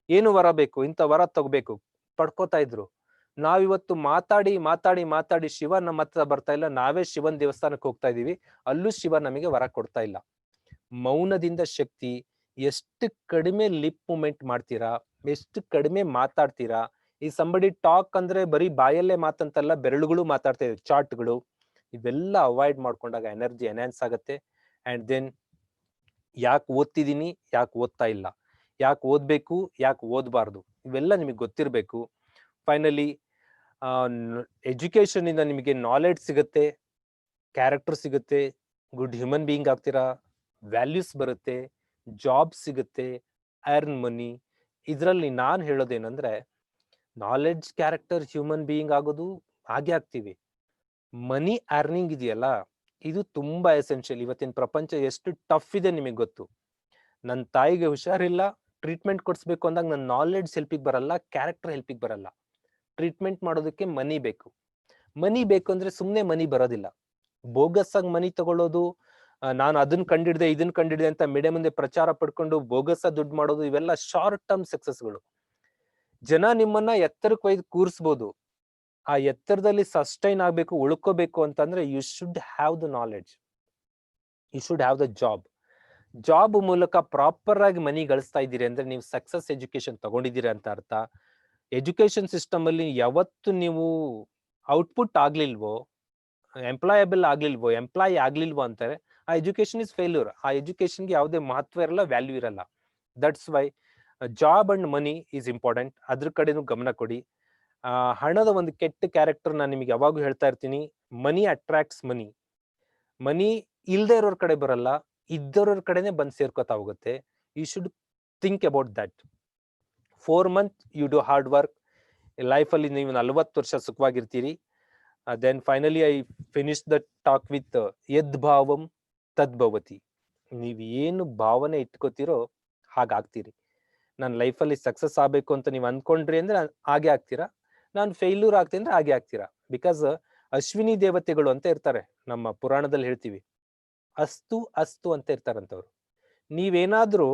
ಏನು ವರ ಬೇಕು, ಇಂಥ ವರ ತಗೋಬೇಕು, ಪಡ್ಕೋತಾ ಇದ್ರು. ನಾವಿವತ್ತು ಮಾತಾಡಿ ಶಿವ ನಮ್ಮ ಹತ್ರ ಬರ್ತಾ ಇಲ್ಲ, ನಾವೇ ಶಿವನ್ ದೇವಸ್ಥಾನಕ್ಕೆ ಹೋಗ್ತಾ ಇದೀವಿ, ಅಲ್ಲೂ ಶಿವ ನಮಗೆ ವರ ಕೊಡ್ತಾ ಇಲ್ಲ. ಮೌನದಿಂದ ಶಕ್ತಿ. ಎಷ್ಟು ಕಡಿಮೆ ಲಿಪ್ ಮೂಮೆಂಟ್ ಮಾಡ್ತೀರಾ, ಎಷ್ಟು ಕಡಿಮೆ ಮಾತಾಡ್ತೀರಾ. ಈ ಸಂಬಡಿ ಟಾಕ್ ಅಂದ್ರೆ ಬರೀ ಬಾಯಲ್ಲೇ ಮಾತಂತಲ್ಲ, ಬೆರಳುಗಳು ಮಾತಾಡ್ತಾ ಇವೆ, ಚಾರ್ಟ್ಗಳು. ಇವೆಲ್ಲ ಅವಾಯ್ಡ್ ಮಾಡ್ಕೊಂಡಾಗ ಎನರ್ಜಿ ಎನ್ಹಾನ್ಸ್ ಆಗುತ್ತೆ. ಅಂಡ್ ದೆನ್ ಯಾಕೆ ಓದ್ತಿದ್ದೀನಿ, ಯಾಕೆ ಓದ್ತಾ ಇಲ್ಲ, ಯಾಕೆ ಓದ್ಬೇಕು, ಯಾಕೆ ಓದ್ಬಾರ್ದು, ಇವೆಲ್ಲ ನಿಮಗೆ ಗೊತ್ತಿರಬೇಕು. ಫೈನಲಿ ಎಜುಕೇಶನ್ ಇಂದ ನಿಮಗೆ ನಾಲೆಡ್ಜ್ ಸಿಗುತ್ತೆ, ಕ್ಯಾರೆಕ್ಟರ್ ಸಿಗುತ್ತೆ, ಗುಡ್ ಹ್ಯೂಮನ್ ಬೀಯಿಂಗ್ ಆಗ್ತೀರಾ, ವ್ಯಾಲ್ಯೂಸ್ ಬರುತ್ತೆ, ಜಾಬ್ ಸಿಗುತ್ತೆ, ಅರ್ನ್ ಮನಿ. ಇದರಲ್ಲಿ ನಾನು ಹೇಳೋದೇನಂದ್ರೆ, ನಾಲೆಡ್ಜ್, ಕ್ಯಾರೆಕ್ಟರ್, ಹ್ಯೂಮನ್ ಬೀಯಿಂಗ್ ಆಗೋದು ಹಾಗೆ ಆಗ್ತೀವಿ. ಮನಿ ಅರ್ನಿಂಗ್ ಇದೆಯಲ್ಲ, ಇದು ತುಂಬಾ ಎಸೆನ್ಷಿಯಲ್. ಇವತ್ತಿನ ಪ್ರಪಂಚ ಎಷ್ಟು ಟಫ್ ಇದೆ ನಿಮಗೆ ಗೊತ್ತು. ನನ್ನ ತಾಯಿಗೆ ಹುಷಾರಿಲ್ಲ, ಟ್ರೀಟ್ಮೆಂಟ್ ಕೊಡಿಸ್ಬೇಕು ಅಂದಾಗ ನನ್ನ ನಾಲೆಡ್ಜ್ ಹೆಲ್ಪಿಗೆ ಬರಲ್ಲ, ಕ್ಯಾರೆಕ್ಟರ್ ಹೆಲ್ಪಿಗೆ ಬರಲ್ಲ. ಟ್ರೀಟ್ಮೆಂಟ್ ಮಾಡೋದಕ್ಕೆ ಮನಿ ಬೇಕು ಅಂದ್ರೆ ಸುಮ್ಮನೆ ಮನಿ ಬರೋದಿಲ್ಲ. ಬೋಗಸ್ ಆಗಿ ಮನಿ ತಗೊಳ್ಳೋದು, ನಾನು ಅದನ್ನ ಕಂಡಿಡ್ದೆ ಅಂತ ಮಿಡೆ ಮುಂದೆ ಪ್ರಚಾರ ಪಡ್ಕೊಂಡು ಬೋಗಸ್ ದುಡ್ಡು ಮಾಡೋದು, ಇವೆಲ್ಲ ಶಾರ್ಟ್ ಟರ್ಮ್ ಸಕ್ಸಸ್ಗಳು. ಜನ ನಿಮ್ಮನ್ನ ಎತ್ತರಕ್ಕೆ ಒಯ್ದು ಕೂರಿಸ್ಬೋದು, ಆ ಎತ್ತರದಲ್ಲಿ ಸಸ್ಟೈನ್ ಆಗ್ಬೇಕು, ಉಳ್ಕೋಬೇಕು ಅಂತಂದ್ರೆ you should have the knowledge, you should have the job ಮೂಲಕ ಪ್ರಾಪರ್ ಆಗಿ ಮನಿ ಗಳಿಸ್ತಾ ಇದ್ದೀರಿ ಅಂದ್ರೆ ನೀವು ಸಕ್ಸಸ್ ಎಜುಕೇಶನ್ ತಗೊಂಡಿದ್ದೀರಿ ಅಂತ ಅರ್ಥ. ಎಜುಕೇಶನ್ ಸಿಸ್ಟಮ್ ಅಲ್ಲಿ ಯಾವತ್ತು ನೀವು ಔಟ್ಪುಟ್ ಆಗ್ಲಿಲ್ವೋ, ಎಂಪ್ಲಾಯಬಲ್ ಎಂಪ್ಲಾಯಿ ಆಗ್ಲಿಲ್ವೋ ಅಂತಾರೆ, ಆ ಎಜುಕೇಶನ್ ಇಸ್ ಫೇಲ್ಯೂರ್. ಆ ಎಜುಕೇಶನ್ಗೆ ಯಾವುದೇ ಮಹತ್ವ ಇರಲ್ಲ, ವ್ಯಾಲ್ಯೂ ಇರಲ್ಲ. That's why job and money is important. ಅದ್ರ ಕಡೆನೂ ಗಮನ ಕೊಡಿ. ಹಣದ ಒಂದು ಕೆಟ್ಟ ಕ್ಯಾರೆಕ್ಟರ್ ನಾನು ನಿಮಗೆ ಯಾವಾಗೂ ಹೇಳ್ತಾ ಇರ್ತೀನಿ, ಮನಿ ಅಟ್ರಾಕ್ಟ್ಸ್ ಮನಿ ಇಲ್ದೇ ಇರೋರ್ ಕಡೆ ಬರಲ್ಲ, ಇದ್ದವ್ರ ಕಡೆನೆ ಬಂದು ಸೇರ್ಕೋತಾ ಹೋಗುತ್ತೆ. You should think about that. 4 months you do hard work, ಲೈಫಲ್ಲಿ ನೀವು 40 ವರ್ಷ ಸುಖವಾಗಿರ್ತೀರಿ. Then finally I finish the talk with ಯದ್ ಭಾವಂ ತದ್ಭವತಿ. ನೀವು ಏನು ಭಾವನೆ ಇಟ್ಕೋತಿರೋ ಹಾಗಾಗ್ತೀರಿ. ನಾನು ಲೈಫಲ್ಲಿ ಸಕ್ಸಸ್ ಆಗ್ಬೇಕು ಅಂತ ನೀವು ಅಂದ್ಕೊಂಡ್ರಿ ಅಂದ್ರೆ ಹಾಗೆ ಆಗ್ತೀರಾ, ನಾನು ಫೇಲ್ಯೂರ್ ಆಗ್ತೀನಿ ಅಂದ್ರೆ ಹಾಗೆ ಆಗ್ತೀರಾ. ಬಿಕಾಸ್ ಅಶ್ವಿನಿ ದೇವತೆಗಳು ಅಂತ ಇರ್ತಾರೆ, ನಮ್ಮ ಪುರಾಣದಲ್ಲಿ ಹೇಳ್ತೀವಿ, ಅಸ್ತು ಅಸ್ತು ಅಂತ ಇರ್ತಾರಂತವ್ರು. ನೀವೇನಾದ್ರೂ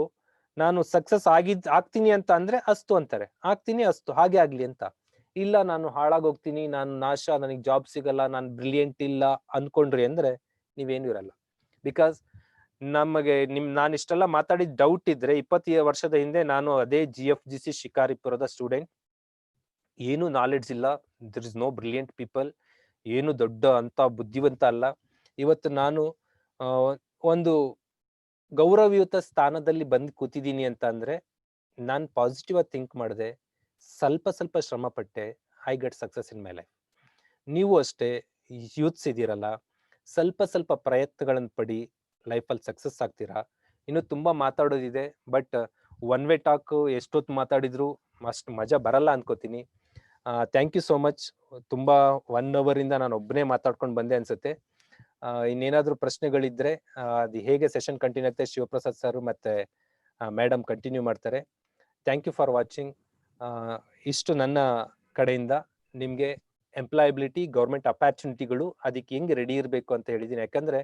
ನಾನು ಸಕ್ಸಸ್ ಆಗ್ತೀನಿ ಅಂತ ಅಂದ್ರೆ ಅಸ್ತು ಅಂತಾರೆ, ಆಗ್ತೀನಿ ಅಸ್ತು ಹಾಗೆ ಆಗ್ಲಿ ಅಂತ. ಇಲ್ಲ ನಾನು ಹಾಳಾಗೋಗ್ತೀನಿ, ನಾನು ನಾಶ, ನನಗೆ ಜಾಬ್ ಸಿಗಲ್ಲ, ನಾನು ಬ್ರಿಲಿಯಂಟ್ ಇಲ್ಲ ಅನ್ಕೊಂಡ್ರಿ ಅಂದ್ರೆ ನೀವೇನು ಇರಲ್ಲ. ಬಿಕಾಸ್ ನಮಗೆ ನಾನು ಇಷ್ಟೆಲ್ಲ ಮಾತಾಡಿದ ಡೌಟ್ ಇದ್ರೆ 20 ವರ್ಷದ ಹಿಂದೆ ನಾನು ಅದೇ GFGC ಶಿಕಾರಿಪುರದ ಸ್ಟೂಡೆಂಟ್, ಏನು ನಾಲೆಡ್ಜ್ ಇಲ್ಲ, there is no brilliant people, ಏನು ದೊಡ್ಡ ಅಂತ ಬುದ್ಧಿವಂತ ಅಲ್ಲ. ಇವತ್ತು ನಾನು ಒಂದು ಗೌರವಯುತ ಸ್ಥಾನದಲ್ಲಿ ಬಂದು ಕೂತಿದ್ದೀನಿ ಅಂತ ಅಂದ್ರೆ ನಾನು ಪಾಸಿಟಿವ್ ಆಗಿ ಥಿಂಕ್ ಮಾಡಿದೆ, ಸ್ವಲ್ಪ ಸ್ವಲ್ಪ ಶ್ರಮ ಪಟ್ಟೆ, I get success in my life. ನೀವು ಅಷ್ಟೇ ಯೂತ್ಸ್ ಇದೀರಲ್ಲ, ಸ್ವಲ್ಪ ಸ್ವಲ್ಪ ಪ್ರಯತ್ನಗಳನ್ನು ಪಡಿ, ಲೈಫಲ್ಲಿ ಸಕ್ಸಸ್ ಆಗ್ತೀರಾ. ಇನ್ನು ತುಂಬಾ ಮಾತಾಡೋದಿದೆ, ಬಟ್ ಒನ್ ವೇ ಟಾಕ್ ಎಷ್ಟೊತ್ತು ಮಾತಾಡಿದ್ರು ಅಷ್ಟು ಮಜಾ ಬರಲ್ಲ ಅನ್ಕೋತೀನಿ. Thank you so much. ತುಂಬಾ 1 hour ಇಂದ ನಾನು ಒಬ್ಬನೇ ಮಾತಾಡ್ಕೊಂಡು ಬಂದೆ ಅನ್ಸುತ್ತೆ. ಇನ್ನೇನಾದ್ರೂ ಪ್ರಶ್ನೆಗಳಿದ್ರೆ ಅದು ಹೇಗೆ ಸೆಷನ್ ಕಂಟಿನ್ಯೂ ಆಗುತ್ತೆ, ಶಿವಪ್ರಸಾದ್ ಸರ್ ಮತ್ತೆ ಮೇಡಮ್ ಕಂಟಿನ್ಯೂ ಮಾಡ್ತಾರೆ. Thank you for watching. ಇಷ್ಟು ನನ್ನ ಕಡೆಯಿಂದ ನಿಮ್ಗೆ ಎಂಪ್ಲಾಯಬಿಲಿಟಿ, ಗೌರ್ಮೆಂಟ್ ಅಪಾರ್ಚುನಿಟಿಗಳು ಅದಕ್ಕೆ ಹೆಂಗೆ ರೆಡಿ ಇರಬೇಕು ಅಂತ ಹೇಳಿದ್ದೀನಿ. ಯಾಕಂದ್ರೆ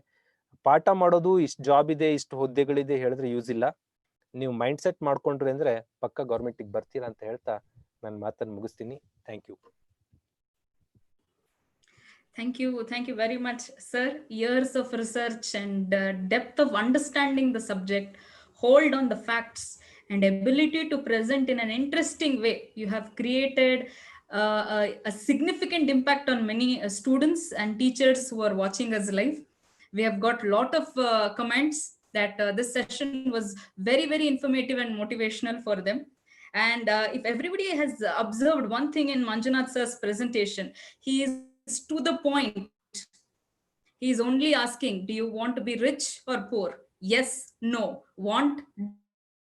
ಪಾಠ ಮಾಡೋದು ಇಷ್ಟು ಜಾಬ್ ಇದೆ, ಇಷ್ಟು ಹುದ್ದೆಗಳಿದೆ ಹೇಳಿದ್ರೆ ಯೂಸ್ ಇಲ್ಲ. ನೀವು ಮೈಂಡ್ ಸೆಟ್ ಮಾಡ್ಕೊಂಡ್ರಿ ಅಂದ್ರೆ ಪಕ್ಕ ಗೌರ್ಮೆಂಟಿಗೆ ಬರ್ತೀರಾ ಅಂತ ಹೇಳ್ತಾ ನಾನು ಮಾತನ್ನು ಮುಗಿಸ್ತೀನಿ. Thank you. Thank you very much, sir. Years of research and depth of understanding the subject, hold on the facts, and ability to present in an interesting way. You have created a significant impact on many students and teachers who are watching us live. We have got a lot of comments that this session was very, very informative and motivational for them. And if everybody has observed one thing in Manjunath sir's presentation, he is to the point. He is only asking, do you want to be rich or poor? Yes, no, want,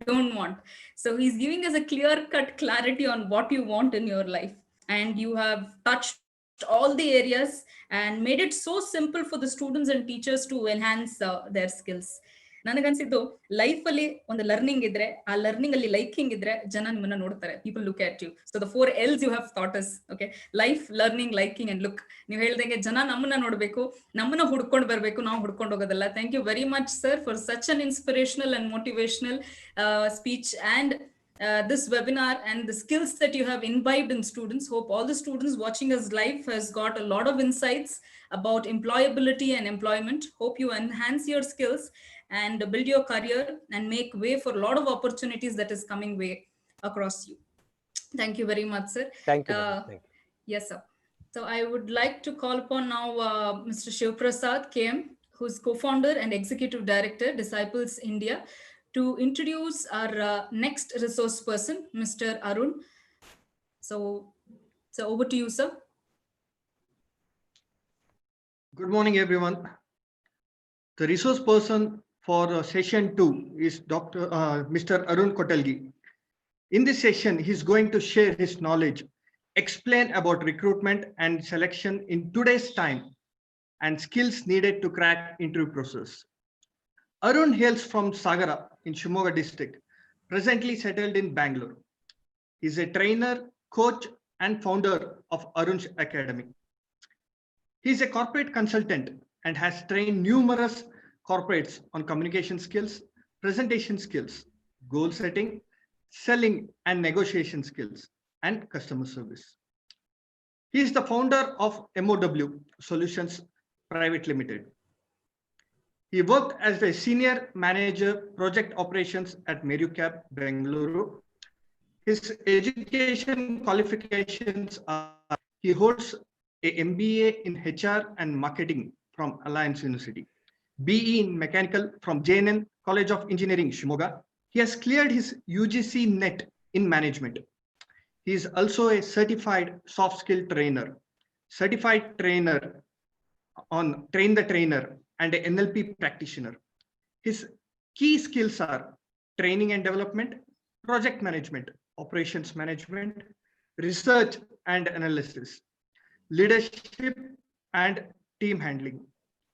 don't want. So he's giving us a clear cut clarity on what you want in your life. And you have touched all the areas and made it so simple for the students and teachers to enhance their skills. ನನಗನ್ಸಿದ್ದು life ಅಲ್ಲಿ ಒಂದು learning ಇದ್ರೆ, ಆ learning ಅಲ್ಲಿ liking ಇದ್ರೆ ಜನ ನಿಮ್ಮನ್ನ ನೋಡ್ತಾರೆ, people look at you. So the 4 L's you have thought us. Okay, life, learning, liking and look. ನೀವು ಹೇಳ್ದಂಗೆ ಜನ ನಮ್ಮನ್ನ ನೋಡ್ಬೇಕು, ನಮ್ಮನ್ನ ಹುಡ್ಕೊಂಡು ಬರ್ಬೇಕು, ನಾವು ಹುಡ್ಕೊಂಡು ಹೋಗೋದಲ್ಲ. Thank you very much sir for such an inspirational and motivational speech and this webinar and the skills that you have imbibed in students. Hope all the students watching us live has got a lot of insights about employability and employment. Hope you enhance your skills and build your career and make way for a lot of opportunities that is coming way across you. Thank you very much, sir. Thank you. Thank you. Yes, sir. So I would like to call upon now Mr. Shivprasad KM, who's co-founder and executive director, Disciples India, to introduce our next resource person, Mr. Arun. So over to you, sir. Good morning, everyone. The resource person for session 2 is Mr. Arun Kotelgi. In this session, he's going to share his knowledge, explain about recruitment and selection in today's time, and skills needed to crack interview process. Arun hails from Sagara in Shimoga district, presently settled in Bangalore. He's a trainer, coach, and founder of Arun's Academy. He's a corporate consultant and has trained numerous corporates on communication skills, presentation skills, goal setting, selling and negotiation skills, and customer service. He is the founder of MOW Solutions Private Limited. He worked as a senior manager project operations at Merucab, Bengaluru. His education qualifications are: he holds a MBA in HR and marketing from Alliance University, BE in mechanical from JNN College of Engineering, Shimoga. He has cleared his UGC NET in management. He is also a certified soft skill trainer, certified trainer on Train the Trainer, and an NLP practitioner. His key skills are training and development, project management, operations management, research and analysis, leadership and team handling,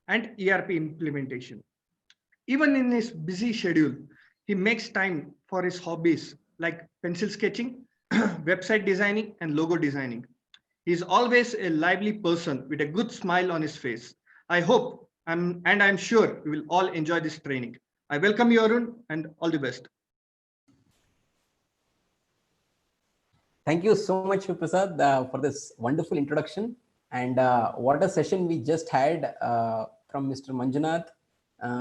and ERP implementation. Even in his busy schedule, he makes time for his hobbies like pencil sketching, website designing, and logo designing. He is always a lively person with a good smile on his face. I hope and I'm sure you will all enjoy this training. I welcome you, Arun, and all the best. Thank you so much, Prasad, for this wonderful introduction. And what a session we just had from Mr. Manjunath.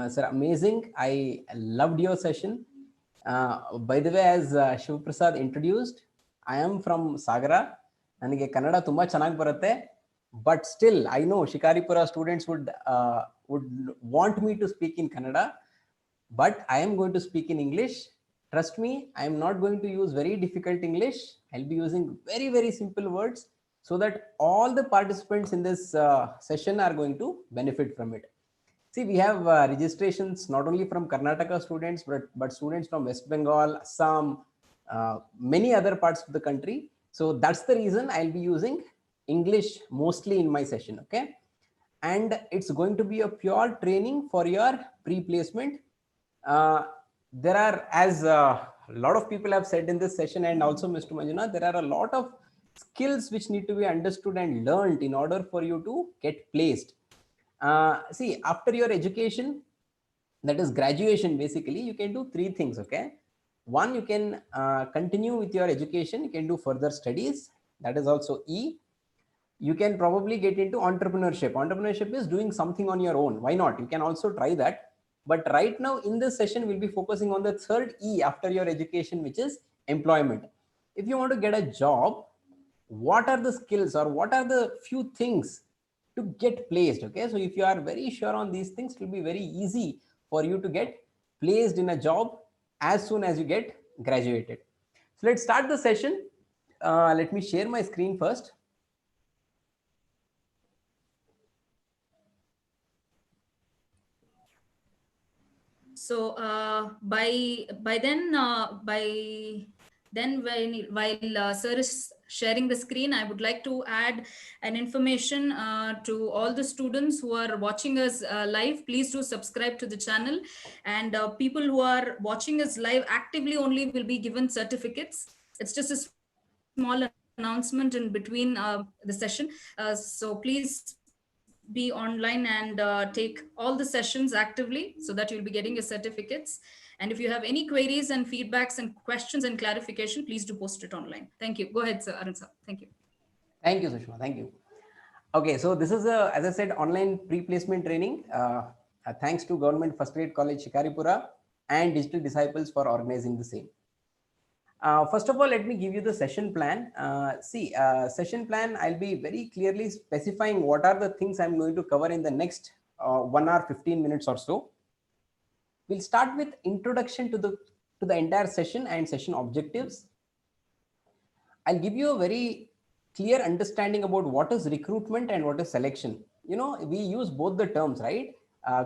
Sir, amazing. I loved your session. By the way, as Shiv Prasad introduced, I am from Sagara. ನನಗೆ ಕನ್ನಡ ತುಂಬಾ ಚೆನ್ನಾಗಿ ಬರುತ್ತೆ, but still I know Shikaripura students would want me to speak in Kannada, but I am going to speak in English. Trust me, I am not going to use very difficult English. I'll be using very, very simple words so that all the participants in this session are going to benefit from it. See, we have registrations not only from Karnataka students, but students from West Bengal, Assam, many other parts of the country. So that's the reason I'll be using English mostly in my session, okay? And it's going to be a pure training for your pre-placement. There are, as a lot of people have said in this session, and also Mr. Manjunath, there are a lot of skills which need to be understood and learned in order for you to get placed. See, after your education, that is graduation, basically, you can do three things, okay? One, you can continue with your education. You can do further studies. That is also E. You can probably get into entrepreneurship. Entrepreneurship is doing something on your own. Why not? You can also try that. But right now in this session, we'll be focusing on the third E after your education, which is employment. If you want to get a job, what are the skills or what are the few things to get placed? Okay, so if you are very sure on these things, it will be very easy for you to get placed in a job as soon as you get graduated. So let's start the session. Let me share my screen first. So by then while sir is sharing the screen, I would like to add an information to all the students who are watching us live. Please do subscribe to the channel, and people who are watching us live actively only will be given certificates. It's just a small announcement in between the session. So please be online and take all the sessions actively so that you'll be getting your certificates. And if you have any queries and feedbacks and questions and clarification, please do post it online. Thank you. Go ahead, sir. Arun sir. Thank you. Thank you, Sushma. Thank you. Okay, so this is as I said, online pre-placement training. Thanks to Government First Grade College Shikaripura and Digital Disciples for organizing the same. First of all, let me give you the session plan. Session plan, I'll be very clearly specifying what are the things I'm going to cover in the next 1 hour 15 minutes or so. We'll start with introduction to the entire session and session objectives. I'll give you a very clear understanding about what is recruitment and what is selection. You know, we use both the terms, right?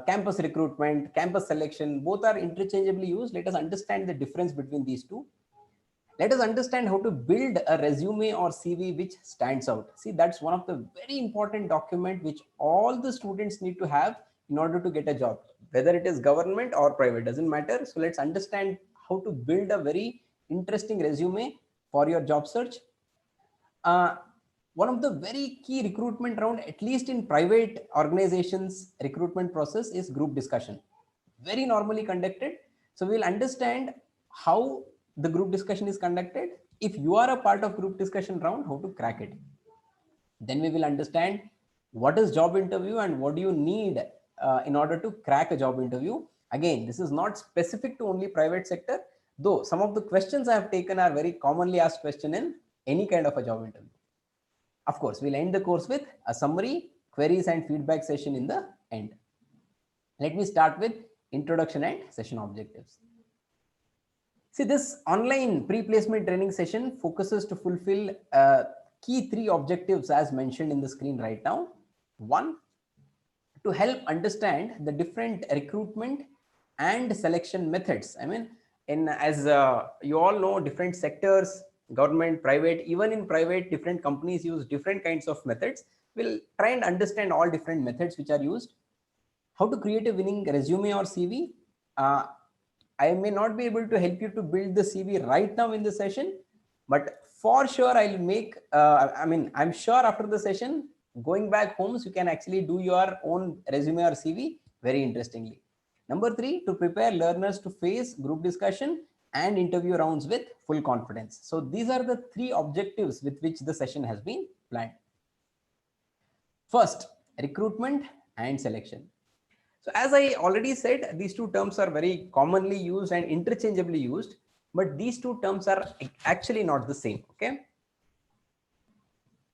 Campus recruitment, campus selection, both are interchangeably used. Let us understand the difference between these two. Let us understand how to build a resume or CV which stands out. See, that's one of the very important document which all the students need to have in order to get a job, whether it is government or private, doesn't matter. So let's understand how to build a very interesting resume for your job search. One of the very key recruitment round, at least in private organizations, recruitment process is group discussion, very normally conducted. So we'll understand how the group discussion is conducted. If you are a part of group discussion round, how to crack it. Then we will understand what is job interview and what do you need in order to crack a job interview. Again, this is not specific to only private sector, though some of the questions I have taken are very commonly asked question in any kind of a job interview. Of course, we'll end the course with a summary, queries and feedback session in the end. Let me start with introduction and session objectives. See, this online pre-placement training session focuses to fulfill key 3 objectives as mentioned in the screen right now. One, to help understand the different recruitment and selection methods. I mean, as you all know, different sectors, government, private, even in private, different companies use different kinds of methods. We'll try and understand all different methods which are used. How to create a winning resume or CV, I may not be able to help you to build the CV right now in the session, but for sure I'll make, I'm sure after the session, going back home, you can actually do your own resume or CV very interestingly. Number 3, to prepare learners to face group discussion and interview rounds with full confidence. So these are the 3 objectives with which the session has been planned. First, recruitment and selection. So as I already said, these 2 terms are very commonly used and interchangeably used, but these 2 terms are actually not the same. Okay.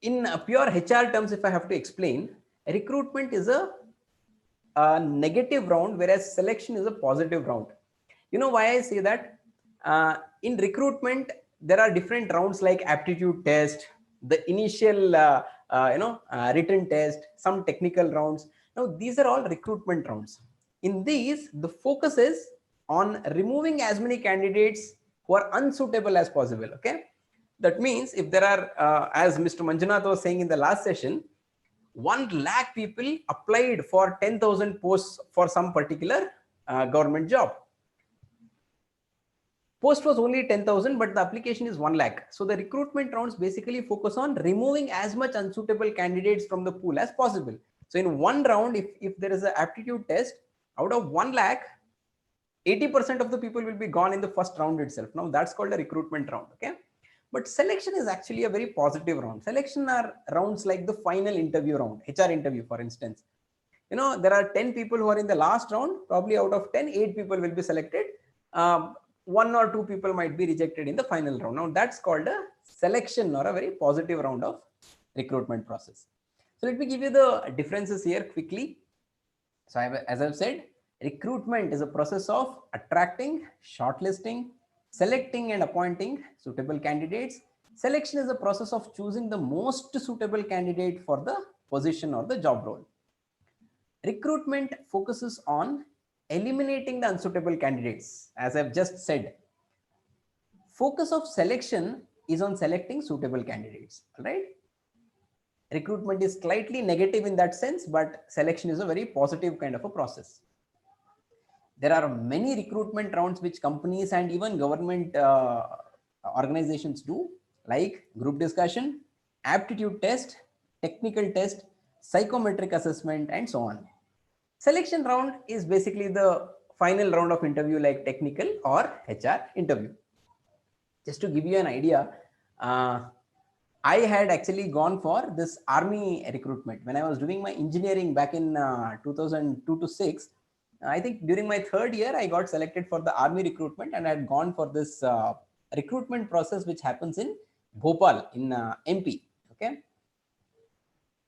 In pure HR terms, if I have to explain, recruitment is a negative round, whereas selection is a positive round. You know why I say that? In recruitment, there are different rounds like aptitude test, the initial written test, some technical rounds. Now these are all recruitment rounds. In these, the focus is on removing as many candidates who are unsuitable as possible. Okay, that means if there are, as Mr. Manjunath was saying in the last session, 1 lakh people applied for 10,000 posts for some particular government job. Post was only 10,000, but the application is 1 lakh. So the recruitment rounds basically focus on removing as much unsuitable candidates from the pool as possible. So in one round, if there is an aptitude test, out of 1 lakh, 80% of the people will be gone in the first round itself. Now that's called a recruitment round. Okay. But selection is actually a very positive round. Selection are rounds like the final interview round, HR interview, for instance. You know, there are 10 people who are in the last round, probably out of 10, 8 people will be selected. 1 or 2 people might be rejected in the final round. Now that's called a selection or a very positive round of recruitment process. So let me give you the differences here quickly. So as I've said, recruitment is a process of attracting, shortlisting, selecting and appointing suitable candidates. Selection is a process of choosing the most suitable candidate for the position or the job role. Recruitment focuses on eliminating the unsuitable candidates. As I've just said, focus of selection is on selecting suitable candidates. All right. Recruitment is slightly negative in that sense, but selection is a very positive kind of a process. There are many recruitment rounds which companies and even government organizations do, like group discussion, aptitude test, technical test, psychometric assessment, and so on. Selection round is basically the final round of interview like technical or HR interview. Just to give you an idea, I had actually gone for this army recruitment when I was doing my engineering back in 2002 to 6. I think during my 3rd year, I got selected for the army recruitment, and I had gone for this recruitment process which happens in Bhopal in MP. Okay.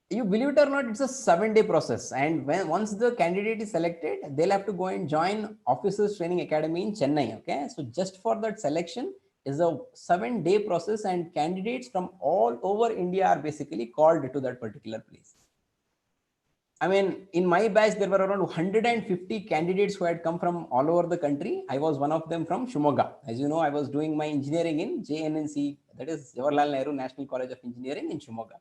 You believe it or not, it's a 7-day process. And once the candidate is selected, they'll have to go and join Officers Training Academy in Chennai. Okay. So just for that selection is a 7-day process, and candidates from all over India are basically called to that particular place. I mean, in my batch, there were around 150 candidates who had come from all over the country. I was one of them from Shimoga. As you know, I was doing my engineering in JNNC, that is Jawaharlal Nehru National College of Engineering in Shimoga.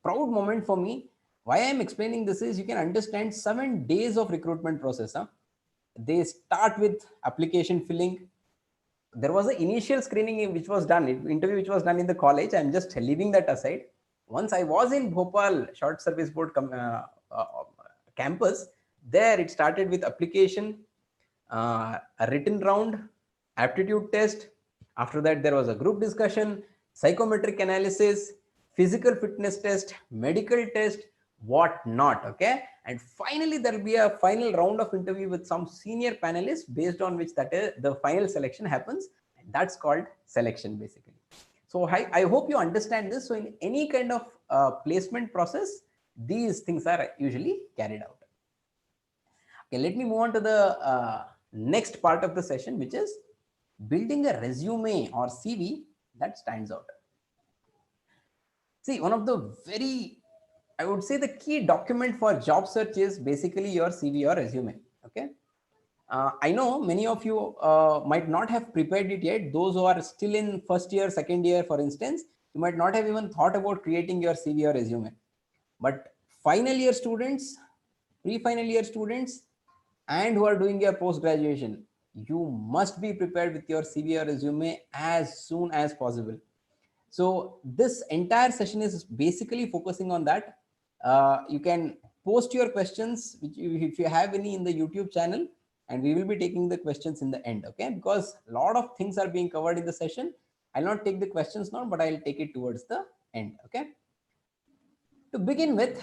Proud moment for me. Why I am explaining this is you can understand 7 days of recruitment process. They start with application filling. There was an initial screening which was done, interview which was done in the college. I'm just leaving that aside. Once I was in Bhopal Short Service Board campus, there it started with application, a written round, aptitude test. After that, there was a group discussion, psychometric analysis, physical fitness test, medical test, what not. Okay. And finally, there will be a final round of interview with some senior panelists based on which that is the final selection happens. And that's called selection basically. So I hope you understand this. So in any kind of placement process, these things are usually carried out. Okay, let me move on to the next part of the session, which is building a resume or CV that stands out. See, one of the very, I would say the key document for job search is basically your CV or resume. Okay. I know many of you might not have prepared it yet. Those who are still in 1st year, 2nd year, for instance, you might not have even thought about creating your CV or resume. But final year students, pre-final year students, and who are doing your post graduation, you must be prepared with your CV or resume as soon as possible. So this entire session is basically focusing on that. You can post your questions if you have any in the YouTube channel, and we will be taking the questions in the end, okay? Because a lot of things are being covered in the session. I'll not take the questions now, but I'll take it towards the end, okay? To begin with,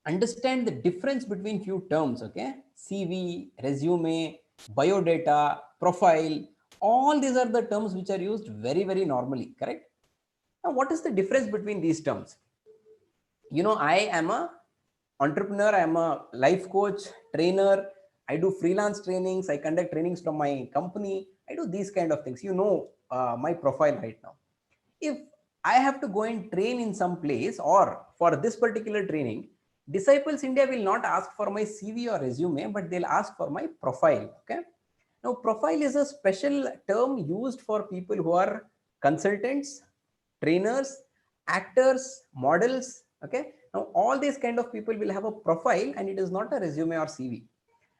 understand the difference between few terms, okay? CV, resume, biodata, profile, all these are the terms which are used very, very normally, correct? Now, what is the difference between these terms? You know, I am a entrepreneur, I am a life coach, trainer, I do freelance trainings, I conduct trainings from my company, I do these kind of things. You know my profile right now. If I have to go and train in some place, or for this particular training, Disciples India will not ask for my CV or resume, but they'll ask for my profile, okay? Now, profile is a special term used for people who are consultants, trainers, actors, models, okay? Now, all these kind of people will have a profile, and it is not a resume or CV.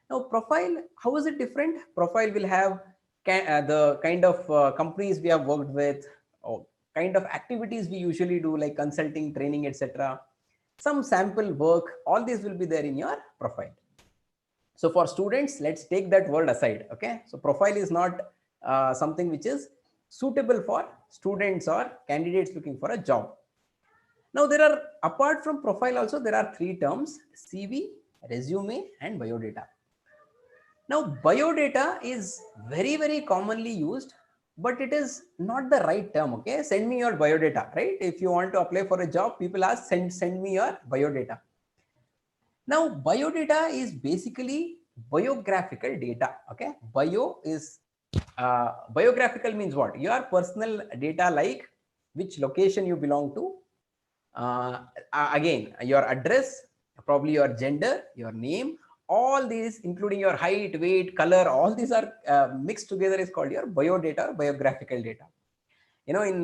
Now, profile, how is it different? Profile will have the kind of companies we have worked with, or kind of activities we usually do, like consulting, training, etc. Some sample work, all these will be there in your profile. So for students, let's take that word aside, okay? So profile is not something which is suitable for students or candidates looking for a job. Now there are, apart from profile also, there are three terms: CV, resume, and biodata. Now biodata is very, very commonly used, but it is not the right term, okay? Send me your biodata, right? If you want to apply for a job, people ask, send me your biodata. Now, biodata is basically biographical data, okay? Biographical means what? Your personal data, like which location you belong to, again, your address, probably your gender, your name, all these, including your height, weight, color, all these are mixed together, is called your biodata or biographical data. You know, in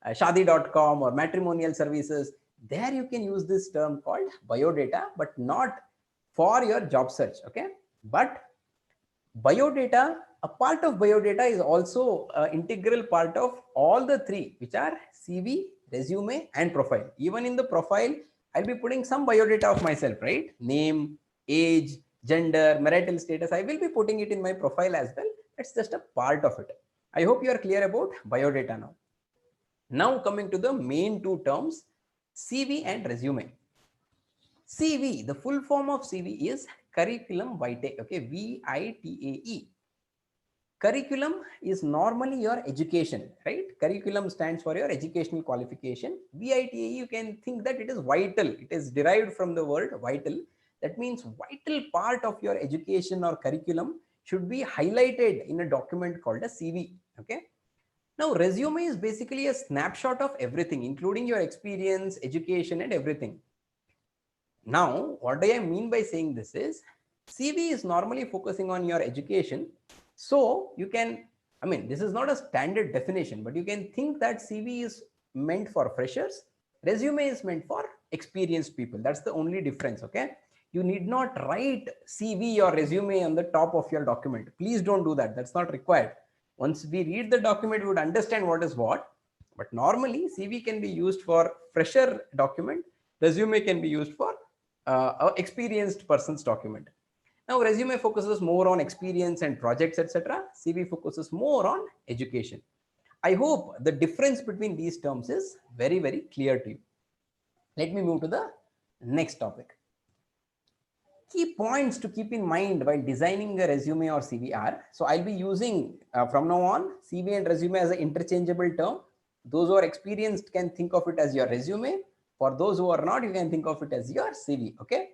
shadi.com or matrimonial services, there you can use this term called biodata, but not for your job search, okay? But biodata, a part of biodata is also an integral part of all the three, which are CV, resume, and profile. Even in the profile, I'll be putting some biodata of myself, right? Name, age, gender, marital status, I will be putting it in my profile as well. It's just a part of it. I hope you are clear about biodata now. Now coming to the main two terms, CV and resume. CV, the full form of CV is curriculum vitae, okay, VITAE. Curriculum is normally your education, right? Curriculum stands for your educational qualification. VITAE, you can think that it is vital. It is derived from the word vital. That means vital part of your education or curriculum should be highlighted in a document called a CV, okay? Now, resume is basically a snapshot of everything, including your experience, education, and everything. Now, what do I mean by saying this is, CV is normally focusing on your education. So you can, I mean, this is not a standard definition, but you can think that CV is meant for freshers, resume is meant for experienced people. That's the only difference, okay? You need not write CV or resume on the top of your document. Please don't do that. That's not required. Once we read the document, we would understand what is what. But normally, CV can be used for fresher document. Resume can be used for an experienced person's document. Now, resume focuses more on experience and projects, etc. CV focuses more on education. I hope the difference between these terms is very, very clear to you. Let me move to the next topic. Key points to keep in mind while designing a resume or CV are, so I'll be using from now on CV and resume as an interchangeable term. Those who are experienced can think of it as your resume. For those who are not, you can think of it as your CV, okay?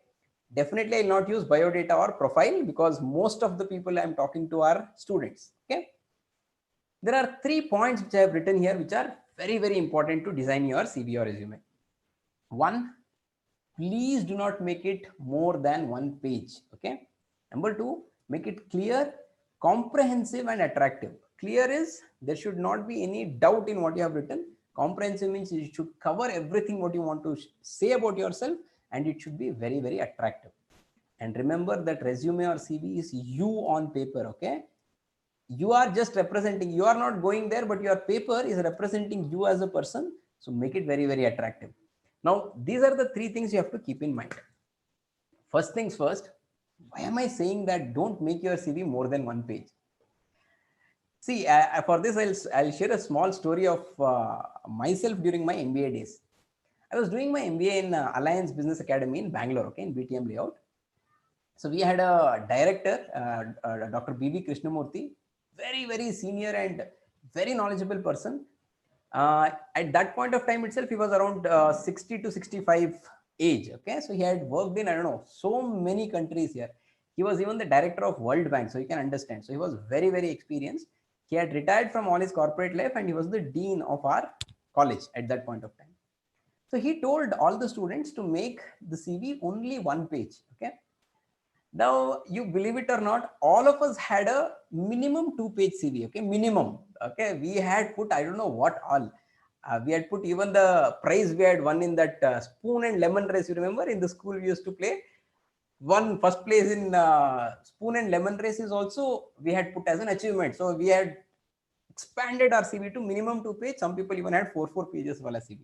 Definitely I'll not use biodata or profile, because most of the people I'm talking to are students, okay? There are 3 points which I have written here, which are very, very important to design your CV or resume. One, please do not make it more than 1 page, okay? Number 2, make it clear, comprehensive, and attractive. Clear is there should not be any doubt in what you have written. Comprehensive means you should cover everything what you want to say about yourself, and it should be very, very attractive. And remember that resume or CV is you on paper, okay? You are just representing, you are not going there, but your paper is representing you as a person. So make it very, very attractive. Now, these are the three things you have to keep in mind. First things first, why am I saying that don't make your CV more than one page? See, for this, I'll share a small story of myself during my MBA days. I was doing my MBA in Alliance Business Academy in Bangalore, okay, in BTM layout. So we had a director, Dr. B.V. Krishnamurthy, very, very senior and very knowledgeable person. At that point of time itself, he was around 60 to 65 age. Okay, so he had worked in, I don't know, so many countries here. He was even the director of World Bank, so you can understand. So he was very, very experienced. He had retired from all his corporate life and he was the dean of our college at that point of time. So he told all the students to make the CV only one page. Okay. Now, you believe it or not, all of us had a minimum 2-page CV, okay, minimum, okay. We had put, I don't know what all, we had put even the prize we had won in that spoon and lemon race. You remember in the school we used to play? One first place in spoon and lemon race is also we had put as an achievement. So we had expanded our CV to minimum 2 page. Some people even had 4 pages wala CV.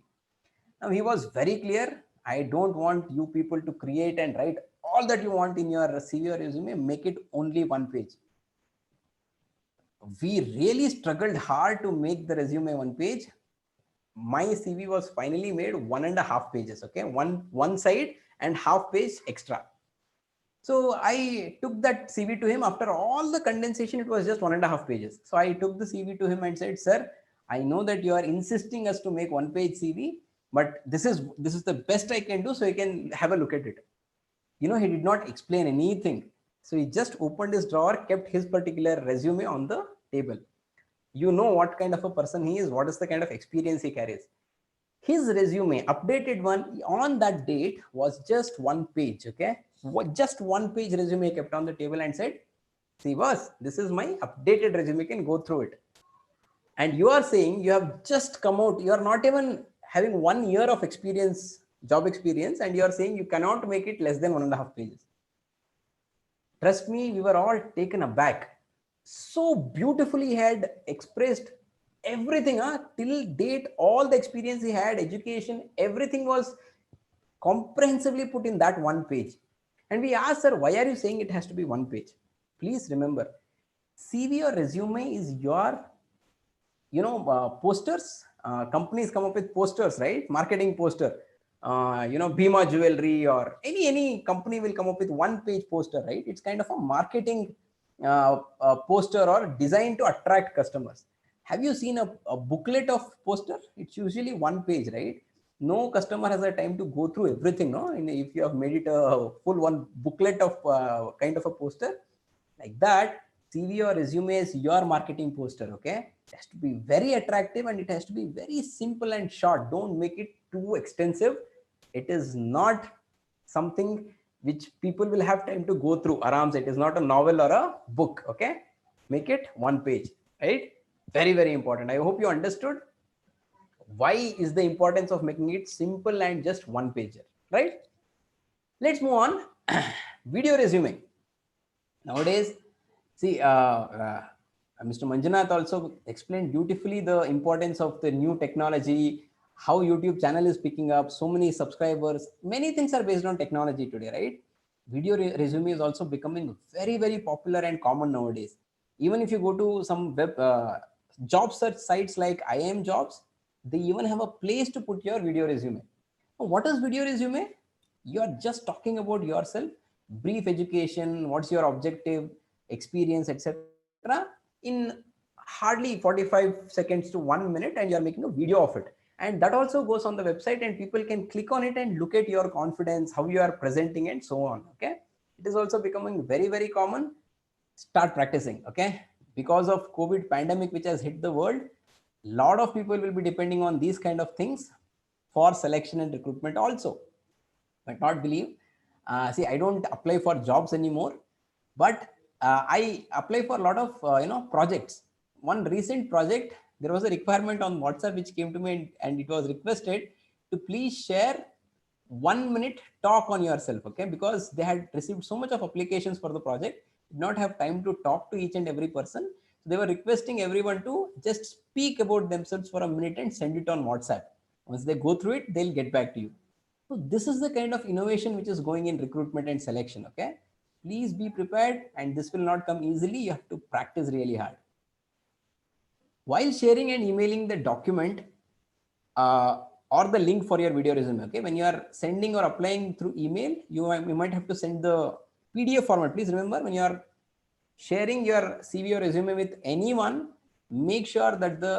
Now he was very clear. I don't want you people to create and write all that you want in your CV or resume. Make it only one page. We really struggled hard to make the resume one page. My CV was finally made 1.5 pages. Okay, one side and half page extra. So I took that CV to him. After all the condensation, it was just 1.5 pages. So I took the CV to him and said, "Sir, I know that you are insisting us to make 1-page CV, but this is the best I can do, so you can have a look at it." You know, he did not explain anything. So he just opened his drawer, kept his particular resume on the table. You know what kind of a person he is, what is the kind of experience he carries. His resume, updated one on that date, was just 1 page. Okay, just 1-page resume kept on the table and said, "See, boss, this is my updated resume. You can go through it." And you are saying you have just come out, you are not even having 1 year of experience, job experience, and you are saying you cannot make it less than 1.5 pages. Trust me, we were all taken aback. So beautifully he had expressed everything, till date, all the experience he had, education, everything was comprehensively put in that 1 page. And we asked, "Sir, why are you saying it has to be 1 page?" Please remember, CV or resume is your, posters. Companies come up with posters, right? Marketing poster. Bima Jewelry or any company will come up with 1-page poster, right? It's kind of a marketing poster or designed to attract customers. Have you seen a booklet of poster? It's usually 1 page, right? No customer has a time to go through everything, no? And if you have made it a full one booklet of kind of a poster like that, CV or resume is your marketing poster. Okay, it has to be very attractive and it has to be very simple and short. Don't make it too extensive. It is not something which people will have time to go through. Arams, it is not a novel or a book. Okay, make it 1 page, right? Very, very important. I hope you understood why is the importance of making it simple and just 1 pager, right? Let's move on. Video resume. Nowadays, see, Mr. Manjunath also explained beautifully the importance of the new technology, how YouTube channel is picking up, so many subscribers, many things are based on technology today, right? Video resume is also becoming very, very popular and common nowadays. Even if you go to some web job search sites like IIM Jobs, they even have a place to put your video resume. What is video resume? You are just talking about yourself, brief education, what's your objective, experience, etc. in hardly 45 seconds to 1 minute, and you're making a video of it. And that also goes on the website and people can click on it and look at your confidence, how you are presenting and so on. Okay. It is also becoming very, very common. Start practicing. Okay. Because of COVID pandemic, which has hit the world, lot of people will be depending on these kind of things for selection and recruitment also. But not believe. See, I don't apply for jobs anymore, but I apply for a lot of projects. One recent project, there was a requirement on WhatsApp which came to me, and it was requested to please share 1 minute talk on yourself, okay? Because they had received so much of applications for the project, did not have time to talk to each and every person. So they were requesting everyone to just speak about themselves for a minute and send it on WhatsApp. Once they go through it, they'll get back to you. So this is the kind of innovation which is going in recruitment and selection, okay? Please be prepared, and this will not come easily. You have to practice really hard. While sharing and emailing the document or the link for your video resume, okay, when you are sending or applying through email, you might have to send the PDF format. Please remember, when you are sharing your CV or resume with anyone, make sure that the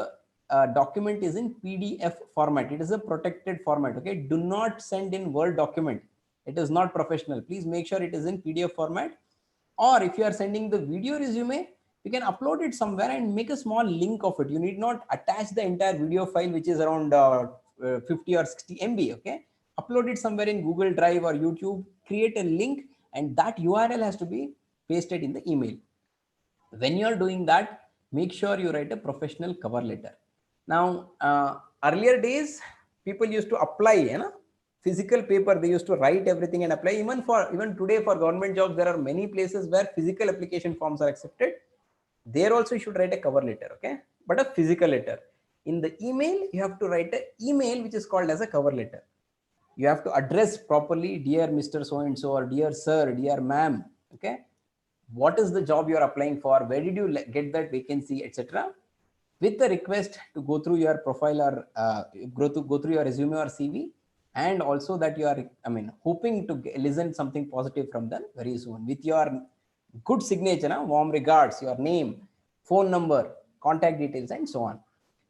document is in PDF format. It is a protected format, okay? Do not send in Word document. It is not professional. Please make sure it is in PDF format. Or if you are sending the video resume, you can upload it somewhere and make a small link of it. You need not attach the entire video file, which is around 50 or 60 MB, okay? Upload it somewhere in Google Drive or YouTube, create a link, and that URL has to be pasted in the email. When you are doing that, make sure you write a professional cover letter. Now, earlier days, people used to apply, you know, physical paper. They used to write everything and apply. Even today for government jobs, there are many places where physical application forms are accepted. There also you should write a cover letter, okay? But a physical letter. In the email, you have to write an email which is called as a cover letter. You have to address properly, dear Mr. So-and-so, or dear sir, dear ma'am, okay? What is the job you are applying for? Where did you get that vacancy, etc. With the request to go through your profile or go through your resume or CV, and also that you are, hoping to listen something positive from them very soon with your good signature, warm regards, your name, phone number, contact details, and so on.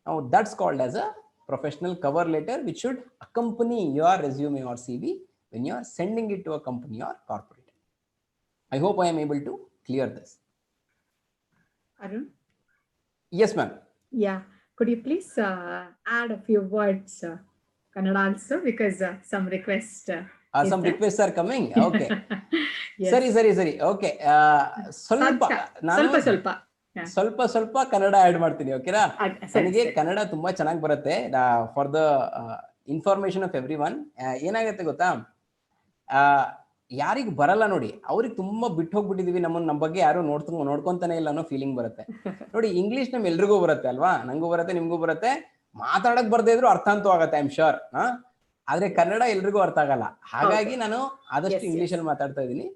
Now that's called as a professional cover letter, which should accompany your resume or CV when you are sending it to a company or corporate. I hope I am able to clear this. Arun? Yes, ma'am. Yeah. Could you please add a few words, Kannada also, because some requests. Some requests are coming. Okay. Yes. ಸರಿ okay ಸ್ವಲ್ಪ ಸ್ವಲ್ಪ Kannada add ಮಾಡ್ತೀನಿ, ಓಕೆನಾ? ನನಗೆ ಕನ್ನಡ ತುಂಬಾ ಚೆನ್ನಾಗಿ ಬರುತ್ತೆ. For the information of every one, ಏನಾಗುತ್ತೆ ಗೊತ್ತಾ, ಯಾರಿಗ್ ಬರಲ್ಲ ನೋಡಿ, ಅವ್ರಿಗೆ ತುಂಬಾ ಬಿಟ್ಟು ಹೋಗ್ಬಿಟ್ಟಿದೀವಿ, ನಮ್ಮ ಬಗ್ಗೆ ಯಾರು ನೋಡ್ಕೊಂತಾನೆ ಇಲ್ಲ ಅನ್ನೋ ಫೀಲಿಂಗ್ ಬರುತ್ತೆ ನೋಡಿ. ಇಂಗ್ಲಿಷ್ ನಮ್ ಎಲ್ರಿಗೂ ಬರುತ್ತೆ ಅಲ್ವಾ, ನಂಗೂ ಬರುತ್ತೆ, ನಿಮ್ಗೂ ಬರುತ್ತೆ. ಮಾತಾಡಕ್ ಬರ್ದೇ ಇದ್ರು ಅರ್ಥ ಅಂತೂ ಆಗತ್ತೆ, ಐ ಆಮ್ ಶೋರ್. ಆದ್ರೆ ಕನ್ನಡ ಎಲ್ರಿಗೂ ಅರ್ಥ ಆಗಲ್ಲ, ಹಾಗಾಗಿ ನಾನು ಆದಷ್ಟು ಇಂಗ್ಲಿಷ್ ಅಲ್ಲಿ ಮಾತಾಡ್ತಾ ಇದ್ದೀನಿ.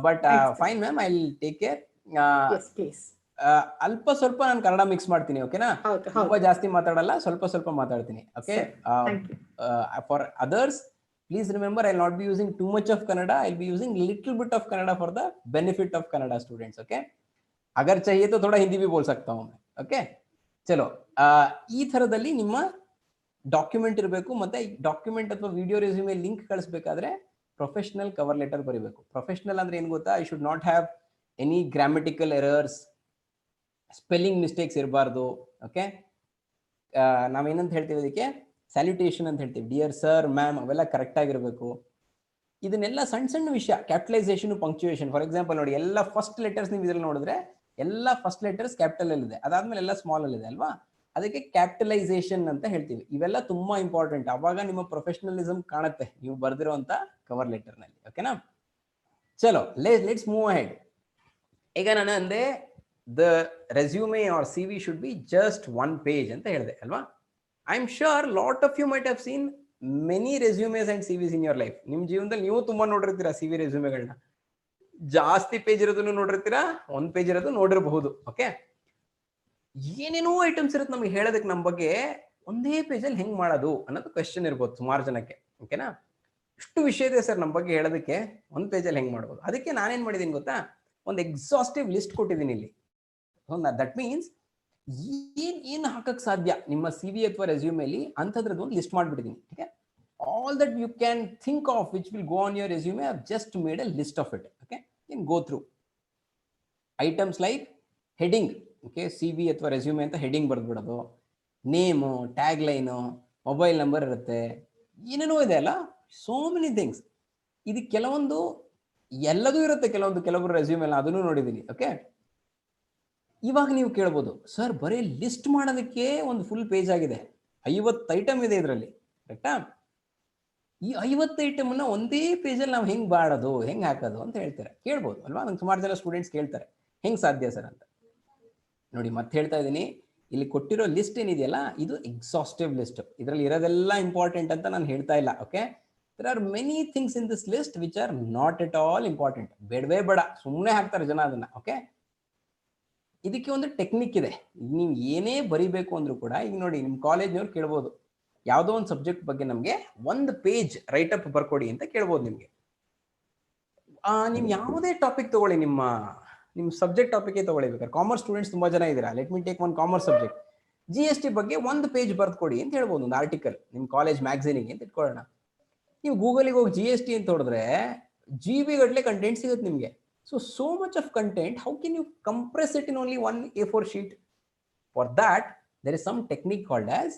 But fine ma'am, I will take care. ಅಲ್ಪ ಸ್ವಲ್ಪ ನಾನು ಕನ್ನಡ ಮಿಕ್ಸ್ ಮಾಡ್ತೀನಿ, ಓಕೆನಾ? ತುಂಬಾ ಜಾಸ್ತಿ ಮಾತಾಡಲ್ಲ, ಸ್ವಲ್ಪ ಸ್ವಲ್ಪ ಮಾತಾಡ್ತೀನಿ, okay? For others, please remember, I will not be using too much of Kannada. I will be using little bit of Kannada for the benefit of Kannada students, okay? अगर चाहिए तो थोड़ा हिंदी भी बोल सकता हूँ मैं, ओके? चलो, ಈ ಥರದಲ್ಲಿ ನಿಮ್ಮ ಡಾಕ್ಯುಮೆಂಟ್ ಇರಬೇಕು, ಮತ್ತೆ ಡಾಕ್ಯುಮೆಂಟ್ ಅಥವಾ ವಿಡಿಯೋ ರೆಸ್ಯೂಮೆ ಲಿಂಕ್ ಕಳಿಸ್ಬೇಕಾದ್ರೆ ಪ್ರೊಫೆಷನಲ್ ಕವರ್ ಲೆಟರ್ ಬರೀಬೇಕು. ಪ್ರೊಫೆಷನಲ್ ಅಂದ್ರೆ ಏನು ಗೊತ್ತಾ, I should not have any grammatical errors, spelling mistakes ಇರಬಾರ್ದು, ಓಕೆ? ನಾವೇನಂತ ಹೇಳ್ತೀವಿ ಅದಕ್ಕೆ, ಸ್ಯಾಲ್ಯುಟೇಷನ್ ಅಂತ ಹೇಳ್ತೀವಿ, ಡಿಯರ್ ಸರ್, ಮ್ಯಾಮ್, ಅವೆಲ್ಲ ಕರೆಕ್ಟ್ ಆಗಿರಬೇಕು. ಇದನ್ನೆಲ್ಲ ಸಣ್ಣ ಸಣ್ಣ ವಿಷಯ, ಕ್ಯಾಪಿಟಲೈಸೇಷನ್, ಪಂಕ್ಚುಯೇಷನ್. ಫಾರ್ ಎಕ್ಸಾಂಪಲ್ ನೋಡಿ, ಎಲ್ಲ ಫಸ್ಟ್ ಲೆಟರ್ಸ್ ನೀವು ಇದ್ರಲ್ಲಿ ನೋಡಿದ್ರೆ ಎಲ್ಲ ಫಸ್ಟ್ ಲೆಟರ್ಸ್ ಕ್ಯಾಪಿಟಲ್ ಅಲ್ಲಿ ಇದೆ, ಅದಾದ್ಮೇಲೆ ಎಲ್ಲ ಸ್ಮಾಲ್ ಅಲ್ಲಿ ಇದೆ ಅಲ್ವಾ, ಅದಕ್ಕೆ ಕ್ಯಾಪಿಟಲೈಸೇಷನ್ ಅಂತ ಹೇಳ್ತೀವಿ. ಇವೆಲ್ಲ ತುಂಬಾ ಇಂಪಾರ್ಟೆಂಟ್, ಅವಾಗ ನಿಮ್ಮ ಪ್ರೊಫೆಷನಲಿಸಮ್ ಕಾಣುತ್ತೆ ನೀವು ಬರ್ದಿರುವಂತ ಕವರ್ ಲೆಟರ್ ನಲ್ಲಿ, ಓಕೆನಾ? ಚಲೋ, ಲೆಟ್ಸ್ ಮೂವ್ ಅಹೆಡ್. ಈಗ ನಾನು ಅಂದೆ the resume or CV should be just 1 page ಅಂತ ಹೇಳಿದೆ ಅಲ್ವಾ. I'm sure lot of you might have seen many resumes and CVs in your life. ನಿಮ್ಮ ಜೀವನದಲ್ಲಿ ನೀವು ತುಂಬಾ ನೋಡಿರ್ತೀರಾ CV ರೆಸ್ಯೂಮೆಗಳನ್ನ. ಜಾಸ್ತಿ ಪೇಜ್ ಇರೋದನ್ನು ನೋಡಿರ್ತೀರಾ, 1 page ಇರೋದು ನೋಡಿರಬಹುದು, ಓಕೆ? ಏನೇನೋ ಐಟಮ್ಸ್ ಇರುತ್ತೆ ನಮ್ಗೆ ಹೇಳೋದಕ್ಕೆ ನಮ್ಮ ಬಗ್ಗೆ, ಒಂದೇ ಪೇಜಲ್ಲಿ ಹೆಂಗ್ ಮಾಡೋದು ಅನ್ನೋದು ಕ್ವೆಶ್ಚನ್ ಇರ್ಬೋದು ಸುಮಾರು ಜನಕ್ಕೆ, ಓಕೆನಾ? ಇಷ್ಟು ವಿಷಯ ಇದೆ ಸರ್ ನಮ್ಮ ಬಗ್ಗೆ ಹೇಳೋದಕ್ಕೆ, 1 page ಹೆಂಗ್ ಮಾಡ್ಬೋದು? ಅದಕ್ಕೆ ನಾನೇನ್ ಮಾಡಿದೀನಿ ಗೊತ್ತಾ, ಒಂದು ಎಕ್ಸಾಸ್ಟಿವ್ ಲಿಸ್ಟ್ ಕೊಟ್ಟಿದ್ದೀನಿ ಇಲ್ಲಿ. ದಟ್ ಮೀನ್ಸ್ ಏನ್ ಹಾಕಕ್ ಸಾಧ್ಯ ನಿಮ್ಮ CV ಅಥವಾ ರೆಸ್ಯೂಮೆಲಿ ಅಂತದ್ರದ್ದು ಒಂದು ಲಿಸ್ಟ್ ಮಾಡ್ಬಿಟ್ಟಿದ್ದೀನಿ, okay? All that you can think of which will go on your resume, I have just made a list of it, okay? You go through items like heading, okay? CV ಅಥವಾ resume ಅಂತ heading ಬರೆದ್ಬಿಡೋದು, name, tag line, mobile number ಇರುತ್ತೆ, ಏನೇನೋ ಇದೆ ಅಲ್ಲ, so many things. ಇದು ಕೆಲವೊಂದು ಎಲ್ಲದೂ ಇರುತ್ತೆ, ಕೆಲವೊಬ್ರು ರೆಸ್ಯೂಮ್ ಎಲ್ಲ ಅದನ್ನು ನೋಡಿದ್ದೀನಿ, ಓಕೆ? ಇವಾಗ ನೀವು ಕೇಳ್ಬೋದು, ಸರ್ ಬರೀ ಲಿಸ್ಟ್ ಮಾಡೋದಕ್ಕೆ ಒಂದು ಫುಲ್ ಪೇಜ್ ಆಗಿದೆ, 50 ಐಟಮ್ ಇದೆ ಇದರಲ್ಲಿ, ಕರೆಕ್ಟಾ? ಈ 50 ಐಟಮ್ನ ಒಂದೇ ಪೇಜಲ್ಲಿ ನಾವು ಹೆಂಗೆ ಮಾಡೋದು, ಹೆಂಗೆ ಹಾಕೋದು ಅಂತ ಹೇಳ್ತಾರೆ. ಕೇಳ್ಬೋದು ಅಲ್ವಾ? ನಂಗೆ ಸುಮಾರು ಜನ ಸ್ಟೂಡೆಂಟ್ಸ್ ಕೇಳ್ತಾರೆ, ಹೆಂಗೆ ಸಾಧ್ಯ ಸರ್ ಅಂತ. ನೋಡಿ ಮತ್ತೆ ಹೇಳ್ತಾ ಇದ್ದೀನಿ, ಇಲ್ಲಿ ಕೊಟ್ಟಿರೋ ಲಿಸ್ಟ್ ಏನಿದೆಯಲ್ಲ ಇದು ಎಕ್ಸಾಸ್ಟಿವ್ ಲಿಸ್ಟ್. ಇದರಲ್ಲಿ ಇರೋದೆಲ್ಲ ಇಂಪಾರ್ಟೆಂಟ್ ಅಂತ ನಾನು ಹೇಳ್ತಾ ಇಲ್ಲ. Okay, there are many things in this list which are not at all important. ಬೇಡವೇ ಬೇಡ, ಸುಮ್ಮನೆ ಹಾಕ್ತಾರೆ ಜನ ಅದನ್ನ. ಓಕೆ, ಇದಕ್ಕೆ ಒಂದು ಟೆಕ್ನಿಕ್ ಇದೆ. ನೀವು ಏನೇ ಬರಿಬೇಕು ಅಂದ್ರೂ ಕೂಡ, ಈಗ ನೋಡಿ ನಿಮ್ಮ ಕಾಲೇಜ್ನವ್ರು ಕೇಳ್ಬೋದು, ಯಾವುದೋ ಒಂದು ಸಬ್ಜೆಕ್ಟ್ ಬಗ್ಗೆ ನಮಗೆ ಒಂದು ಪೇಜ್ ರೈಟ್ ಅಪ್ ಬರ್ಕೊಡಿ ಅಂತ ಕೇಳ್ಬೋದು ನಿಮಗೆ. ನೀವು ಯಾವುದೇ ಟಾಪಿಕ್ ತಗೊಳ್ಳಿ, ನಿಮ್ಮ ಸಬ್ಜೆಕ್ಟ್ ಟಾಪಿಕ್ ತಗೊಳ್ಳಿ. ಬೇಕಾದ್ರೆ ಕಾಮರ್ಸ್ ಸ್ಟೂಡೆಂಟ್ಸ್ ತುಂಬಾ ಜನ ಇದ್ದೀರಾ, let me take one commerce subject. GST ಬಗ್ಗೆ ಒಂದು ಪೇಜ್ ಬರ್ಕೊಡಿ ಅಂತ ಹೇಳ್ಬೋದು, ಒಂದು ಆರ್ಟಿಕಲ್ ನಿಮ್ಮ ಕಾಲೇಜ್ ಮ್ಯಾಗಝೀನಿಗೆ ಅಂತ ಇಟ್ಕೊಳ್ಳೋಣ. ನೀವು ಗೂಗಲಿಗೆ ಹೋಗಿ GST ಅಂತ ಹೊಡೆದ್ರೆ GB ಗಟ್ಟಲೆ ಕಂಟೆಂಟ್ ಸಿಗುತ್ತೆ ನಿಮಗೆ. So much of content, how can you compress it in only one A4 sheet? For that, there is some technique called as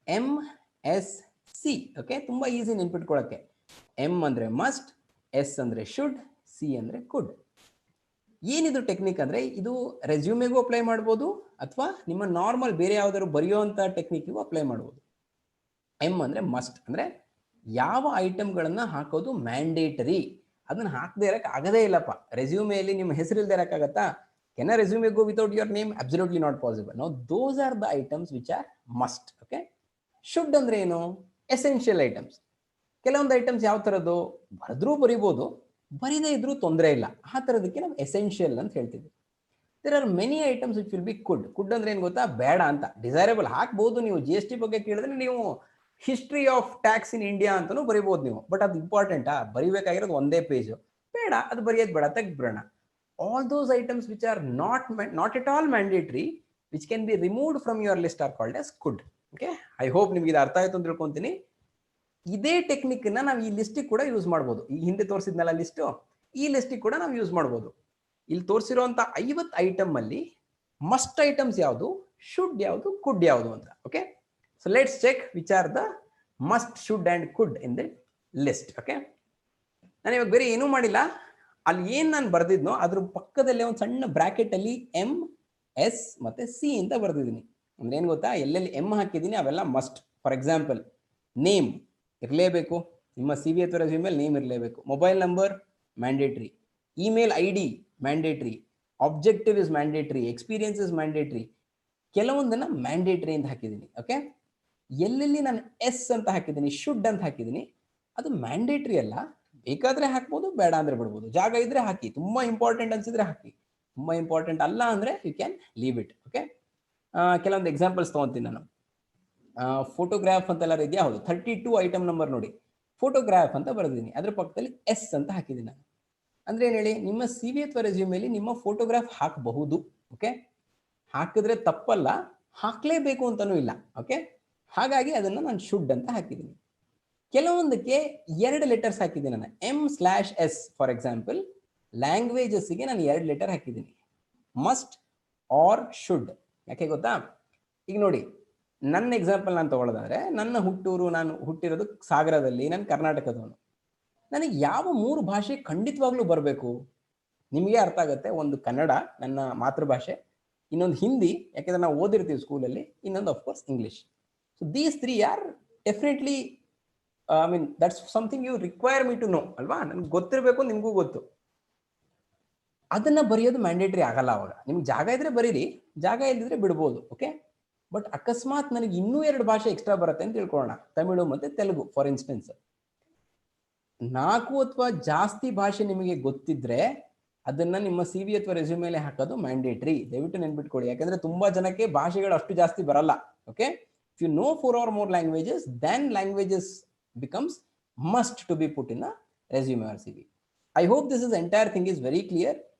MSC. Okay, ತುಂಬಾ ಈಸಿ ನೆನ್ಪಿಟ್ಕೊಳ್ಳೋಕ್ಕೆ. M ಅಂದ್ರೆ ಮಸ್ಟ್, S ಅಂದ್ರೆ should, C ಅಂದ್ರೆ ಕುಡ್. ಏನಿದು technique ಅಂದ್ರೆ, ಇದು ರೆಸ್ಯೂಮೆಗೂ apply ಮಾಡ್ಬೋದು ಅಥವಾ ನಿಮ್ಮ ನಾರ್ಮಲ್ ಬೇರೆ ಯಾವ್ದಾದ್ರು ಬರೆಯುವಂತ ಟೆಕ್ನಿಕ್ಗೂ ಅಪ್ಲೈ ಮಾಡ್ಬೋದು. M ಅಂದ್ರೆ ಮಸ್ಟ್, ಅಂದ್ರೆ ಯಾವ ಐಟಮ್ಗಳನ್ನ ಹಾಕೋದು ಮ್ಯಾಂಡೇಟರಿ, ಅದನ್ನ ಹಾಕದೇ ಇರಕ್ಕೆ ಆಗದೇ ಇಲ್ಲಪ್ಪ. ರೆಸ್ಯೂಮೆಯಲ್ಲಿ ನಿಮ್ಮ ಹೆಸರು ಇಲ್ಲದೆ ಇರಕ್ಕಾಗತ್ತಾ? Can a resume go without your name? Absolutely not possible. No, those are the items which are must. Okay, should ಅಂದ್ರೆ ಏನು? Essential items. ಕೆಲವೊಂದು ಐಟಮ್ಸ್ ಯಾವ ಥರದ್ದು, ಬರೆದ್ರೂ ಬರಿಬೋದು, ಬರೀದೇ ಇದ್ರೂ ತೊಂದರೆ ಇಲ್ಲ, ಆ ಥರದಕ್ಕೆ ನಾವು ಎಸೆನ್ಷಿಯಲ್ ಅಂತ ಹೇಳ್ತೀವಿ. There are many items which will be could. Could ಅಂದ್ರೆ ಏನು ಗೊತ್ತಾ? ಬೇಡ ಅಂತ. ಡಿಸೈರಬಲ್ ಹಾಕ್ಬೋದು. ನೀವು GST ಬಗ್ಗೆ ಕೇಳಿದ್ರೆ ನೀವು history of tax in India ಅಂತಲೂ ಬರಿಬೋದು ನೀವು, ಬಟ್ ಅದು ಇಂಪಾರ್ಟೆಂಟಾ? ಬರಿಬೇಕಾಗಿರೋದು ಒಂದೇ ಪೇಜು, ಬೇಡ, ಅದು ಬರೆಯೋದು ಬೇಡ, ತೆಗ್ದ್ಬಿಡೋಣ. All those items which are not at all mandatory, which can be removed from your list are called as could. Okay, I hope ನಿಮ್ಗೆ ಇದು ಅರ್ಥ ಆಯ್ತು ಅಂತ ತಿಳ್ಕೊಂತೀನಿ. ಇದೇ ಟೆಕ್ನಿಕ್ನ ನಾವು ಈ ಲಿಸ್ಟಿಗೆ ಕೂಡ ಯೂಸ್ ಮಾಡ್ಬೋದು. ಈ ಹಿಂದೆ ತೋರಿಸಿದ್ನಲ್ಲ ಲಿಸ್ಟು, ಈ ಲಿಸ್ಟಿಗೆ ಕೂಡ ನಾವು ಯೂಸ್ ಮಾಡ್ಬೋದು. ಇಲ್ಲಿ ತೋರಿಸಿರುವಂಥ 50 ಐಟಮ್ ಅಲ್ಲಿ ಮಸ್ಟ್ ಐಟಮ್ಸ್ ಯಾವುದು, ಶುಡ್ ಯಾವುದು, ಕುಡ್ ಯಾವುದು ಅಂತ. Okay, so let's check which are the must, should and could in the list. Okay, ನಾನು ಇವಾಗ ಬೇರೆ ಏನೂ ಮಾಡಿಲ್ಲ. ಅಲ್ಲಿ ಏನು ನಾನು ಬರೆದಿದ್ನೋ ಅದ್ರ ಪಕ್ಕದಲ್ಲೇ ಒಂದು ಸಣ್ಣ ಬ್ರಾಕೆಟ್ ಅಲ್ಲಿ MS ಮತ್ತೆ C ಅಂತ ಬರೆದಿದ್ದೀನಿ. ಅಂದ್ರೆ ಏನು ಗೊತ್ತಾ, ಎಲ್ಲೆಲ್ಲಿ M ಹಾಕಿದ್ದೀನಿ ಅವೆಲ್ಲ ಮಸ್ಟ್. ಫಾರ್ ಎಕ್ಸಾಂಪಲ್, ನೇಮ್ ಇರಲೇಬೇಕು, ನಿಮ್ಮ CV ಅಥವಾ ರೆಸ್ಯೂಮ್ ನೇಮ್ ಇರಲೇಬೇಕು. Mobile number mandatory, email ID mandatory, objective is mandatory, experience is mandatory. ಕೆಲವೊಂದನ್ನ ಮ್ಯಾಂಡೇಟ್ರಿ ಅಂತ ಹಾಕಿದ್ದೀನಿ. ಓಕೆ, ಎಲ್ಲೆಲ್ಲಿ ನಾನು S ಅಂತ ಹಾಕಿದ್ದೀನಿ, ಶುಡ್ ಅಂತ ಹಾಕಿದ್ದೀನಿ, ಅದು ಮ್ಯಾಂಡೇಟ್ರಿ ಅಲ್ಲ. ಬೇಕಾದ್ರೆ ಹಾಕ್ಬೋದು, ಬೇಡ ಅಂದ್ರೆ ಬಿಡ್ಬೋದು. ಜಾಗ ಇದ್ರೆ ಹಾಕಿ, ತುಂಬಾ ಇಂಪಾರ್ಟೆಂಟ್ ಅನ್ಸಿದ್ರೆ ಹಾಕಿ, ತುಂಬಾ ಇಂಪಾರ್ಟೆಂಟ್ ಅಲ್ಲ ಅಂದ್ರೆ you can leave it. Okay, ಕೆಲವೊಂದು ಎಕ್ಸಾಂಪಲ್ಸ್ ತಗೊಂತೀನಿ ನಾನು. ಫೋಟೋಗ್ರಾಫ್ ಅಂತೆಲ್ಲ ಇದೆಯಾ? ಹೌದು, 32 ಐಟಮ್ ನಂಬರ್ ನೋಡಿ, ಫೋಟೋಗ್ರಾಫ್ ಅಂತ ಬರೆದಿದ್ದೀನಿ, ಅದ್ರ ಪಕ್ಕದಲ್ಲಿ S ಅಂತ ಹಾಕಿದ್ದೀನಿ ನಾನು. ಅಂದ್ರೆ ಏನು ಹೇಳಿ, ನಿಮ್ಮ CV ಅಥವಾ ರೆಸ್ಯೂಮೆಲಿ ನಿಮ್ಮ ಫೋಟೋಗ್ರಾಫ್ ಹಾಕಬಹುದು. ಓಕೆ, ಹಾಕಿದ್ರೆ ತಪ್ಪಲ್ಲ, ಹಾಕ್ಲೇಬೇಕು ಅಂತನೂ ಇಲ್ಲ. ಓಕೆ, ಹಾಗಾಗಿ ಅದನ್ನ ನಾನು ಶುಡ್ ಅಂತ ಹಾಕಿದ್ದೀನಿ. ಕೆಲವೊಂದಕ್ಕೆ 2 ಲೆಟರ್ಸ್ ಹಾಕಿದ್ದೀನಿ ನಾನು, M/S. ಫಾರ್ ಎಕ್ಸಾಂಪಲ್, ಲ್ಯಾಂಗ್ವೇಜಸ್ಗೆ ನಾನು 2 ಲೆಟರ್ ಹಾಕಿದ್ದೀನಿ, ಮಸ್ಟ್ ಆರ್ ಶುಡ್. ಯಾಕೆ ಗೊತ್ತಾ? ಈಗ ನೋಡಿ, ನನ್ನ ಎಕ್ಸಾಂಪಲ್ ನಾನು ತಗೊಳ್ಳೋದಾದ್ರೆ, ನನ್ನ ಹುಟ್ಟೂರು, ನಾನು ಹುಟ್ಟಿರೋದು ಸಾಗರದಲ್ಲಿ, ನಾನು ಕರ್ನಾಟಕದವನು. ನನಗೆ ಯಾವ 3 ಭಾಷೆ ಖಂಡಿತವಾಗ್ಲೂ ಬರಬೇಕು? ನಿಮಗೆ ಅರ್ಥ ಆಗುತ್ತೆ. ಒಂದು ಕನ್ನಡ, ನನ್ನ ಮಾತೃಭಾಷೆ, ಇನ್ನೊಂದು ಹಿಂದಿ, ಯಾಕೆಂದ್ರೆ ನಾವು ಓದಿರ್ತೀವಿ ಸ್ಕೂಲಲ್ಲಿ, ಇನ್ನೊಂದು of course English. So these 3 are definitely, I mean that's something you require me to know ಅಲ್ವಾ? ನನ್ಗೆ ಗೊತ್ತಿರಬೇಕು, ನಿಮಗೂ ಗೊತ್ತು. ಅದನ್ನ ಬರೆಯೋದು ಮ್ಯಾಂಡೇಟ್ರಿ ಆಗಲ್ಲ. ಅವಾಗ ನಿಮ್ಗೆ ಜಾಗ ಇದ್ರೆ ಬರೀರಿ, ಜಾಗ ಇಲ್ಲದಿದ್ರೆ ಬಿಡ್ಬೋದು. ಓಕೆ, ಬಟ್ ಅಕಸ್ಮಾತ್ ನನಗೆ ಇನ್ನೂ 2 ಭಾಷೆ ಎಕ್ಸ್ಟ್ರಾ ಬರುತ್ತೆ ಅಂತ ತಿಳ್ಕೊಳ್ಳೋಣ, ತಮಿಳು ಮತ್ತೆ ತೆಲುಗು ಫಾರ್ ಇನ್ಸ್ಟೆನ್ಸ್. 4 ಅಥವಾ ಜಾಸ್ತಿ ಭಾಷೆ ನಿಮಗೆ ಗೊತ್ತಿದ್ರೆ ಅದನ್ನ ನಿಮ್ಮ CV ಅಥವಾ ರೆಸ್ಯೂಮ್ ಮೇಲೆ ಹಾಕೋದು ಮ್ಯಾಂಡೇಟ್ರಿ. ದಯವಿಟ್ಟು ನೆನ್ಪಿಟ್ಕೊಳ್ಳಿ, ಯಾಕಂದ್ರೆ ತುಂಬಾ ಜನಕ್ಕೆ ಭಾಷೆಗಳು ಅಷ್ಟು ಜಾಸ್ತಿ ಬರಲ್ಲ. Okay, if you know 4 or more languages, then languages becomes must to be put in a resume or CV. I hope this entire thing is very clear.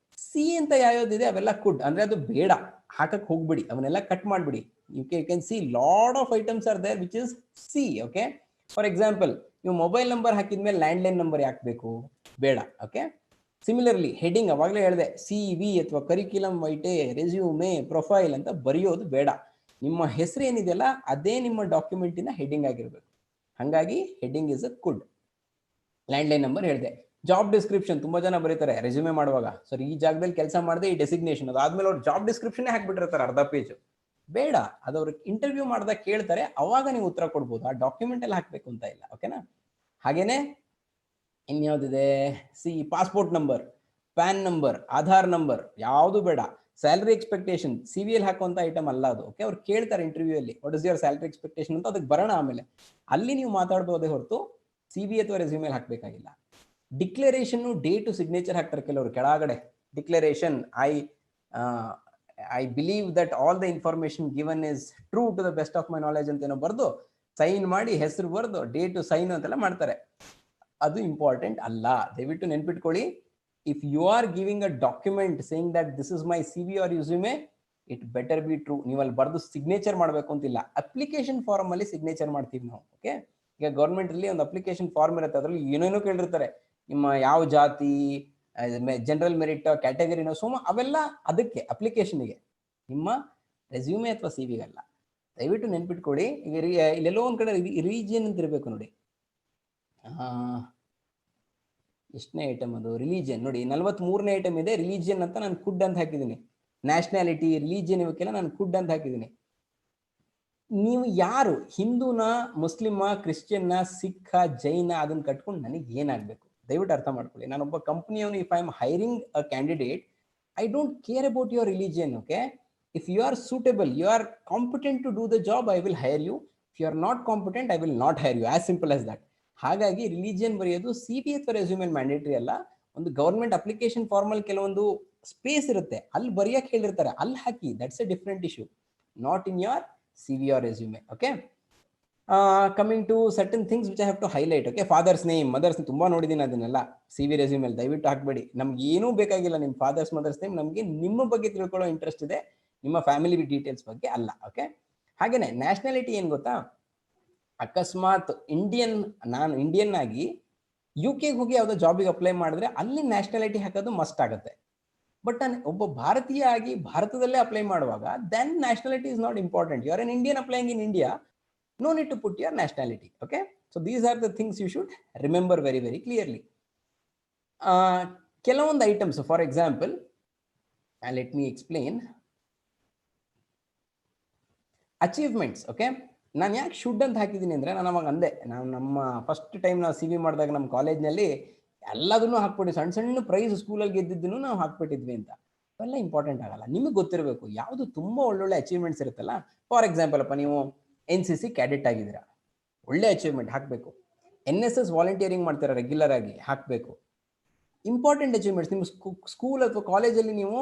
C ಅಂತ ಯಾವ್ದಿದೆ ಅವೆಲ್ಲ ಕುಡ್, ಅಂದ್ರೆ ಅದು ಬೇಡ, ಹಾಕಕ್ ಹೋಗ್ಬಿಡಿ, ಅವನ್ನೆಲ್ಲ ಕಟ್ ಮಾಡ್ಬಿಡಿ. You can see lot of items are there which is C. Okay, for example, ನೀವು ಮೊಬೈಲ್ ನಂಬರ್ ಹಾಕಿದ್ಮೇಲೆ ಲ್ಯಾಂಡ್ಲೈನ್ ನಂಬರ್ ಯಾಕೆ ಬೇಕು? ಬೇಡ. ಓಕೆ, ಸಿಮಿಲರ್ಲಿ ಹೆಡಿಂಗ್ ಅವಾಗಲೇ ಹೇಳಿದೆ, CV ಅಥವಾ ಕರಿಕ್ಯುಲಮ್ ವೈಟೆ, ರೆಸ್ಯೂಮೆ, ಪ್ರೊಫೈಲ್ ಅಂತ ಬರೆಯೋದು ಬೇಡ. ನಿಮ್ಮ ಹೆಸರು ಏನಿದೆಯಲ್ಲ ಅದೇ ನಿಮ್ಮ ಡಾಕ್ಯುಮೆಂಟಿನ ಹೆಡಿಂಗ್ ಆಗಿರ್ಬೇಕು. ಹಾಗಾಗಿ heading is a could. Landline number ಹೇಳಿದೆ. ಜಾಬ್ ಡಿಸ್ಕ್ರಿಪ್ಷನ್ ತುಂಬಾ ಜನ ಬರೀತಾರೆ ರೆಸ್ಯೂಮೆ ಮಾಡುವಾಗ, ಸರ್ ಈ ಜಾಗದಲ್ಲಿ ಕೆಲಸ ಮಾಡಿದೆ, ಈ ಡೆಸಿಗ್ನೇಷನ್, ಅದಾದ್ಮೇಲೆ ಅವ್ರು ಜಾಬ್ ಡಿಸ್ಕ್ರಿಪ್ಷನ್ ಹಾಕ್ಬಿಟ್ಟಿರ್ತಾರೆ ಅರ್ಧ ಪೇಜ್. ಬೇಡ, ಅದು ಅವ್ರಿಗೆ ಇಂಟರ್ವ್ಯೂ ಮಾಡಿದಾಗ ಕೇಳ್ತಾರೆ, ಅವಾಗ ನೀವು ಉತ್ತರ ಕೊಡ್ಬೋದು. ಆ ಡಾಕ್ಯುಮೆಂಟ್ ಅಲ್ಲಿ ಹಾಕ್ಬೇಕು ಅಂತ ಇಲ್ಲ. ಓಕೆನಾ? ಹಾಗೇನೆ ಇನ್ಯಾವುದಿದೆ, see passport number, PAN number, Aadhaar number, ಯಾವುದು ಬೇಡ. ಸ್ಯಾಲರಿ ಎಕ್ಸ್ಪೆಕ್ಟೇಷನ್ ಸಿ ವಿ ಎಲ್ ಹಾಕುವಂತ ಐಟಮ್ ಅಲ್ಲ ಅದು. ಓಕೆ, ಅವ್ರು ಕೇಳ್ತಾರೆ ಇಂಟರ್ವ್ಯೂ ಅಲ್ಲಿ what is your salary expectation ಅಂತ, ಅದಕ್ಕೆ ಬರೋಣ ಆಮೇಲೆ. ಅಲ್ಲಿ ನೀವು ಮಾತಾಡ್ಬೋದೇ ಹೊರತು ಸಿ ವಿ ಅಥವಾ ರೆಸ್ಯೂಮೇಲ್ ಹಾಕಬೇಕಾಗಿಲ್ಲ. ಡಿಕ್ಲರೇಷನ್ ಡೇಟು ಸಿಗ್ನೇಚರ್ ಹಾಕ್ತಾರೆ ಕೆಲವರು ಕೆಳಗಡೆ. Declaration I believe that all the information given is true to the best of my knowledge ಅಂತ ಏನೋ ಬರ್ದು ಸೈನ್ ಮಾಡಿ ಹೆಸರು ಬರ್ದು ಡೇಟು ಸೈನ್ ಅಂತೆಲ್ಲ ಮಾಡ್ತಾರೆ. ಅದು ಇಂಪಾರ್ಟೆಂಟ್ ಅಲ್ಲ, ದಯವಿಟ್ಟು ನೆನ್ಪಿಟ್ಕೊಳ್ಳಿ. If you are giving a document saying that this is my C V or resume, it better be true. ನೀವು ಅಲ್ಲಿ ಬರ್ದು ಸಿಗ್ನೇಚರ್ ಮಾಡಬೇಕು ಅಂತಿಲ್ಲ. ಅಪ್ಲಿಕೇಶನ್ ಫಾರ್ಮ್ ಅಲ್ಲಿ ಸಿಗ್ನೇಚರ್ ಮಾಡ್ತೀವಿ ನಾವು. ಓಕೆ, ಈಗ ಗೌರ್ಮೆಂಟ್ ಅಲ್ಲಿ ಒಂದು ಅಪ್ಲಿಕೇಶನ್ ಫಾರ್ಮ್ ಇರುತ್ತೆ, ಅದರಲ್ಲಿ ಏನೇನೋ ಕೇಳಿರ್ತಾರೆ, ನಿಮ್ಮ ಯಾವ ಜಾತಿ, ಜನರಲ್ ಮೆರಿಟ್, ಕ್ಯಾಟಗರಿನೋ, ಅವೆಲ್ಲ ಅದಕ್ಕೆ ಅಪ್ಲಿಕೇಶನ್ಗೆ, ನಿಮ್ಮ ರೆಸ್ಯೂಮೆ ಅಥವಾ ಸಿ ವಿಗಲ್ಲ. ದಯವಿಟ್ಟು ನೆನ್ಪಿಟ್ಕೊಳ್ಳಿ. ಈಗ ಇಲ್ಲೆಲ್ಲೋ ಒಂದ್ ಕಡೆ ರೀಜಿಯನ್ ಅಂತ ಇರಬೇಕು ನೋಡಿ. ಎಷ್ಟನೇ ಐಟಮ್ ಅದು? ರಿಲಿಜಿಯನ್ ನೋಡಿ, 43ನೇ ಐಟಮ್ ಇದೆ. ರಿಲಿಜಿಯನ್ ಅಂತ ನಾನು ಕುಡ್ ಅಂತ ಹಾಕಿದ್ದೀನಿ. ನ್ಯಾಷನಾಲಿಟಿ, ರಿಲಿಜಿಯನ್ ಇವಕ್ಕೆಲ್ಲ ನಾನು ಕುಡ್ ಅಂತ ಹಾಕಿದ್ದೀನಿ. ನೀವು ಯಾರು, ಹಿಂದೂನ, ಮುಸ್ಲಿಮ, ಕ್ರಿಶ್ಚಿಯನ್ನ, ಸಿಖ್, ಜೈನ, ಅದನ್ನ ಕಟ್ಕೊಂಡು ನನಗೆ ಏನಾಗಬೇಕು? ದಯವಿಟ್ಟು ಅರ್ಥ ಮಾಡ್ಕೊಳ್ಳಿ. ನಾನೊಬ್ಬ ಕಂಪ್ನಿಯವನು, if I am hiring a candidate, I don't care about your religion. Okay, if you are suitable, you are competent to do the job, I will hire you. If you are not competent, I will not hire you. As simple as that. ಹಾಗಾಗಿ religion ಬರೆಯೋದು C V ಅಥವಾ ರೆಸ್ಯೂಮೇಲ್ mandatory ಅಲ್ಲ. ಒಂದು government application ಫಾರ್ಮಲ್ ಕೆಲವೊಂದು space ಇರುತ್ತೆ, ಅಲ್ಲಿ ಬರೆಯಕ್ಕೆ ಹೇಳಿರ್ತಾರೆ, ಅಲ್ಲಿ ಹಾಕಿ. That's A different issue, not in your C V or resume. Okay, coming to certain things which I have to highlight. Okay, father's name, mother's name ತುಂಬಾ ನೋಡಿದ್ದೀನಿ, ಅದನ್ನೆಲ್ಲ ಸಿ ವಿ ರೆಸ್ಯೂಮೇಲ್ ದಯವಿಟ್ಟು ಹಾಕಬೇಡಿ. ನಮ್ಗೆ ಏನೂ ಬೇಕಾಗಿಲ್ಲ ನಿಮ್ಮ ಫಾದರ್ಸ್ ಮದರ್ಸ್ ನೇಮ್. ನಮಗೆ ನಿಮ್ಮ ಬಗ್ಗೆ ತಿಳ್ಕೊಳ್ಳೋ ಇಂಟ್ರೆಸ್ಟ್ ಇದೆ, ನಿಮ್ಮ ಫ್ಯಾಮಿಲಿ ಡೀಟೇಲ್ಸ್ ಬಗ್ಗೆ ಅಲ್ಲ. ಓಕೆ, ಹಾಗೇನೆ ನ್ಯಾಷನಾಲಿಟಿ ಏನು ಗೊತ್ತಾ? ಅಕಸ್ಮಾತ್ ನಾನು ಇಂಡಿಯನ್ ಆಗಿ ಯು ಕೆಗೆ ಹೋಗಿ ಯಾವುದೋ ಜಾಬಿಗೆ ಅಪ್ಲೈ ಮಾಡಿದ್ರೆ ಅಲ್ಲಿ ನ್ಯಾಷನಾಲಿಟಿ ಹಾಕೋದು ಮಸ್ಟ್ ಆಗುತ್ತೆ. ಬಟ್ ನಾನು ಒಬ್ಬ ಭಾರತೀಯ ಆಗಿ ಭಾರತದಲ್ಲೇ ಅಪ್ಲೈ ಮಾಡುವಾಗ then nationality is not important. You are an Indian applying in India, no need to put your nationality. Okay, so these are the things you should remember very, very clearly. ಕೆಲವೊಂದು items, for example, let me explain. Achievements. Okay, ನಾನು ಯಾಕೆ should ಅಂತ ಹಾಕಿದ್ದೀನಿ ಅಂದರೆ, ನಾನು ಅವಾಗ ಅಂದೆ, ನಮ್ಮ ಫಸ್ಟ್ ಟೈಮ್ ನಾವು ಸಿ ವಿ ಮಾಡಿದಾಗ ನಮ್ಮ ಕಾಲೇಜ್ನಲ್ಲಿ ಎಲ್ಲದನ್ನೂ ಹಾಕ್ಬಿಟ್ಟು ಸಣ್ಣ ಸಣ್ಣ ಪ್ರೈಸ್ ಸ್ಕೂಲಲ್ಲಿ ಗೆದ್ದಿದ್ದನ್ನು ನಾವು ಹಾಕ್ಬಿಟ್ಟಿದ್ವಿ ಅಂತ. ಅವೆಲ್ಲ ಇಂಪಾರ್ಟೆಂಟ್ ಆಗಲ್ಲ. ನಿಮಗೆ ಗೊತ್ತಿರಬೇಕು ಯಾವುದು ತುಂಬ ಒಳ್ಳೊಳ್ಳೆ ಅಚೀವ್ಮೆಂಟ್ಸ್ ಇರುತ್ತಲ್ಲ. ಫಾರ್ ಎಕ್ಸಾಂಪಲ್ ಅಪ್ಪ, ನೀವು NCC ಕ್ಯಾಡೆಟ್ ಆಗಿದ್ದೀರಾ, ಒಳ್ಳೆ ಅಚೀವ್ಮೆಂಟ್ ಹಾಕಬೇಕು. NSS ವಾಲಂಟಿಯರಿಂಗ್ ಮಾಡ್ತೀರಾ ರೆಗ್ಯುಲರ್ ಆಗಿ, ಹಾಕಬೇಕು. ಇಂಪಾರ್ಟೆಂಟ್ ಅಚೀವ್ಮೆಂಟ್ಸ್, ನಿಮ್ಮ ಸ್ಕೂಲ್ ಅಥವಾ ಕಾಲೇಜಲ್ಲಿ ನೀವು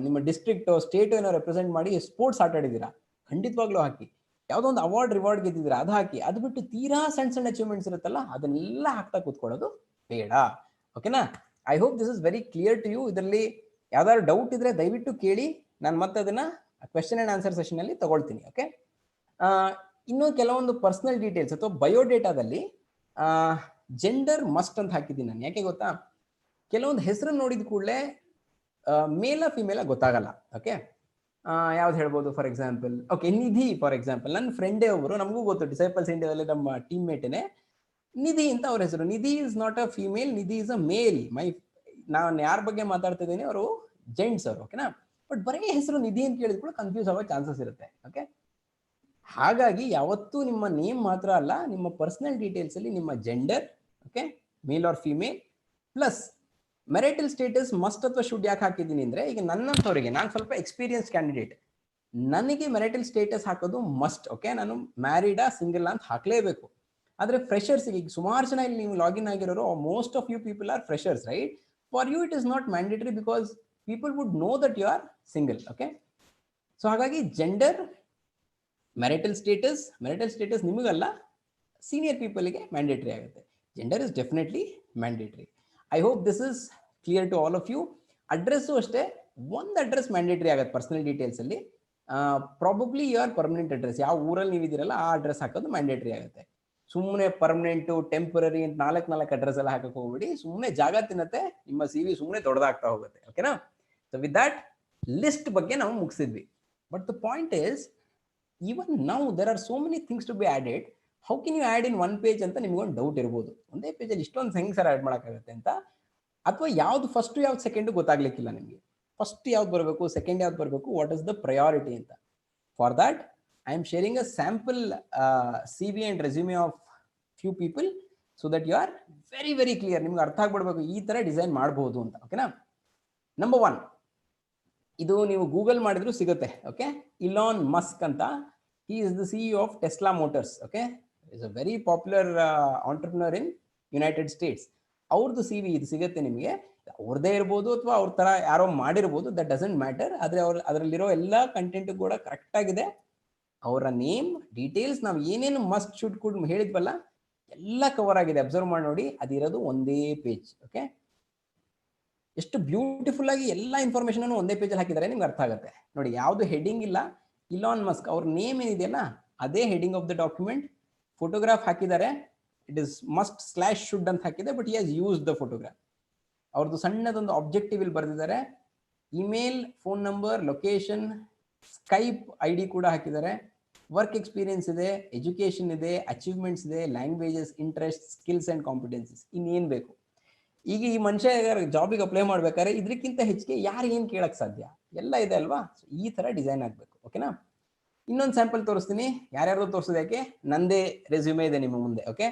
ನಿಮ್ಮ ಡಿಸ್ಟ್ರಿಕ್ಟ್ ಸ್ಟೇಟ್ ಏನೋ ರೆಪ್ರೆಸೆಂಟ್ ಮಾಡಿ ಸ್ಪೋರ್ಟ್ಸ್ ಆಟ ಆಡಿದ್ದೀರಾ, ಖಂಡಿತವಾಗ್ಲೂ ಹಾಕಿ. ಯಾವುದೋ ಒಂದು ರಿವಾರ್ಡ್ ಗೆದ್ದಿದ್ದೀರಾ, ಅದು ಹಾಕಿ. ಅದು ಬಿಟ್ಟು ತೀರಾ ಸಣ್ಣ ಸಣ್ಣ ಅಚೀವ್ಮೆಂಟ್ಸ್ ಇರುತ್ತಲ್ಲ, ಅದನ್ನೆಲ್ಲ ಹಾಕ್ತಾ ಕೂತ್ಕೊಳ್ಳೋದು ಬೇಡ. ಓಕೆನಾ? I hope this is very clear to you. ಇದರಲ್ಲಿ ಯಾವ್ದಾದ್ರು ಡೌಟ್ ಇದ್ರೆ ದಯವಿಟ್ಟು ಕೇಳಿ, ನಾನು ಮತ್ತೆ ಅದನ್ನ ಕ್ವೆಶ್ಚನ್ ಅಂಡ್ ಆನ್ಸರ್ ಸೆಷನ್ ಅಲ್ಲಿ ತಗೊಳ್ತೀನಿ. ಓಕೆ, ಇನ್ನು ಕೆಲವೊಂದು ಪರ್ಸನಲ್ ಡೀಟೇಲ್ಸ್ ಅಥವಾ ಬಯೋಡೇಟಾದಲ್ಲಿ ಜೆಂಡರ್ ಮಸ್ಟ್ ಅಂತ ಹಾಕಿದ್ದೀನಿ ನಾನು. ಯಾಕೆ ಗೊತ್ತಾ? ಕೆಲವೊಂದು ಹೆಸರು ನೋಡಿದ ಕೂಡಲೇ ಮೇಲ ಫಿಮೇಲ ಗೊತ್ತಾಗಲ್ಲ. ಓಕೆ, ಯಾವ್ದು ಹೇಳ್ಬೋದು? For example, okay, Nidhi for example, ನನ್ನ ಫ್ರೆಂಡೇ ಒಬ್ಬರು, ನಮಗೂ ಗೊತ್ತು, ಡಿಸೈಪಲ್ಸ್ ಇಂಡಿಯಾದಲ್ಲಿ ನಮ್ಮ ಟೀಮ್ ಮೇಟೇನೆ ನಿಧಿ ಅಂತ ಅವ್ರ ಹೆಸರು. Nidhi is not a female, Nidhi is a male. ನಾನು ಯಾರ ಬಗ್ಗೆ ಮಾತಾಡ್ತಿದ್ದೀನಿ ಅವರು ಜೆಂಟ್ಸ್ ಅವರು. ಓಕೆನಾ? ಬಟ್ ಬರೀ ಹೆಸರು ನಿಧಿ ಅಂತ ಕೇಳಿದ್ ಕೂಡ ಕನ್ಫ್ಯೂಸ್ ಆಗೋ ಚಾನ್ಸಸ್ ಇರುತ್ತೆ. ಓಕೆ, ಹಾಗಾಗಿ ಯಾವತ್ತೂ ನಿಮ್ಮ ನೇಮ್ ಮಾತ್ರ ಅಲ್ಲ, ನಿಮ್ಮ ಪರ್ಸನಲ್ ಡೀಟೇಲ್ಸ್ ಅಲ್ಲಿ ನಿಮ್ಮ gender, okay, male or female, plus marital status must ಅಥವಾ ಶುಡ್ ಯಾಕೆ ಹಾಕಿದ್ದೀನಿ ಅಂದ್ರೆ, ಈಗ ನನ್ನಂಥವ್ರಿಗೆ, ನಾನು ಸ್ವಲ್ಪ ಎಕ್ಸ್ಪೀರಿಯನ್ಸ್ ಕ್ಯಾಂಡಿಡೇಟ್, ನನಗೆ ಮೆರಿಟಲ್ ಸ್ಟೇಟಸ್ ಹಾಕೋದು ಮಸ್ಟ್. ಓಕೆ, ನಾನು ಮ್ಯಾರಿಡಾ ಸಿಂಗಲ್ ಅಂತ ಹಾಕಲೇಬೇಕು. ಆದರೆ ಫ್ರೆಷರ್ಸ್ಗೆ, ಈಗ ಸುಮಾರು ಜನ ಇಲ್ಲಿ ನೀವು ಲಾಗಿನ್ ಆಗಿರೋರು, most of you people are freshers, right? For you it is not mandatory because people would know that you are single. Okay, so ಹಾಗಾಗಿ ಜೆಂಡರ್, ಮೆರಿಟಲ್ ಸ್ಟೇಟಸ್ ನಿಮಗಲ್ಲ, ಸೀನಿಯರ್ ಪೀಪಲ್ಗೆ ಮ್ಯಾಂಡೇಟರಿ ಆಗುತ್ತೆ. Gender is definitely mandatory. I hope this is clear to all of you. Address ಅಷ್ಟೇ, ಒಂದು address mandatory ಆಗುತ್ತೆ personal details ಅಲ್ಲಿ. Probably your permanent address, ಯಾವ ಊರಲ್ಲಿ ನೀವು ಇದ್ದೀರಲ್ಲ ಆ ಅಡ್ರೆಸ್ ಹಾಕೋದು ಮ್ಯಾಂಡೇಟರಿ ಆಗುತ್ತೆ. ಸುಮ್ಮನೆ ಪರ್ಮನೆಂಟು, ಟೆಂಪರರಿ ಅಂತ ನಾಲ್ಕು ಅಡ್ರೆಸ್ ಎಲ್ಲ ಹಾಕಕ್ಕೆ ಹೋಗ್ಬಿಡಿ, ಸುಮ್ಮನೆ ಜಾಗ ತಿನ್ನತ್ತೆ, ನಿಮ್ಮ ಸಿ ವಿ ಸುಮ್ಮನೆ ದೊಡ್ಡದಾಗ್ತಾ ಹೋಗುತ್ತೆ. ಓಕೆನಾ? ಸೊ ವಿತ್ ದಟ್ ಲಿಸ್ಟ್ ಬಗ್ಗೆ ನಾವು ಮುಗಿಸಿದ್ವಿ. But the point is, even now there are so many things to be added. How can you add in one page ಅಂತ ನಿಮಗೊಂದು ಡೌಟ್ ಇರ್ಬೋದು. ಒಂದೇ ಪೇಜಲ್ಲಿ ಇಷ್ಟೊಂದು ಹೆಂಗೆ ಸರ್ ಆ್ಯಡ್ ಮಾಡೋಕ್ಕಾಗುತ್ತೆ ಅಂತ, ಅಥವಾ ಯಾವ್ದು ಫಸ್ಟ್ ಯಾವ್ದು ಸೆಕೆಂಡು ಗೊತ್ತಾಗ್ಲಿಕ್ಕಿಲ್ಲ ನಿಮಗೆ. ಫಸ್ಟ್ ಯಾವ್ದು ಬರಬೇಕು, ಸೆಕೆಂಡ್ ಯಾವ್ದು ಬರಬೇಕು, ವಾಟ್ ಇಸ್ ದ ಪ್ರಯಾರಿಟಿ ಅಂತ. For that I am sharing a sample C V and resume of few people. So that you are very very clear. ನಿಮ್ಗೆ ಅರ್ಥ ಆಗ್ಬಿಡ್ಬೇಕು ಈ ತರ ಡಿಸೈನ್ ಮಾಡಬಹುದು ಅಂತ. ಓಕೆನಾ? ನಂಬರ್ 1, ಇದು ನೀವು ಗೂಗಲ್ ಮಾಡಿದ್ರು ಸಿಗುತ್ತೆ. ಓಕೆ, ಇಲಾನ್ ಮಸ್ಕ್ ಅಂತ, he is the CEO of Tesla motors. Okay, is a very popular entrepreneur in United States. ಅವ್ರದ್ದು CV ಇದು ಸಿಗುತ್ತೆ ನಿಮಗೆ. ಅವ್ರದ್ದೇ ಇರ್ಬೋದು ಅಥವಾ ಅವ್ರ ತರ ಯಾರೋ ಮಾಡಿರ್ಬೋದು, ದಟ್ ಡಸಂಟ್ ಮ್ಯಾಟರ್. ಆದ್ರೆ ಅದರಲ್ಲಿರೋ ಎಲ್ಲ ಕಂಟೆಂಟ್ ಕೂಡ ಕರೆಕ್ಟ್ ಆಗಿದೆ. ಅವರ ನೇಮ್ ಡೀಟೇಲ್ಸ್ ನಾವು ಏನೇನು ಮಸ್ಟ್ ಶುಡ್ ಕುಡ್ ಹೇಳಿದ್ವಲ್ಲ ಎಲ್ಲ ಕವರ್ ಆಗಿದೆ. ಅಬ್ಸರ್ವ್ ಮಾಡಿ ನೋಡಿ, ಅದಿರೋದು ಒಂದೇ ಪೇಜ್. ಓಕೆ, ಎಷ್ಟು ಬ್ಯೂಟಿಫುಲ್ ಆಗಿ ಎಲ್ಲ ಇನ್ಫಾರ್ಮೇಶನ್ ಅನ್ನು ಒಂದೇ ಪೇಜಲ್ಲಿ ಹಾಕಿದ್ದಾರೆ, ನಿಮ್ಗೆ ಅರ್ಥ ಆಗುತ್ತೆ ನೋಡಿ. ಯಾವುದು ಹೆಡಿಂಗ್ ಇಲ್ಲ. ಇಲಾನ್ ಮಸ್ಕ್ ಅವ್ರ ನೇಮ್ ಏನಿದೆಯಲ್ಲ ಅದೇ heading of the document. Photograph ಹಾಕಿದ್ದಾರೆ, it is must slash should ಅಂತ ಹಾಕಿದೆ, but he has use the photograph. ಅವ್ರದ್ದು ಸಣ್ಣದೊಂದು ಆಬ್ಜೆಕ್ಟಿವ್ ಇಲ್ಲಿ ಬರೆದಿದ್ದಾರೆ. Email, phone number, location, Skype ID ಕೂಡ ಹಾಕಿದ್ದಾರೆ. ವರ್ಕ್ ಎಕ್ಸ್ಪೀರಿಯನ್ಸ್ ಇದೆ, ಎಜುಕೇಶನ್ ಇದೆ, ಅಚೀವ್ಮೆಂಟ್ಸ್ ಇದೆ, languages, interest, skills and competencies. ಇನ್ನೇನು ಬೇಕು? ಈಗ ಈ ಮನುಷ್ಯ ಜಾಬಿಗೆ ಅಪ್ಲೈ ಮಾಡ್ಬೇಕಾದ್ರೆ ಇದಕ್ಕಿಂತ ಹೆಚ್ಚಿಗೆ ಯಾರು ಏನು ಕೇಳಕ್ ಸಾಧ್ಯ? ಎಲ್ಲ ಇದೆ ಅಲ್ವಾ? ಈ ತರ ಡಿಸೈನ್ ಆಗ್ಬೇಕು. ಓಕೆನಾ? ಇನ್ನೊಂದು ಸ್ಯಾಂಪಲ್ ತೋರಿಸ್ತೀನಿ. ಯಾರ್ಯಾರು ತೋರಿಸೋದು ಯಾಕೆ, ನಂದೇ ರೆಸ್ಯೂಮೆ ಇದೆ ನಿಮ್ಮ ಮುಂದೆ. ಓಕೆ,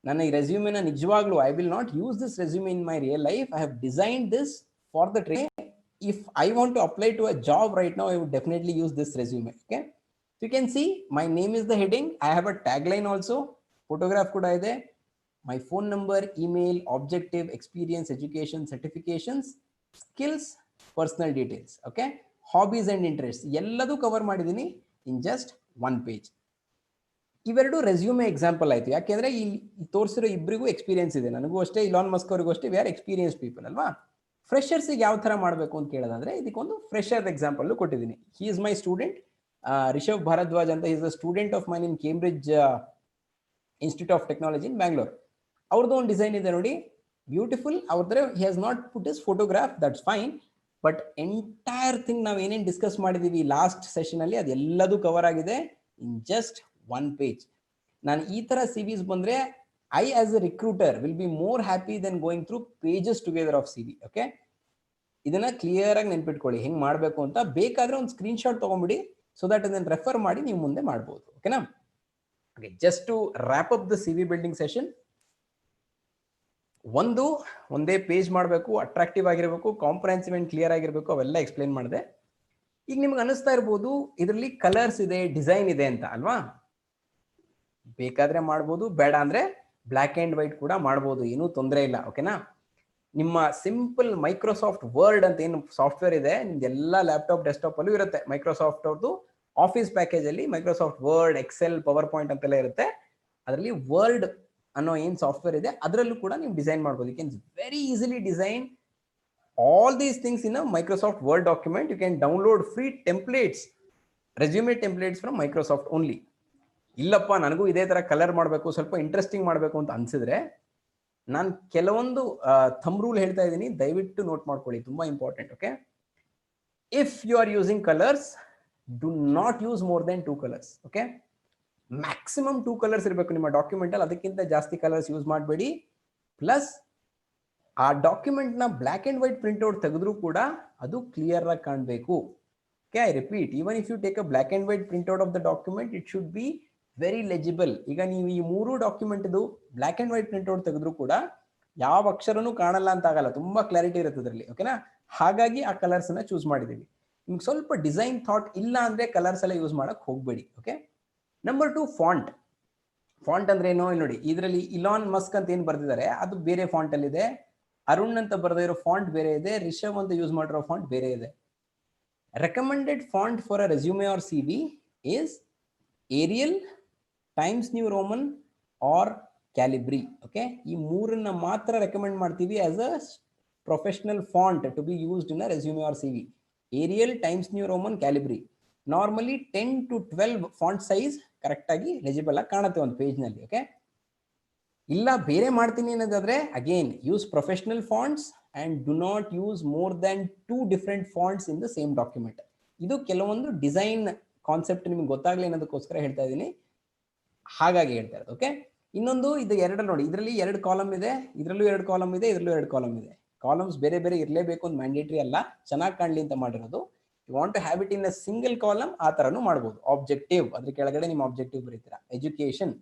ನನ್ನ ಈ ರೆಸ್ಯೂಮೆನ ನಿಜವಾಗ್ಲೂ I will not use this resume in my real life. I have designed this for the training. If I want to apply to a job right now, I would definitely use this resume. Okay, so you can see my name is the heading. I have a tagline also. Photograph kuda ide. My phone number, email, objective, experience, education, certifications, skills, personal details. Okay, hobbies and interests elladu cover ಮಾಡಿದೀನಿ in just one page. ಇವೆರಡು resume example ಆಯ್ತು. ಯಾಕೆಂದ್ರೆ ಈ ತೋರಿಸಿರೋ ಇಬ್ಬರಿಗೂ experience ಇದೆ. ನನಗೂ ಅಷ್ಟೇ, Elon Musk ಅವರಿಗೂ ಅಷ್ಟೇ. ವಿ ಆರ್ ಎಕ್ಸ್ಪೀರಿಯನ್ಸ್ ಪೀಪಲ್ ಅಲ್ವಾ? ಫ್ರೆಷರ್ಸಿಗೆ ಯಾವ ತರ ಮಾಡಬೇಕು ಅಂತ ಕೇಳೋದಾದ್ರೆ ಇದಕ್ಕೊಂದು ಫ್ರೆಷರ್ ಎಕ್ಸಾಂಪಲ್ ಕೊಟ್ಟಿದ್ದೀನಿ. He is my student, Rishabh Bharadwaj ಅಂತ. Is a student of mine in Cambridge Institute of Technology in Bangalore. ಅವ್ರದ್ದು ಒಂದು ಡಿಸೈನ್ ಇದೆ ನೋಡಿ, ಬ್ಯೂಟಿಫುಲ್. ಅವ್ರದ್ರೆ he has not put is photograph, that's fine. But entire thing ನಾವು ಏನೇನು ಡಿಸ್ಕಸ್ ಮಾಡಿದೀವಿ ಲಾಸ್ಟ್ ಸೆಷನ್ ಅಲ್ಲಿ ಅದೆಲ್ಲದೂ ಕವರ್ ಆಗಿದೆ ಇನ್ ಜಸ್ಟ್ one page. ನಾನು ಈ ತರ CVs ಬಂದ್ರೆ I as a recruiter will be more happy than going through pages together of CV. Okay, ಇದನ್ನ ಕ್ಲಿಯರ್ ಆಗಿ ನೆನ್ಪಿಟ್ಕೊಳ್ಳಿ ಹೆಂಗ್ ಮಾಡ್ಬೇಕು ಅಂತ. ಬೇಕಾದ್ರೆ ಒಂದು ಸ್ಕ್ರೀನ್ ಶಾಟ್ ತಗೊಂಡ್ಬಿಡಿ, ಸೊ ದಟ್ ಅದನ್ನ ರೆಫರ್ ಮಾಡಿ ನೀವು ಮುಂದೆ ಮಾಡ್ಬೋದು. ಓಕೆನಾ? Okay, just to wrap up the CV building session. ಒಂದೇ ಪೇಜ್ ಮಾಡಬೇಕು, ಅಟ್ರಾಕ್ಟಿವ್ ಆಗಿರಬೇಕು, ಕಾಂಪ್ರಹೆನ್ಸಿವ್ ಅಂಡ್ ಕ್ಲಿಯರ್ ಆಗಿರಬೇಕು, ಅವೆಲ್ಲ ಎಕ್ಸ್ಪ್ಲೈನ್ ಮಾಡಿದೆ. ಈಗ ನಿಮ್ಗೆ ಅನಿಸ್ತಾ ಇರ್ಬೋದು ಇದರಲ್ಲಿ ಕಲರ್ಸ್ ಇದೆ, ಡಿಸೈನ್ ಇದೆ ಅಂತ ಅಲ್ವಾ? ಬೇಕಾದ್ರೆ ಮಾಡ್ಬೋದು, ಬೇಡ ಅಂದ್ರೆ ಬ್ಲ್ಯಾಕ್ ಅಂಡ್ ವೈಟ್ ಕೂಡ ಮಾಡ್ಬೋದು, ಏನೂ ತೊಂದರೆ ಇಲ್ಲ. ಓಕೆನಾ? ನಿಮ್ಮ ಸಿಂಪಲ್ ಮೈಕ್ರೋಸಾಫ್ಟ್ ವರ್ಡ್ ಅಂತ ಏನು ಸಾಫ್ಟ್ವೇರ್ ಇದೆ ನಿಮ್ದೆಲ್ಲ ಲ್ಯಾಪ್ಟಾಪ್ ಡೆಸ್ಕ್ಟಾಪ್ ಅಲ್ಲೂ ಇರುತ್ತೆ. ಮೈಕ್ರೋಸಾಫ್ಟ್ ಅವ್ರದ್ದು ಆಫೀಸ್ ಪ್ಯಾಕೇಜ್ ಅಲ್ಲಿ Microsoft Word, Excel, PowerPoint ಅಂತೆಲ್ಲ ಇರುತ್ತೆ. ಅದರಲ್ಲಿ ವರ್ಡ್ ಅನ್ನೋ ಏನ್ ಸಾಫ್ಟ್ವೇರ್ ಇದೆ ಅದರಲ್ಲೂ ಕೂಡ ನೀವು ಡಿಸೈನ್ ಮಾಡ್ಬೋದು. You can very easily design all these things in a Microsoft Word document. You can download free templates, resume templates from Microsoft only. ಇಲ್ಲಪ್ಪ ನನಗೂ ಇದೇ ತರ ಕಲರ್ ಮಾಡಬೇಕು, ಸ್ವಲ್ಪ ಇಂಟ್ರೆಸ್ಟಿಂಗ್ ಮಾಡಬೇಕು ಅಂತ ಅನ್ಸಿದ್ರೆ ನಾನು ಕೆಲವೊಂದು ಥಂಬ್ ರೂಲ್ ಹೇಳ್ತಾ ಇದ್ದೀನಿ, ದಯವಿಟ್ಟು ನೋಟ್ ಮಾಡ್ಕೊಳ್ಳಿ, ತುಂಬಾ important. Okay, if you are using colours, do not use more than 2 colours. Okay, maximum 2 colours ಇರಬೇಕು ನಿಮ್ಮ ಡಾಕ್ಯುಮೆಂಟ್ ಅಲ್ಲಿ, ಅದಕ್ಕಿಂತ ಜಾಸ್ತಿ ಕಲರ್ಸ್ ಯೂಸ್ ಮಾಡಬೇಡಿ. ಪ್ಲಸ್ ಆ ಡಾಕ್ಯುಮೆಂಟ್ ನ ಬ್ಲ್ಯಾಕ್ ಅಂಡ್ ವೈಟ್ ಪ್ರಿಂಟ್ಔಟ್ ತೆಗೆದ್ರೂ ಕೂಡ ಅದು ಕ್ಲಿಯರ್ ಆಗಿ ಕಾಣಬೇಕು. Okay, I repeat, even if you take a black and white printout of the document, it should be very legible. ಈಗ ನೀವು ಈ 3 document black and white printout ತೆಗೆದ್ರೂ ಕೂಡ ಯಾವ ಅಕ್ಷರನೂ ಕಾಣಲ್ಲ ಅಂತ ಆಗಲ್ಲ, ತುಂಬಾ ಕ್ಲಾರಿಟಿ ಇರುತ್ತೆ ಅದರಲ್ಲಿ. ಓಕೆನಾ? ಹಾಗಾಗಿ ಆ ಕಲರ್ಸ್ ಅನ್ನ ಚೂಸ್ ಮಾಡಿದೀವಿ. ನಿಮ್ಗೆ ಸ್ವಲ್ಪ ಡಿಸೈನ್ ಥಾಟ್ ಇಲ್ಲ ಅಂದ್ರೆ ಕಲರ್ಸ್ ಎಲ್ಲ ಯೂಸ್ ಮಾಡಕ್ ಹೋಗ್ಬೇಡಿ. Okay, number 2, font. ಫಾಂಟ್ ಅಂದ್ರೆ ಏನೋ ನೋಡಿ, ಇದರಲ್ಲಿ ಇಲಾನ್ ಮಸ್ಕ್ ಅಂತ ಏನ್ ಬರ್ದಿದ್ದಾರೆ ಅದು ಬೇರೆ ಫಾಂಟ್ ಅಲ್ಲಿ ಇದೆ, ಅರುಣ್ ಅಂತ ಬರೆದಿರೋ ಫಾಂಟ್ ಬೇರೆ ಇದೆ, ರಿಷಬ್ ಅಂತ ಯೂಸ್ ಮಾಡಿರೋ ಫಾಂಟ್ ಬೇರೆ ಇದೆ. Recommended font for a resume or CV is Arial, Times New Roman or Calibri. Okay, ಈ ಮೂರನ್ನ ಮಾತ್ರ ರೆಕಮೆಂಡ್ ಮಾಡ್ತೀವಿ as a professional font to be used in a resume or CV. Arial, Times New Roman, Calibri. Normally 10 to 12 font size correct ಆಗಿ legible ಆಗಿ ಕಾಣುತ್ತೆ ಒಂದು page ನಲ್ಲಿ. Okay, ಇಲ್ಲ ಬೇರೆ ಮಾಡ್ತೀನಿ ಅನ್ನೋದಾದ್ರೆ again use professional fonts and do not use more than 2 different fonts in the same document. ಇದು ಕೆಲವೊಂದು ಡಿಸೈನ್ ಕಾನ್ಸೆಪ್ಟ್ ನಿಮ್ಗೆ ಗೊತ್ತಾಗ್ಲಿ ಅನ್ನೋದಕ್ಕೋಸ್ಕರ ಹೇಳ್ತಾ ಇದ್ದೀನಿ, ಹಾಗಾಗಿ ಹೇಳ್ತಾ ಇರೋದು. ಓಕೆ, ಇನ್ನೊಂದು ಇದು ಎರಡಲ್ಲಿ ನೋಡಿ, ಇದರಲ್ಲಿ 2 ಕಾಲಮ್ ಇದೆ, ಇದರಲ್ಲೂ 2 ಕಾಲಮ್ ಇದೆ, ಇದರಲ್ಲೂ 2 ಕಾಲಮ್ ಇದೆ. ಕಾಲಮ್ಸ್ ಬೇರೆ ಬೇರೆ ಇರಲೇಬೇಕು ಅಂತ ಮ್ಯಾಂಡೇಟರಿ ಅಲ್ಲ, ಚೆನ್ನಾಗಿ ಕಾಣಲಿ ಅಂತ ಮಾಡಿರೋದು. You want to have it in a single column, ಆ ತರನು ಮಾಡ್ಬೋದು. ಆಬ್ಜೆಕ್ಟಿವ್, ಅದ್ರ ಕೆಳಗಡೆ ನಿಮ್ಮ ಆಬ್ಜೆಕ್ಟಿವ್ ಬರೀತೀರಾ. ಎಜುಕೇಶನ್,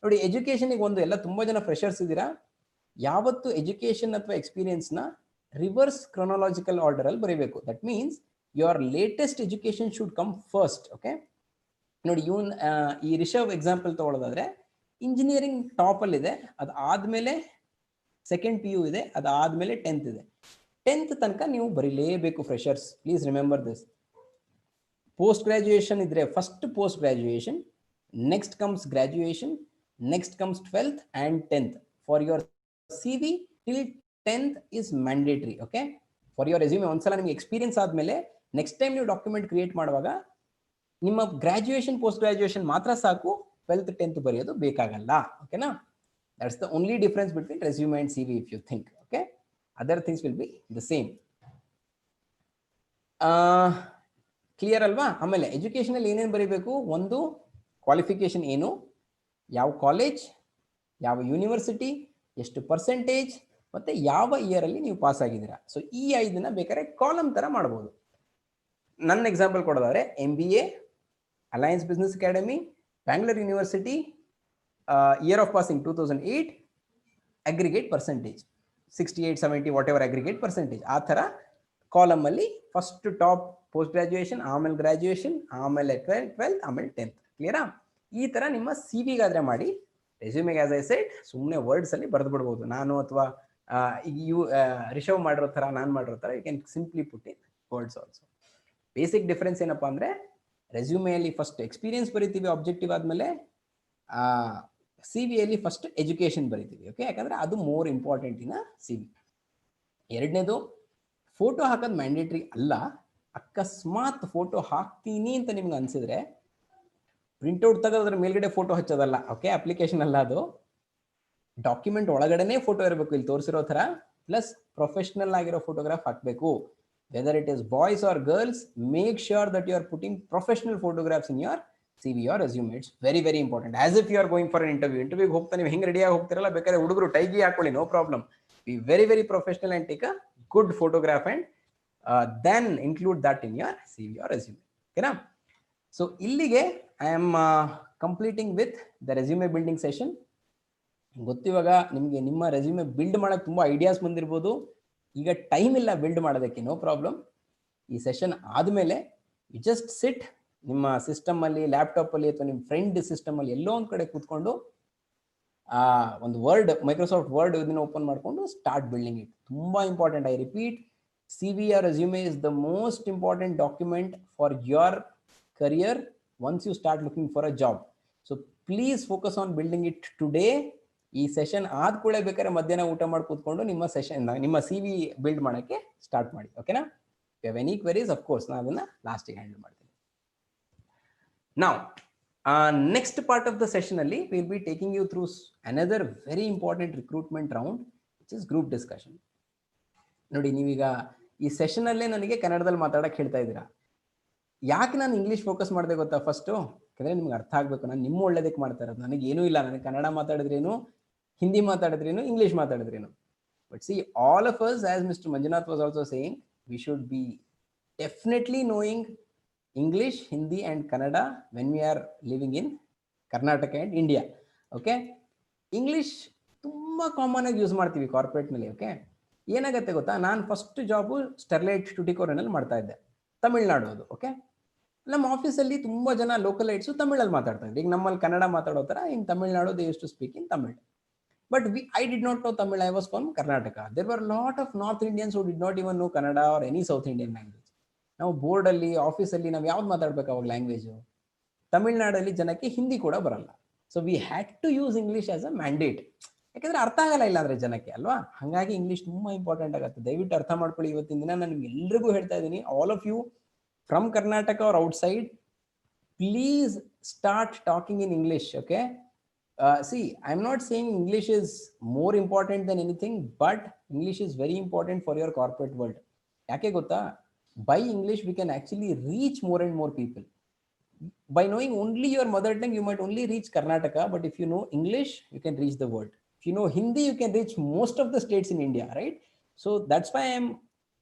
ನೋಡಿ ಎಜುಕೇಶನ್ಗೆ ಒಂದು ಎಲ್ಲ ತುಂಬಾ ಜನ ಫ್ರೆಶರ್ಸ್ ಇದ್ದೀರಾ, ಯಾವತ್ತು ಎಜುಕೇಶನ್ ಅಥವಾ ಎಕ್ಸ್ಪೀರಿಯನ್ಸ್ ನ ರಿವರ್ಸ್ ಕ್ರೊನಾಲಜಿಕಲ್ ಆರ್ಡರ್ ಅಲ್ಲಿ ಬರೀಬೇಕು. That means your latest education should come first. Okay, ನೋಡಿ ಇವನ್ ಈ ರಿಷವ್ ಎಕ್ಸಾಂಪಲ್ ತಗೊಳ್ಳೋದಾದ್ರೆ ಇಂಜಿನಿಯರಿಂಗ್ ಟಾಪ್ ಅಲ್ಲಿ ಇದೆ, ಅದಾದ್ಮೇಲೆ ಸೆಕೆಂಡ್ PU ಇದೆ, ಅದಾದ್ಮೇಲೆ 10th ಇದೆ. 10th ತನಕ ನೀವು ಬರೀಲೇಬೇಕು freshers. Please remember this. Post graduation ಇದ್ರೆ first post graduation, next comes graduation, next comes 12th and 10th. For your CV till 10th is mandatory. Okay, for your resume ಒಂದ್ಸಲ ನಿಮ್ಗೆ experience ಆದ್ಮೇಲೆ next time ನೀವು document create ಮಾಡುವಾಗ ನಿಮ್ಮ graduation post graduation ಮಾತ್ರ ಸಾಕು, 12th 10th ಬರೆಯೋದು ಬೇಕಾಗಲ್ಲ. ಓಕೆನಾ? That's the only difference between resume and CV if you think. Okay, other things will be the same. Clear alva? ಆಮೇಲೆ ಎಜುಕೇಶನ್ ಅಲ್ಲಿ ಏನೇನು ಬರೀಬೇಕು, ಒಂದು ಕ್ವಾಲಿಫಿಕೇಶನ್ ಏನು, ಯಾವ ಕಾಲೇಜ್, ಯಾವ ಯೂನಿವರ್ಸಿಟಿ, ಎಷ್ಟು ಪರ್ಸೆಂಟೇಜ್, ಮತ್ತೆ ಯಾವ ಇಯರ್ ಅಲ್ಲಿ ನೀವು ಪಾಸ್ ಆಗಿದ್ದೀರಾ. ಸೊ ಈ 5 ಬೇಕಾದ್ರೆ ಕಾಲಮ್ ತರ ಮಾಡಬಹುದು. ನನ್ನ ಎಕ್ಸಾಂಪಲ್ ಕೊಡೋದಾದ್ರೆ MBA, Alliance Business Academy, Bangalore University, year of passing 2008, aggregate percentage 68, 70, whatever aggregate percentage. ಆ ಥರ ಕಾಲಮ್ ಅಲ್ಲಿ ಫಸ್ಟ್ ಟಾಪ್ ಪೋಸ್ಟ್ ಗ್ರಾಜುಯೇಷನ್, ಆಮೇಲೆ ಗ್ರಾಜುಯೇಷನ್, ಆಮೇಲೆ 12th, ಆಮೇಲೆ 10th. ಕ್ಲಿಯರಾ? ಈ ತರ ನಿಮ್ಮ CV ಗಾದ್ರೆ ಮಾಡಿ. ರೆಸ್ಯೂಮೆಗೆ ಆಸ್ ಐ ಸೆಡ್ ಸುಮ್ಮನೆ ವರ್ಡ್ಸ್ ಅಲ್ಲಿ ಬರೆದು ಬಿಡ್ಬೋದು. ನಾನು ಅಥವಾ ರಿಷವ್ ಮಾಡಿರೋ ತರ, ನಾನು ಮಾಡಿರೋ ತರ you can simply put in words also. Basic difference ಏನಪ್ಪಾ ಅಂದ್ರೆ ರೆಸ್ಯೂಮೆಯಲ್ಲಿ ಫಸ್ಟ್ ಎಕ್ಸ್ಪೀರಿಯನ್ಸ್ ಬರೀತೀವಿ ಆಬ್ಜೆಕ್ಟಿವ್ ಆದ್ಮೇಲೆ, CV ಅಲ್ಲಿ ಫಸ್ಟ್ ಎಜುಕೇಶನ್ ಬರೀತೀವಿ. ಓಕೆ, ಯಾಕಂದ್ರೆ ಅದು ಮೋರ್ ಇಂಪಾರ್ಟೆಂಟ್ ಇನ್ CV. ಎರಡನೇದು, ಫೋಟೋ ಹಾಕೋದು ಮ್ಯಾಂಡೇಟ್ರಿ ಅಲ್ಲ. ಅಕಸ್ಮಾತ್ ಫೋಟೋ ಹಾಕ್ತೀನಿ ಅಂತ ನಿಮ್ಗೆ ಅನ್ಸಿದ್ರೆ ಪ್ರಿಂಟ್ಔಟ್ ತೆಗೆದ್ರ ಮೇಲ್ಗಡೆ ಫೋಟೋ ಹಚ್ಚೋದಲ್ಲ. ಓಕೆ, ಅಪ್ಲಿಕೇಶನ್ ಅಲ್ಲ ಅದು, ಡಾಕ್ಯುಮೆಂಟ್ ಒಳಗಡೆನೆ ಫೋಟೋ ಇರಬೇಕು ಇಲ್ಲಿ ತೋರಿಸಿರೋ ತರ. ಪ್ಲಸ್ ಪ್ರೊಫೆಷನಲ್ ಆಗಿರೋ ಫೋಟೋಗ್ರಾಫ್ ಹಾಕಬೇಕು. Whether it is boys or girls, make sure that you are putting professional photographs in your CV or resume. It's very, very important. As if you are going for an interview. Interview ಹೋಗ್ತಾ ನೀವು ಹೆಂಗೆ ರೆಡಿಯಾಗಿ ಹೋಗ್ತಿರಲ್ಲ, ಬೇಕಾದ್ರೆ ಹುಡುಗರು ಟೈಗಿ ಹಾಕೊಳ್ಳಿ, no problem. Be very, very professional and take a good photograph and then include that in your CV or resume. Okay, so ಇಲ್ಲಿಗೆ I am completing with the resume building session. ಗೊತ್ತಿವಾಗ ನಿಮಗೆ ನಿಮ್ಮ ರೆಸ್ಯೂಮೆ ಬಿಲ್ಡ್ ಮಾಡಕ್ಕೆ ತುಂಬಾ ideas ಬಂದಿರ್ಬೋದು. ಈಗ time ಇಲ್ಲ build ಮಾಡೋದಕ್ಕೆ, no problem. ಈ ಸೆಷನ್ ಆದಮೇಲೆ ಯು ಜಸ್ಟ್ ಸಿಟ್ ನಿಮ್ಮ ಸಿಸ್ಟಮ್ ಅಲ್ಲಿ, ಲ್ಯಾಪ್ಟಾಪ್ ಅಲ್ಲಿ ಅಥವಾ ನಿಮ್ಮ ಫ್ರೆಂಡ್ ಸಿಸ್ಟಮ್ ಅಲ್ಲಿ ಎಲ್ಲೋ ಒಂದ್ ಕಡೆ ಕೂತ್ಕೊಂಡು ಒಂದು ವರ್ಡ್, ಮೈಕ್ರೋಸಾಫ್ಟ್ ವರ್ಡ್ ಇದನ್ನ ಓಪನ್ ಮಾಡ್ಕೊಂಡು ಸ್ಟಾರ್ಟ್ ಬಿಲ್ಡಿಂಗ್ ಇಟ್. ತುಂಬಾ important. I repeat, CV or resume is the most important document for your career once you start looking for a job. So please focus on building it today. ಈ session ಆದ ಕೂಡಲೇ ಬೇಕಾದ್ರೆ ಮಧ್ಯಾಹ್ನ ಊಟ ಮಾಡಿ ಕೂತ್ಕೊಂಡು ನಿಮ್ಮ CV ಬಿಲ್ಡ್ ಮಾಡಕ್ಕೆ ಸ್ಟಾರ್ಟ್ ಮಾಡಿ. ಓಕೆನಾ? If you have any queries, of course ನಾನು ಅದನ್ನ ಲಾಸ್ಟಿಗೆ ಹ್ಯಾಂಡಲ್ ಮಾಡ್ತೀನಿ. Now, next part of the session alli we will be taking you through another very important recruitment round, which is group discussion. ನೋಡಿ, ನೀವೀಗ ಈ session ಅಲ್ಲೇ ನನಗೆ ಕನ್ನಡದಲ್ಲಿ ಮಾತಾಡಕ್ಕೆ ಹೇಳ್ತಾ ಇದ್ದೀರಾ. ಯಾಕೆ ನಾನು ಇಂಗ್ಲೀಷ್ ಫೋಕಸ್ ಮಾಡಿದೆ ಗೊತ್ತಾ? ಫಸ್ಟು ಯಾಕಂದ್ರೆ ನಿಮ್ಗೆ ಅರ್ಥ ಆಗ್ಬೇಕು, ನಾನು ನಿಮ್ಮ ಒಳ್ಳೇದಕ್ಕೆ ಮಾಡ್ತಾ ಇರೋದು. ನನಗೆ ಏನೂ ಇಲ್ಲ, ನನಗೆ ಕನ್ನಡ ಮಾತಾಡಿದ್ರೇನು, ಹಿಂದಿ ಮಾತಾಡಿದ್ರೇನು, ಇಂಗ್ಲೀಷ್ ಮಾತಾಡಿದ್ರೇನು. But see, all of us, as mister Manjunath was also saying, we should be definitely knowing English, Hindi and Kannada when we are living in Karnataka and India. Okay, English ತುಂಬಾ ಕಾಮನ್ ಆಗಿ use ಮಾಡ್ತೀವಿ corporate ನಲ್ಲಿ. Okay, ಏನಾಗುತ್ತೆ ಗೊತ್ತಾ, ನಾನು first job Sterlite ಟುಟಿಕೋರಿನಲ್ಲಿ ಮಾಡ್ತಾ ಇದ್ದೆ, ತಮಿಳ್ನಾಡು ಅದು. ಓಕೆ, ನಮ್ಮ ಆಫೀಸಲ್ಲಿ ತುಂಬಾ ಜನ ಲೋಕಲೈಟ್ಸು ತಮಿಳಲ್ಲಿ ಮಾತಾಡ್ತಾ ಇದ್ದೆ. ಈಗ ನಮ್ಮಲ್ಲಿ ಕನ್ನಡ ಮಾತಾಡೋ ಥರ in Tamil Nadu they use to speak in Tamil. But I did not know Tamil. I was from Karnataka. There were a lot of North Indians who did not even know Kannada or any South Indian language. ನಾವು board ಅಲ್ಲಿ, office ಅಲ್ಲಿ ನಾವು ಯಾವ್ದು ಮಾತಾಡ್ಬೇಕು ಅವಾಗ language? ತಮಿಳ್ನಾಡಲ್ಲಿ ಜನಕ್ಕೆ ಹಿಂದಿ ಕೂಡ ಬರಲ್ಲ. So we had to use English as a mandate. ಯಾಕಂದ್ರೆ ಅರ್ಥ ಆಗಲ್ಲ ಇಲ್ಲ ಅಂದ್ರೆ ಜನಕ್ಕೆ, ಅಲ್ವಾ? ಹಾಗಾಗಿ ಇಂಗ್ಲಿಷ್ ತುಂಬಾ ಇಂಪಾರ್ಟೆಂಟ್ ಆಗುತ್ತೆ. ದಯವಿಟ್ಟು ಅರ್ಥ ಮಾಡ್ಕೊಳ್ಳಿ. ಇವತ್ತಿನ ದಿನ ನಾನು ನಿಮ್ಗೆ ಎಲ್ರಿಗೂ ಹೇಳ್ತಾ ಇದ್ದೀನಿ, all of you from Karnataka or outside, please start talking in English. Okay, see, I'm not saying English is more important than anything, but English is very important for your corporate world. ಯಾಕೆ ಗೊತ್ತಾ? By English we can actually reach more and more people. By knowing only your mother tongue, you might only reach Karnataka, but if you know English, you can reach the world. If you know Hindi, you can reach most of the states in India, right? So that's why I'm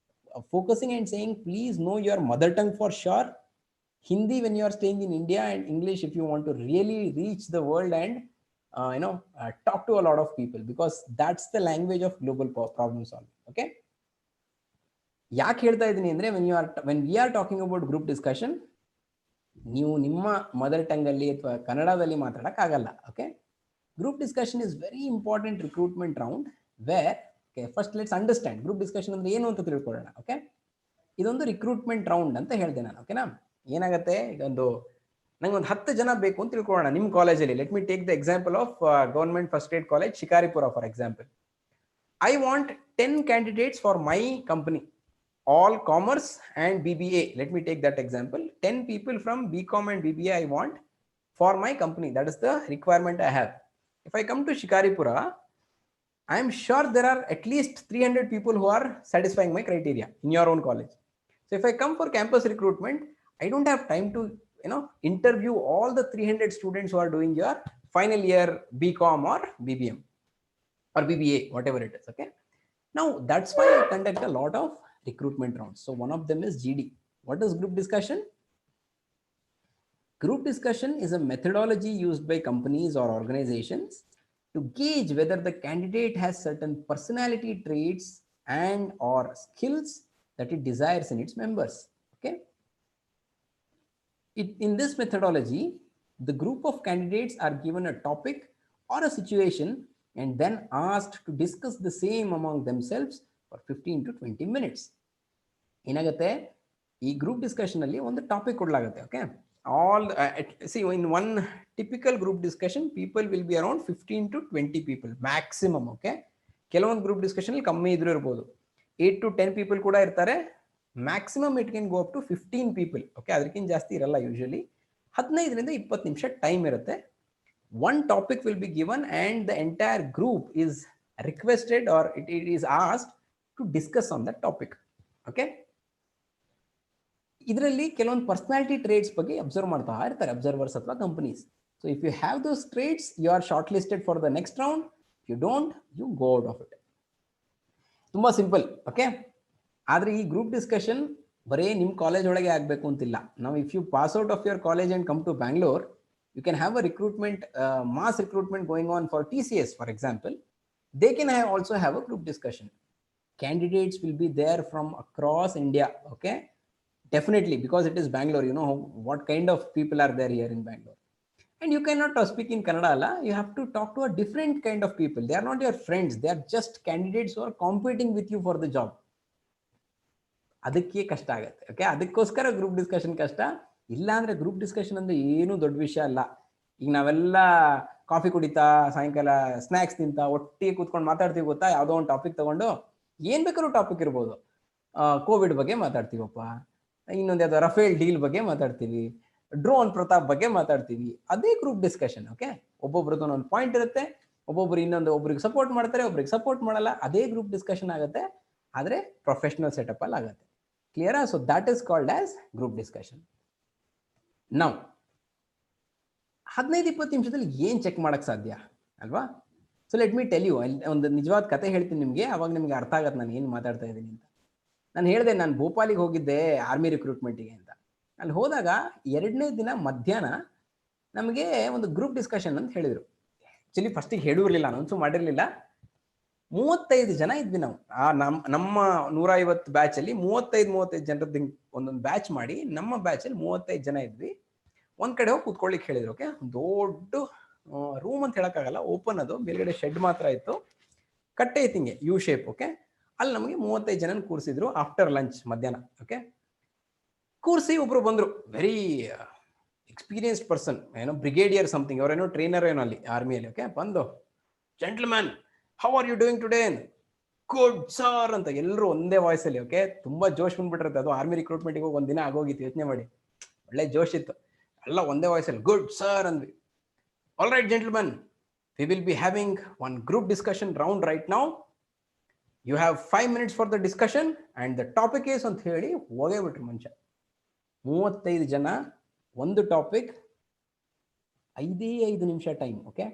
focusing and saying, please know your mother tongue for sure. Hindi when you are staying in India, and English if you want to really reach the world and talk to a lot of people, because that's the language of global problem solving. Okay, ಯಾಕೆ ಹೇಳ್ತಾ ಇದ್ದೀನಿ ಅಂದ್ರೆ when we are talking about group discussion, ನೀವು ನಿಮ್ಮ mother tongue ಅಲ್ಲಿ ಅಥವಾ ಕನ್ನಡದಲ್ಲಿ ಮಾತಾಡಕ್ ಆಗಲ್ಲ. Okay, group discussion is very important recruitment round where, first let's understand group discussion ಅಂದ್ರೆ ಏನು ಅಂತ ತಿಳ್ಕೊಳ್ಳೋಣ. ಓಕೆ, ಇದೊಂದು ರಿಕ್ರೂಟ್ಮೆಂಟ್ ರೌಂಡ್ ಅಂತ ಹೇಳಿದೆ ನಾನು. ಓಕೆನಾ, ಏನಾಗುತ್ತೆ, ಈಗ ನಂಗೊಂದು 10 ಜನ ಬೇಕು ಅಂತ ತಿಳ್ಕೊಳ್ಳೋಣ ನಿಮ್ಮ ಕಾಲೇಜಲ್ಲಿ. Let me take the example of government first aid college Shikaripura for example. I want 10 candidates for my company, all commerce and BBA. Let me take that example. 10 people from BCom and BBA I want for my company. That is the requirement I have. If I come to Shikaripura, I am sure there are at least 300 people who are satisfying my criteria in your own college. So if I come for campus recruitment, I don't have time to interview all the 300 students who are doing your final year BCom or BBM or BBA, whatever it is. Okay, now that's why I conduct a lot of recruitment rounds. So one of them is GD. What is group discussion? Group discussion is a methodology used by companies or organizations to gauge whether the candidate has certain personality traits and or skills that it desires in its members. Okay, in this methodology, the group of candidates are given a topic or a situation and then asked to discuss the same among themselves for 15 to 20 minutes. ಏನಾಗುತ್ತೆ, ಈ group discussion ಅಲ್ಲಿ ಒಂದು topic ಕೊಡಲಾಗುತ್ತೆ. Okay, all see, in one typical group discussion people will be around 15 to 20 people maximum. Okay, ಕೆಲವೊಂದು group discussion ಅಲ್ಲಿ ಕಮ್ಮಿ ಇದ್ರೂ ಇರಬಹುದು, 8 to 10 people ಕೂಡ ಇರ್ತಾರೆ. Maximum it can go up to 15 people. Okay, ಅದಕ್ಕಿಂತ ಜಾಸ್ತಿ ಇರಲ್ಲ. ಯೂಶಲಿ 15 ರಿಂದ 20 ನಿಮಿಷ ಟೈಮ್ ಇರುತ್ತೆ. One topic will be given and the entire group is requested or it is asked to discuss on that topic. Okay, ಇದರಲ್ಲಿ ಕೆಲವೊಂದು personality traits ಬಗ್ಗೆ observe ಮಾಡ್ತಾ ಇರ್ತಾರೆ ಅಬ್ಸರ್ವರ್ಸ್ ಅಥವಾ companies. So if you have those traits, you are shortlisted for the next round. You don't, you go out of it. ತುಂಬಾ simple. Okay, ಆದ್ರೆ ಈ group discussion ಬರೀ ನಿಮ್ಮ ಕಾಲೇಜ್ ಒಳಗೆ ಆಗಬೇಕು ಅಂತಿಲ್ಲ. ನಾವು if you pass out of your college and come to Bangalore, you can have a recruitment mass recruitment going on for TCS, for example. They can also have a group discussion. Candidates will be there from across India. Okay, definitely, because it is Bangalore. You know what kind of people are there here in Bangalore. And you cannot speak in Kannada. You have to talk to a different kind of people. They are not your friends. They are just candidates who are competing with you for the job. ಅದಕ್ಕೆ ಕಷ್ಟ ಆಗುತ್ತೆ. Okay, ಅದಕ್ಕೋಸ್ಕರ group discussion ಕಷ್ಟ. ಇಲ್ಲ ಅಂದ್ರೆ group discussion ಅಂದ್ರೆ ಏನು ದೊಡ್ಡ ವಿಷಯ ಅಲ್ಲ. ಈಗ ನಾವೆಲ್ಲ ಕಾಫಿ ಕುಡಿತಾ ಸಾಯಂಕಾಲ ಸ್ನಾಕ್ಸ್ ತಿಂತಾ ಒಟ್ಟಿಗೆ ಕೂತ್ಕೊಂಡು ಮಾತಾಡ್ತೀವಿ ಗೊತ್ತಾ, ಯಾವುದೋ ಒಂದು ಟಾಪಿಕ್ ತಗೊಂಡು, ಏನ್ ಬೇಕಾದ್ರೂ ಟಾಪಿಕ್ ಇರ್ಬೋದು. ಕೋವಿಡ್ ಬಗ್ಗೆ ಮಾತಾಡ್ತೀವಪ್ಪ, ಇನ್ನೊಂದು ಯಾವ್ದೋ ರಫೇಲ್ ಡೀಲ್ ಬಗ್ಗೆ ಮಾತಾಡ್ತೀವಿ, ಡ್ರೋನ್ ಪ್ರತಾಪ್ ಬಗ್ಗೆ ಮಾತಾಡ್ತೀವಿ. ಅದೇ ಗ್ರೂಪ್ ಡಿಸ್ಕಷನ್. ಓಕೆ, ಒಬ್ಬೊಬ್ರದ್ದು ಒಂದು ಪಾಯಿಂಟ್ ಇರುತ್ತೆ, ಒಬ್ಬರಿಗೆ ಸಪೋರ್ಟ್ ಮಾಡ್ತಾರೆ, ಒಬ್ರಿಗೆ ಸಪೋರ್ಟ್ ಮಾಡಲ್ಲ. ಅದೇ ಗ್ರೂಪ್ ಡಿಸ್ಕಷನ್ ಆಗುತ್ತೆ, ಆದ್ರೆ ಪ್ರೊಫೆಷನಲ್ ಸೆಟಪ್ ಅಲ್ಲಿ ಆಗುತ್ತೆ. ಕ್ಲಿಯರಾ? So that is called as group discussion. ನಾವು 15-20 ನಿಮಿಷದಲ್ಲಿ ಏನ್ ಚೆಕ್ ಮಾಡಕ್ ಸಾಧ್ಯ ಅಲ್ವಾ? So let me tell you, ಒಂದು ನಿಜವಾದ ಕತೆ ಹೇಳ್ತೀನಿ ನಿಮ್ಗೆ, ಅವಾಗ ನಿಮ್ಗೆ ಅರ್ಥ ಆಗತ್ತೆ ನಾನು ಏನು ಮಾತಾಡ್ತಾ ಇದ್ದೀನಿ ಅಂತ. ನಾನು ಹೇಳಿದೆ, ನಾನು ಭೋಪಾಲಿಗೆ ಹೋಗಿದ್ದೆ ಆರ್ಮಿ ರಿಕ್ರೂಟ್ಮೆಂಟಿಗೆ ಅಂತ. ಅಲ್ಲಿ ಹೋದಾಗ 2ನೇ ದಿನ ಮಧ್ಯಾಹ್ನ ನಮಗೆ ಒಂದು ಗ್ರೂಪ್ ಡಿಸ್ಕಷನ್ ಅಂತ ಹೇಳಿದ್ರು. ಆಕ್ಚುಲಿ ಫಸ್ಟಿಗೆ ಹೇಳಿರ್ಲಿಲ್ಲ, ಅನೌನ್ಸು ಮಾಡಿರ್ಲಿಲ್ಲ. 35 ಜನ ಇದ್ವಿ ನಾವು. ನಮ್ಮ 150 ಬ್ಯಾಚ್ ಅಲ್ಲಿ 35 ಜನರದ್ದು ಒಂದೊಂದು ಬ್ಯಾಚ್ ಮಾಡಿ ನಮ್ಮ ಬ್ಯಾಚ್ ಅಲ್ಲಿ 35 ಜನ ಇದ್ವಿ. ಒಂದ್ ಕಡೆ ಹೋಗಿ ಕೂತ್ಕೊಳ್ಳಿಕ್ ಹೇಳಿದ್ರು. ಓಕೆ, ದೊಡ್ಡ ರೂಮ್ ಅಂತ ಹೇಳಕ್ಕಾಗಲ್ಲ, ಓಪನ್ ಅದು, ಮೇಲ್ಗಡೆ ಶೆಡ್ ಮಾತ್ರ ಇತ್ತು, ಕಟ್ಟೆ ಇತ್ತು ಹಿಂಗೆ ಯು ಶೇಪ್. ಓಕೆ, ಅಲ್ಲಿ ನಮಗೆ 35 ಜನ ಕೂರಿಸಿದ್ರು ಆಫ್ಟರ್ ಲಂಚ್ ಮಧ್ಯಾಹ್ನ. ಓಕೆ, ಕೂರಿಸಿ ಒಬ್ರು ಬಂದ್ರು, ವೆರಿ ಎಕ್ಸ್ಪೀರಿಯನ್ಸ್ಡ್ ಪರ್ಸನ್, ಏನೋ ಬ್ರಿಗೇಡಿಯರ್ ಸಮಥಿಂಗ್, ಅವರೇನೋ ಟ್ರೈನರ್ ಏನೋ ಅಲ್ಲಿ ಆರ್ಮಿಯಲ್ಲಿ. ಓಕೆ, ಬಂದು, gentleman, how are you doing today? Good sir ಅಂತ ಎಲ್ಲರೂ ಒಂದೇ ವಾಯ್ಸ್ ಅಲ್ಲಿ. ಓಕೆ, ತುಂಬಾ ಜೋಶ್ ಬಂದ್ಬಿಟ್ಟಿರುತ್ತೆ. ಅದು ಆರ್ಮಿ ರಿಕ್ರೂಟ್ಮೆಂಟ್ಗೆ ಹೋಗಿ ಒಂದಿನ ಆಗೋಗಿತ್ತು, ಯೋಚನೆ ಮಾಡಿ, ಒಳ್ಳೆ ಜೋಶ್ ಇತ್ತು. ಎಲ್ಲ ಒಂದೇ ವಾಯ್ಸ್ ಅಲ್ಲಿ ಗುಡ್ ಸರ್ ಅಂದ್ವಿ. All right gentleman, we will be having one group discussion round right now. You have 5 minutes for the discussion and the topic is ಅಂತ ಹೇಳಿ ಹೋಗೇ ಬಿಟ್ರು ಮನುಷ್ಯ. 35 ಜನ, ಒಂದು ಟಾಪಿಕ್, 5 ನಿಮಿಷ ಟೈಮ್. ಓಕೆ,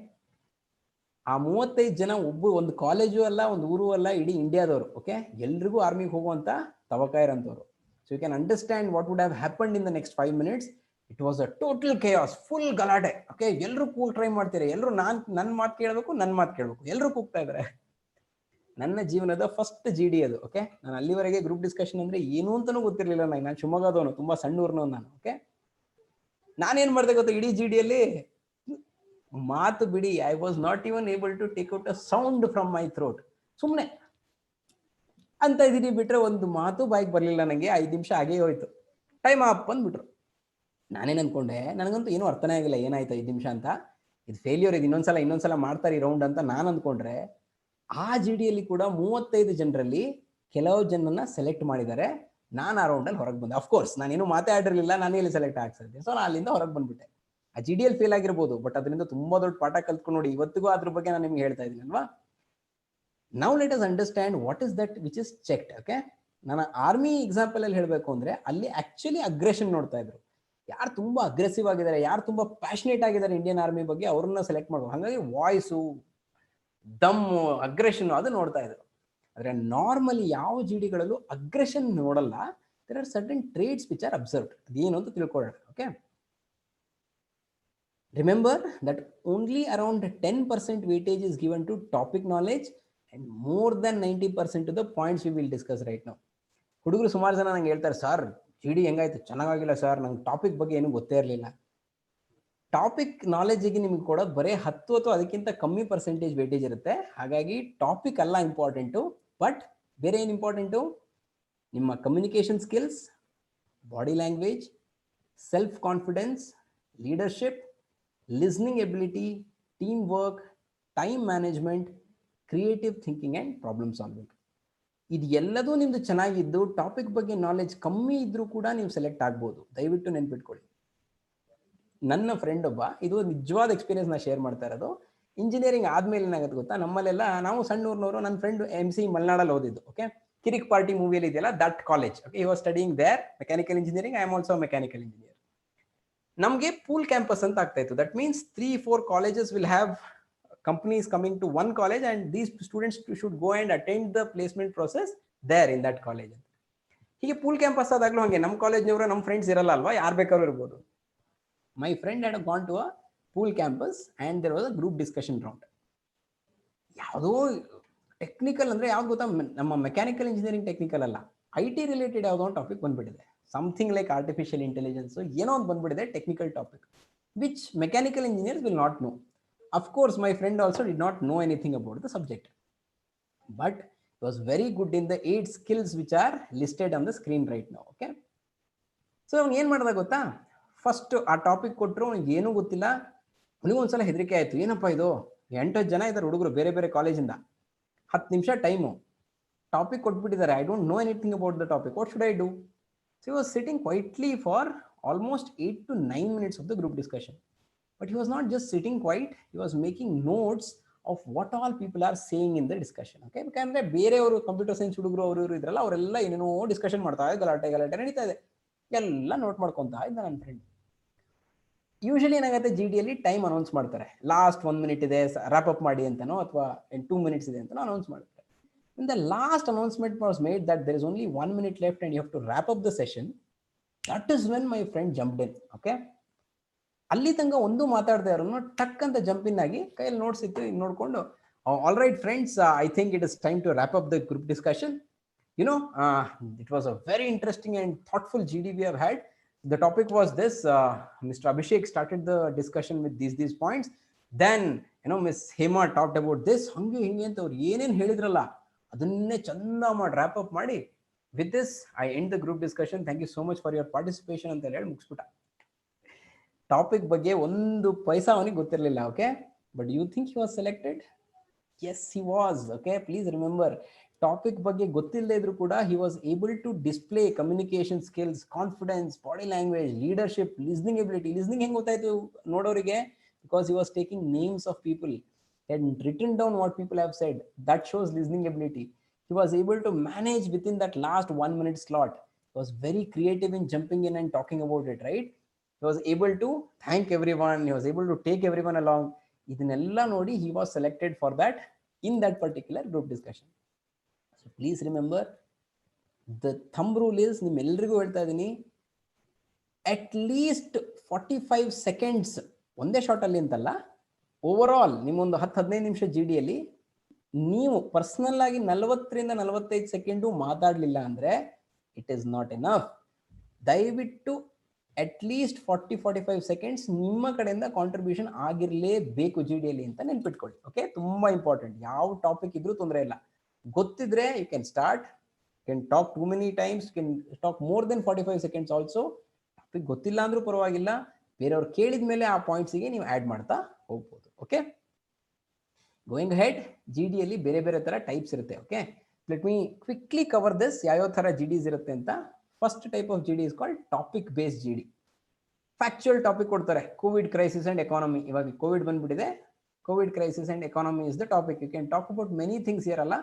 ಆ 35 ಜನ ಒಂದು ಕಾಲೇಜು ಅಲ್ಲ, ಒಂದು ಊರು ಅಲ್ಲ, ಇಡೀ ಇಂಡಿಯಾದವರು. ಓಕೆ, ಎಲ್ರಿಗೂ ಆರ್ಮಿಗೆ ಹೋಗುವಂತ ತವಕ ಇರೋಂಥವ್ರು. So you can understand what would have happened in the next 5 minutes. It was a total chaos, full ಗಲಾಟೆ. ಓಕೆ, ಎಲ್ಲರೂ ಕೂಗ್ ಟ್ರೈ ಮಾಡ್ತೀರಿ, ಎಲ್ಲರೂ ನನ್ನ ಮಾತು ಕೇಳಬೇಕು, ಎಲ್ಲರೂ ಕೂಗ್ತಾ ಇದ್ದಾರೆ. ನನ್ನ ಜೀವನದ ಫಸ್ಟ್ GD ಅದು. ಓಕೆ, ನಾನು ಅಲ್ಲಿವರೆಗೆ ಗ್ರೂಪ್ ಡಿಸ್ಕಷನ್ ಅಂದ್ರೆ ಏನು ಅಂತಾನೂ ಗೊತ್ತಿರಲಿಲ್ಲ ನನಗೆ. ನಾನು ಶಿವಮೊಗ್ಗದವನು, ತುಂಬಾ ಸಣ್ಣ ಊರ್ನವನು ನಾನು. ಓಕೆ, ನಾನೇನ್ ಮಾಡಿದೆ ಗೊತ್ತಾ, ಇಡೀ GDಯಲ್ಲಿ ಮಾತು ಬಿಡಿ, I was not even able to take out a sound from my throat. ಸುಮ್ಮನೆ ಅಂತ ಇದೀನಿ ಬಿಟ್ರೆ ಒಂದು ಮಾತು ಬಾಯಿಗೆ ಬರಲಿಲ್ಲ ನನಗೆ. 5 ನಿಮಿಷ ಆಗೇ ಹೋಯ್ತು, ಟೈಮ್ ಅಪ್ ಅಂದ್ಬಿಟ್ರು. ನಾನೇನು ಅನ್ಕೊಂಡೆ, ನನಗಂತೂ ಏನೂ ಅರ್ಥನೇ ಆಗಿಲ್ಲ ಏನಾಯ್ತು 5 ನಿಮಿಷ ಅಂತ. ಇದು ಫೇಲ್ಯೂರ್, ಇದು ಇನ್ನೊಂದ್ಸಲ ಮಾಡ್ತಾರೆ ಈ ರೌಂಡ್ ಅಂತ ನಾನು ಅಂದ್ಕೊಂಡ್ರೆ, ಆ GDಯಲ್ಲಿ ಕೂಡ 35 ಜನರಲ್ಲಿ ಕೆಲವು ಜನನ್ನ ಸೆಲೆಕ್ಟ್ ಮಾಡಿದ್ದಾರೆ. ನಾನು ಆ ರೌಂಡಲ್ಲಿ ಹೊರಗೆ ಬಂದೆ. ಅಫ್ಕೋರ್ಸ್ ನಾನೇನು ಮಾತಾಡಿರಲಿಲ್ಲ, ನಾನು ಎಲ್ಲಿ ಸೆಲೆಕ್ಟ್ ಆಗ್ತಿದ್ದೆ. ಸೊ ನಾನು ಅಲ್ಲಿಂದ ಹೊರಗೆ ಬಂದ್ಬಿಟ್ಟೆ. ಆ GDಯಲ್ಲಿ ಫೇಲ್ ಆಗಿರ್ಬೋದು, ಬಟ್ ಅದರಿಂದ ತುಂಬಾ ದೊಡ್ಡ ಪಾಠ ಕಲ್ತ್ಕೊಂಡು ನೋಡಿ ಇವತ್ತಿಗೂ ಅದ್ರ ಬಗ್ಗೆ ನಾನು ನಿಮ್ಗೆ ಹೇಳ್ತಾ ಇದ್ದೀನಿ ಅಲ್ವಾ. Now let us understand what is that which is checked. Okay, ನಾನು ಆರ್ಮಿ ಎಕ್ಸಾಂಪಲ್ ಅಲ್ಲಿ ಹೇಳಬೇಕು ಅಂದ್ರೆ, ಅಲ್ಲಿ ಆಕ್ಚುಲಿ ಅಗ್ರೆಷನ್ ನೋಡ್ತಾ ಇದ್ರು. ಯಾರು ತುಂಬಾ ಅಗ್ರೆಸಿವ್ ಆಗಿದ್ದಾರೆ, ಯಾರು ತುಂಬಾ ಪ್ಯಾಷನೇಟ್ ಆಗಿದ್ದಾರೆ ಇಂಡಿಯನ್ ಆರ್ಮಿ ಬಗ್ಗೆ, ಅವ್ರನ್ನ ಸೆಲೆಕ್ಟ್ ಮಾಡ್ಬೋದು. ಹಾಗಾಗಿ ವಾಯ್ಸು, ದಮ್ಮು, ಅಗ್ರೆಷನ್ ಅದು ನೋಡ್ತಾ ಇದ್ರು. ಆದ್ರೆ ನಾರ್ಮಲಿ ಯಾವ GDಗಳಲ್ಲೂ ಅಗ್ರೆಷನ್ ನೋಡಲ್ಲ. There are certain traits which are observed. ಅದೇನು ಅಂತ ತಿಳ್ಕೊಳ್ಳೋಣ. Okay, remember that only around 10% weightage is given to topic knowledge and more than 90% to the points we will discuss right now. ಹುಡುಗರು ಸುಮಾರು ಜನ ನಂಗೆ ಹೇಳ್ತಾರೆ, ಸರ್ GD ಹೆಂಗಾಯ್ತು, ಚೆನ್ನಾಗಿಲ್ಲ sir, ನಂಗೆ ಟಾಪಿಕ್ ಬಗ್ಗೆ ಏನೂ ಗೊತ್ತೇ ಇರಲಿಲ್ಲ. ಟಾಪಿಕ್ ನಾಲೆಜ್ಗೆ ನಿಮ್ಗೆ ಕೊಡೋದು ಬರೀ 10 ಅಥವಾ ಅದಕ್ಕಿಂತ ಕಮ್ಮಿ ಪರ್ಸೆಂಟೇಜ್ ವೇಟೇಜ್ ಇರುತ್ತೆ. ಹಾಗಾಗಿ ಟಾಪಿಕ್ ಅಲ್ಲ ಇಂಪಾರ್ಟೆಂಟು, ಬಟ್ ಬೇರೆ ಏನು ಇಂಪಾರ್ಟೆಂಟು, ನಿಮ್ಮ communication skills, body language, self confidence, leadership, listening ability, team work, time management, creative thinking and problem solving. ಇದು ಎಲ್ಲದೂ ನಿಮ್ದು ಚೆನ್ನಾಗಿದ್ದು ಟಾಪಿಕ್ ಬಗ್ಗೆ ನಾಲೆಜ್ ಕಮ್ಮಿ ಇದ್ರೂ ಕೂಡ ನೀವು ಸೆಲೆಕ್ಟ್ ಆಗ್ಬೋದು. ದಯವಿಟ್ಟು ನೆನ್ಪಿಟ್ಕೊಳ್ಳಿ. ನನ್ನ ಫ್ರೆಂಡ್ ಒಬ್ಬ, ಇದು ನಿಜವಾದ ಎಕ್ಸ್ಪೀರಿಯನ್ಸ್ ನಾ ಶೇರ್ ಮಾಡ್ತಾ ಇರೋದು. ಇಂಜಿನಿಯರಿಂಗ್ ಆದ್ಮೇಲೆ ಏನಾಗುತ್ತೆ ಗೊತ್ತಾ, ನಮ್ಮಲ್ಲೆಲ್ಲ ನಾವು ಸಣ್ಣೂರ್ನವರು, ನನ್ನ ಫ್ರೆಂಡ್ MC ಮಲ್ನಾಡಲ್ಲಿ ಓದಿದ್ದು. ಓಕೆ, ಕಿರಿಕ್ ಪಾರ್ಟಿ ಮೂವಿಯಲ್ಲಿ ಇದೆಯಲ್ಲ, that college. Okay, he was studying there mechanical engineering. I am also mechanical engineer. ನಮಗೆ ಪೂಲ್ ಕ್ಯಾಂಪಸ್ ಅಂತ ಆಗ್ತಾ ಇತ್ತು. That means 3-4 colleges will have companies coming to one college and these students should go and attend the placement process there in that college. ಹೀಗೆ pool campus ಆದಾಗಲೂ ಹಾಗೆ ನಮ್ಮ ಕಾಲೇಜ್ನವರು ನಮ್ಮ friends ಇರಲ್ಲ ಅಲ್ವಾ, ಯಾರು ಬೇಕಾದ್ರೂ ಇರ್ಬೋದು. My friend had gone to a pool campus and there was a group discussion round. ಯಾವುದೋ ಟೆಕ್ನಿಕಲ್ ಅಂದರೆ ಯಾವ್ದು ಗೊತ್ತಾ, ನಮ್ಮ ಮೆಕ್ಯಾನಿಕಲ್ ಇಂಜಿನಿಯರಿಂಗ್ ಟೆಕ್ನಿಕಲ್ ಅಲ್ಲ, IT ರಿಲೇಟೆಡ್ ಯಾವುದೋ ಒಂದು ಟಾಪಿಕ್ ಬಂದ್ಬಿಟ್ಟಿದೆ. ಸಮಥಿಂಗ್ ಲೈಕ್ ಆರ್ಟಿಫಿಷಿಯಲ್ ಇಂಟೆಲಿಜೆನ್ಸ್, ಏನೋ ಒಂದು ಬಂದ್ಬಿಟ್ಟಿದೆ technical topic, which mechanical engineers will not know. Of course, my friend also did not know anything about the subject, but he was very good in the 8 skills which are listed on the screen right now. Okay, so ಅವನು ಏನು ಮಾಡ್ದ ಗೊತ್ತಾ, first ಆ topic ಕೊಟ್ಟರು, ಅವನಿಗೆ ಏನೂ ಗೊತ್ತಿಲ್ಲ. ಅವನಿಗೊಂದ್ಸಲ ಹೆದರಿಕೆ ಆಯಿತು, ಏನಪ್ಪ ಇದು 8 ಜನ ಇದ್ದಾರೆ ಹುಡುಗರು ಬೇರೆ ಬೇರೆ ಕಾಲೇಜಿಂದ, 10 ನಿಮಿಷ ಟೈಮು, ಟಾಪಿಕ್ ಕೊಟ್ಬಿಟ್ಟಿದ್ದಾರೆ, I don't know anything about the topic, what should I do? So he was sitting quietly for almost 8 to 9 minutes of the group discussion. But he was not just sitting quiet, he was making notes of what all people are saying in the discussion. Okay, ಯಾಕಂದ್ರೆ ಬೇರೆಯವರು computer science ಹುಡುಗರು ಅವರು ಇದ್ರಲ್ಲ, ಅವರೆಲ್ಲ ಏನೇನೋ discussion ಮಾಡ್ತಾ ಗಲಾಟೆ ನಡೀತಾ ಇದೆ, ಎಲ್ಲ ನೋಟ್ ಮಾಡ್ಕೊತಾ ಇದ್ದ ನನ್ನ ಫ್ರೆಂಡ್. ಯೂಶಲಿ ಏನಾಗುತ್ತೆ, GDಯಲ್ಲಿ ಟೈಮ್ ಅನೌನ್ಸ್ ಮಾಡ್ತಾರೆ, ಲಾಸ್ಟ್ 1 minute ಇದೆ ರ್ಯಾಪ್ ಅಪ್ ಮಾಡಿ ಅಂತನೋ, ಅಥವಾ 2 minutes ಇದೆ ಅಂತನೋ ಅನೌನ್ಸ್ ಮಾಡ್ತಾರೆ. In the last announcement was made that there is only 1 minute left and you have to wrap up the session. That is when my friend jumped in. Okay, ಅಲ್ಲಿ ತನಕ ಒಂದು ಮಾತಾಡದೆ ಅವರನ್ನು ಟಕ್ ಅಂತ ಜಂಪ್ ಇನ್ ಆಗಿ ಕೈಯಲ್ಲಿ ನೋಟ್ಸ್ ಇತ್ತು ನೋಡ್ಕೊಂಡು, all right friends, I think it is time to wrap up the group discussion. You know, it was a very interesting and thoughtful GD we have had. The topic was this, Mr. Abhishek started the discussion with these points, then Miss Hema talked about this, ಹಂಗೆ ಹಿಂಗೆ ಅಂತ ಅವ್ರು ಏನೇನು ಹೇಳಿದ್ರಲ್ಲ ಅದನ್ನೇ ಚಂದ ಮಾಡಿ wrap up ಮಾಡಿ, with this I end the group discussion. Thank you so much for your participation ಅಂತ ಹೇಳಿ ಮುಗಿಸ್ಬಿಟ್ಟ. ಟಾಪಿಕ್ ಬಗ್ಗೆ ಒಂದು ಪೈಸಾ ಅವನಿಗೆ ಗೊತ್ತಿರಲಿಲ್ಲ. Okay, but you think he was selected? Yes, he was. Okay, please remember, topic ಬಗ್ಗೆ ಗೊತ್ತಿಲ್ಲದೆ ಇದ್ರು ಕೂಡ he was able to display communication skills, confidence, body language, leadership, listening ability. Listening ಹೆಂಗೆ ಗೊತ್ತಾಯ್ತು ನೋಡೋರಿಗೆ? Because he was taking names of people and written down what people have said. That shows listening ability. He was able to manage within that last 1 minute slot. He was very creative in jumping in and talking about it, right? He was able to thank everyone. He was able to take everyone along. Idinella nodi he was selected for that in that particular group discussion. So please remember, the thumb rule is, ನಿಮ್ಮೆಲ್ಲರಿಗೂ ಹೇಳ್ತಾ ಇದ್ದೀನಿ, at least 45 seconds ಒಂದೇ ಶಾರ್ಟಲ್ಲಿ ಅಂತಲ್ಲ, over all ನಿಮ್ಮೊಂದು 10-15 ನಿಮಿಷ GDಯಲ್ಲಿ ನೀವು personal ಆಗಿ 40-45 second ಮಾತಾಡಲಿಲ್ಲ ಅಂದರೆ ಇಟ್ ಈಸ್ ನಾಟ್ ಎನಫ್. ದಯವಿಟ್ಟು ಅಟ್ಲೀಸ್ಟ್ 40-45 ಸೆಕೆಂಡ್ಸ್ ನಿಮ್ಮ ಕಡೆಯಿಂದ ಕಾಂಟ್ರಿಬ್ಯೂಷನ್ ಆಗಿರಲೇಬೇಕು GDಯಲ್ಲಿ ಅಂತ ನೆನ್ಪಿಟ್ಕೊಳ್ಳಿ. ಓಕೆ, ತುಂಬಾ ಇಂಪಾರ್ಟೆಂಟ್. ಯಾವ ಟಾಪಿಕ್ ಇದ್ರೂ ತೊಂದರೆ ಇಲ್ಲ, ಗೊತ್ತಿದ್ರೆ you can start, can talk too many times, can talk more than 45 seconds also. Topic ಗೊತ್ತಿಲ್ಲ ಅಂದ್ರೂ ಪರವಾಗಿಲ್ಲ, ಬೇರೆಯವ್ರು ಕೇಳಿದ ಮೇಲೆ ಆ ಪಾಯಿಂಟ್ಸಿಗೆ ನೀವು ಆ್ಯಡ್ ಮಾಡ್ತಾ ಹೋಗ್ಬೋದು. ಓಕೆ, ಗೋಯಿಂಗ್ ಹೆಡ್, GDಯಲ್ಲಿ ಬೇರೆ ಬೇರೆ ಥರ ಟೈಪ್ಸ್ ಇರುತ್ತೆ. Okay, let me quickly cover this, ಯಾವ್ಯಾವ ಥರ GDs ಇರುತ್ತೆ ಅಂತ. First type of GD is called topic based GD. Factual topic ಕೊಡ್ತಾರೆ, ಕೋವಿಡ್ ಕ್ರೈಸಿಸ್ ಅಂಡ್ ಎಕಾನಮಿ. ಇವಾಗ ಕೋವಿಡ್ ಬಂದ್ಬಿಟ್ಟಿದೆ, Covid crisis and economy is the topic. You can talk about many things here. ಅಲ್ಲ,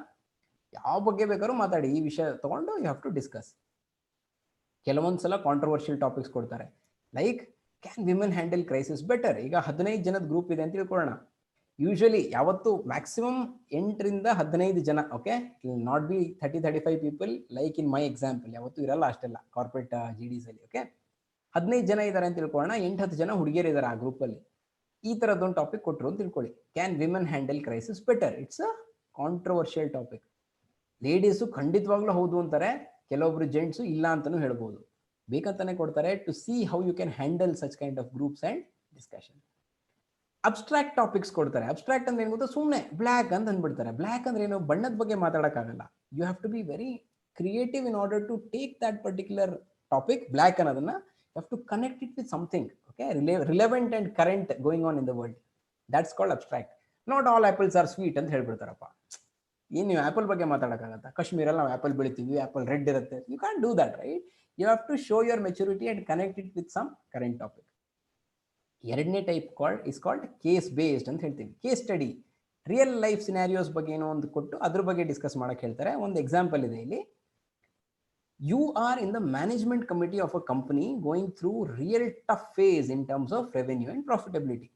ಯಾವ ಬಗ್ಗೆ ಬೇಕಾದ್ರೂ ಮಾತಾಡಿ, ಈ ವಿಷಯ ತಗೊಂಡು ಯು ಹ್ಯಾವ್ ಟು ಡಿಸ್ಕಸ್. ಕೆಲವೊಂದ್ಸಲ ಕಾಂಟ್ರವರ್ಷಿಯಲ್ ಟಾಪಿಕ್ಸ್ ಕೊಡ್ತಾರೆ, like can women handle crisis better. ಈಗ 15 ಜನದ ಗ್ರೂಪ್ ಇದೆ ಅಂತ ತಿಳ್ಕೊಳ್ಳೋಣ. ಯೂಶಲಿ ಯಾವತ್ತು ಮ್ಯಾಕ್ಸಿಮಮ್ 8-15 ಜನ. Okay, not be 30-35 people like in my example. ಯಾವತ್ತು ಇರಲ್ಲ ಅಷ್ಟೆಲ್ಲ ಕಾರ್ಪೊರೇಟ್ GDs ಅಲ್ಲಿ. ಓಕೆ, 15 ಜನ ಇದ್ದಾರೆ ಅಂತ ತಿಳ್ಕೊಳ್ಳೋಣ, 8-10 ಜನ ಹುಡುಗಿಯರು ಇದ್ದಾರೆ ಆ ಗ್ರೂಪಲ್ಲಿ. ಈ ಥರದ್ದೊಂದು ಟಾಪಿಕ್ ಕೊಟ್ಟರು ಅಂತ ತಿಳ್ಕೊಳ್ಳಿ, can women handle crisis better. It's a controversial topic. Ladies ಖಂಡಿತವಾಗ್ಲೂ ಹೌದು ಅಂತಾರೆ, ಕೆಲವೊಬ್ರು ಜೆಂಟ್ಸು ಇಲ್ಲ ಅಂತಲೂ ಹೇಳ್ಬೋದು. ಬೇಕಂತಾನೆ ಕೊಡ್ತಾರೆ to see how you can handle such kind of groups and discussion. Abstract topics ಕೊಡ್ತಾರೆ. ಅಬ್ಸ್ಟ್ರಾಕ್ಟ್ ಅಂದ್ರೆ ಏನು ಗೊತ್ತಾ, ಸುಮ್ಮನೆ ಬ್ಲ್ಯಾಕ್ ಅಂತ ಅಂದ್ಬಿಡ್ತಾರೆ. ಬ್ಲ್ಯಾಕ್ ಅಂದ್ರೆ ಏನು, ಬಣ್ಣದ ಬಗ್ಗೆ ಮಾತಾಡೋಕ್ಕಾಗಲ್ಲ. You have to be very creative in order to take that particular topic, black ಅನ್ನೋದನ್ನ. You have to connect it with something, okay, relevant and current going on in the world. That's called abstract. Not all apples are sweet ಅಂತ ಹೇಳ್ಬಿಡ್ತಾರಪ್ಪ. ಏನು ನೀವು apple ಬಗ್ಗೆ ಮಾತಾಡೋಕ್ಕಾಗತ್ತಾ? ಕಾಶ್ಮೀರಲ್ಲಿ ನಾವು apple ಬೆಳಿತೀವಿ, apple red ಇರುತ್ತೆ. You can do that, right? You have to show your maturity and connect it with some current topic. ಎರಡನೇ type is called case based ಅಂತ ಹೇಳ್ತೀವಿ. Case study, real life scenarios ಬಗ್ಗೆ ಏನೋ ಒಂದು ಕೊಟ್ಟು ಅದ್ರ ಬಗ್ಗೆ ಡಿಸ್ಕಸ್ ಮಾಡಕ್ಕೆ ಹೇಳ್ತಾರೆ. ಒಂದು ಎಕ್ಸಾಂಪಲ್ ಇದೆ ಇಲ್ಲಿ. You are in the management committee of a company going through real tough phase in terms of revenue and profitability.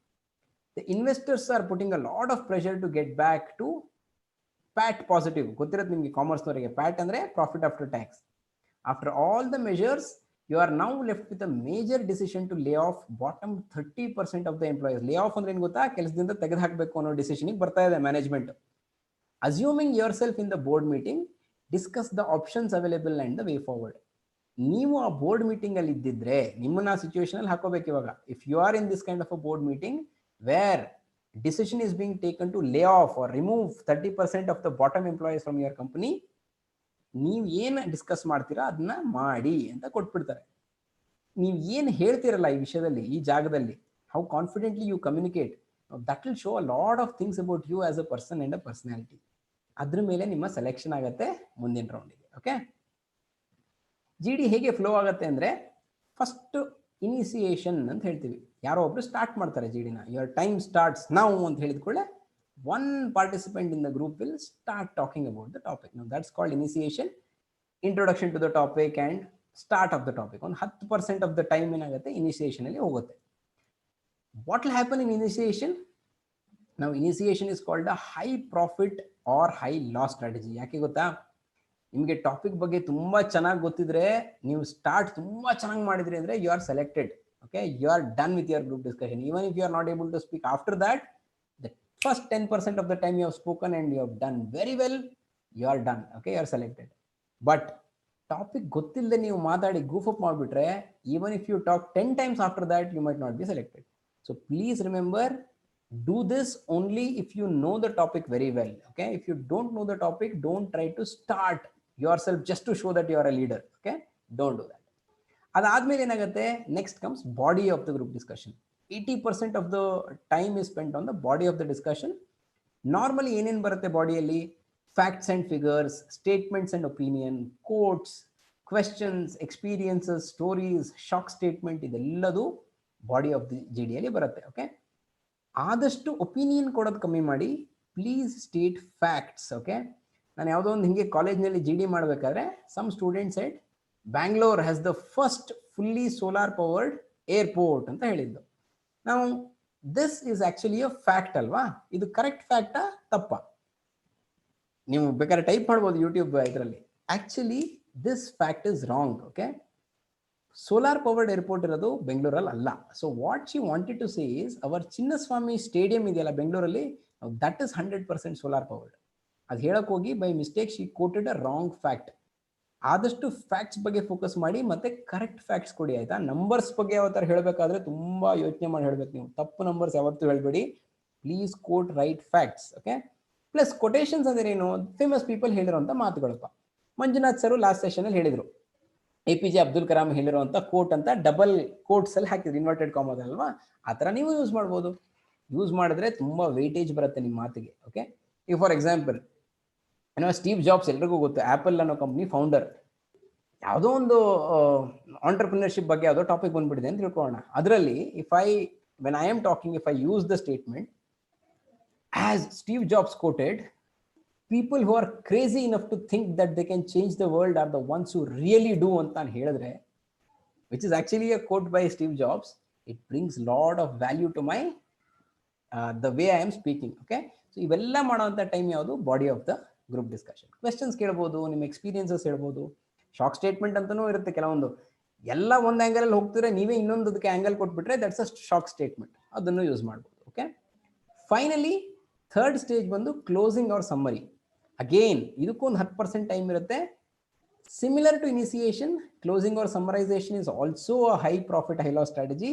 The investors are putting a lot of pressure to get back to PAT positive. ಗೊತ್ತಿರುತ್ತೆ ನಿಮಗೆ, ಕಾಮರ್ಸ್ನವರಿಗೆ. PAT ಅಂದರೆ profit after tax. After all the measures, you are now left with a major decision to lay off bottom 30% of the employees. Lay off ಅಂದ್ರೆ ಏನು ಗೊತ್ತಾ, ಕೆಲಸದಿಂದ ತೆಗೆದು ಹಾಕಬೇಕು ಅನ್ನೋ ಡಿಸಿಷನ್ಗೆ ಬರ್ತಾ ಇದೆ management. Assuming your self in the board meeting, discuss the options available and the way forward. ನೀವು ಆ ಬೋರ್ಡ್ ಮೀಟಿಂಗ್ ಅಲ್ಲಿ ಇದ್ದಿದ್ರೆ ನಿಮ್ಮನ್ನ ಸಿಚುವೇಶನ್ ಅಲ್ಲಿ ಹಾಕೋಬೇಕು. ಇವಾಗ if you are in this kind of a board meeting where decision is being taken to lay off or remove 30% of the bottom employees from your company, ನೀವು ಏನು ಡಿಸ್ಕಸ್ ಮಾಡ್ತೀರಾ ಅದನ್ನ ಮಾಡಿ ಅಂತ ಕೊಟ್ಬಿಡ್ತಾರೆ. ನೀವು ಏನು ಹೇಳ್ತಿರಲ್ಲ ಈ ವಿಷಯದಲ್ಲಿ, ಈ ಜಾಗದಲ್ಲಿ, how confidently you communicate, that will show a lot of things about you as a person and a personality. ಅದ್ರ ಮೇಲೆ ನಿಮ್ಮ ಸೆಲೆಕ್ಷನ್ ಆಗುತ್ತೆ ಮುಂದಿನ ರೌಂಡಿಗೆ. ಓಕೆ, GD ಹೇಗೆ ಫ್ಲೋ ಆಗುತ್ತೆ ಅಂದರೆ, ಫಸ್ಟ್ ಇನಿಸಿಯೇಷನ್ ಅಂತ ಹೇಳ್ತೀವಿ. ಯಾರೋ ಒಬ್ರು ಸ್ಟಾರ್ಟ್ ಮಾಡ್ತಾರೆ GDನ. ಯುವರ್ ಟೈಮ್ ಸ್ಟಾರ್ಟ್ಸ್ ನೌ ಅಂತ ಹೇಳಿದ ಕೂಡಲೇ one participant in the group will start talking about the topic. Now that's called initiation, introduction to the topic and start of the topic. On 10% of the time ಏನಾಗುತ್ತೆ initiation ಅಲ್ಲಿ ಹೋಗುತ್ತೆ. What will happen in initiation? Now initiation is called a high profit or high loss strategy. ಯಾಕೆ ಗೊತ್ತಾ, ನಿಮಗೆ topic ಬಗ್ಗೆ ತುಂಬಾ ಚೆನ್ನಾಗಿ ಗೊತ್ತಿದ್ರೆ, ನೀವು ಸ್ಟಾರ್ಟ್ ತುಂಬಾ ಚೆನ್ನಾಗಿ ಮಾಡಿದ್ರಿ ಅಂದ್ರೆ you are selected. Okay, you are done with your group discussion. Even if you are not able to speak after that, first 10% of the time you have spoken and you have done very well, you are done. Okay, you are selected. But topic ಗೊತ್ತಿಲ್ಲದೆ ನೀವು ಮಾತಾಡಿ goof up ಮಾಡಿಬಿಟ್ರೆ, even if you talk 10 times after that, you might not be selected. So please remember, do this only if you know the topic very well. Okay, if you don't know the topic, don't try to start yourself just to show that you are a leader. Okay, don't do that. ಅದಾದ್ಮೇಲೆ ಏನಾಗುತ್ತೆ, next comes body of the group discussion. 80% of the time is spent on the body of the discussion. Normally ಏನೇನು ಬರುತ್ತೆ ಬಾಡಿಯಲ್ಲಿ, facts and figures, statements and opinion, quotes, questions, experiences, stories, shock statement, ಇದೆಲ್ಲದು body of the GDಯಲ್ಲಿ ಬರುತ್ತೆ. Okay, ಆದಷ್ಟು opinion ಕೊಡೋದು ಕಮ್ಮಿ ಮಾಡಿ, ಪ್ಲೀಸ್ ಸ್ಟೇಟ್ ಫ್ಯಾಕ್ಟ್ಸ್. ಓಕೆ, ನಾನು ಯಾವುದೋ ಒಂದು ಹಿಂಗೆ ಕಾಲೇಜ್ನಲ್ಲಿ GD ಮಾಡಬೇಕಾದ್ರೆ some students said Bangalore has the first fully solar powered airport ಅಂತ ಹೇಳಿದ್ದು. ನಾವು this is actually a fact ಅಲ್ವಾ? ಇದು ಕರೆಕ್ಟ್ ಫ್ಯಾಕ್ಟಾ ತಪ್ಪಾ? ನೀವು ಬೇಕಾದ್ರೆ ಟೈಪ್ ಮಾಡ್ಬೋದು ಯೂಟ್ಯೂಬ್ ಇದರಲ್ಲಿ. Actually this fact is wrong. Okay, solar powered airport ಇರೋದು ಬೆಂಗಳೂರಲ್ಲಿ ಅಲ್ಲ. So what she wanted to say is our Chinnaswamy stadium ಇದೆಯಲ್ಲ ಬೆಂಗಳೂರಲ್ಲಿ, ದಟ್ ಇಸ್ 100% ಸೋಲಾರ್ ಪವರ್ಡ್. ಅದು ಹೇಳಕ್ ಹೋಗಿ by mistake she quoted a wrong fact. ಆದಷ್ಟು ಫ್ಯಾಕ್ಟ್ಸ್ ಬಗ್ಗೆ ಫೋಕಸ್ ಮಾಡಿ ಮತ್ತೆ ಕರೆಕ್ಟ್ ಫ್ಯಾಕ್ಟ್ಸ್ ಕೊಡಿ, ಆಯ್ತಾ? ನಂಬರ್ಸ್ ಬಗ್ಗೆ ಯಾವ ಥರ ಹೇಳಬೇಕಾದ್ರೆ ತುಂಬಾ ಯೋಚನೆ ಮಾಡಿ ಹೇಳ್ಬೇಕು ನೀವು. ತಪ್ಪು ನಂಬರ್ಸ್ ಯಾವತ್ತೂ ಹೇಳ್ಬೇಡಿ. Please quote right facts. Okay. Plus quotations ಅಂದ್ರೆ ಏನು? ಫೇಮಸ್ ಪೀಪಲ್ ಹೇಳಿರುವಂತ ಮಾತುಗಳಪ್ಪ. ಮಂಜುನಾಥ್ ಸರ್ ಲಾಸ್ಟ್ ಸೆಷನ್ ಅಲ್ಲಿ ಹೇಳಿದ್ರು, APJ ಅಬ್ದುಲ್ ಕಲಾಂ ಹೇಳಿರುವಂತ ಕೋಟ್ ಅಂತ ಡಬಲ್ ಕೋಟ್ಸ್ ಅಲ್ಲಿ ಹಾಕಿದ್ರು, ಇನ್ವರ್ಟೆಡ್ ಕಾಮನ್ ಅಲ್ವಾ? ಆ ಥರ ನೀವು ಯೂಸ್ ಮಾಡ್ಬೋದು. ಯೂಸ್ ಮಾಡಿದ್ರೆ ತುಂಬಾ ವೇಟೇಜ್ ಬರುತ್ತೆ ನಿಮ್ಮ ಮಾತಿಗೆ. ಓಕೆ. ಈಗ ಫಾರ್ ಎಕ್ಸಾಂಪಲ್ ಏನೋ ಸ್ಟೀವ್ ಜಾಬ್ಸ್ ಎಲ್ರಿಗೂ ಗೊತ್ತು, ಆಪಲ್ ಅನ್ನೋ ಕಂಪ್ನಿ ಫೌಂಡರ್. ಯಾವುದೋ ಒಂದು ಆಂಟರ್ಪ್ರಿನರ್ಶಿಪ್ ಬಗ್ಗೆ ಯಾವುದೋ ಟಾಪಿಕ್ ಬಂದ್ಬಿಟ್ಟಿದೆ ಅಂತ ತಿಳ್ಕೊಳ್ಳೋಣ. ಅದರಲ್ಲಿ when I am talking, if I use the statement as Steve Jobs quoted, people who are crazy enough to think that they can change the world are the ones who really do ಅಂತ ನಾನು ಹೇಳಿದ್ರೆ, which is actually a quote by Steve Jobs, it brings lot of value to my the way I am speaking. Okay. So ಇವೆಲ್ಲ ಮಾಡೋಂಥ time ಯಾವುದು? Body of the group discussion. Questions ಕೇಳ್ಬೋದು, ನಿಮ್ಮ experiences ಹೇಳ್ಬೋದು. Shock statement ಅಂತಲೂ ಇರುತ್ತೆ ಕೆಲವೊಂದು. ಎಲ್ಲ ಒಂದು ಆ್ಯಂಗಲಲ್ಲಿ ಹೋಗ್ತಿದ್ರೆ ನೀವೇ ಇನ್ನೊಂದಕ್ಕೆ ಆ್ಯಂಗಲ್ ಕೊಟ್ಬಿಟ್ರೆ ದಟ್ಸ್ ಅ ಶಾಕ್ ಸ್ಟೇಟ್ಮೆಂಟ್. ಅದನ್ನು ಯೂಸ್ ಮಾಡ್ಬೋದು. ಓಕೆ. ಫೈನಲಿ ಥರ್ಡ್ ಸ್ಟೇಜ್ ಬಂದು ಕ್ಲೋಸಿಂಗ್ ಆರ್ ಸಮ್ಮರಿ. ಅಗೇನ್ ಇದಕ್ಕೂ ಒಂದು 10% ಟೈಮ್ ಇರುತ್ತೆ. Similar to initiation, closing or summarization is also a high profit high loss strategy.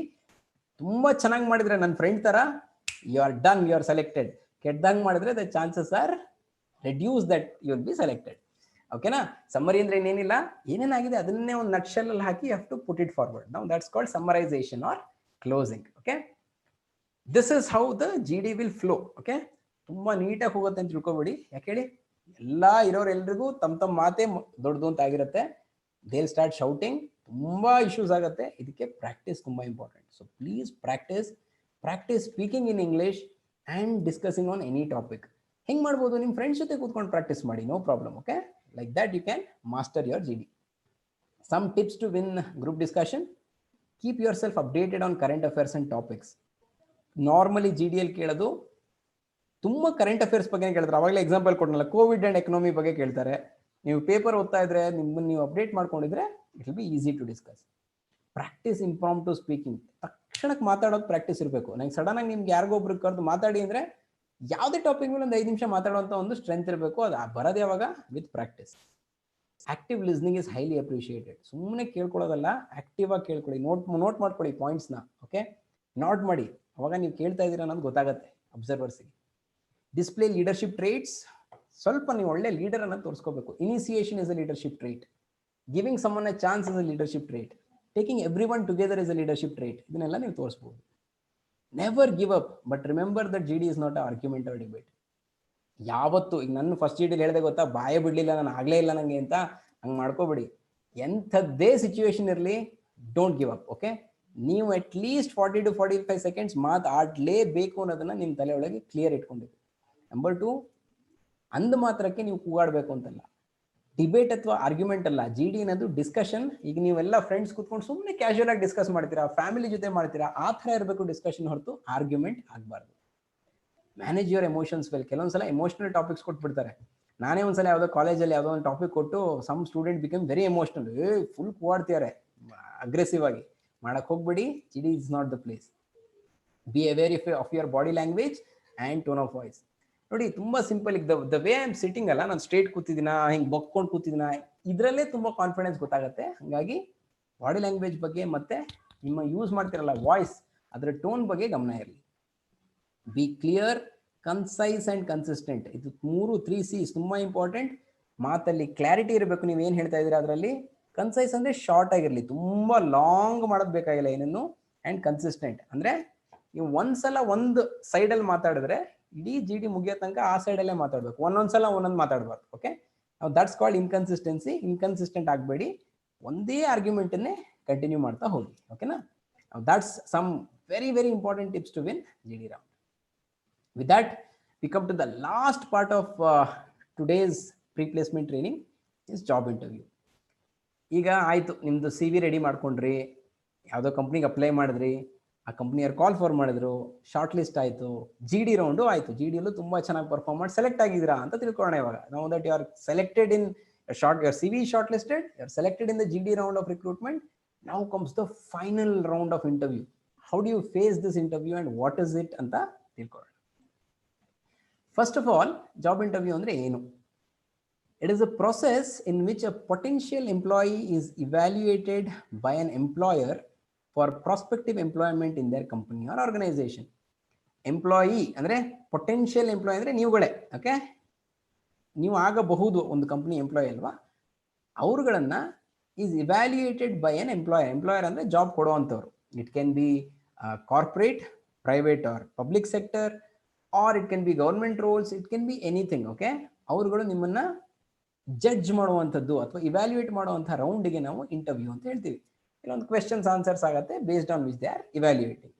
ತುಂಬ ಚೆನ್ನಾಗಿ ಮಾಡಿದ್ರೆ ನನ್ನ ಫ್ರೆಂಡ್ ಥರ you are done, you are selected. ಕೆಟ್ಟದಂಗೆ ಮಾಡಿದ್ರೆ the chances are reduce that you will be selected. ಓಕೆನಾ? Summary ಅಂದ್ರೆ ಏನೇನಿಲ್ಲ, ಏನೇನಾಗಿದೆ ಅದನ್ನೇ ಒಂದು ನಟ್ಶೆಲ್ ಅಲ್ಲಿ ಹಾಕಿ you have to put it forward. Now that's called summarization or closing. Okay. This is how the GD will flow. Okay. ತುಂಬಾ ನೀಟಾಗಿ ಹೋಗುತ್ತೆ ಅಂತ ತಿಳ್ಕೊಬೇಡಿ. ಯಾಕೆ ಹೇಳಿ, ಎಲ್ಲ ಇರೋರೆಲ್ರಿಗೂ ತಮ್ಮ ಮಾತೇ ದೊಡ್ಡದು ಅಂತ ಆಗಿರುತ್ತೆ. They will start shouting. ತುಂಬಾ ಇಶ್ಯೂಸ್ ಆಗುತ್ತೆ. ಇದಕ್ಕೆ ಪ್ರಾಕ್ಟೀಸ್ ತುಂಬಾ important. So please practice speaking in English and discussing on any topic. ಹೆಂಗೆ ಮಾಡ್ಬೋದು? ನಿಮ್ಮ ಫ್ರೆಂಡ್ಸ್ ಜೊತೆ ಕೂತ್ಕೊಂಡು ಪ್ರಾಕ್ಟೀಸ್ ಮಾಡಿ, no problem. Okay. Like that you can master your GD. Some tips to win group discussion: keep yourself updated on current affairs and topics. Normally GDL ಕೇಳೋದು ತುಂಬ current affairs ಬಗ್ಗೆ ಕೇಳ್ತಾರೆ. ಅವಾಗಲೇ ಎಕ್ಸಾಂಪಲ್ ಕೊಟ್ಟನಲ್ಲ, ಕೋವಿಡ್ ಆ್ಯಂಡ್ ಎಕನಾಮಿ ಬಗ್ಗೆ ಕೇಳ್ತಾರೆ. ನೀವು paper ಓದ್ತಾ ಇದ್ರೆ ನಿಮ್ಮನ್ನು ನೀವು ಅಪ್ಡೇಟ್ ಮಾಡ್ಕೊಂಡಿದ್ರೆ it will be easy to discuss. Practice impromptu speaking. ತಕ್ಷಣಕ್ಕೆ ಮಾತಾಡೋದು ಪ್ರಾಕ್ಟೀಸ್ ಇರಬೇಕು. ನಂಗೆ ಸಡನ್ನಾಗಿ ನಿಮ್ಗೆ ಯಾರಿಗೊಬ್ರು ಕರೆದು ಮಾತಾಡಿ ಅಂದರೆ ಯಾವುದೇ ಟಾಪಿಕ್ ಮೇಲೆ ಒಂದು 5 ನಿಮಿಷ ಮಾತಾಡುವಂಥ ಒಂದು ಸ್ಟ್ರೆಂತ್ ಇರಬೇಕು. ಅದು ಬರೋದು ಯಾವಾಗ? With practice. Active listening is highly appreciated. ಸುಮ್ಮನೆ ಕೇಳ್ಕೊಳ್ಳೋದಲ್ಲ, ಆಕ್ಟಿವ್ ಆಗಿ ಕೇಳ್ಕೊಳ್ಳಿ. ನೋಟ್ ಮಾಡ್ಕೊಳ್ಳಿ ಪಾಯಿಂಟ್ಸ್ನ. ಓಕೆ. ನೋಟ್ ಮಾಡಿ, ಅವಾಗ ನೀವು ಕೇಳ್ತಾ ಇದ್ದೀರಾ ಅನ್ನೋದು ಗೊತ್ತಾಗುತ್ತೆ ಅಬ್ಸರ್ವರ್ಸಿಗೆ. Display leadership traits. ಸ್ವಲ್ಪ ನೀವು ಒಳ್ಳೆ ಲೀಡರ್ ಅನ್ನು ತೋರಿಸ್ಕೋಬೇಕು. Initiation is a leadership trait. Giving someone a chance is a leadership trait. Taking everyone together is a leadership trait. ಇದನ್ನೆಲ್ಲ ನೀವು ತೋರಿಸ್ಬೋದು. Never give up, but remember that GD is not a argument or debate. ಯಾವತ್ತು ಈಗ ನನ್ನ first GD ಹೇಳಿದೆ ಗೊತ್ತಾ, ಬಾಯೇ ಬಿಡಲಿಲ್ಲ, ನಾನು ಆಗಲೇ ಇಲ್ಲ ನನಗೆ ಅಂತ ಹಂಗೆ ಮಾಡ್ಕೋಬೇಡಿ. ಎಂಥದ್ದೇ ಸಿಚುವೇಶನ್ ಇರಲಿ, ಡೋಂಟ್ ಗಿವ್ ಅಪ್. ಓಕೆ. ನೀವು ಅಟ್ ಲೀಸ್ಟ್ 40 to 45 ಸೆಕೆಂಡ್ಸ್ ಮಾತಾಡಲೇಬೇಕು ಅನ್ನೋದನ್ನ ನಿಮ್ಮ ತಲೆ ಒಳಗೆ ಕ್ಲಿಯರ್ ಇಟ್ಕೊಂಡಿರಿ. ನಂಬರ್ 2, ಅಂದ ಮಾತ್ರಕ್ಕೆ ನೀವು ಕೂಗಾಡಬೇಕು ಅಂತಲ್ಲ. ಡಿಬೇಟ್ ಅಥವಾ ಆರ್ಗ್ಯುಮೆಂಟ್ ಅಲ್ಲ. GD ಅನ್ನೋದು ಡಿಸ್ಕಷನ್. ಈಗ ನೀವೆಲ್ಲ ಫ್ರೆಂಡ್ಸ್ ಕೂತ್ಕೊಂಡು ಸುಮ್ಮನೆ ಕ್ಯಾಶುಯಲ್ ಆಗಿ ಡಿಸ್ಕಸ್ ಮಾಡ್ತೀರಾ, ಫ್ಯಾಮಿಲಿ ಜೊತೆ ಮಾಡ್ತೀರಾ, ಆ ಥರ ಇರಬೇಕು ಡಿಸ್ಕಷನ್, ಹೊರತು ಆರ್ಗ್ಯುಮೆಂಟ್ ಆಗಬಾರ್ದು. Manage your emotions well. ಕೆಲವೊಂದ್ಸಲ ಎಮೋಷನಲ್ ಟಾಪಿಕ್ಸ್ ಕೊಟ್ಬಿಡ್ತಾರೆ. ನಾನೇ ಒಂದ್ಸಲ ಯಾವುದೋ ಕಾಲೇಜಲ್ಲಿ ಯಾವುದೋ ಒಂದು ಟಾಪಿಕ್ ಕೊಟ್ಟು some student become very emotional. Full ಕೂಗಾಡ್ತಿದ್ದಾರೆ ಅಗ್ರೆಸಿವ್ ಆಗಿ. ಮಾಡಕ್ಕೆ ಹೋಗ್ಬೇಡಿ. GD is not the place. Be aware of your body language and tone of voice. ನೋಡಿ, ತುಂಬ ಸಿಂಪಲ್. ಈಗ the way I am sitting ಅಲ್ಲ, ನಾನು ಸ್ಟ್ರೇಟ್ ಕೂತಿದ್ದೀನ, ಹಿಂಗೆ ಬಕ್ಕೊಂಡು ಕೂತಿದ್ದೀನ, ಇದರಲ್ಲೇ ತುಂಬ ಕಾನ್ಫಿಡೆನ್ಸ್ ಗೊತ್ತಾಗುತ್ತೆ. ಹಾಗಾಗಿ ಬಾಡಿ ಲ್ಯಾಂಗ್ವೇಜ್ ಬಗ್ಗೆ ಮತ್ತೆ ನಿಮ್ಮ ಯೂಸ್ ಮಾಡ್ತಿರಲ್ಲ ವಾಯ್ಸ್, ಅದರ ಟೋನ್ ಬಗ್ಗೆ ಗಮನ ಇರಲಿ. B clear, concise and consistent. ಇದು 3 C's ತುಂಬ ಇಂಪಾರ್ಟೆಂಟ್. ಮಾತಲ್ಲಿ ಕ್ಲಾರಿಟಿ ಇರಬೇಕು. ನೀವು ಏನು ಹೇಳ್ತಾ ಇದ್ದೀರಾ ಅದರಲ್ಲಿ. ಕನ್ಸೈಸ್ ಅಂದರೆ ಶಾರ್ಟ್ ಆಗಿರಲಿ, ತುಂಬ ಲಾಂಗ್ ಮಾಡೋದು ಬೇಕಾಗಿಲ್ಲ ಏನನ್ನು. ಆ್ಯಂಡ್ ಕನ್ಸಿಸ್ಟೆಂಟ್ ಅಂದರೆ ನೀವು ಒಂದ್ಸಲ ಒಂದು ಸೈಡಲ್ಲಿ ಮಾತಾಡಿದ್ರೆ ಇಡೀ GD ಮುಗಿಯೋ ತನಕ ಆ ಸೈಡಲ್ಲೇ ಮಾತಾಡಬೇಕು. ಒಂದೊಂದ್ಸಲ ಒಂದೊಂದು ಮಾತಾಡಬಾರ್ದು. Okay. That's called inconsistency. Inconsistent ಆಗಬೇಡಿ. ಒಂದೇ ಆರ್ಗ್ಯುಮೆಂಟನ್ನೇ ಕಂಟಿನ್ಯೂ ಮಾಡ್ತಾ ಹೋಗಿ. ಓಕೆನಾ? That's some very very important tips to win GD round. With that, we come to the last part of today's pre-placement training is job interview. ಈಗ ಆಯಿತು, ನಿಮ್ಮದು CV ready ಮಾಡ್ಕೊಂಡ್ರಿ, ಯಾವುದೋ ಕಂಪ್ನಿಗೆ ಅಪ್ಲೈ ಮಾಡಿದ್ರಿ, ಆ ಕಂಪ್ನಿಯವ್ರು ಕಾಲ್ ಫಾರ್ ಮಾಡಿದ್ರು, ಶಾರ್ಟ್ ಲಿಸ್ಟ್ ಆಯಿತು, GD ರೌಂಡು ಆಯಿತು. GDಯಲ್ಲೂ ತುಂಬ ಚೆನ್ನಾಗಿ ಪರ್ಫಾರ್ಮ್ ಮಾಡಿ ಸೆಲೆಕ್ಟ್ ಆಗಿದ್ದೀರಾ ಅಂತ ತಿಳ್ಕೊಳ್ಳೋಣ ಇವಾಗ. ನಾವು that you are selected in your CV shortlisted, you are selected in the GD round of recruitment. Now comes the final round of interview. How do you face this interview and what is it ಅಂತ ತಿಳ್ಕೊಳ್ಳೋಣ. First of all, job interview ಅಂದ್ರೆ ಏನು? It is a process in which a potential employee is evaluated by an employer for prospective employment in their company or organization. Employee ಅಂದ್ರೆ potential employee ಅಂದ್ರೆ ನೀವುಗಳೇ, okay? ನೀವು ಆಗಬಹುದು ಒಂದು company employee ಅಲ್ವಾ, ಅವರುಗಳನ್ನ is evaluated by an employer. Employer ಅಂದ್ರೆ job ಕೊಡುವಂಥವ್ರು. It can be corporate, private or public sector, or it can be government roles, it can be anything, okay? ಅವರುಗಳು ನಿಮ್ಮನ್ನ judge ಮಾಡುವಂಥದ್ದು ಅಥವಾ ಇವ್ಯಾಲ್ಯೂಯೇಟ್ ಮಾಡುವಂಥ ರೌಂಡ್ಗೆ ನಾವು ಇಂಟರ್ವ್ಯೂ ಅಂತ ಹೇಳ್ತೀವಿ. ಕೆಲವೊಂದು ಕ್ವೆಶನ್ಸ್ ಆನ್ಸರ್ಸ್ ಆಗುತ್ತೆ based on which they are evaluating.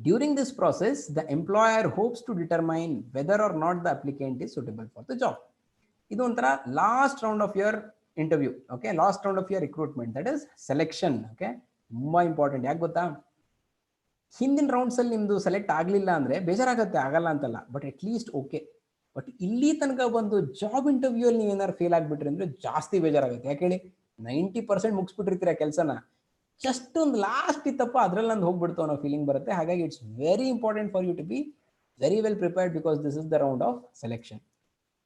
During this process, the employer hopes to determine whether or not the applicant is suitable for the job. ಇದು ಒಂಥರ last round of your interview, okay? Last round of your recruitment, that is selection, okay? ತುಂಬಾ important. ಯಾಕೆ ಗೊತ್ತಾ? ಹಿಂದಿನ rounds ಅಲ್ಲಿ ನಿಮ್ದು select ಆಗಲಿಲ್ಲ ಅಂದ್ರೆ ಬೇಜಾರಾಗುತ್ತೆ, ಆಗಲ್ಲ ಅಂತಲ್ಲ, but at least okay. But ಇಲ್ಲಿ ತನಕ ಬಂದು ಜಾಬ್ ಇಂಟರ್ವ್ಯೂ ಅಲ್ಲಿ ನೀವೇನಾದ್ರು ಫೇಲ್ ಆಗ್ಬಿಟ್ರಿ ಅಂದ್ರೆ ಜಾಸ್ತಿ ಬೇಜಾರಾಗುತ್ತೆ. ಯಾಕೆ ಹೇಳಿ? 90% ಮುಗಿಸ್ಬಿಟ್ಟಿರ್ತೀರ ಕೆಲಸನ, ಜಸ್ಟ್ ಒಂದು ಲಾಸ್ಟ್ ಇತ್ತಪ್ಪ ಅದ್ರಲ್ಲಿ ನಂದು ಹೋಗ್ಬಿಡ್ತು ಅನ್ನೋ ಫೀಲಿಂಗ್ ಬರುತ್ತೆ. ಹಾಗಾಗಿ it's very important for you to be very well prepared because this is the round of selection.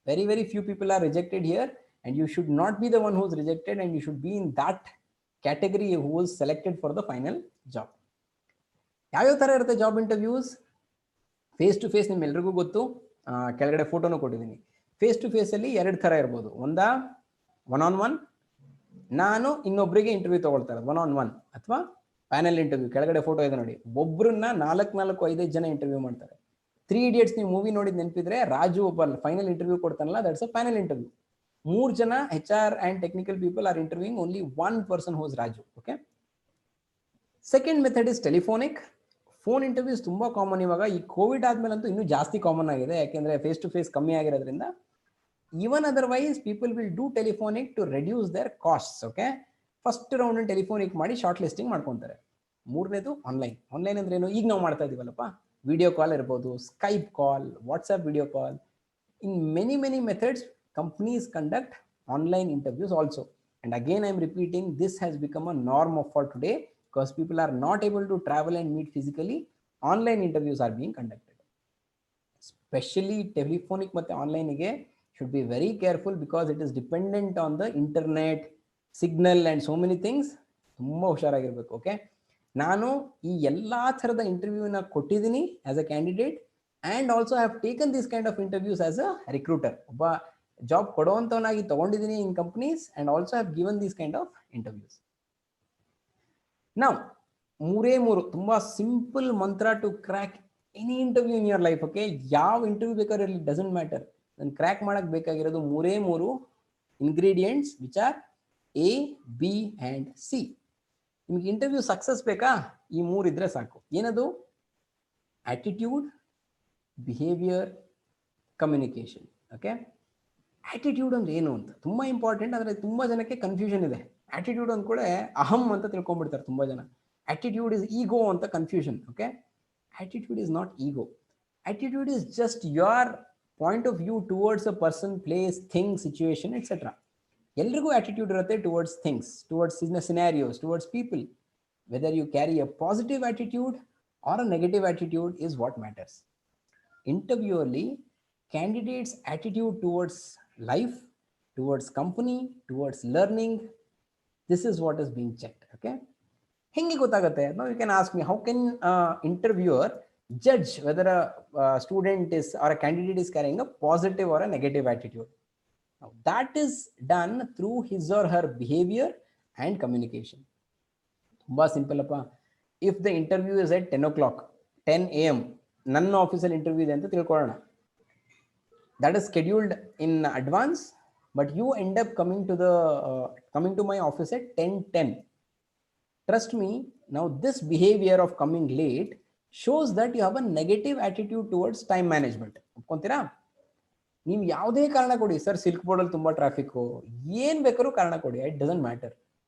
Very few people are rejected here, and you should not be the one who's rejected, and you should be in that category who was selected for the final job. ಯಾವ್ಯಾವ ಥರ ಇರುತ್ತೆ job interviews? Face to face ನಿಮ್ಮೆಲ್ರಿಗೂ ಗೊತ್ತು, ಕೆಳಗಡೆ ಫೋಟೋನು ಕೊಟ್ಟಿದ್ದೀನಿ. Face to face ಅಲ್ಲಿ ಎರಡು ಥರ ಇರ್ಬೋದು. ಒಂದ ಒನ್ ಆನ್ ಒನ್, ನಾನು ಇನ್ನೊಬ್ಬರಿಗೆ ಇಂಟರ್ವ್ಯೂ ತಗೊಳ್ತಾ ಇರೋದು ಒನ್ ಆನ್ ಒನ್, ಅಥವಾ ಪ್ಯಾನಲ್ ಇಂಟರ್ವ್ಯೂ. ಕೆಳಗಡೆ ಫೋಟೋ ಇದೆ ನೋಡಿ, ಒಬ್ಬರನ್ನ 4-5 ಜನ ಇಂಟರ್ವ್ಯೂ ಮಾಡ್ತಾರೆ. 3 Idiots ನೀವು ಮೂವಿ ನೋಡಿದ್ ನೆನಪಿದ್ರೆ ರಾಜು ಒಬ್ಬ ಫೈನಲ್ ಇಂಟರ್ವ್ಯೂ ಕೊಡ್ತಾನಲ್ಲ, ದಟ್ಸ್ ಅ ಪ್ಯಾನಲ್ ಇಂಟರ್ವ್ಯೂ. 3 ಜನ HR and technical people are interviewing only one person who is Raju, okay? Second method is telephonic. Phone interviews ತುಂಬಾ ಕಾಮನ್ ಇವಾಗ. ಈ ಕೋವಿಡ್ ಆದ್ಮೇಲಂತೂ ಇನ್ನೂ ಜಾಸ್ತಿ ಕಾಮನ್ ಆಗಿದೆ, ಯಾಕೆಂದ್ರೆ ಫೇಸ್ ಟು ಫೇಸ್ ಕಮ್ಮಿ ಆಗಿರೋದ್ರಿಂದ. Even otherwise people will do telephonic to reduce their costs, okay? First round telephonic ಮಾಡಿ ಶಾರ್ಟ್ ಲಿಸ್ಟಿಂಗ್ ಮಾಡ್ಕೊಂತಾರೆ. ಮೂರನೇದು ಆನ್ಲೈನ್. ಆನ್ಲೈನ್ ಅಂದ್ರೆ ಏನು? ಈಗ ನಾವು ಮಾಡ್ತಾ ಇದೀವಲ್ಲಪ್ಪ, ವಿಡಿಯೋ ಕಾಲ್ ಇರ್ಬೋದು, Skype call, WhatsApp video call. In many methods companies conduct online interviews also. And again I am repeating, this has become a norm for today because people are not able to travel and meet physically. Online interviews are being conducted. Especially telephonic ಮತ್ತೆ online ಗೆ should be very careful because it is dependent on the internet signal and so many things. ತುಂಬಾ ಹುಷಾರಾಗಿರ್ಬೇಕು, okay? ನಾನು ಈ ಎಲ್ಲಾ ಥರದ ಇಂಟರ್ವ್ಯೂನ ಕೊಟ್ಟಿದ್ದೀನಿ as a candidate, and also have taken this kind of interviews as a recruiter. ಒಬ್ಬ job ಕೊಡುವಂಥವನಾಗಿ ತಗೊಂಡಿದ್ದೀನಿ in companies, and also have given these kind of interviews. ನಾವು ಮೂರು ತುಂಬಾ simple mantra to crack any interview in your life, okay? ಯಾವ interview ಬೇಕಾದ್ರೆ ಇಲ್ಲಿ doesn't matter. ನಾನು ಕ್ರ್ಯಾಕ್ ಮಾಡಕ್ ಬೇಕಾಗಿರೋದು ಮೂರು ingredients which are A, B and C. ನಿಮ್ಗೆ ಇಂಟರ್ವ್ಯೂ ಸಕ್ಸಸ್ ಬೇಕಾ? ಈ 3 ಇದ್ರೆ ಸಾಕು. ಏನದು? Attitude, behaviour, communication, okay? Attitude ಅಂದ್ರೆ ಏನು ಅಂತ ತುಂಬಾ ಇಂಪಾರ್ಟೆಂಟ್. ಆದರೆ ತುಂಬಾ ಜನಕ್ಕೆ ಕನ್ಫ್ಯೂಷನ್ ಇದೆ. ಆಟಿಟ್ಯೂಡ್ ಅಂದ್ಕೂಡೆ ಅಹಂ ಅಂತ ತಿಳ್ಕೊಂಡ್ಬಿಡ್ತಾರೆ ತುಂಬಾ ಜನ. ಆಟಿಟ್ಯೂಡ್ ಇಸ್ ಈಗೋ ಅಂತ confusion, okay? Attitude is not ego. Attitude is just your point of view towards a person, place, thing, situation etcetera. ಎಲ್ರಿಗೂ ಆಟಿಟ್ಯೂಡ್ ಇರುತ್ತೆ towards things, towards scenarios, towards people. Whether you carry a positive attitude or a negative attitude is what matters. Interview ಅಲ್ಲಿ candidates attitude towards life, towards company, towards learning, this is what is being checked, okay? ಹೆಂಗೆ ಗೊತ್ತಾಗುತ್ತೆ? No you can ask me, how can interviewer judge whether a student is or a candidate is carrying a positive or a negative attitude? Now, that is done through his or her behavior and communication. Tumba simple appa. If the interview is at 10 o'clock, 10 a.m., ನನ್ನ ಆಫೀಸಲ್ಲಿ interview ಇದೆ ಅಂತ ತಿಳ್ಕೊಳ್ಳೋಣ. That is scheduled in advance, but you end up coming to my office at 10:10. Trust me, now this behavior of coming late shows that you have a negative attitude towards time management. ಒಪ್ಕೊಂತೀರಾ? ನೀವು ಯಾವುದೇ ಕಾರಣ ಕೊಡಿ, sir silk ಬೋರ್ಡಲ್ಲಿ ತುಂಬ traffic, ಏನು ಬೇಕಾದ್ರೂ ಕಾರಣ ಕೊಡಿ, it doesn't matter.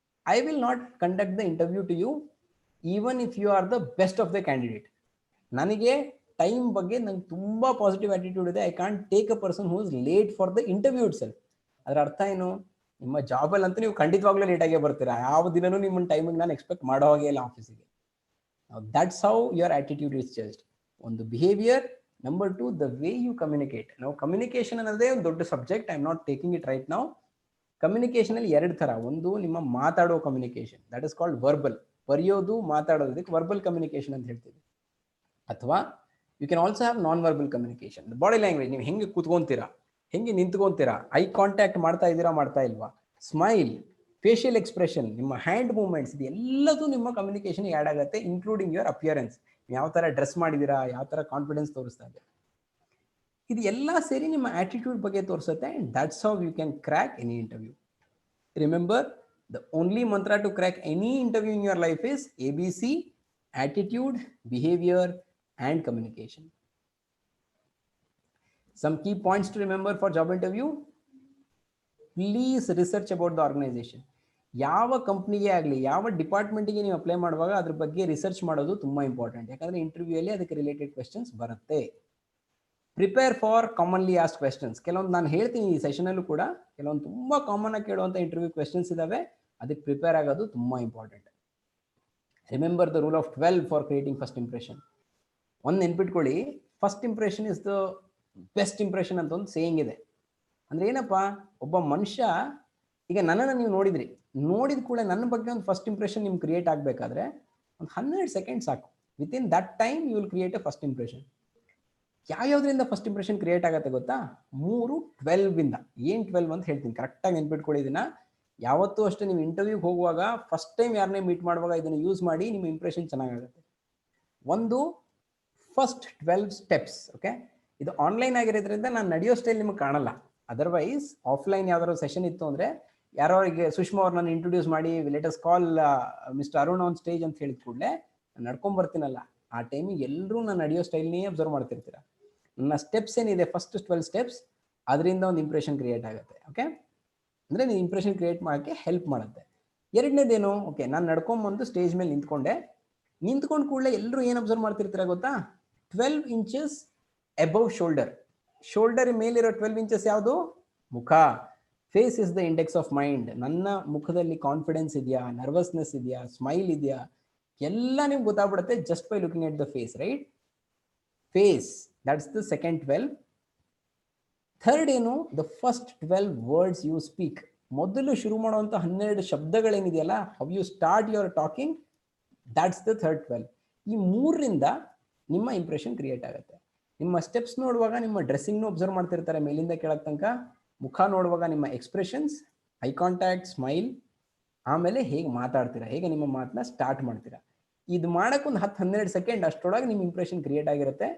I will not conduct the interview to you even if you are the best of the candidate. ನನಗೆ ಟೈಮ್ ಬಗ್ಗೆ ನಂಗೆ ತುಂಬ ಪಾಸಿಟಿವ್ ಆಟಿಟ್ಯೂಡ್ ಇದೆ. I can't take a person who is late for the interview itself. ಅದರ ಅರ್ಥ ಏನು? ನಿಮ್ಮ ಜಾಬಲ್ಲಿ ಅಂತೂ ನೀವು ಖಂಡಿತವಾಗ್ಲೂ ಲೇಟಾಗೇ ಬರ್ತೀರಾ. ಯಾವ ದಿನನೂ ನಿಮ್ಮ ಟೈಮಿಗೆ ನಾನು ಎಕ್ಸ್ಪೆಕ್ಟ್ ಮಾಡೋ ಹಾಗೆ ಇಲ್ಲ ಆಫೀಸಿಗೆ. That's how your attitude is judged. ಒಂದು behaviour. Number 2, the way you communicate. ನಾವು ಕಮ್ಯುನಿಕೇಶನ್ ಅನ್ನೋದೇ ಒಂದು ದೊಡ್ಡ subject. I am not taking it right now. Communication ಅಲ್ಲಿ 2 ಥರ. ಒಂದು ನಿಮ್ಮ ಮಾತಾಡೋ communication, that is called verbal. ಬರೆಯೋದು, ಮಾತಾಡೋದು, ಇದಕ್ಕೆ ವರ್ಬಲ್ ಕಮ್ಯುನಿಕೇಶನ್ ಅಂತ ಹೇಳ್ತೀವಿ. ಅಥವಾ you can also have non verbal communication. Body language, ನೀವು ಹೆಂಗೆ ಕೂತ್ಕೊಂತೀರಾ, ಹೆಂಗೆ ನಿಂತ್ಕೊಂತೀರಾ, ಐ ಕಾಂಟ್ಯಾಕ್ಟ್ ಮಾಡ್ತಾ ಇದ್ದೀರಾ, ಮಾಡ್ತಾ ಇಲ್ವಾ, ಸ್ಮೈಲ್, ಫೇಶಿಯಲ್ ಎಕ್ಸ್ಪ್ರೆಷನ್, ನಿಮ್ಮ ಹ್ಯಾಂಡ್ ಮೂವ್ಮೆಂಟ್ಸ್, ಇದು ಎಲ್ಲದೂ ನಿಮ್ಮ ಕಮ್ಯುನಿಕೇಶನ್ ಆ್ಯಡ್ ಆಗುತ್ತೆ, ಇನ್ಕ್ಲೂಡಿಂಗ್ ಯುವರ್ ಅಪಿಯರೆನ್ಸ್. ಯಾವ ಥರ ಡ್ರೆಸ್ ಮಾಡಿದ್ದೀರಾ, ಯಾವ ಥರ ಕಾನ್ಫಿಡೆನ್ಸ್ ತೋರಿಸ್ತಾ ಇದೆ, ಇದು ಎಲ್ಲ ಸೇರಿ ನಿಮ್ಮ ಆಟಿಟ್ಯೂಡ್ ಬಗ್ಗೆ ತೋರಿಸುತ್ತೆ. And that's how you can crack any interview. Remember, the only mantra to crack any interview in your life is ABC: attitude, behavior, and communication. Some key points to remember for job interview. Please research about the organization. ಯಾವ ಕಂಪ್ನಿಗೆ ಆಗಲಿ, ಯಾವ ಡಿಪಾರ್ಟ್ಮೆಂಟ್ಗೆ ನೀವು apply ಮಾಡುವಾಗ ಅದ್ರ ಬಗ್ಗೆ research ಮಾಡೋದು ತುಂಬ ಇಂಪಾರ್ಟೆಂಟ್. ಯಾಕಂದರೆ ಇಂಟರ್ವ್ಯೂಯಲ್ಲಿ ಅದಕ್ಕೆ ರಿಲೇಟೆಡ್ ಕ್ವೆಶನ್ಸ್ ಬರುತ್ತೆ. Prepare for commonly ask questions. ಕೆಲವೊಂದು ನಾನು ಹೇಳ್ತೀನಿ ಈ ಸೆಷನಲ್ಲೂ ಕೂಡ, ಕೆಲವೊಂದು ತುಂಬ ಕಾಮನ್ ಆಗಿ ಕೇಳುವಂಥ ಇಂಟರ್ವ್ಯೂ ಕ್ವೆಶನ್ಸ್ ಇದಾವೆ, ಅದಕ್ಕೆ ಪ್ರಿಪೇರ್ ಆಗೋದು ತುಂಬ important. Remember the rule of 12 for creating first impression. ಒಂದು ನೆನ್ಪಿಟ್ಕೊಳ್ಳಿ, first impression is the best impression ಅಂತ ಒಂದು ಸೇಯಿಂಗ್ ಇದೆ. ಅಂದರೆ ಏನಪ್ಪ, ಒಬ್ಬ ಮನುಷ್ಯ, ಈಗ ನನ್ನನ್ನು ನೀವು ನೋಡಿದ ಕೂಡ ನನ್ನ ಬಗ್ಗೆ ಒಂದು ಫಸ್ಟ್ ಇಂಪ್ರೆಷನ್ ನಿಮ್ಗೆ ಕ್ರಿಯೇಟ್ ಆಗಬೇಕಾದ್ರೆ ಒಂದು 12 ಸೆಕೆಂಡ್ ಸಾಕು. Within that time you will create a first impression. ಯಾವ್ಯಾವುದರಿಂದ ಫಸ್ಟ್ ಇಂಪ್ರೆಷನ್ ಕ್ರಿಯೇಟ್ ಆಗುತ್ತೆ ಗೊತ್ತಾ? 3 12 ಏನು 12 ಅಂತ ಹೇಳ್ತೀನಿ, ಕರೆಕ್ಟಾಗಿ ನೆನ್ಪಿಟ್ಕೊಳ್ಳಿ ಇದನ್ನ. ಯಾವತ್ತೂ ಅಷ್ಟೇ ನೀವು ಇಂಟರ್ವ್ಯೂಗೆ ಹೋಗುವಾಗ ಫಸ್ಟ್ ಟೈಮ್ ಯಾರನ್ನೇ ಮೀಟ್ ಮಾಡುವಾಗ ಇದನ್ನು ಯೂಸ್ ಮಾಡಿ, ನಿಮ್ಮ ಇಂಪ್ರೆಷನ್ ಚೆನ್ನಾಗಾಗುತ್ತೆ. ಒಂದು, ಫಸ್ಟ್ 12 ಸ್ಟೆಪ್ಸ್. ಓಕೆ, ಇದು ಆನ್ಲೈನ್ ಆಗಿರೋದ್ರಿಂದ ನಾನು ನಡೆಯೋ ಸ್ಟೈಲ್ ನಿಮಗೆ ಕಾಣಲ್ಲ. ಅದರ್ವೈಸ್ ಆಫ್ಲೈನ್ ಯಾವ್ದಾದ್ರು ಸೆಷನ್ ಇತ್ತು ಅಂದರೆ, ಯಾರೋ ಈಗ ಸುಷ್ಮಾ ಅವ್ರು ನಾನು ಇಂಟ್ರೊಡ್ಯೂಸ್ ಮಾಡಿ let us call mister Arun on stage ಅಂತ ಹೇಳಿದ ಕೂಡಲೇ ನಾನು ನಡ್ಕೊಂಬರ್ತೀನಲ್ಲ, ಆ ಟೈಮಿಗೆ ಎಲ್ಲರೂ ನಾನು ನಡೆಯೋ ಸ್ಟೈಲ್ನೇ ಅಬ್ಸರ್ವ್ ಮಾಡ್ತಿರ್ತೀರ. ನನ್ನ ಸ್ಟೆಪ್ಸ್ ಏನಿದೆ, ಫಸ್ಟ್ 12 ಸ್ಟೆಪ್ಸ್, ಅದರಿಂದ ಒಂದು ಇಂಪ್ರೆಷನ್ ಕ್ರಿಯೇಟ್ ಆಗುತ್ತೆ. ಓಕೆ, ಅಂದರೆ ನೀವು ಇಂಪ್ರೆಷನ್ ಕ್ರಿಯೇಟ್ ಮಾಡೋಕ್ಕೆ ಹೆಲ್ಪ್ ಮಾಡುತ್ತೆ. ಎರಡನೇದೇನು, ಓಕೆ, ನಾನು ನಡ್ಕೊಂಬಂದು ಸ್ಟೇಜ್ ಮೇಲೆ ನಿಂತ್ಕೊಂಡು ಕೂಡಲೇ ಎಲ್ಲರೂ ಏನು ಅಬ್ಸರ್ವ್ ಮಾಡ್ತಿರ್ತೀರ ಗೊತ್ತಾ? 12 ಇಂಚಸ್ ಅಬವ್ ಶೋಲ್ಡರ್ ಮೇಲಿರೋ 12 ಇಂಚಸ್ ಯಾವುದು? ಮುಖ. Face is the index of mind. ನನ್ನ ಮುಖದಲ್ಲಿ ಕಾನ್ಫಿಡೆನ್ಸ್ ಇದೆಯಾ, ನರ್ವಸ್ನೆಸ್ ಇದೆಯಾ, ಸ್ಮೈಲ್ ಇದೆಯಾ, ಎಲ್ಲ ನಿಮ್ಗೆ ಗೊತ್ತಾಗ್ಬಿಡುತ್ತೆ just by looking at the face, right? Face, that's the second 12. Third ಏನು? The first 12 words you speak. ಮೊದಲು ಶುರು ಮಾಡುವಂಥ 12 ಶಬ್ದಗಳೇನಿದೆಯಲ್ಲ, how you start your talking, that's the third 12. ಈ 3ರಿಂದ ನಿಮ್ಮ ಇಂಪ್ರೆಷನ್ ಕ್ರಿಯೇಟ್ ಆಗುತ್ತೆ. ನಿಮ್ಮ ಸ್ಟೆಪ್ಸ್ ನೋಡುವಾಗ ನಿಮ್ಮ ಡ್ರೆಸ್ಸಿಂಗ್ನು ಅಬ್ಸರ್ವ್ ಮಾಡ್ತಿರ್ತಾರೆ ಮೇಲಿಂದ ಕೆಳಗೆ ತನಕ. ಮುಖ ನೋಡುವಾಗ ನಿಮ್ಮ ಎಕ್ಸ್ಪ್ರೆಷನ್ಸ್, ಐ ಕಾಂಟ್ಯಾಕ್ಟ್, ಸ್ಮೈಲ್, ಆಮೇಲೆ ಹೇಗೆ ಮಾತಾಡ್ತೀರಾ, ಹೇಗೆ ನಿಮ್ಮ ಮಾತನ್ನ ಸ್ಟಾರ್ಟ್ ಮಾಡ್ತೀರಾ. ಇದು ಮಾಡೋಕ್ಕೊಂದು 10-12 ಸೆಕೆಂಡ್ ಅಷ್ಟರೊಳಗೆ ನಿಮ್ಮ ಇಂಪ್ರೆಷನ್ ಕ್ರಿಯೇಟ್ ಆಗಿರುತ್ತೆ.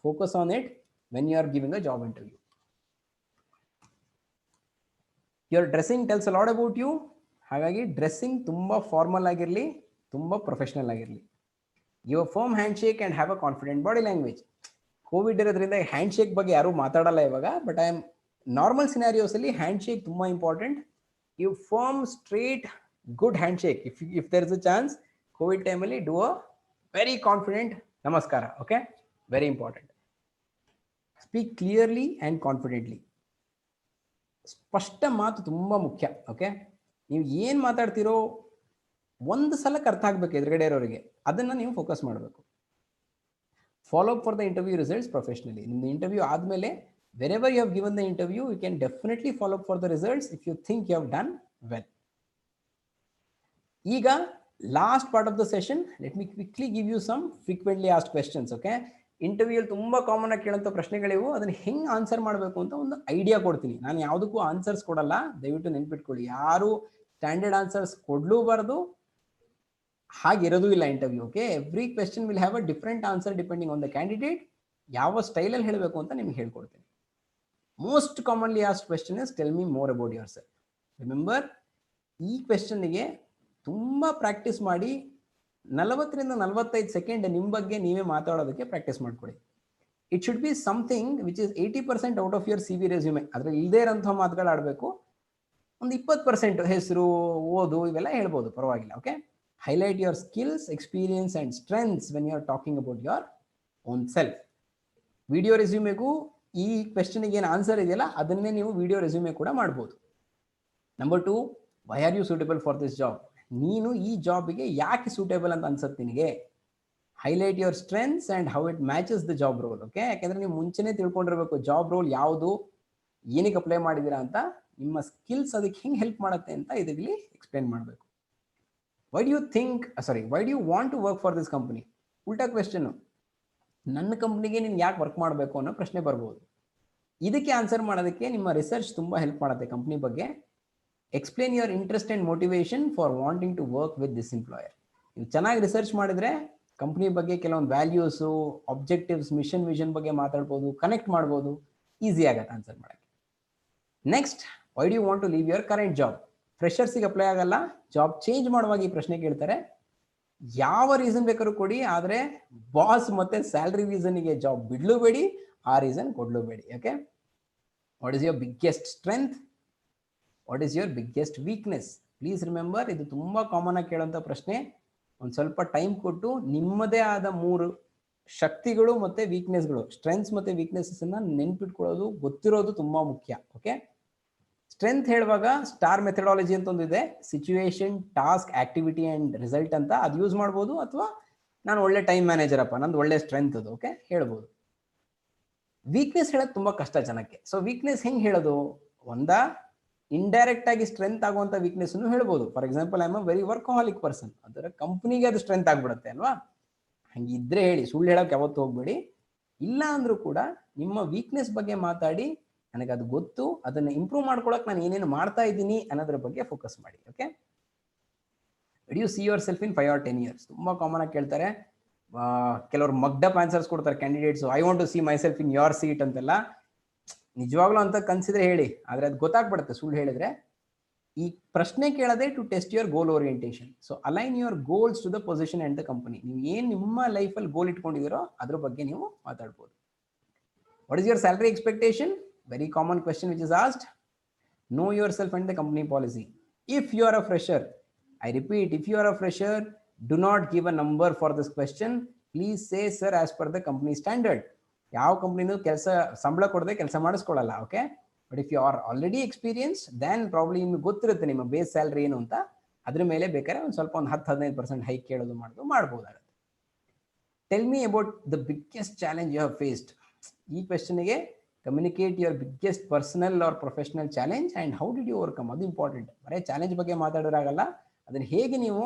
Focus on it when you are giving a job interview. Your dressing tells a lot about you. ಹಾಗಾಗಿ ಡ್ರೆಸ್ಸಿಂಗ್ ತುಂಬ ಫಾರ್ಮಲ್ ಆಗಿರಲಿ, ತುಂಬ ಪ್ರೊಫೆಷನಲ್ ಆಗಿರಲಿ. Your firm handshake and have a confident body language. Covid ಇರೋದ್ರಿಂದ handshake ಬಗ್ಗೆ ಯಾರೂ ಮಾತಾಡಲ್ಲ ಇವಾಗ, ಬಟ್ ಐ ಆಮ್ ನಾರ್ಮಲ್ ಸಿನಾರಿಯೋಸಲ್ಲಿ ಹ್ಯಾಂಡ್ ಶೇಕ್ ತುಂಬ important. You firm straight good handshake. If there is a chance, Covid ಟೈಮಲ್ಲಿ do a very confident ನಮಸ್ಕಾರ. Okay, very important. Speak clearly and confidently. ಸ್ಪಷ್ಟ ಮಾತು ತುಂಬ ಮುಖ್ಯ. ಓಕೆ, ನೀವು ಏನು ಮಾತಾಡ್ತೀರೋ ಒಂದು ಸಲಕ್ಕೆ ಅರ್ಥ ಆಗಬೇಕು ಎದುರುಗಡೆ ಇರೋರಿಗೆ, ಅದನ್ನು ನೀವು ಫೋಕಸ್ ಮಾಡಬೇಕು. Follow up for the interview results professionally. ನಿಮ್ಮದು ಇಂಟರ್ವ್ಯೂ ಆದಮೇಲೆ wherever you have given the interview, you can definitely follow up for the results if you think you have done well. ಈಗ last part of the session, let me quickly give you some frequently asked questions. Okay, ಇಂಟರ್ವ್ಯೂಯಲ್ಲಿ ತುಂಬ common ಆಗಿ ಕೇಳೋಂಥ ಪ್ರಶ್ನೆಗಳಿವು. ಅದನ್ನು ಹೆಂಗೆ answer ಮಾಡಬೇಕು ಅಂತ ಒಂದು idea ಕೊಡ್ತೀನಿ. ನಾನು ಯಾವುದಕ್ಕೂ ಆನ್ಸರ್ಸ್ ಕೊಡಲ್ಲ, ದಯವಿಟ್ಟು ನೆನ್ಪಿಟ್ಕೊಳ್ಳಿ. ಯಾರು ಸ್ಟ್ಯಾಂಡರ್ಡ್ ಆನ್ಸರ್ಸ್ ಕೊಡಲೂಬಾರ್ದು, ಹಾಗಿರೋದು ಇಲ್ಲ interview. Okay, every question will have a different answer depending on the candidate. ಯಾವ ಸ್ಟೈಲಲ್ಲಿ ಹೇಳಬೇಕು ಅಂತ ನಿಮ್ಗೆ ಹೇಳ್ಕೊಡ್ತೀನಿ. Most commonly asked question is tell me more about your self. Remember, ಈ ಕ್ವೆಶನ್ಗೆ ತುಂಬ ಪ್ರಾಕ್ಟೀಸ್ ಮಾಡಿ 40ರಿಂದ 45 ಸೆಕೆಂಡ್ ನಿಮ್ಮ ಬಗ್ಗೆ ನೀವೇ ಮಾತಾಡೋದಕ್ಕೆ ಪ್ರಾಕ್ಟೀಸ್ ಮಾಡ್ಕೊಳ್ಳಿ. It should be something which is 80% out of your CV resume. ಅದ್ರಲ್ಲಿ ಇಲ್ಲದೇ ಇರೋಂಥ ಮಾತುಗಳು ಆಡಬೇಕು. ಒಂದು 20% ಹೆಸರು, ಓದು, ಇವೆಲ್ಲ ಹೇಳ್ಬೋದು, ಪರವಾಗಿಲ್ಲ. Okay, highlight your skills, experience and strengths when you are talking about your own self. Video ರೆಸ್ಯೂಮೆಗೂ ಈ ಕ್ವೆಶನ್ಗೆ ಏನು ಆನ್ಸರ್ ಇದೆಯಲ್ಲ ಅದನ್ನೇ ನೀವು ವಿಡಿಯೋ ರೆಸ್ಯೂಮೆ ಕೂಡ ಮಾಡ್ಬೋದು. Number 2, why are you suitable for this job? ನೀನು ಈ ಜಾಬ್ಗೆ ಯಾಕೆ ಸೂಟೇಬಲ್ ಅಂತ ಅನ್ಸುತ್ತೆ ನಿನಗೆ? Highlight your strengths and how it matches the job roll. Okay, ಯಾಕೆಂದ್ರೆ ನೀವು ಮುಂಚೆನೇ ತಿಳ್ಕೊಂಡಿರ್ಬೇಕು ಜಾಬ್ ರೋಲ್ ಯಾವುದು, ಏನಕ್ಕೆ ಅಪ್ಲೈ ಮಾಡಿದ್ದೀರಾ ಅಂತ, ನಿಮ್ಮ ಸ್ಕಿಲ್ಸ್ ಅದಕ್ಕೆ ಹೆಂಗೆ ಹೆಲ್ಪ್ ಮಾಡುತ್ತೆ ಅಂತ ಇದರಲ್ಲಿ ಎಕ್ಸ್ಪ್ಲೇನ್ ಮಾಡಬೇಕು. Why do you want to work for this company? ಉಲ್ಟಾ ಕ್ವೆಶ್ಚನ್, ನನ್ನ ಕಂಪ್ನಿಗೆ ನೀನು ಯಾಕೆ ವರ್ಕ್ ಮಾಡಬೇಕು ಅನ್ನೋ ಪ್ರಶ್ನೆ ಬರ್ಬೋದು. ಇದಕ್ಕೆ ಆನ್ಸರ್ ಮಾಡೋದಕ್ಕೆ ನಿಮ್ಮ ರಿಸರ್ಚ್ ತುಂಬ ಹೆಲ್ಪ್ ಮಾಡುತ್ತೆ ಕಂಪ್ನಿ ಬಗ್ಗೆ. Explain your interest and motivation for wanting to work with this employer. ನೀವು ಚೆನ್ನಾಗಿ ರಿಸರ್ಚ್ ಮಾಡಿದ್ರೆ ಕಂಪ್ನಿ ಬಗ್ಗೆ ಕೆಲವೊಂದು ವ್ಯಾಲ್ಯೂಸು, ಆಬ್ಜೆಕ್ಟಿವ್ಸ್, ಮಿಷನ್, ವಿಷನ್ ಬಗ್ಗೆ ಮಾತಾಡ್ಬೋದು, ಕನೆಕ್ಟ್ ಮಾಡ್ಬೋದು, ಈಸಿ ಆಗುತ್ತೆ ಆನ್ಸರ್ ಮಾಡೋಕ್ಕೆ. Next, why do you want to leave your current job? ಫ್ರೆಷರ್ಸಿಗೆ ಅಪ್ಲೈ ಆಗಲ್ಲ, ಜಾಬ್ ಚೇಂಜ್ ಮಾಡುವಾಗ ಈ ಪ್ರಶ್ನೆ ಕೇಳ್ತಾರೆ. ಯಾವ ರೀಸನ್ ಬೇಕಾದ್ರೂ ಕೊಡಿ, ಆದರೆ ಬಾಸ್ ಮತ್ತೆ ಸ್ಯಾಲ್ರಿ ರೀಸನ್ಗೆ ಜಾಬ್ ಬಿಡ್ಲೂಬೇಡಿ, ಆ ರೀಸನ್ ಕೊಡ್ಲೂಬೇಡಿ. Okay, what is your biggest strength? What is your biggest weakness? Please remember, ಇದು ತುಂಬ ಕಾಮನ್ ಆಗಿ ಕೇಳೋಂಥ ಪ್ರಶ್ನೆ. ಒಂದು ಸ್ವಲ್ಪ ಟೈಮ್ ಕೊಟ್ಟು ನಿಮ್ಮದೇ ಆದ 3 ಶಕ್ತಿಗಳು ಮತ್ತು ವೀಕ್ನೆಸ್ಗಳು, ಸ್ಟ್ರೆಂತ್ಸ್ ಮತ್ತು ವೀಕ್ನೆಸಸ್ಸನ್ನು ನೆನ್ಪಿಟ್ಕೊಳ್ಳೋದು, ಗೊತ್ತಿರೋದು ತುಂಬ ಮುಖ್ಯ. ಓಕೆ, ಸ್ಟ್ರೆಂತ್ ಹೇಳುವಾಗ ಸ್ಟಾರ್ ಮೆಥಡಾಲಜಿ ಅಂತ ಒಂದಿದೆ, situation, task, activity and result ಅಂತ. ಅದು ಯೂಸ್ ಮಾಡ್ಬೋದು, ಅಥವಾ ನಾನು ಒಳ್ಳೆ ಟೈಮ್ ಮ್ಯಾನೇಜರಪ್ಪ, ನಂದು ಒಳ್ಳೆ ಸ್ಟ್ರೆಂತ್ ಅದು. ಓಕೆ, ಹೇಳ್ಬೋದು. ವೀಕ್ನೆಸ್ ಹೇಳೋದು ತುಂಬ ಕಷ್ಟ ಜನಕ್ಕೆ. ಸೊ ವೀಕ್ನೆಸ್ ಹೆಂಗೆ ಹೇಳೋದು? ಇಂಡೈರೆಕ್ಟ್ ಆಗಿ ಸ್ಟ್ರೆಂತ್ ಆಗುವಂಥ ವೀಕ್ನೆಸ್ ಹೇಳ್ಬೋದು. For example, I am a very workaholic person, ಅದರ ಕಂಪ್ನಿಗೆ ಅದು ಸ್ಟ್ರೆಂತ್ ಆಗ್ಬಿಡುತ್ತೆ ಅಲ್ವಾ? ಹಂಗಿದ್ರೆ ಹೇಳಿ, ಸುಳ್ಳು ಹೇಳೋಕೆ ಯಾವತ್ತು ಹೋಗ್ಬೇಡಿ. ಇಲ್ಲ ಅಂದ್ರೂ ಕೂಡ ನಿಮ್ಮ ವೀಕ್ನೆಸ್ ಬಗ್ಗೆ ಮಾತಾಡಿ, ನನಗೆ ಅದು ಗೊತ್ತು, ಅದನ್ನು ಇಂಪ್ರೂವ್ ಮಾಡ್ಕೊಳಕ್ಕೆ ನಾನು ಏನೇನು ಮಾಡ್ತಾ ಇದ್ದೀನಿ ಅನ್ನೋದ್ರ ಬಗ್ಗೆ ಫೋಕಸ್ ಮಾಡಿ. Okay, do you see yourself in 5 or 10 years? ತುಂಬ ಕಾಮನ್ ಆಗಿ ಕೇಳ್ತಾರೆ. ಕೆಲವರು ಮಗ್ಡಪ್ ಆನ್ಸರ್ಸ್ ಕೊಡ್ತಾರೆ ಕ್ಯಾಂಡಿಡೇಟ್ಸು, I want to see myself in your seat ಅಂತೆಲ್ಲ. ನಿಜವಾಗ್ಲೂ ಅಂತ ಕನ್ಸಿದ್ರೆ ಹೇಳಿ, ಆದರೆ ಅದು ಗೊತ್ತಾಗ್ಬಿಡುತ್ತೆ ಸುಳ್ಳು ಹೇಳಿದ್ರೆ. ಈ ಪ್ರಶ್ನೆ ಕೇಳೋದೇ to test your goal orientation. So align your goals to the position and the company. ನೀವು ಏನು ನಿಮ್ಮ ಲೈಫಲ್ಲಿ ಗೋಲ್ ಇಟ್ಕೊಂಡಿದ್ದೀರೋ ಅದ್ರ ಬಗ್ಗೆ ನೀವು ಮಾತಾಡ್ಬೋದು. What is your salary expectation? Very common question which is asked. Know your self and the company policy. If you are a fresher, I repeat, if you are a fresher, do not give a number for this question. Please say sir as per the company standard. ಯಾವ ಕಂಪ್ನಿನೂ ಸಂಬಳ ಕೊಡದೆ ಕೆಲಸ ಮಾಡಿಸ್ಕೊಳ್ಳಲ್ಲ. Okay, but if you are already experience, then probably ನಿಮ್ಗೆ ಗೊತ್ತಿರುತ್ತೆ ನಿಮ್ಮ base salary ಏನು ಅಂತ. ಅದ್ರ ಮೇಲೆ ಬೇಕಾದ್ರೆ ಒಂದು ಸ್ವಲ್ಪ 10-15% ಹೈಕ್ ಕೇಳೋದು ಮಾಡ್ಬೋದಾಗುತ್ತೆ. Tell me about the biggest challenge you have faced. ಈ ಕ್ವೆಶ್ಚನ್ಗೆ communicate your biggest personal or professional challenge and how did you overcome. ಅದು ಇಂಪಾರ್ಟೆಂಟ್. ಬರೀ ಚಾಲೆಂಜ್ ಬಗ್ಗೆ ಮಾತಾಡೋರಾಗಲ್ಲ, ಅದನ್ನು ಹೇಗೆ ನೀವು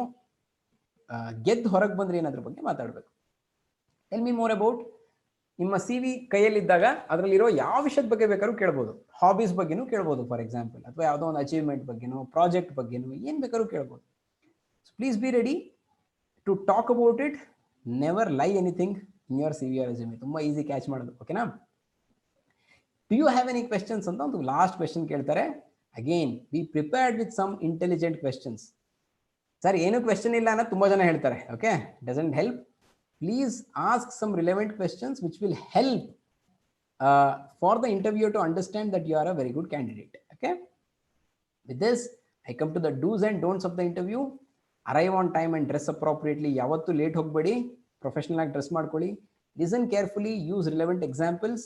ಗೆದ್ದು ಹೊರಗೆ ಬಂದ್ರಿ ಅನ್ನೋದ್ರ ಬಗ್ಗೆ ಮಾತಾಡಬೇಕು. ಟೆಲ್ ಮಿ ಮೋರ್ ಅಬೌಟ್ ನಿಮ್ಮ CV ಕೈಯಲ್ಲಿದ್ದಾಗ ಅದರಲ್ಲಿರೋ ಯಾವ ವಿಷಯದ ಬಗ್ಗೆ ಬೇಕಾದ್ರೂ ಕೇಳ್ಬೋದು. ಹಾಬೀಸ್ ಬಗ್ಗೆನೂ ಕೇಳ್ಬೋದು ಫಾರ್ ಎಕ್ಸಾಂಪಲ್, ಅಥವಾ ಯಾವುದೋ ಒಂದು ಅಚೀವ್ಮೆಂಟ್ ಬಗ್ಗೆನೋ, ಪ್ರಾಜೆಕ್ಟ್ ಬಗ್ಗೆನೋ, ಏನು ಬೇಕಾದ್ರೂ ಕೇಳ್ಬೋದು. So please be ready to talk about it. Never lie anything in your CV or resume. ತುಂಬ ಈಸಿ ಕ್ಯಾಚ್ ಮಾಡೋದು. ಓಕೆನಾ? Do you have any questions ಅಂತ ಒಂದು ಲಾಸ್ಟ್ ಕ್ವೆಶನ್ ಕೇಳ್ತಾರೆ. Again be prepared with some intelligent questions. Sir ಏನು question ಇಲ್ಲ ಅನ್ನೋದು ತುಂಬ ಜನ ಹೇಳ್ತಾರೆ. Okay, doesn't help. Please ask some relevant questions which will help for the interviewer to understand that you are a very good candidate. Okay. With this, I come to the do's and don'ts of the interview. Arrive on time and dress appropriately. Yavattu late hogbedi. Professional ಆಗಿ dress ಮಾಡ್ಕೊಳ್ಳಿ. Listen carefully. Use relevant examples.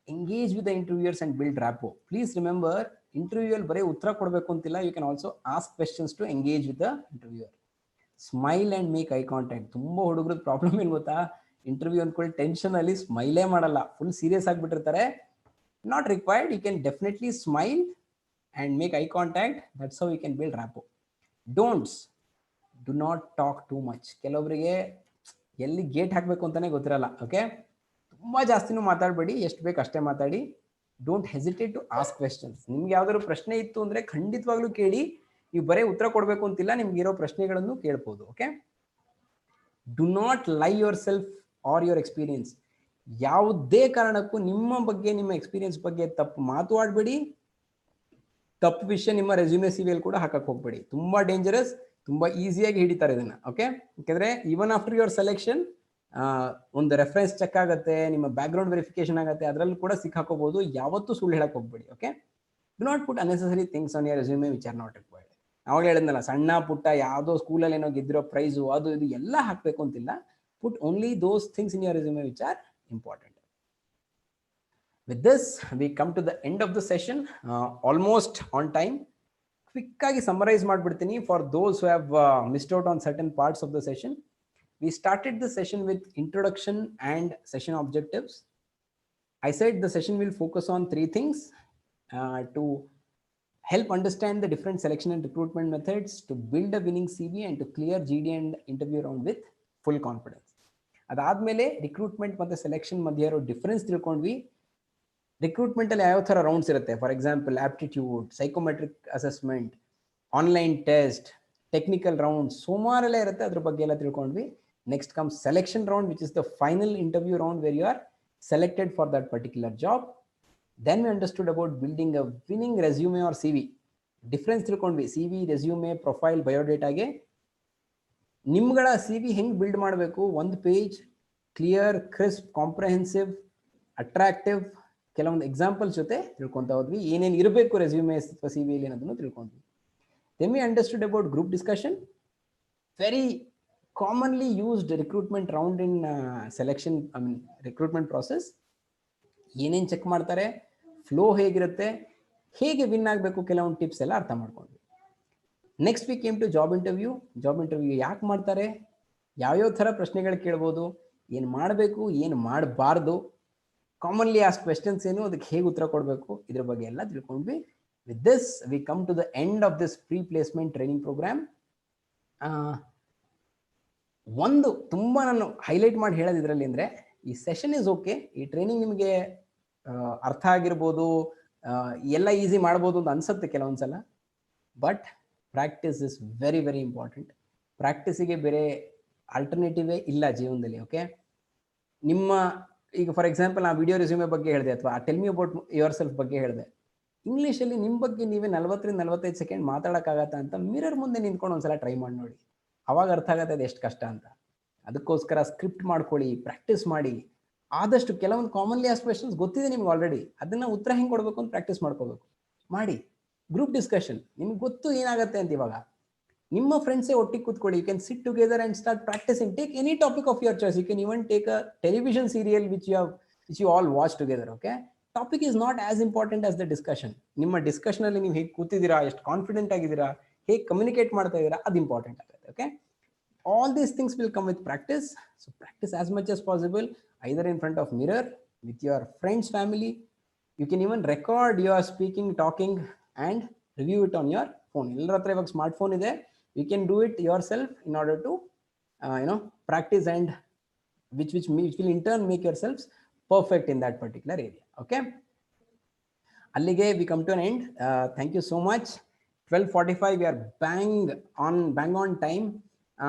Engage with the interviewers and build rapport. Please remember, interviewer ಬರೀ ಉತ್ತರ ಕೊಡಬೇಕು ಅಂತಿಲ್ಲ. You can also ask questions to engage with the interviewer. Smile and make eye contact. ತುಂಬ ಹುಡುಗರದ್ದು problem ಏನು ಗೊತ್ತಾ? Interview ಅಂದ್ಕೊಳ್ಳಿ ಟೆನ್ಷನಲ್ಲಿ ಸ್ಮೈಲೇ ಮಾಡಲ್ಲ, ಫುಲ್ ಸೀರಿಯಸ್ ಆಗಿಬಿಟ್ಟಿರ್ತಾರೆ. Not required. You can definitely smile and make eye contact. That's how you can build rapport. Don'ts, do not talk too much. ಕೆಲವೊಬ್ಬರಿಗೆ ಎಲ್ಲಿ ಗೇಟ್ ಹಾಕಬೇಕು ಅಂತಲೇ ಗೊತ್ತಿರಲ್ಲ. ಓಕೆ, ತುಂಬ ಜಾಸ್ತಿನೂ ಮಾತಾಡಬೇಡಿ, ಎಷ್ಟು ಬೇಕು ಅಷ್ಟೇ ಮಾತಾಡಿ. Don't hesitate to ask questions. ನಿಮ್ಗೆ ಯಾವ್ದಾದ್ರು ಪ್ರಶ್ನೆ ಇತ್ತು ಅಂದರೆ ಖಂಡಿತವಾಗ್ಲೂ ಕೇಳಿ. ನೀವು ಬರೀ ಉತ್ತರ ಕೊಡಬೇಕು ಅಂತಿಲ್ಲ, ನಿಮ್ಗಿರೋ ಪ್ರಶ್ನೆಗಳನ್ನು ಕೇಳ್ಬೋದು. Okay, do not lie yourself or your experience. ಯಾವುದೇ ಕಾರಣಕ್ಕೂ ನಿಮ್ಮ ಬಗ್ಗೆ, ನಿಮ್ಮ ಎಕ್ಸ್ಪೀರಿಯನ್ಸ್ ಬಗ್ಗೆ ತಪ್ಪು ಮಾತಾಡಬೇಡಿ. ತಪ್ಪು ವಿಷಯ ನಿಮ್ಮ ರೆಸ್ಯೂಮೆ CV ಕೂಡ ಹಾಕಕ್ಕೆ ಹೋಗ್ಬೇಡಿ. ತುಂಬ ಡೇಂಜರಸ್, ತುಂಬ ಈಸಿಯಾಗಿ ಹಿಡಿತಾರೆ ಇದನ್ನು. ಓಕೆ, ಯಾಕೆಂದರೆ ಈವನ್ ಆಫ್ಟರ್ ಯುವರ್ ಸೆಲೆಕ್ಷನ್ ಒಂದು ರೆಫರೆನ್ಸ್ ಚೆಕ್ ಆಗುತ್ತೆ, ನಿಮ್ಮ ಬ್ಯಾಕ್ಗ್ರೌಂಡ್ ವೆರಿಫಿಕೇಶನ್ ಆಗುತ್ತೆ, ಅದರಲ್ಲೂ ಕೂಡ ಸಿಕ್ಕಾಕೋಬಹುದು. ಯಾವತ್ತೂ ಸುಳ್ಳು ಹೇಳಕ್ಕೆ ಹೋಗ್ಬೇಡಿ. Okay, do not put unnecessary things on your resume which are not required. ಅವಾಗ ಹೇಳಿದ್ನಲ್ಲ, ಸಣ್ಣ ಪುಟ್ಟ ಯಾವುದೋ ಸ್ಕೂಲಲ್ಲಿ ಏನೋ ಗೆದ್ದಿರೋ ಪ್ರೈಸು ಅದು ಇದು ಎಲ್ಲ ಹಾಕಬೇಕು ಅಂತಿಲ್ಲ. Put only those things in your resume which are important. With this, we come to the end of the session, almost on time. Quick ಆಗಿ ಸಮ್ಮರೈಸ್ ಮಾಡ್ಬಿಡ್ತೀನಿ for those who have missed out on certain parts of the session. We started the session with introduction and session objectives. I said the session will focus on three things to help understand the different selection and recruitment methods, to build a winning CV, and to clear GD and interview round with full confidence. ಅದಾದ್ಮೇಲೆ recruitment ಮತ್ತು selection ಮಧ್ಯೆ ಇರೋ difference ತಿಳ್ಕೊಂಡ್ವಿ. Recruitment ಅಲ್ಲಿ ಯಾವ ಥರ rounds ಇರುತ್ತೆ, for example aptitude, psychometric assessment, online test, technical round, ಸುಮಾರೆಲ್ಲ ಇರುತ್ತೆ, ಅದ್ರ ಬಗ್ಗೆ ಎಲ್ಲ ತಿಳ್ಕೊಂಡ್ವಿ. Next comes selection round, which is the final interview round where you are selected for that particular job. Then we understood about building a winning resume or CV. Difference ತಿಳ್ಕೊಂಡ್ವಿ CV, resume, profile, biodataಗೆ. ನಿಮ್ಗಳ CV ಹೆಂಗೆ build ಮಾಡಬೇಕು, ಒಂದು page clear, crisp, comprehensive, attractive, ಕೆಲವೊಂದು examples ಜೊತೆ ತಿಳ್ಕೊತಾ ಹೋದ್ವಿ. ಏನೇನು ಇರಬೇಕು resume ಅಥವಾ CV ಅಲ್ಲಿ ಅನ್ನೋದನ್ನು ತಿಳ್ಕೊಂಡ್ವಿ. Then we understood about group discussion. Very commonly used recruitment round in selection, recruitment process. ಏನೇನು ಚೆಕ್ ಮಾಡ್ತಾರೆ, ಫ್ಲೋ ಹೇಗಿರುತ್ತೆ, ಹೇಗೆ ವಿನ್ ಆಗಬೇಕು, ಕೆಲವೊಂದು ಟಿಪ್ಸ್ ಎಲ್ಲ ಅರ್ಥ ಮಾಡ್ಕೊಂಡ್ವಿ. Next we came to job interview. Job interview ಯಾಕೆ ಮಾಡ್ತಾರೆ, ಯಾವ್ಯಾವ ಥರ ಪ್ರಶ್ನೆಗಳು ಕೇಳ್ಬೋದು, ಏನು ಮಾಡಬೇಕು, ಏನು ಮಾಡಬಾರ್ದು, ಕಾಮನ್ಲಿ ಆಸ್ಕ್ ಕ್ವೆಶನ್ಸ್ ಏನು, ಅದಕ್ಕೆ ಹೇಗೆ ಉತ್ತರ ಕೊಡಬೇಕು, ಇದ್ರ ಬಗ್ಗೆ ಎಲ್ಲ ತಿಳ್ಕೊಂಡ್ವಿ. With this we come to the end of this pre placement training program. ಒಂದು ತುಂಬ ನಾನು ಹೈಲೈಟ್ ಮಾಡಿ ಹೇಳೋದು ಇದರಲ್ಲಿ ಅಂದರೆ, ಈ ಸೆಷನ್ ಇಸ್ ಓಕೆ, ಈ ಟ್ರೈನಿಂಗ್ ನಿಮಗೆ ಅರ್ಥ ಆಗಿರ್ಬೋದು, ಎಲ್ಲ ಈಸಿ ಮಾಡ್ಬೋದು ಅಂತ ಅನ್ಸುತ್ತೆ ಕೆಲವೊಂದ್ಸಲ. But practice is very very important. ಪ್ರಾಕ್ಟೀಸಿಗೆ ಬೇರೆ ಆಲ್ಟರ್ನೇಟಿವೇ ಇಲ್ಲ ಜೀವನದಲ್ಲಿ. ಓಕೆ, ನಿಮ್ಮ ಈಗ ಫಾರ್ ಎಕ್ಸಾಂಪಲ್ ಆ ವಿಡಿಯೋ ರೆಸ್ಯೂಮೆ ಬಗ್ಗೆ ಹೇಳಿದೆ, ಅಥವಾ tell me about yourself ಬಗ್ಗೆ ಹೇಳಿದೆ. ಇಂಗ್ಲೀಷಲ್ಲಿ ನಿಮ್ಮ ಬಗ್ಗೆ ನೀವೇ 40-45 ಸೆಕೆಂಡ್ ಮಾತಾಡೋಕ್ಕಾಗತ್ತಾ ಅಂತ ಮಿರರ್ ಮುಂದೆ ನಿಂತ್ಕೊಂಡು ಒಂದ್ಸಲ ಟ್ರೈ ಮಾಡಿ ನೋಡಿ. ಅವಾಗ ಅರ್ಥ ಆಗುತ್ತೆ ಅದು ಎಷ್ಟು ಕಷ್ಟ ಅಂತ. ಅದಕ್ಕೋಸ್ಕರ ಸ್ಕ್ರಿಪ್ಟ್ ಮಾಡ್ಕೊಳ್ಳಿ, ಪ್ರಾಕ್ಟೀಸ್ ಮಾಡಿ. ಆದಷ್ಟು ಕೆಲವೊಂದು ಕಾಮನ್ಲಿ ಆಸ್ ಕ್ವೆಶನ್ಸ್ ಗೊತ್ತಿದೆ ನಿಮ್ಗೆ ಆಲ್ರೆಡಿ, ಅದನ್ನ ಉತ್ತರ ಹೆಂಗೆ ಕೊಡಬೇಕು ಅಂತ ಪ್ರಾಕ್ಟೀಸ್ ಮಾಡ್ಕೋಬೇಕು. ಮಾಡಿ. ಗ್ರೂಪ್ ಡಿಸ್ಕಷನ್, ನಿಮ್ಗೆ ಗೊತ್ತು ಏನಾಗುತ್ತೆ ಅಂತ. ಇವಾಗ ನಿಮ್ಮ ಫ್ರೆಂಡ್ಸೇ ಒಟ್ಟಿಗೆ ಕೂತ್ಕೊಳ್ಳಿ, you can sit together and start practicing. Take any topic of your choice. You can even take a television serial which you all watch together. Okay, topic is not as important as the discussion. ನಿಮ್ಮ discussion ಅಲ್ಲಿ ನೀವು ಹೇಗೆ ಕೂತಿದ್ದೀರಾ, ಎಷ್ಟು confident ಆಗಿದ್ದೀರಾ, ಹೇಗೆ communicate ಮಾಡ್ತಾ ಇದ್ದೀರಾ, ಅದು ಇಂಪಾರ್ಟೆಂಟ್ ಆಗುತ್ತೆ. Okay, all these things will come with practice. So practice as much as possible, either in front of mirror, with your friends, family. You can even record your speaking, talking, and review it on your phone. Ellರ ಹತ್ರ ಇವಾಗ smart phone ಇದೆ. You can do it yourself in order to practice, and which will in turn make yourselves perfect in that particular area. Okay, allige we come to an end. Thank you so much. 12:45, we are bang on time.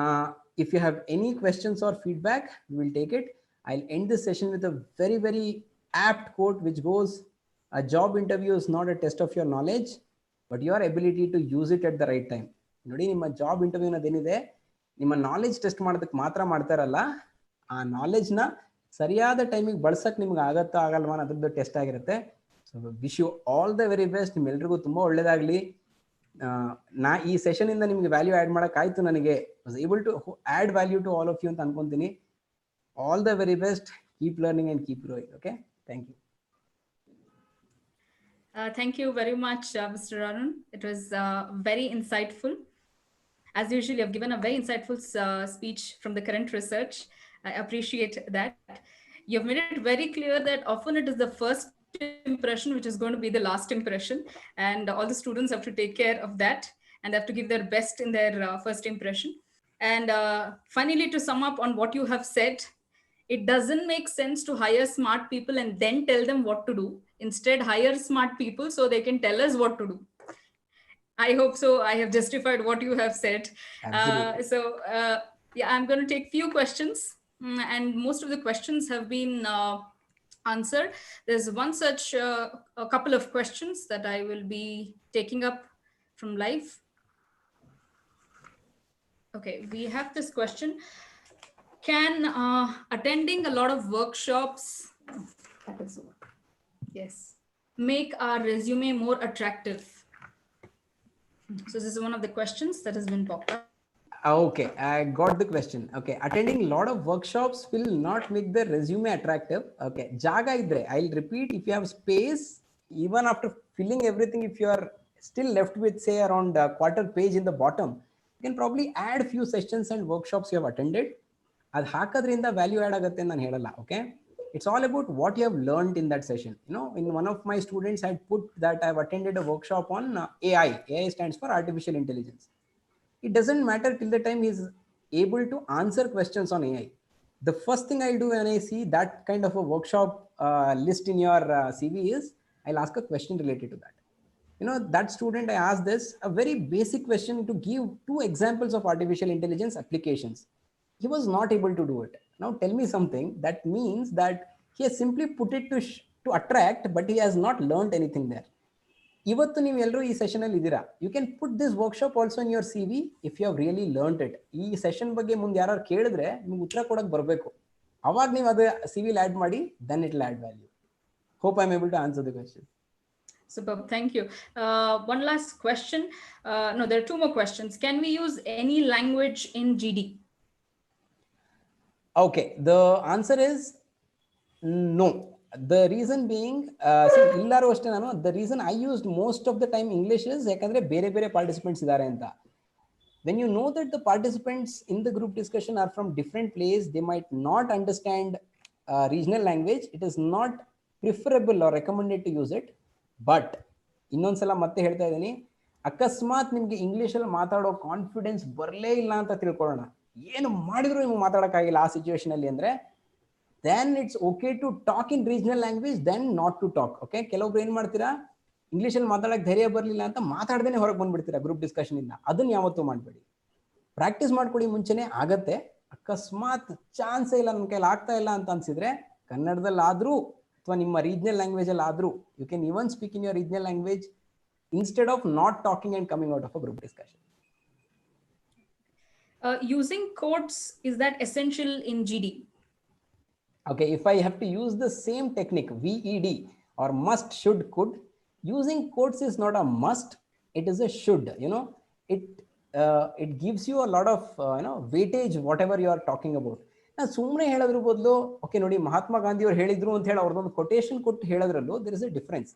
If you have any questions or feedback, we will take it. I'll end this session with a very very apt quote which goes, a job interview is not a test of your knowledge but your ability to use it at the right time. ನೋಡಿ, ನಿಮ್ಮ job interview ಅನ್ನೋದೇನಿದೆ, ನಿಮ್ಮ knowledge test ಮಾಡೋದಕ್ಕೆ ಮಾತ್ರ ಮಾಡ್ತಾರಲ್ಲ, ಆ ನಾಲೆಜ್ನ ಸರಿಯಾದ ಟೈಮಿಗೆ ಬಳಸಕ್ಕೆ ನಿಮ್ಗೆ ಆಗತ್ತಾ ಆಗಲ್ವಾ ಅನ್ನೋದ್ರದ್ದು ಟೆಸ್ಟ್ ಆಗಿರುತ್ತೆ. So wish you all the very best. ನಿಮ್ಮೆಲ್ರಿಗೂ ತುಂಬ ಒಳ್ಳೇದಾಗಲಿ. ನಾ ಈ ಸೆಷನ್ ಇಂದ ನಿಮ್ಗೆ ವ್ಯಾಲ್ಯೂ ಆ್ಯಡ್ ಮಾಡೋಕ್ಕಾಯ್ತು, ನನಗೆ was able to add value to all of you ಅಂತ ಅನ್ಕೊಂತೀನಿ. All the very best. Keep learning and keep growing. Okay, thank you. Thank you very much, Mr. Arun. It was very insightful. As usual, you have given a very insightful speech from the current research. I appreciate that. You have made it very clear that often it is the first impression which is going to be the last impression, and all the students have to take care of that and they have to give their best in their first impression. And finally, to sum up on what you have said, it doesn't make sense to hire smart people and then tell them what to do. Instead, hire smart people so they can tell us what to do. I hope so. I have justified what you have said. Yeah, I'm going to take few questions, and most of the questions have been answered. There's one such a couple of questions that I will be taking up from live. Okay, we have this question. Can attending a lot of workshops, yes, make our resume more attractive? So this is one of the questions that has been popped up. Okay, I got the question. Okay, attending a lot of workshops will not make the resume attractive. Okay, jaga idre, I'll repeat, if you have space, even after filling everything, if you are still left with say around a quarter page in the bottom, you can probably add few sessions and workshops you have attended. Ad hakadrinda value add agutte nan helalla. Okay, it's all about what you have learned in that session. You know, in one of my students had put that I've attended a workshop on AI. AI stands for artificial intelligence. It doesn't matter till the time he's able to answer questions on AI. The first thing I'll do when I see that kind of a workshop list in your CV is I'll ask a question related to that. You know, that student, I asked this a very basic question to give 2 examples of artificial intelligence applications. He was not able to do it. Now tell me something. That means that he has simply put it to attract, but he has not learned anything there. ಇವತ್ತು ನೀವು ಎಲ್ಲರೂ ಈ session ಅಲ್ಲಿ ಇದ್ದೀರಾ, you can put this workshop also in your CV if you have really learned it. ಈ session ಬಗ್ಗೆ ಮುಂದೆ ಯಾರು ಕೇಳಿದ್ರೆ ನಿಮ್ಗೆ ಉತ್ತರ ಕೊಡಕ್ಕೆ ಬರಬೇಕು. ಅವಾಗ ನೀವು ಅದು CV ಆಡ್ ಮಾಡಿ, then it will add value. Hope I am able to answer the question. Superb, thank you. One last question. No, there are 2 more questions. Can we use any language in GD? Okay, the answer is no. The reason being, see, illaru ashte nanu, the reason I used most of the time English is yakandre bere participants idare anta. When you know that the participants in the group discussion are from different place, they might not understand regional language. It is not preferable or recommended to use it. But ಇನ್ನೊಂದ್ಸಲ ಮತ್ತೆ ಹೇಳ್ತಾ ಇದ್ದೀನಿ, ಅಕಸ್ಮಾತ್ ನಿಮ್ಗೆ English ಅಲ್ಲಿ ಮಾತಾಡೋ confidence ಬರಲೇ ಇಲ್ಲ ಅಂತ ತಿಳ್ಕೊಳ್ಳೋಣ, ಏನು ಮಾಡಿದ್ರು ನಿಮ್ಗೆ ಮಾತಾಡೋಕ್ಕಾಗಿಲ್ಲ ಆ ಸಿಚುವೇಶನ್ ಅಲ್ಲಿ ಅಂದ್ರೆ, then it's okay to talk in regional language, then not to talk. Okay, ಕೆಲವೊಬ್ರು ಏನ್ ಮಾಡ್ತೀರಾ, ಇಂಗ್ಲಿಷ್ ಅಲ್ಲಿ ಮಾತಾಡಕ್ ಧೈರ್ಯ ಬರಲಿಲ್ಲ ಅಂತ ಮಾತಾಡ್ದೇನೆ ಹೊರಗೆ ಬಂದ್ಬಿಡ್ತೀರಾ ಗ್ರೂಪ್ ಡಿಸ್ಕಷನ್ ಇಂದ. ಅದನ್ನ ಯಾವತ್ತೂ ಮಾಡಬೇಡಿ. ಪ್ರಾಕ್ಟೀಸ್ ಮಾಡ್ಕೊಳ್ಳಿ ಮುಂಚೆನೆ, ಆಗತ್ತೆ. ಅಕಸ್ಮಾತ್ ಚಾನ್ಸೇ ಇಲ್ಲ, ನನ್ನ ಕೈಲಿ ಆಗ್ತಾ ಇಲ್ಲ ಅಂತ ಅನ್ಸಿದ್ರೆ ಕನ್ನಡದಲ್ಲಾದ್ರೂ ಅಥವಾ ನಿಮ್ಮ ರೀಜನಲ್ ಲ್ಯಾಂಗ್ವೇಜ್ ಅಲ್ಲಿ ಆದ್ರೂ you can even speak in your regional language instead of not talking and coming out of a group discussion. Using quotes, is that essential in GD? Okay, if I have to use the same technique, VED or must, should, could, using quotes is not a must, it is a should. You know, it gives you a lot of weightage whatever you are talking about. ನಾನು ಸುಮ್ಮನೆ ಹೇಳೋದ್ರ ಬದಲು, okay ನೋಡಿ ಮಹಾತ್ಮ ಗಾಂಧಿ ಅವ್ರು ಹೇಳಿದ್ರು ಅಂತ ಹೇಳಿ ಅವ್ರದ್ದೊಂದು quotation ಕೊಟ್ಟು ಹೇಳೋದ್ರಲ್ಲೂ there is a difference.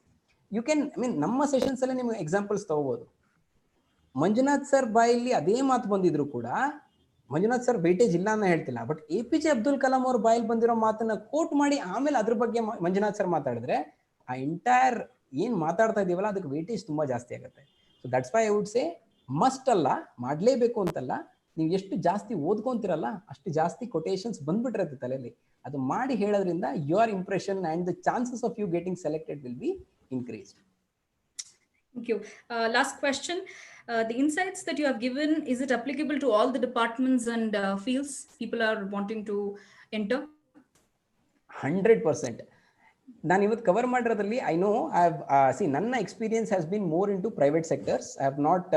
You can, I mean ನಮ್ಮ ಸೆಷನ್ಸ್ ಅಲ್ಲೇ ನಿಮ್ಗೆ ಎಕ್ಸಾಂಪಲ್ಸ್ ತಗೋಬಹುದು. ಮಂಜುನಾಥ್ ಸರ್ ಬಾಯಲ್ಲಿ ಅದೇ ಮಾತು ಬಂದಿದ್ರು ಕೂಡ ಮಂಜುನಾಥ್ ಸರ್ ವೇಟೇಜ್ ಇಲ್ಲ ಅಂತ ಹೇಳ್ತಿಲ್ಲ, ಬಟ್ APJ ಅಬ್ದುಲ್ ಕಲಾಂ ಅವ್ರ ಬಾಯಲ್ಲಿ ಬಂದಿರೋ ಮಾತನ್ನ ಕೋಟ್ ಮಾಡಿ ಆಮೇಲೆ ಅದ್ರ ಬಗ್ಗೆ ಮಂಜುನಾಥ್ ಸರ್ ಮಾತಾಡಿದ್ರೆ ಆ ಎಂಟೈರ್ ಏನ್ ಮಾತಾಡ್ತಾ ಇದೀವಲ್ಲ ಅದಕ್ಕೆ ವೇಟೇಜ್ ತುಂಬಾ ಜಾಸ್ತಿ ಆಗುತ್ತೆ. So that's why I would say must ಅಲ್ಲ, ಮಾಡ್ಲೇಬೇಕು ಅಂತಲ್ಲ. ನೀವು ಎಷ್ಟು ಜಾಸ್ತಿ ಓದ್ಕೊಂತಿರಲ್ಲ ಅಷ್ಟು ಜಾಸ್ತಿ ಕೊಟೇಶನ್ಸ್ ಬಂದ್ಬಿಟ್ಟಿರುತ್ತೆ ತಲೆಯಲ್ಲಿ. ಅದು ಮಾಡಿ ಹೇಳೋದ್ರಿಂದ your impression and the chances of you getting selected will be increased. Thank you. Last question. The insights that you have given, is it applicable to all the departments and fields people are wanting to enter? 100%. ನಾನು ಇವತ್ತು cover ಮಾಡಿರೋದ್ರಲ್ಲಿ I know I have see ನನ್ನ experience has been more into private sectors. I have not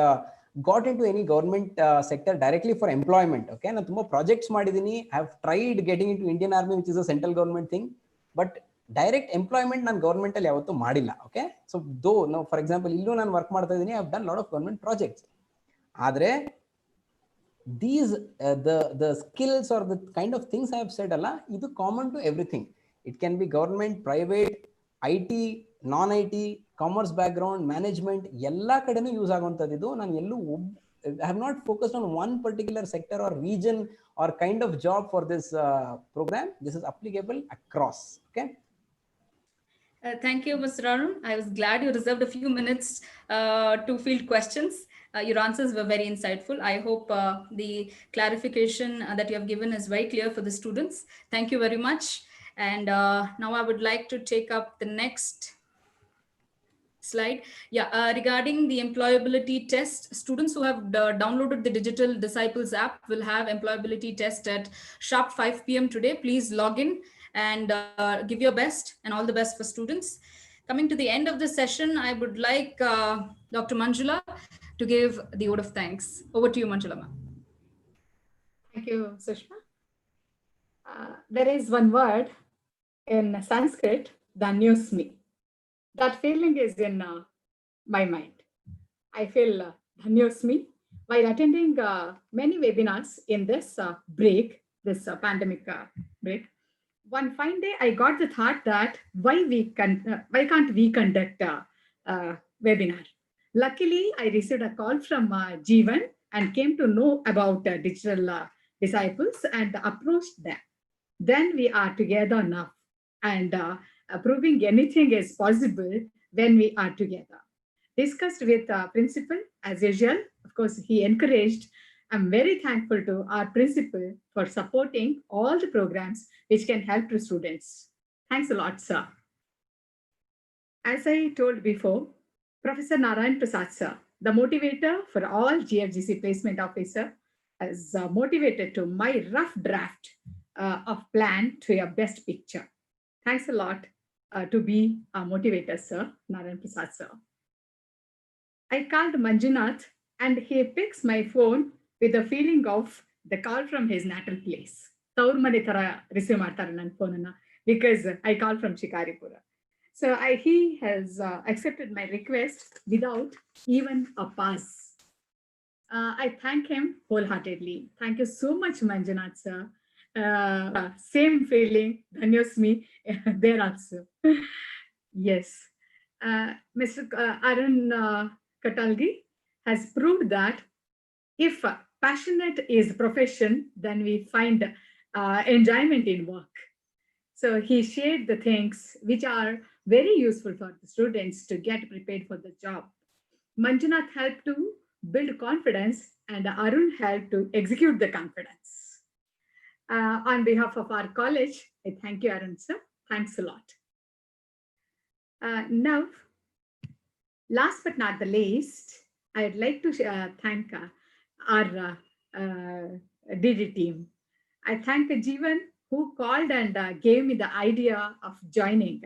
got into any government sector directly for employment. Okay, ನಾನು ತುಂಬಾ projects ಮಾಡಿದೀನಿ. I have tried getting into Indian army which is a central government thing, but direct employment ನಾನು government ಅಲ್ಲಿ ಯಾವತ್ತೂ ಮಾಡಿಲ್ಲ. Okay, so ದೋ ನಾವು for example ಇಲ್ಲೂ ನಾನು ವರ್ಕ್ ಮಾಡ್ತಾ ಇದ್ದೀನಿ, I have done lot of government projects. ಆದ್ರೆ these the skills or the kind of things I have said alla, idu common to everything. It can be government, private, IT, non-IT, commerce background, management, ella kadenu use aguntadidu. Nan ellu I have not focused on one particular sector or region or kind of job for this program. This is applicable across. Okay. Thank you, Mr. Arun. I was glad you reserved a few minutes to field questions. Your answers were very insightful. I hope the clarification that you have given is very clear for the students. Thank you very much. And now I would like to take up the next slide. Yeah, regarding the employability test, students who have downloaded the Digital Disciples app will have employability test at sharp 5 p.m. today. Please log in and give your best, and all the best for students. Coming to the end of the session, I would like Dr. Manjula to give the vote of thanks. Over to you, Manjula ma'am. Thank you, Sushma. There is one word in Sanskrit, dhanyosmi. That feeling is in my mind. I feel dhanyosmi while attending many webinars in this break, this pandemic break. One fine day, I got the thought that why can't we conduct a webinar? Luckily, I received a call from Jeevan and came to know about digital disciples and approached them. Then we are together now, and proving anything is possible when we are together. Discussed with principal as usual. Of course, he encouraged. I'm very thankful to our principal for supporting all the programs which can help to students. Thanks a lot, sir. As I told before, Professor Narayan Prasad sir, the motivator for all GFGC placement officer, has motivated to my rough draft of plan to your best picture. Thanks a lot to be a motivator, sir, Narayan Prasad sir. I called Manjunath and he picks my phone with a feeling of the call from his natal place. Taur mane tara receive ಮಾಡ್ತಾರೆ ನನ್ನ phone because I called from Shikaripura. So he has accepted my request without even a pass. I thank him wholeheartedly. Thank you so much, Manjunath sir. Same feeling, Dhanyosmi, there also. Yes. Mr. Arun Katalgi has proved that if passionate is profession, then we find enjoyment in work. So he shared the things which are very useful for the students to get prepared for the job. Manjunath helped to build confidence and Arun helped to execute the confidence. On behalf of our college, I thank you, Arun sir. Thanks a lot. Now, last but not the least, I'd like to thank our DD team. I thank Jeevan who called and gave me the idea of joining.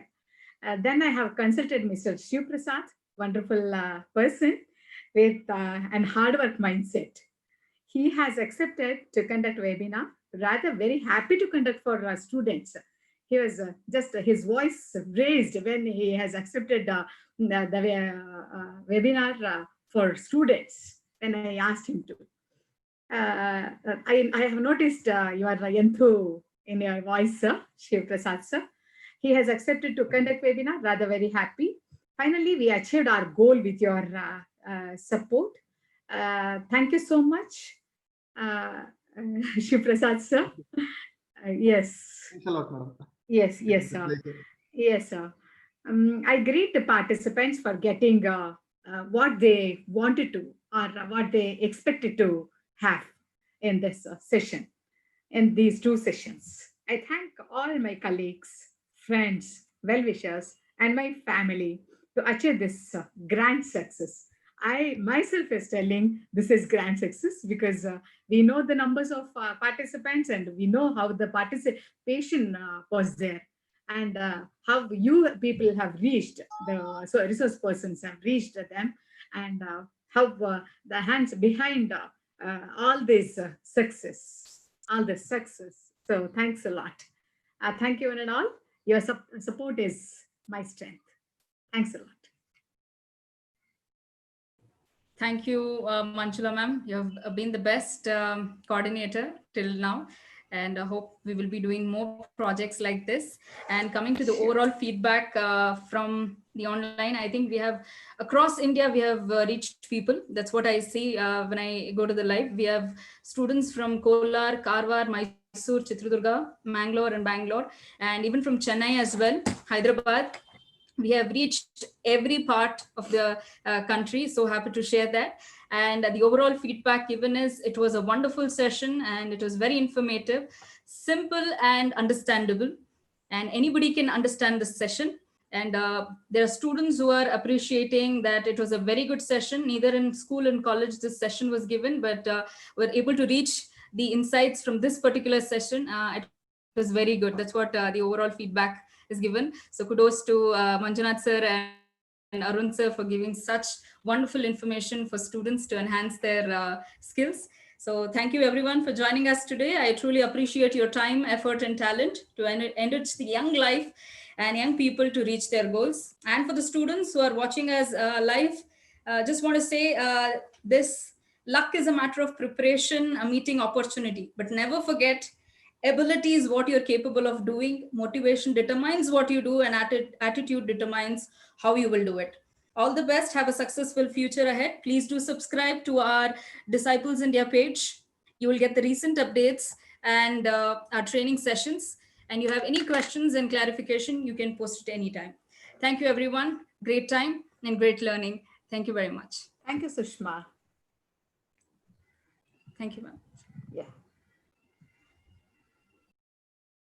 Then I have consulted Mr. Shiv Prasad, wonderful person with an hard work mindset. He has accepted to conduct webinar, rather very happy to conduct for students. He was just his voice raised when he has accepted the webinar for students when I asked him to. I have noticed your enthu in your voice, sir, Shiv Prasad sir. He has accepted to conduct webinar, rather very happy. Finally, we achieved our goal with your support. Thank you so much, Shiv Prasad sir. Yes. Thanks a lot, madam. Yes, sir. Yes, sir. I greet the participants for getting what they wanted to or what they expected to have in this session, in these two sessions. I thank all my colleagues, friends, well-wishers, and my family to achieve this grand success. I myself is telling this is grand success because we know the numbers of participants and we know how the participation was there and how you people have reached the resource persons have reached them and how the hands behind all this success, all the success. So thanks a lot. Thank you one and all. Your support is my strength. Thanks a lot. Thank you, Manjula ma'am. You have been the best coordinator till now. And I hope we will be doing more projects like this. And coming to the overall feedback from the online, I think we have, across India, we have reached people. That's what I see when I go to the live. We have students from Kolar, Karwar, Mysore, Chitradurga, Mangalore and Bangalore, and even from Chennai as well, Hyderabad. We have reached every part of the country. So happy to share that. And the overall feedback given is it was a wonderful session and it was very informative, simple and understandable. And anybody can understand this session. And there are students who are appreciating that it was a very good session. Neither in school and college this session was given, but were able to reach the insights from this particular session. It was very good. That's what the overall feedback is given. So kudos to Manjunath sir and Arun sir for giving such wonderful information for students to enhance their skills. So thank you everyone for joining us today. I truly appreciate your time, effort and talent to enrich the young life and young people to reach their goals. And for the students who are watching us live, just want to say this luck is a matter of preparation, a meeting opportunity, but never forget ability is what you're capable of doing. Motivation determines what you do and attitude determines how you will do it. All the best. Have a successful future ahead. Please do subscribe to our Disciples India page. You will get the recent updates and our training sessions. And you have any questions and clarification, you can post it anytime. Thank you, everyone. Great time and great learning. Thank you very much. Thank you, Sushma. Thank you, ma'am. Yeah.